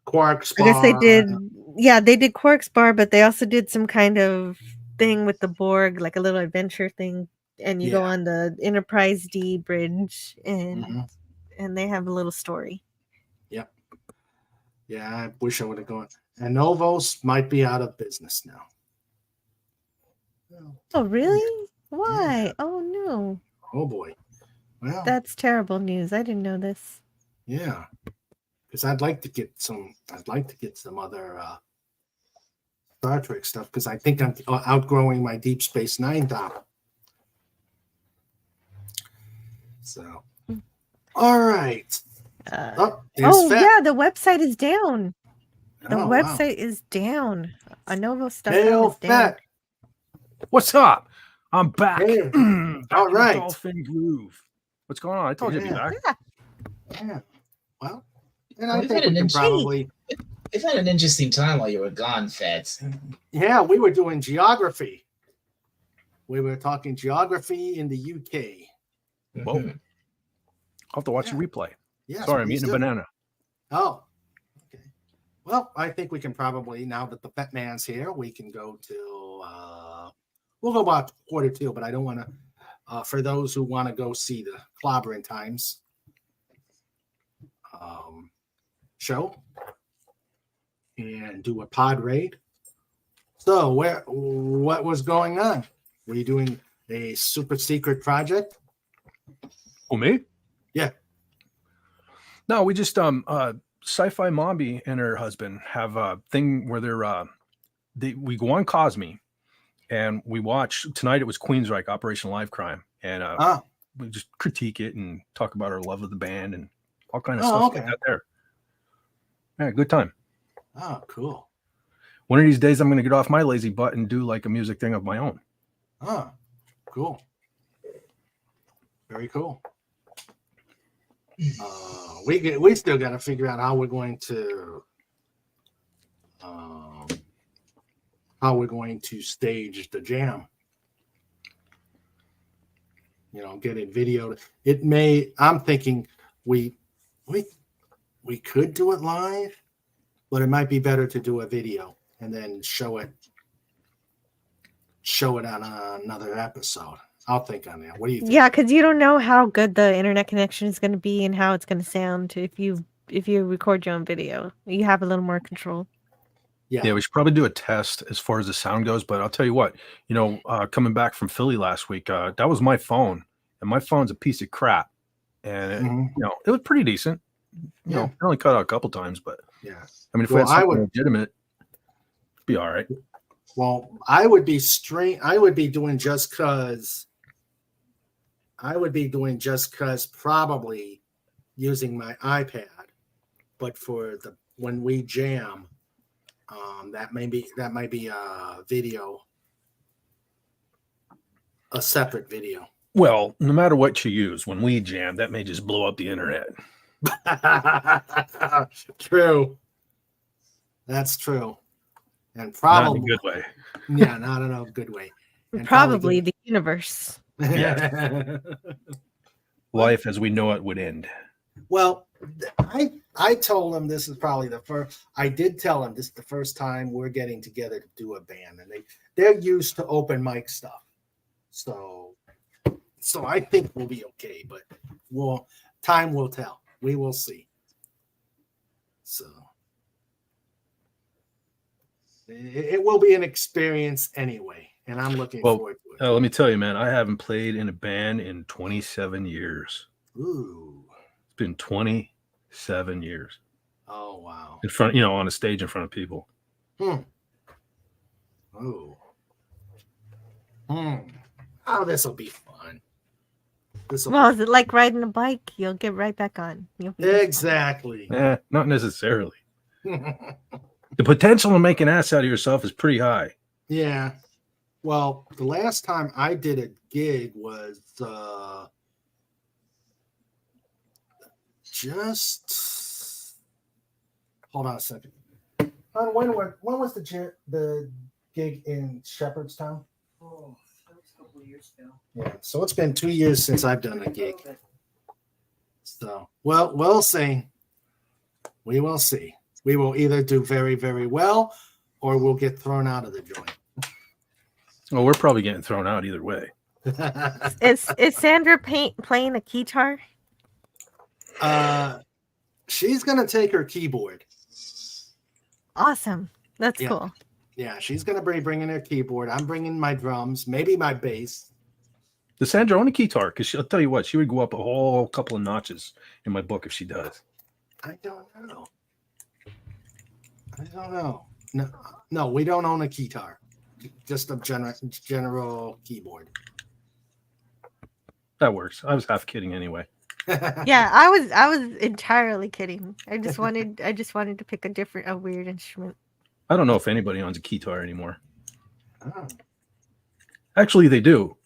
Quark's Bar. I guess they did. Yeah, they did Quark's Bar, but they also did some kind of thing with the Borg, like a little adventure thing. And you go on the Enterprise D bridge, and they have a little story. Yep. Yeah, I wish I would have gone. And Novos might be out of business now. Oh, really? Why? Yeah. Oh, no. Oh, boy. Well, that's terrible news. I didn't know this. Yeah. Because I'd like to get some other Star Trek stuff because I think I'm outgrowing my Deep Space Nine top. So, all right. Yeah, the website is down. The website is down. Anovos.com is down. What's up? I'm back. Hey. All right. Dolphin Groove. What's going on? I told you to be back. Yeah. Well, and I think we can probably. We've had an interesting time while you were gone, Feds. Yeah, we were doing geography. We were talking geography in the UK. Whoa. I'll have to watch the replay. Yeah. Sorry, I'm eating a banana. Oh. Okay. Well, I think we can probably, now that the Pet Man's here, we can go to, we'll go about 1:45, but I don't want to, for those who want to go see the Clobbering Times show and do a pod raid. So what was going on? Were you doing a super secret project? Oh, me? Yeah. No, we just Sci-Fi Mombi and her husband have a thing where we go on Cosme and we watch tonight. It was Queensryche, Operation Live Crime, and we just critique it and talk about our love of the band and all kind of stuff like that there. Yeah, good time. Oh, cool. One of these days, I'm going to get off my lazy butt and do like a music thing of my own. Oh, cool. Very cool. We still got to figure out how we're going to stage the jam. Get it videoed. It may. I'm thinking we could do it live, but it might be better to do a video and then show it show it on another episode. I'll think on that. What do you think? Yeah, because you don't know how good the internet connection is going to be and how it's going to sound if you record your own video. You have a little more control. Yeah. We should probably do a test as far as the sound goes. But I'll tell you what, coming back from Philly last week, that was my phone, and my phone's a piece of crap, and it was pretty decent. You know, it only cut out a couple times, but yeah. I mean, if we had something legitimate, it'd be all right. Well, I would be doing just cause. Probably using my iPad, but for when we jam, that might be a video, a separate video. Well, no matter what you use, when we jam, that may just blow up the internet. True. That's true. And probably not in a good way. Yeah, not in a good way. And probably the universe. Yeah. Life as we know it would end. Well, I told him this is probably the first. I did tell him this is the first time we're getting together to do a band, and they're used to open mic stuff. So I think we'll be okay, but time will tell. We will see. So it will be an experience anyway, and I'm looking forward to it. Let me tell you, man, I haven't played in a band in 27 years. Ooh. It's been 27 years. Oh, wow. In front, on a stage in front of people. Oh, this will be fun. Is it like riding a bike? You'll get right back on. Exactly. Not necessarily. The potential to make an ass out of yourself is pretty high. Yeah. Well, the last time I did a gig was just hold on a second. When was the gig in Shepherdstown? Oh, that was a couple of years ago. Yeah, so it's been 2 years since I've done a gig. So, we'll see. We will see. We will either do very, very well, or we'll get thrown out of the joint. Well, we're probably getting thrown out either way. Is Sandra playing a guitar? She's gonna take her keyboard. Awesome. That's cool. Yeah, she's gonna be bringing her keyboard. I'm bringing my drums, maybe my bass. Does Sandra own a guitar? Because I'll tell you what, she would go up a whole couple of notches in my book if she does. I don't know. No, we don't own a guitar. Just a general keyboard. That works. I was half kidding anyway. Yeah, I was entirely kidding. I just wanted to pick a weird instrument. I don't know if anybody owns a guitar anymore. Oh. Actually, they do.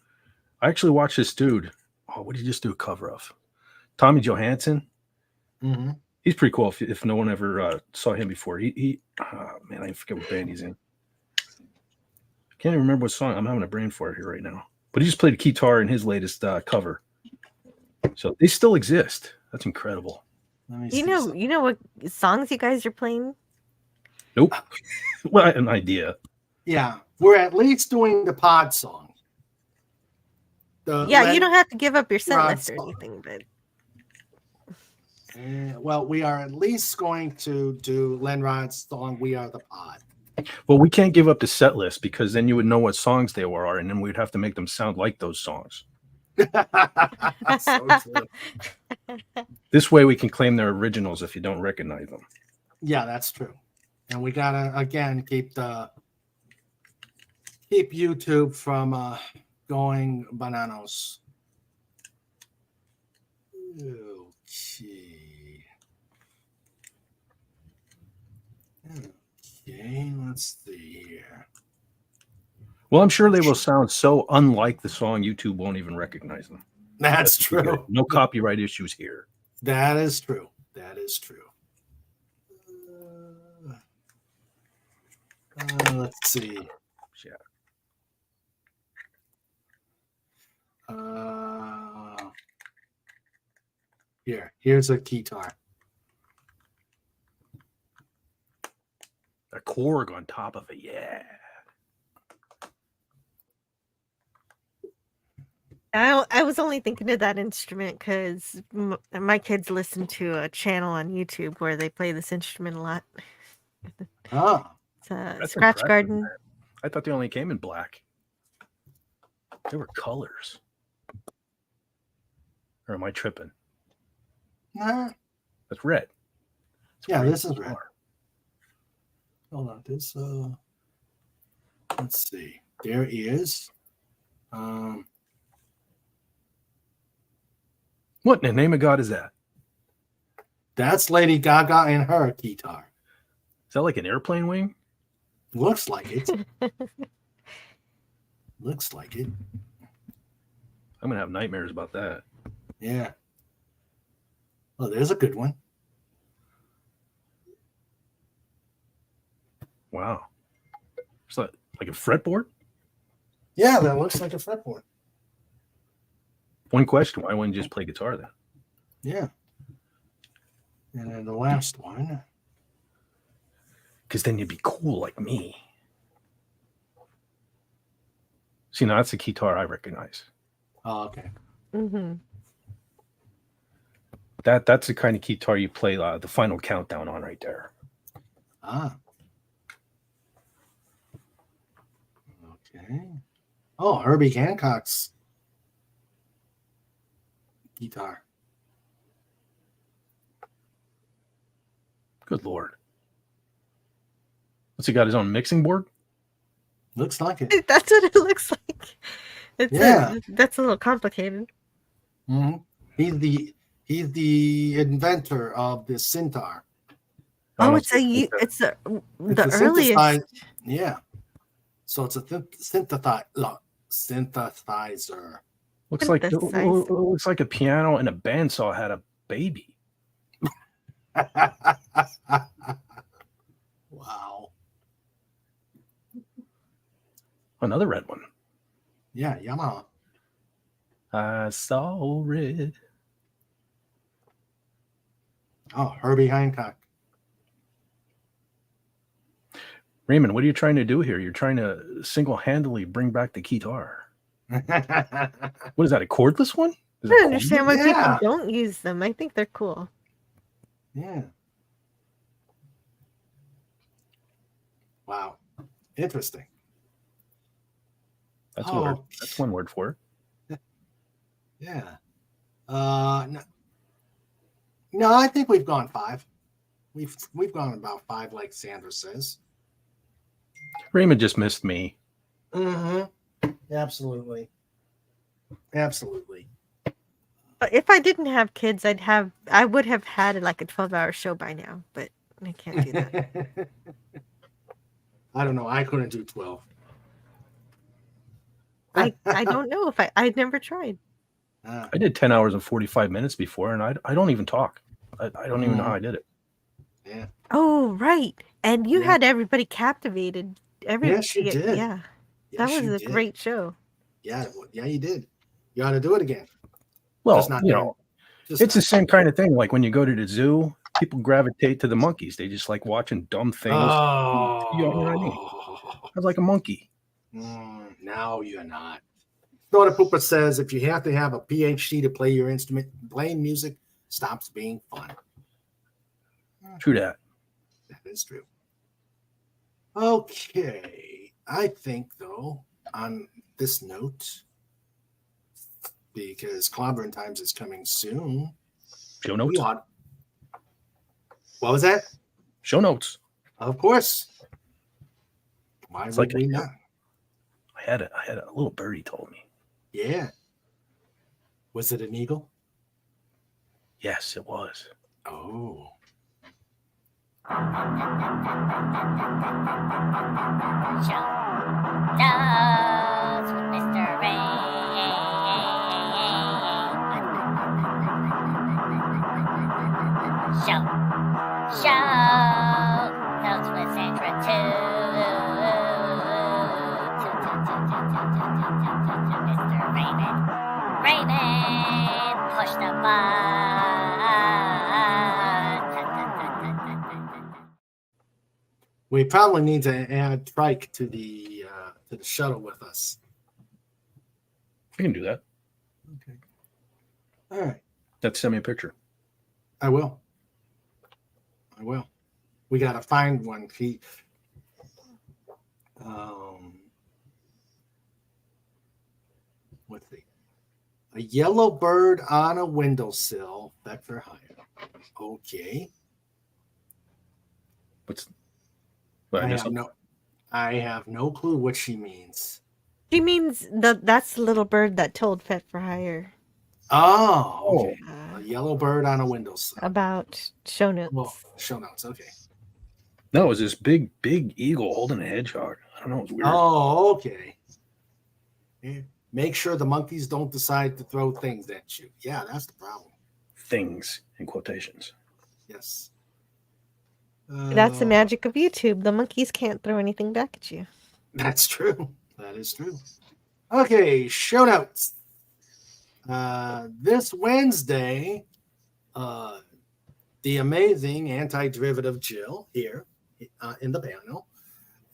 I actually watched this dude. Oh, what did he just do a cover of? Tommy Johansson. Mm-hmm. He's pretty cool. If no one ever saw him before, I forget what band he's in. I can't even remember what song. I'm having a brain fart here right now. But he just played a guitar in his latest cover. So they still exist. That's incredible. You know what songs you guys are playing? Nope. Well, an idea. Yeah, we're at least doing the pod song. You don't have to give up your set list or anything, but. Well, we are at least going to do Len Rod's song, "We Are the Pod." Well, we can't give up the set list because then you would know what songs they were, and then we'd have to make them sound like those songs. So true. This way we can claim their originals if you don't recognize them. Yeah, that's true. And we gotta again keep YouTube from going bananas. Okay, let's see here. Well, I'm sure they will sound so unlike the song YouTube won't even recognize them. That's true. No copyright issues here. That is true. That is true. Let's see. Yeah. Here's a guitar. A Korg on top of it, yeah. I was only thinking of that instrument because my kids listen to a channel on YouTube where they play this instrument a lot. Ah, It's a That's Scratch impressive, Garden. man. I thought they only came in black. They were colors. Or am I tripping? nah. That's red. It's a Yeah, great this is red. guitar. Hold on. This. Let's see. There is. What in the name of God is that? That's Lady Gaga and her guitar. Is that like an airplane wing? Looks like it. Looks like it. I'm gonna have nightmares about that. Yeah. Oh, there's a good one. Wow. Is that like a fretboard? Yeah, that looks like a fretboard. One question: why wouldn't you just play guitar then? Yeah. And then the last one. Because then you'd be cool like me. See, now that's a guitar I recognize. Oh, okay. Mm-hmm. That's the kind of guitar you play the Final Countdown on right there. Ah. Okay. Oh, Herbie Hancock's guitar. Good Lord. What's he got, his own mixing board? Looks like it. That's what it looks like. Yeah. That's a little complicated. Mm-hmm. He's the inventor of the Centaur. Oh, it's the It's a earliest. synthesizer. Yeah. So it's a synthesizer. Looks like a piano and a bandsaw had a baby. Wow. Another red one. Yeah, Yamaha. I saw red. Oh, Herbie Hancock. Raymond, what are you trying to do here? You're trying to single-handedly bring back the guitar. What is that, a cordless one? I don't understand why people don't use them. I think they're cool. Yeah. Wow. Interesting. That's one word for it. Yeah. No, I think we've gone 5. We've gone about 5, like Sandra says. Raymond just missed me. Mm-hmm. Absolutely. Absolutely. But if I didn't have kids, I would have had like a 12-hour show by now, but I can't do that. I don't know. I couldn't do 12. I don't know if I'd never tried. I did 10 hours and 45 minutes before, and I don't even talk. I don't even know how I did it. Yeah. Oh, right. And you had everybody captivated. Yes, you did. Yeah. That was a great show. Yeah, you did. You ought to do it again. Well, Just it's the same kind of thing. Like when you go to the zoo, people gravitate to the monkeys. They just like watching dumb things. Oh. You know what I mean? I was like a monkey. No, you're not. Soda Poopa says if you have to have a PhD to play your instrument, playing music stops being fun. True that. That is true. Okay. I think, though, on this note, because Clobbering Times is coming soon. Show notes. What was that? Show notes. Of course. Why It's would like we not? I had a little birdie told me. Yeah. Was it an eagle? Yes, it was. Oh. Does with Mr. Rain. Show notes with Sandra Mr. Raymond, push the button. We probably need to add Trike to the shuttle with us. I can do that. Okay. All right. That's send me a picture. I will. We got to find one. Let's see. A yellow bird on a windowsill, back for hire. Okay. I have no clue what she means. She means that's the little bird that told Fet for Hire. Oh, okay. A yellow bird on a windowsill. About show notes. Well, show notes, okay. No, it was this big eagle holding a hedgehog. I don't know. It's weird. Oh, okay. Make sure the monkeys don't decide to throw things at you. Yeah, that's the problem. Things in quotations. Yes. That's the magic of YouTube. The monkeys can't throw anything back at you. That's true. That is true. Okay, show notes. This Wednesday, the amazing anti-derivative Jill here in the panel,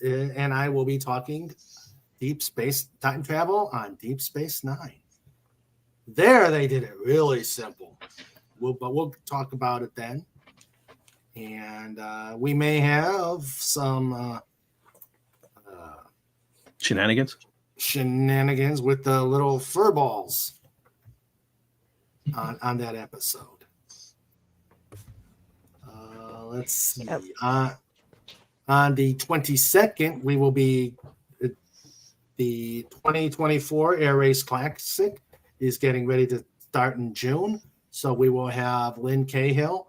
and I will be talking deep space time travel on Deep Space Nine. There, they did it really simple. But we'll talk about it then. And we may have some shenanigans with the little fur balls on that episode. Let's see. Yep. On the 22nd, we will be the 2024 Air Race Classic is getting ready to start in June. So we will have Lynn Kaywood,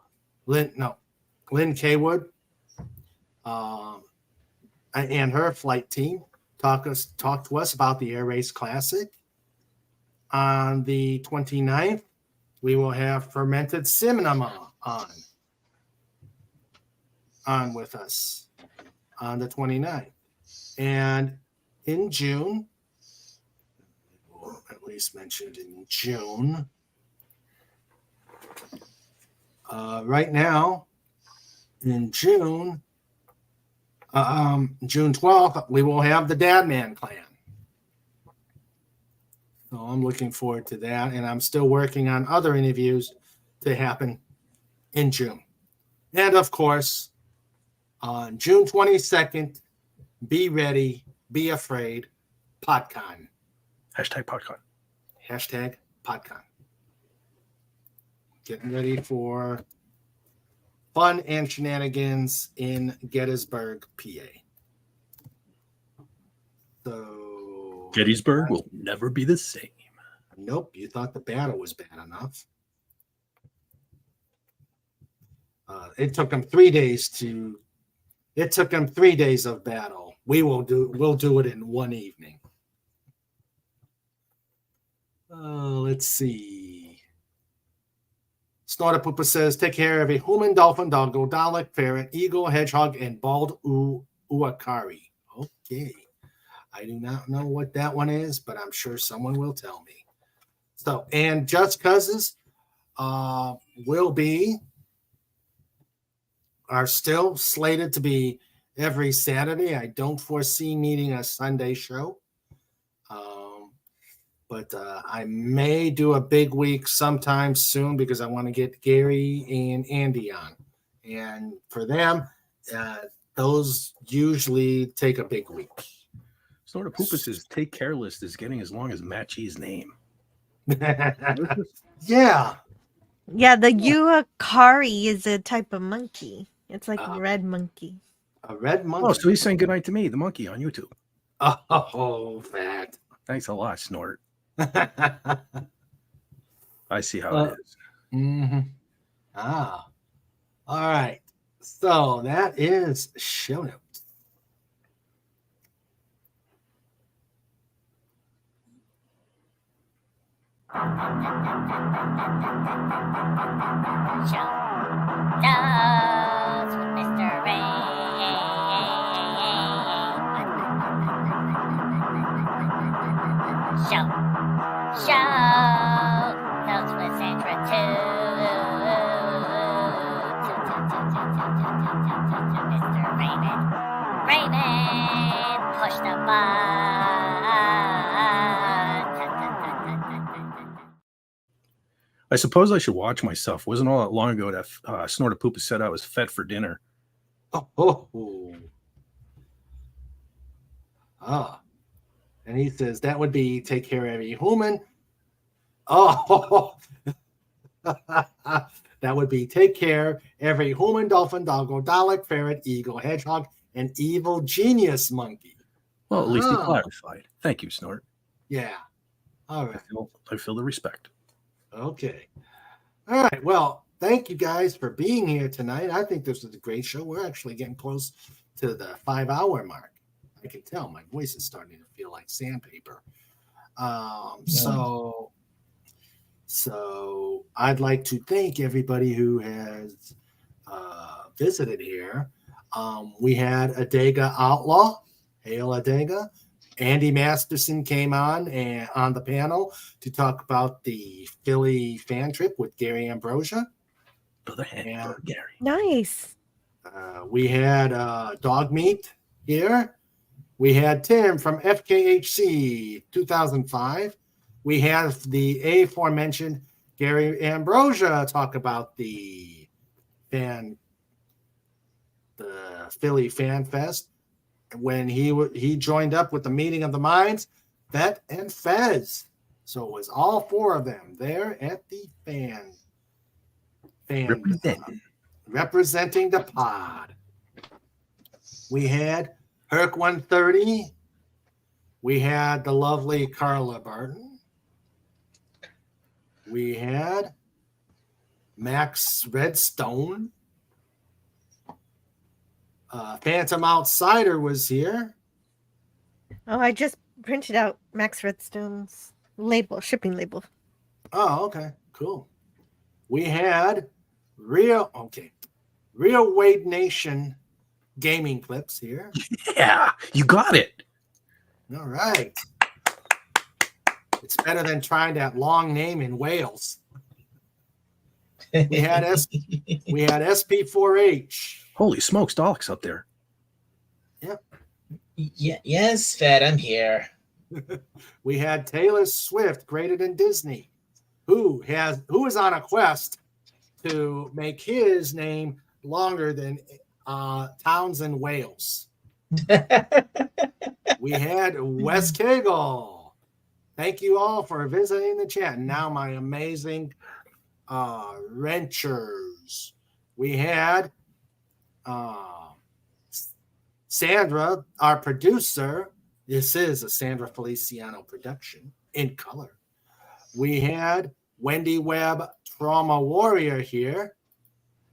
and her flight team talk to us about the Air Race Classic. On the 29th, we will have Fermented Cinema on with us on the 29th. And in June, or at least mentioned in June, right now, in June, June 12th, we will have the Dadman Clan. So I'm looking forward to that, and I'm still working on other interviews to happen in June. And of course, on June 22nd, be ready, be afraid, PodCon. #PodCon. #PodCon. Getting ready for fun and shenanigans in Gettysburg, PA. So Gettysburg will never be the same. Nope, you thought the battle was bad enough. It took them 3 days of battle. We'll do it in one evening. Let's see. Snorter Pooper says, take care of a human, dolphin, doggo, Dalek, ferret, eagle, hedgehog, and bald uakari. Okay. I do not know what that one is, but I'm sure someone will tell me. So, and Just Cousins are still slated to be every Saturday. I don't foresee needing a Sunday show. But I may do a big week sometime soon because I want to get Gary and Andy on. And for them, those usually take a big week. Snorter Pooper says, take care list is getting as long as Matchy's name. Yeah. Yeah, the uakari is a type of monkey. It's like a red monkey. A red monkey? Oh, so he's saying goodnight to me, the monkey, on YouTube. Oh, fat. Thanks a lot, Snort. I see how it is. Mm-hmm. All right. So that is show notes. Show notes with Mr. Ray. Show notes with Sandra too. Mr. Raymond, push the button. I suppose I should watch myself. Wasn't all that long ago that Snort a Poopa said I was fed for dinner. Oh. Ah. And he says that would be take care of every human. Oh. That would be take care every human, dolphin, doggo, Dalek, ferret, eagle, hedgehog, and evil genius monkey. Well, at least he clarified. Thank you, Snort. Yeah. All right. I feel the respect. Okay. All right. Well, thank you guys for being here tonight. I think this was a great show. We're actually getting close to the 5-hour mark. I can tell my voice is starting to feel like sandpaper. So I'd like to thank everybody who has visited here. We had Adega Outlaw. Hail Adega. Andy Masterson came on the panel to talk about the Philly fan trip with Gary Ambrosia. Gary. Nice. We had Dog Meat here. We had Tim from FKHC 2005. We have the aforementioned Gary Ambrosia talk about the Philly Fan Fest when he joined up with the Meeting of the Minds, Bet and Fez. So it was all four of them there at the fan representing the pod. We had Herc 130. We had the lovely Carla Barton. We had Max Redstone. Phantom Outsider was here. Oh, I just printed out Max Redstone's shipping label. Oh, okay, cool. We had Real Wade Nation gaming clips here. Yeah, you got it. All right. It's better than trying that long name in Wales. We had SP4H. Holy smokes, Dalek's up there. Yep. Yes, Fed, I'm here. We had Taylor Swift, greater than Disney, who is on a quest to make his name longer than towns in Wales. We had Wes Cagle. Thank you all for visiting the chat. And now my amazing wrenchers. We had Sandra, our producer. This is a Sandra Feliciano production in color. We had Wendy Webb, Trauma Warrior here.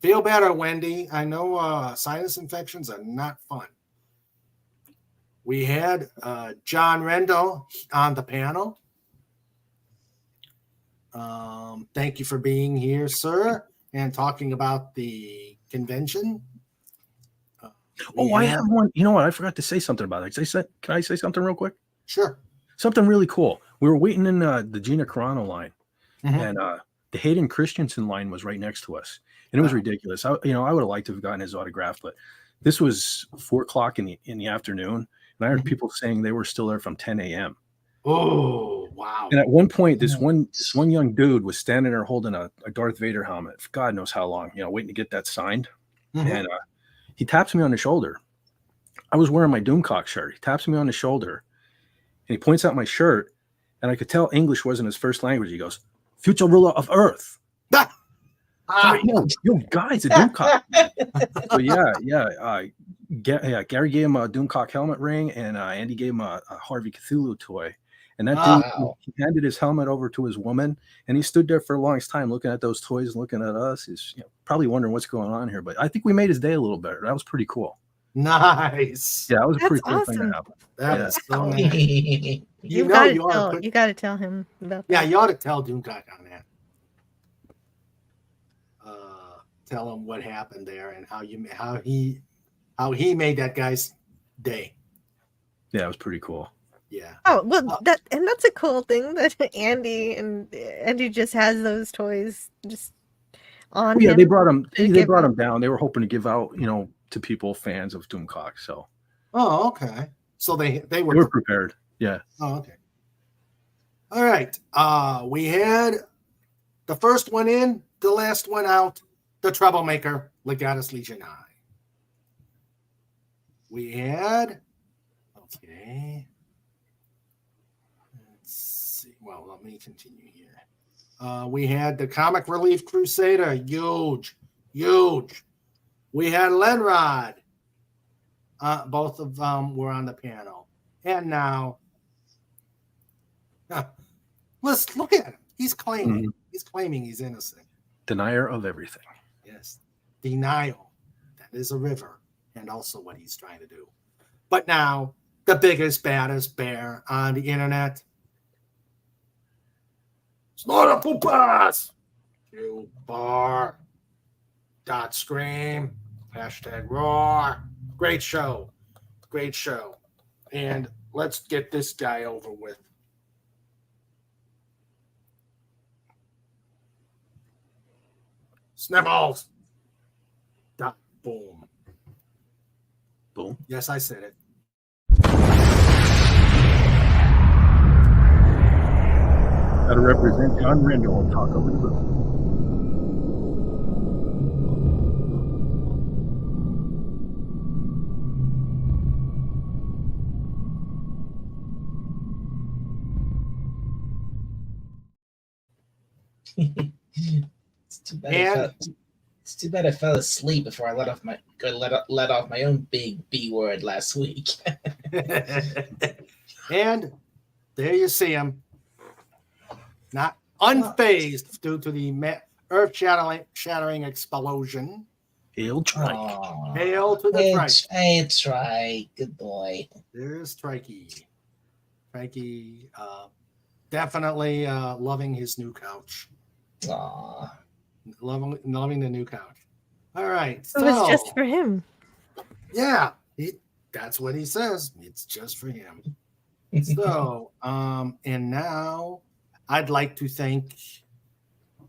Feel better, Wendy. I know sinus infections are not fun. We had John Rendell on the panel. Thank you for being here, sir, and talking about the convention. I have one. You know what? I forgot to say something about it. Can I say something real quick? Sure. Something really cool. We were waiting in the Gina Carano line, and the Hayden Christensen line was right next to us, and it was ridiculous. I would have liked to have gotten his autograph, but this was 4:00 in the afternoon, and I heard people saying they were still there from 10 a.m. Oh, wow. And at one point, this one young dude was standing there holding a Darth Vader helmet for God knows how long, waiting to get that signed. And he taps me on the shoulder. I was wearing my Doomcock shirt. He taps me on the shoulder, and he points out my shirt, and I could tell English wasn't his first language. He goes, "Future ruler of Earth." Yo, guys, a Doomcock. So Gary gave him a Doomcock helmet ring, and Andy gave him a Harvey Cthulhu toy. And that dude, he handed his helmet over to his woman, and he stood there for the longest time looking at those toys, looking at us. He's probably wondering what's going on here, but I think we made his day a little better. That was pretty cool. Nice. Yeah, that was a pretty cool awesome. thing to happen. That is so nice. You got to tell him about that. Yeah, you ought to tell Doomcock on that. Tell him what happened there and how he made that guy's day. Yeah, it was pretty cool. Yeah. Oh, well, that's a cool thing that Andy just has those toys just on. Yeah, him they brought them. to They give brought out. them down. They were hoping to give out, to people fans of Doomcock. So. Oh, okay. So they were prepared. Yeah. Oh, okay. All right. We had The first one in, the last one out. The troublemaker, Legatus Legionnaire. We had, okay. Let's see. Well, let me continue here. We had the Comic Relief Crusader, huge. We had Lenrod. Both of them were on the panel. And now, let's look at him. He's claiming. He's claiming he's innocent. Denier of everything. Yes. Denial. That is a river. And also what he's trying to do. But now, the biggest, baddest bear on the internet. Slaughter Poopas! You bar. Dot scream. Hashtag roar. Great show. Great show. And let's get this guy over with. Snibbles. Dot boom. Boom. Yes, I said it. Got to represent John Randall and talk over the room. It's too bad I fell asleep before I let off my own big B word last week. And there you see him, not unfazed due to the earth-shattering explosion. Hail Trike. Hail to the Trike. Hey, Trike. Good boy. There's Trikey. Trikey, definitely loving his new couch. Aww. Loving the new couch. All right. It was just for him. Yeah, that's what he says. It's just for him. So, and now I'd like to thank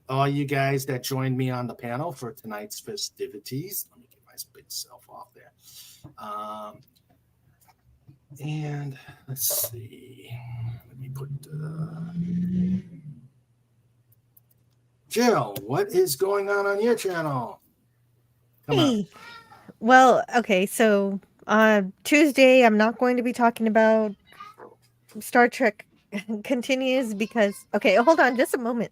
all you guys that joined me on the panel for tonight's festivities. Let me get my big self off there. And let's see. Let me put Jill, what is going on your channel? Come on. Well, okay, so Tuesday I'm not going to be talking about Star Trek Continues because okay, hold on just a moment.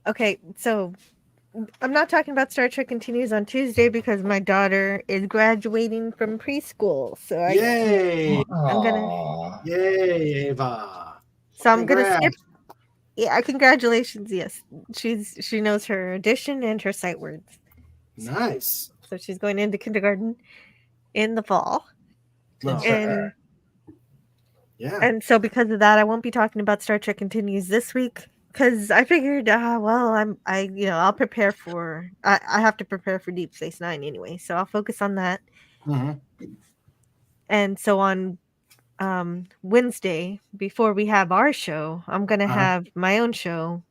Okay, so I'm not talking about Star Trek Continues on Tuesday because my daughter is graduating from preschool. So Yay! I'm gonna Yay, Ava. So I'm gonna Congrats. skip. Yeah, congratulations. Yes, she knows her addition and her sight words. Nice. So she's going into kindergarten in the fall. Well, And yeah. and so because of that, I won't be talking about Star Trek Continues this week because I figured, well, I'll prepare for. I have to prepare for Deep Space Nine anyway, so I'll focus on that. Mm-hmm. And so on Wednesday, before we have our show, I'm gonna have my own show,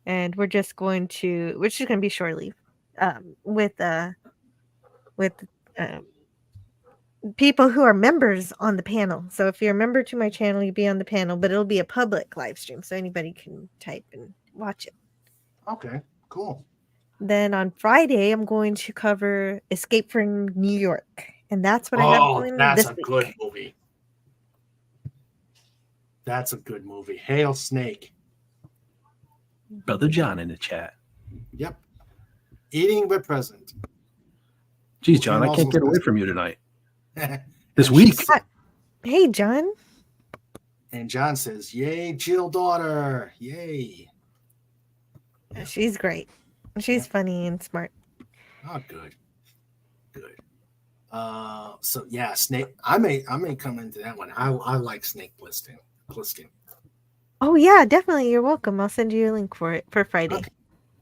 and we're just going to, which is gonna be shortly, with people who are members on the panel. So if you're a member to my channel, you'll be on the panel, but it'll be a public live stream, so anybody can type and watch it. Okay, cool. Then on Friday, I'm going to cover Escape from New York, and that's what I have going that's this a week. good movie. That's a good movie. Hail Snake. Brother John in the chat. Yep. Eating but present. Geez, John, I can't get away from you tonight. This week. Hey, John. And John says, yay, Jill daughter. Yay. She's great. She's funny and smart. Oh, good. Good. So yeah, Snake. I may come into that one. I like Snake Plissken. Oh yeah, definitely. You're welcome. I'll send you a link for it for Friday.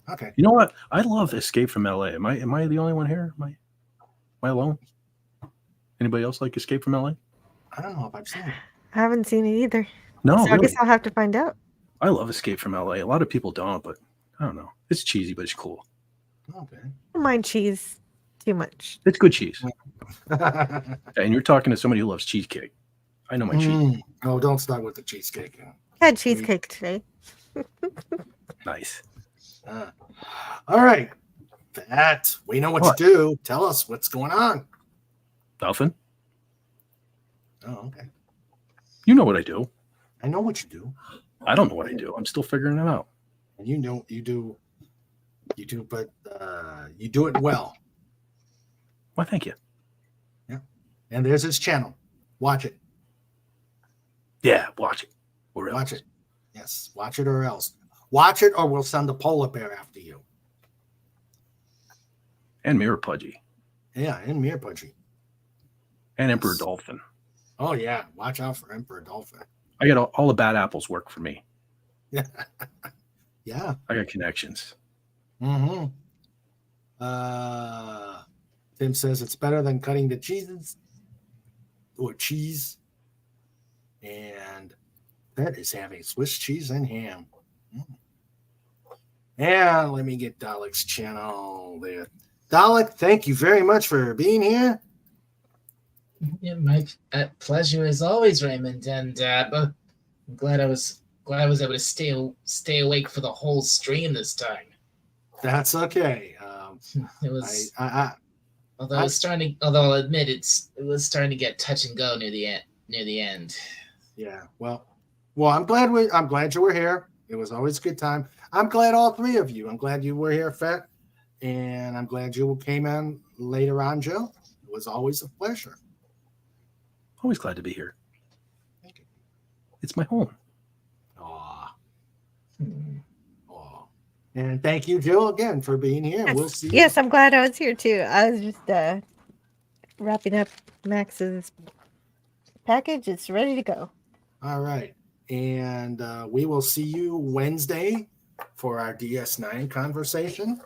Okay. You know what? I love Escape from LA. Am I the only one here? Am I alone? Anybody else like Escape from LA? I don't know if I've seen it. I haven't seen it either. No, so really. I guess I'll have to find out. I love Escape from LA. A lot of people don't, but I don't know. It's cheesy, but it's cool. Okay. I don't mind cheese too much. It's good cheese. And you're talking to somebody who loves cheesecake. I know my cheese. Oh, don't start with the cheesecake. Had cheesecake today. Nice. All right. That we know what What? you do. Tell us what's going on. Nothing. Oh, okay. You know what I do. I know what you do. I don't know what I do. I'm still figuring it out. And you know you do, but you do it well. Why, thank you. Yeah. And there's his channel. Watch it. Yeah, watch it. Or else. Watch it. Yes, watch it or else. Watch it or we'll send a polar bear after you. And Mirror Pudgy. Yeah, and Mirror Pudgy. And Emperor Dolphin. Oh, yeah. Watch out for Emperor Dolphin. I got all the bad apples work for me. Yeah. Yeah. I got connections. Mm-hmm. Tim says it's better than cutting the cheeses or cheese. And that is having Swiss cheese and ham. And let me get Dalek's channel there. Dalek, thank you very much for being here. Yeah, my pleasure as always, Raymond. And I'm glad I was able to stay awake for the whole stream this time. That's okay. It was. Although I'll admit it was starting to get touch and go near the end. Yeah. Well, I'm glad you were here. It was always a good time. I'm glad all three of you. I'm glad you were here, Fett, and I'm glad you came in later on, Joe. It was always a pleasure. Always glad to be here. It's my home. Aw. Aw. And thank you, Jill, again for being here. Yes. We'll see you. Yes, I'm glad I was here too. I was just wrapping up Max's package. It's ready to go. All right. And we will see you Wednesday for our DS9 conversation.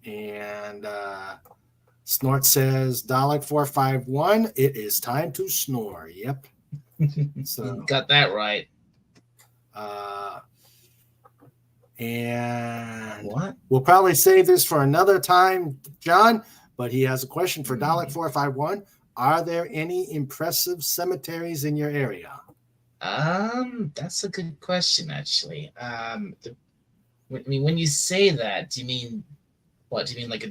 And Snort says, Dalek 451, it is time to snore. Yep. So You got that right. And What? we'll probably save this for another time, John, but he has a question for Dalek 451. Are there any impressive cemeteries in your area? That's a good question, actually. When you say that, do you mean what? Do you mean like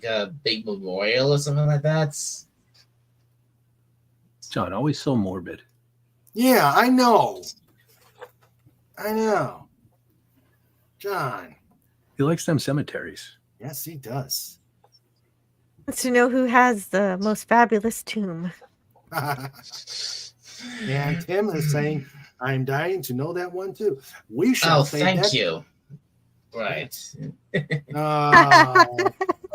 a big memorial or something like that? John, always so morbid. Yeah, I know. John. He likes them cemeteries. Yes, he does. Wants to know who has the most fabulous tomb. And Tim is saying, I'm dying to know that one too. We shall say thank that. you. Right.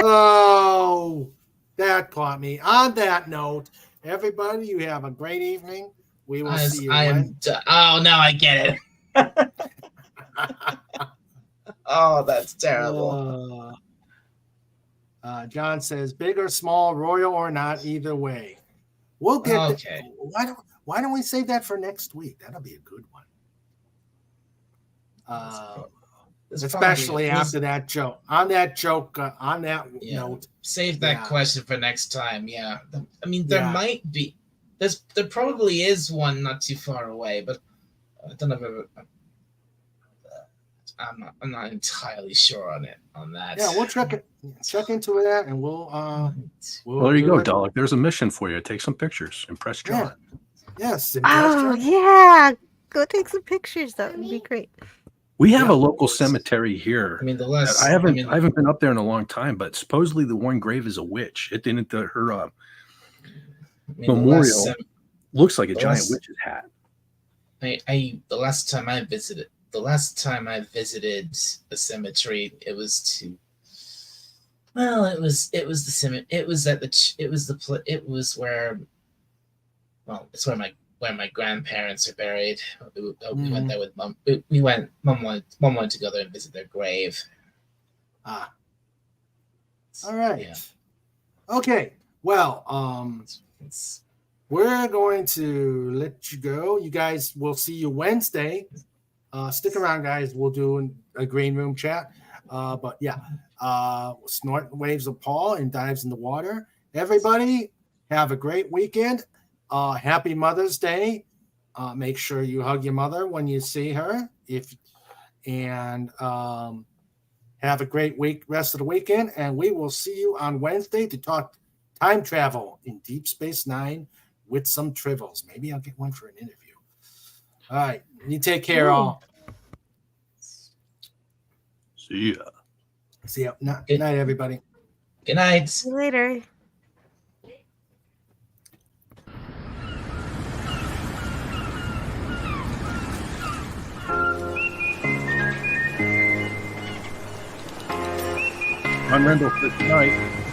Oh, that caught me. On that note, everybody, you have a great evening. We will see you. Oh, now I get it. Oh, that's terrible. John says, big or small, royal or not, either way. We'll get. Okay. Why don't we save that for next week? That'll be a good one. Especially after that joke. On that note. Save that question for next time. Yeah. I mean, there might be. There probably is one not too far away, but I don't know. I'm not entirely sure on that. Yeah, we'll check into that, and we'll. Well, there you go, Dalek. There's a mission for you. Take some pictures. Impress John. Yes. Oh, yeah. Go take some pictures. That would be great. We have a local cemetery here. I mean, I haven't been up there in a long time, but supposedly the one grave is a witch. It didn't. Her memorial looks like a giant witch's hat. The last time I visited a cemetery, it was where my grandparents are buried. We went there with mom. Mom wanted to go there and visit their grave. All right. Yeah. Okay. Well, we're going to let you go. You guys, we'll see you Wednesday. Stick around, guys. We'll do a green room chat. But yeah, Snort waves a paw and dives in the water. Everybody, Have a great weekend. Happy Mother's Day. Make sure you hug your mother when you see her. Have a great week, rest of the weekend, and we will see you on Wednesday to talk time travel in Deep Space Nine with some trivels. Maybe I'll get one for an interview. All right, you take care, all. See ya. See ya. Good night, everybody. Good night. See you later. I'm Randall for tonight.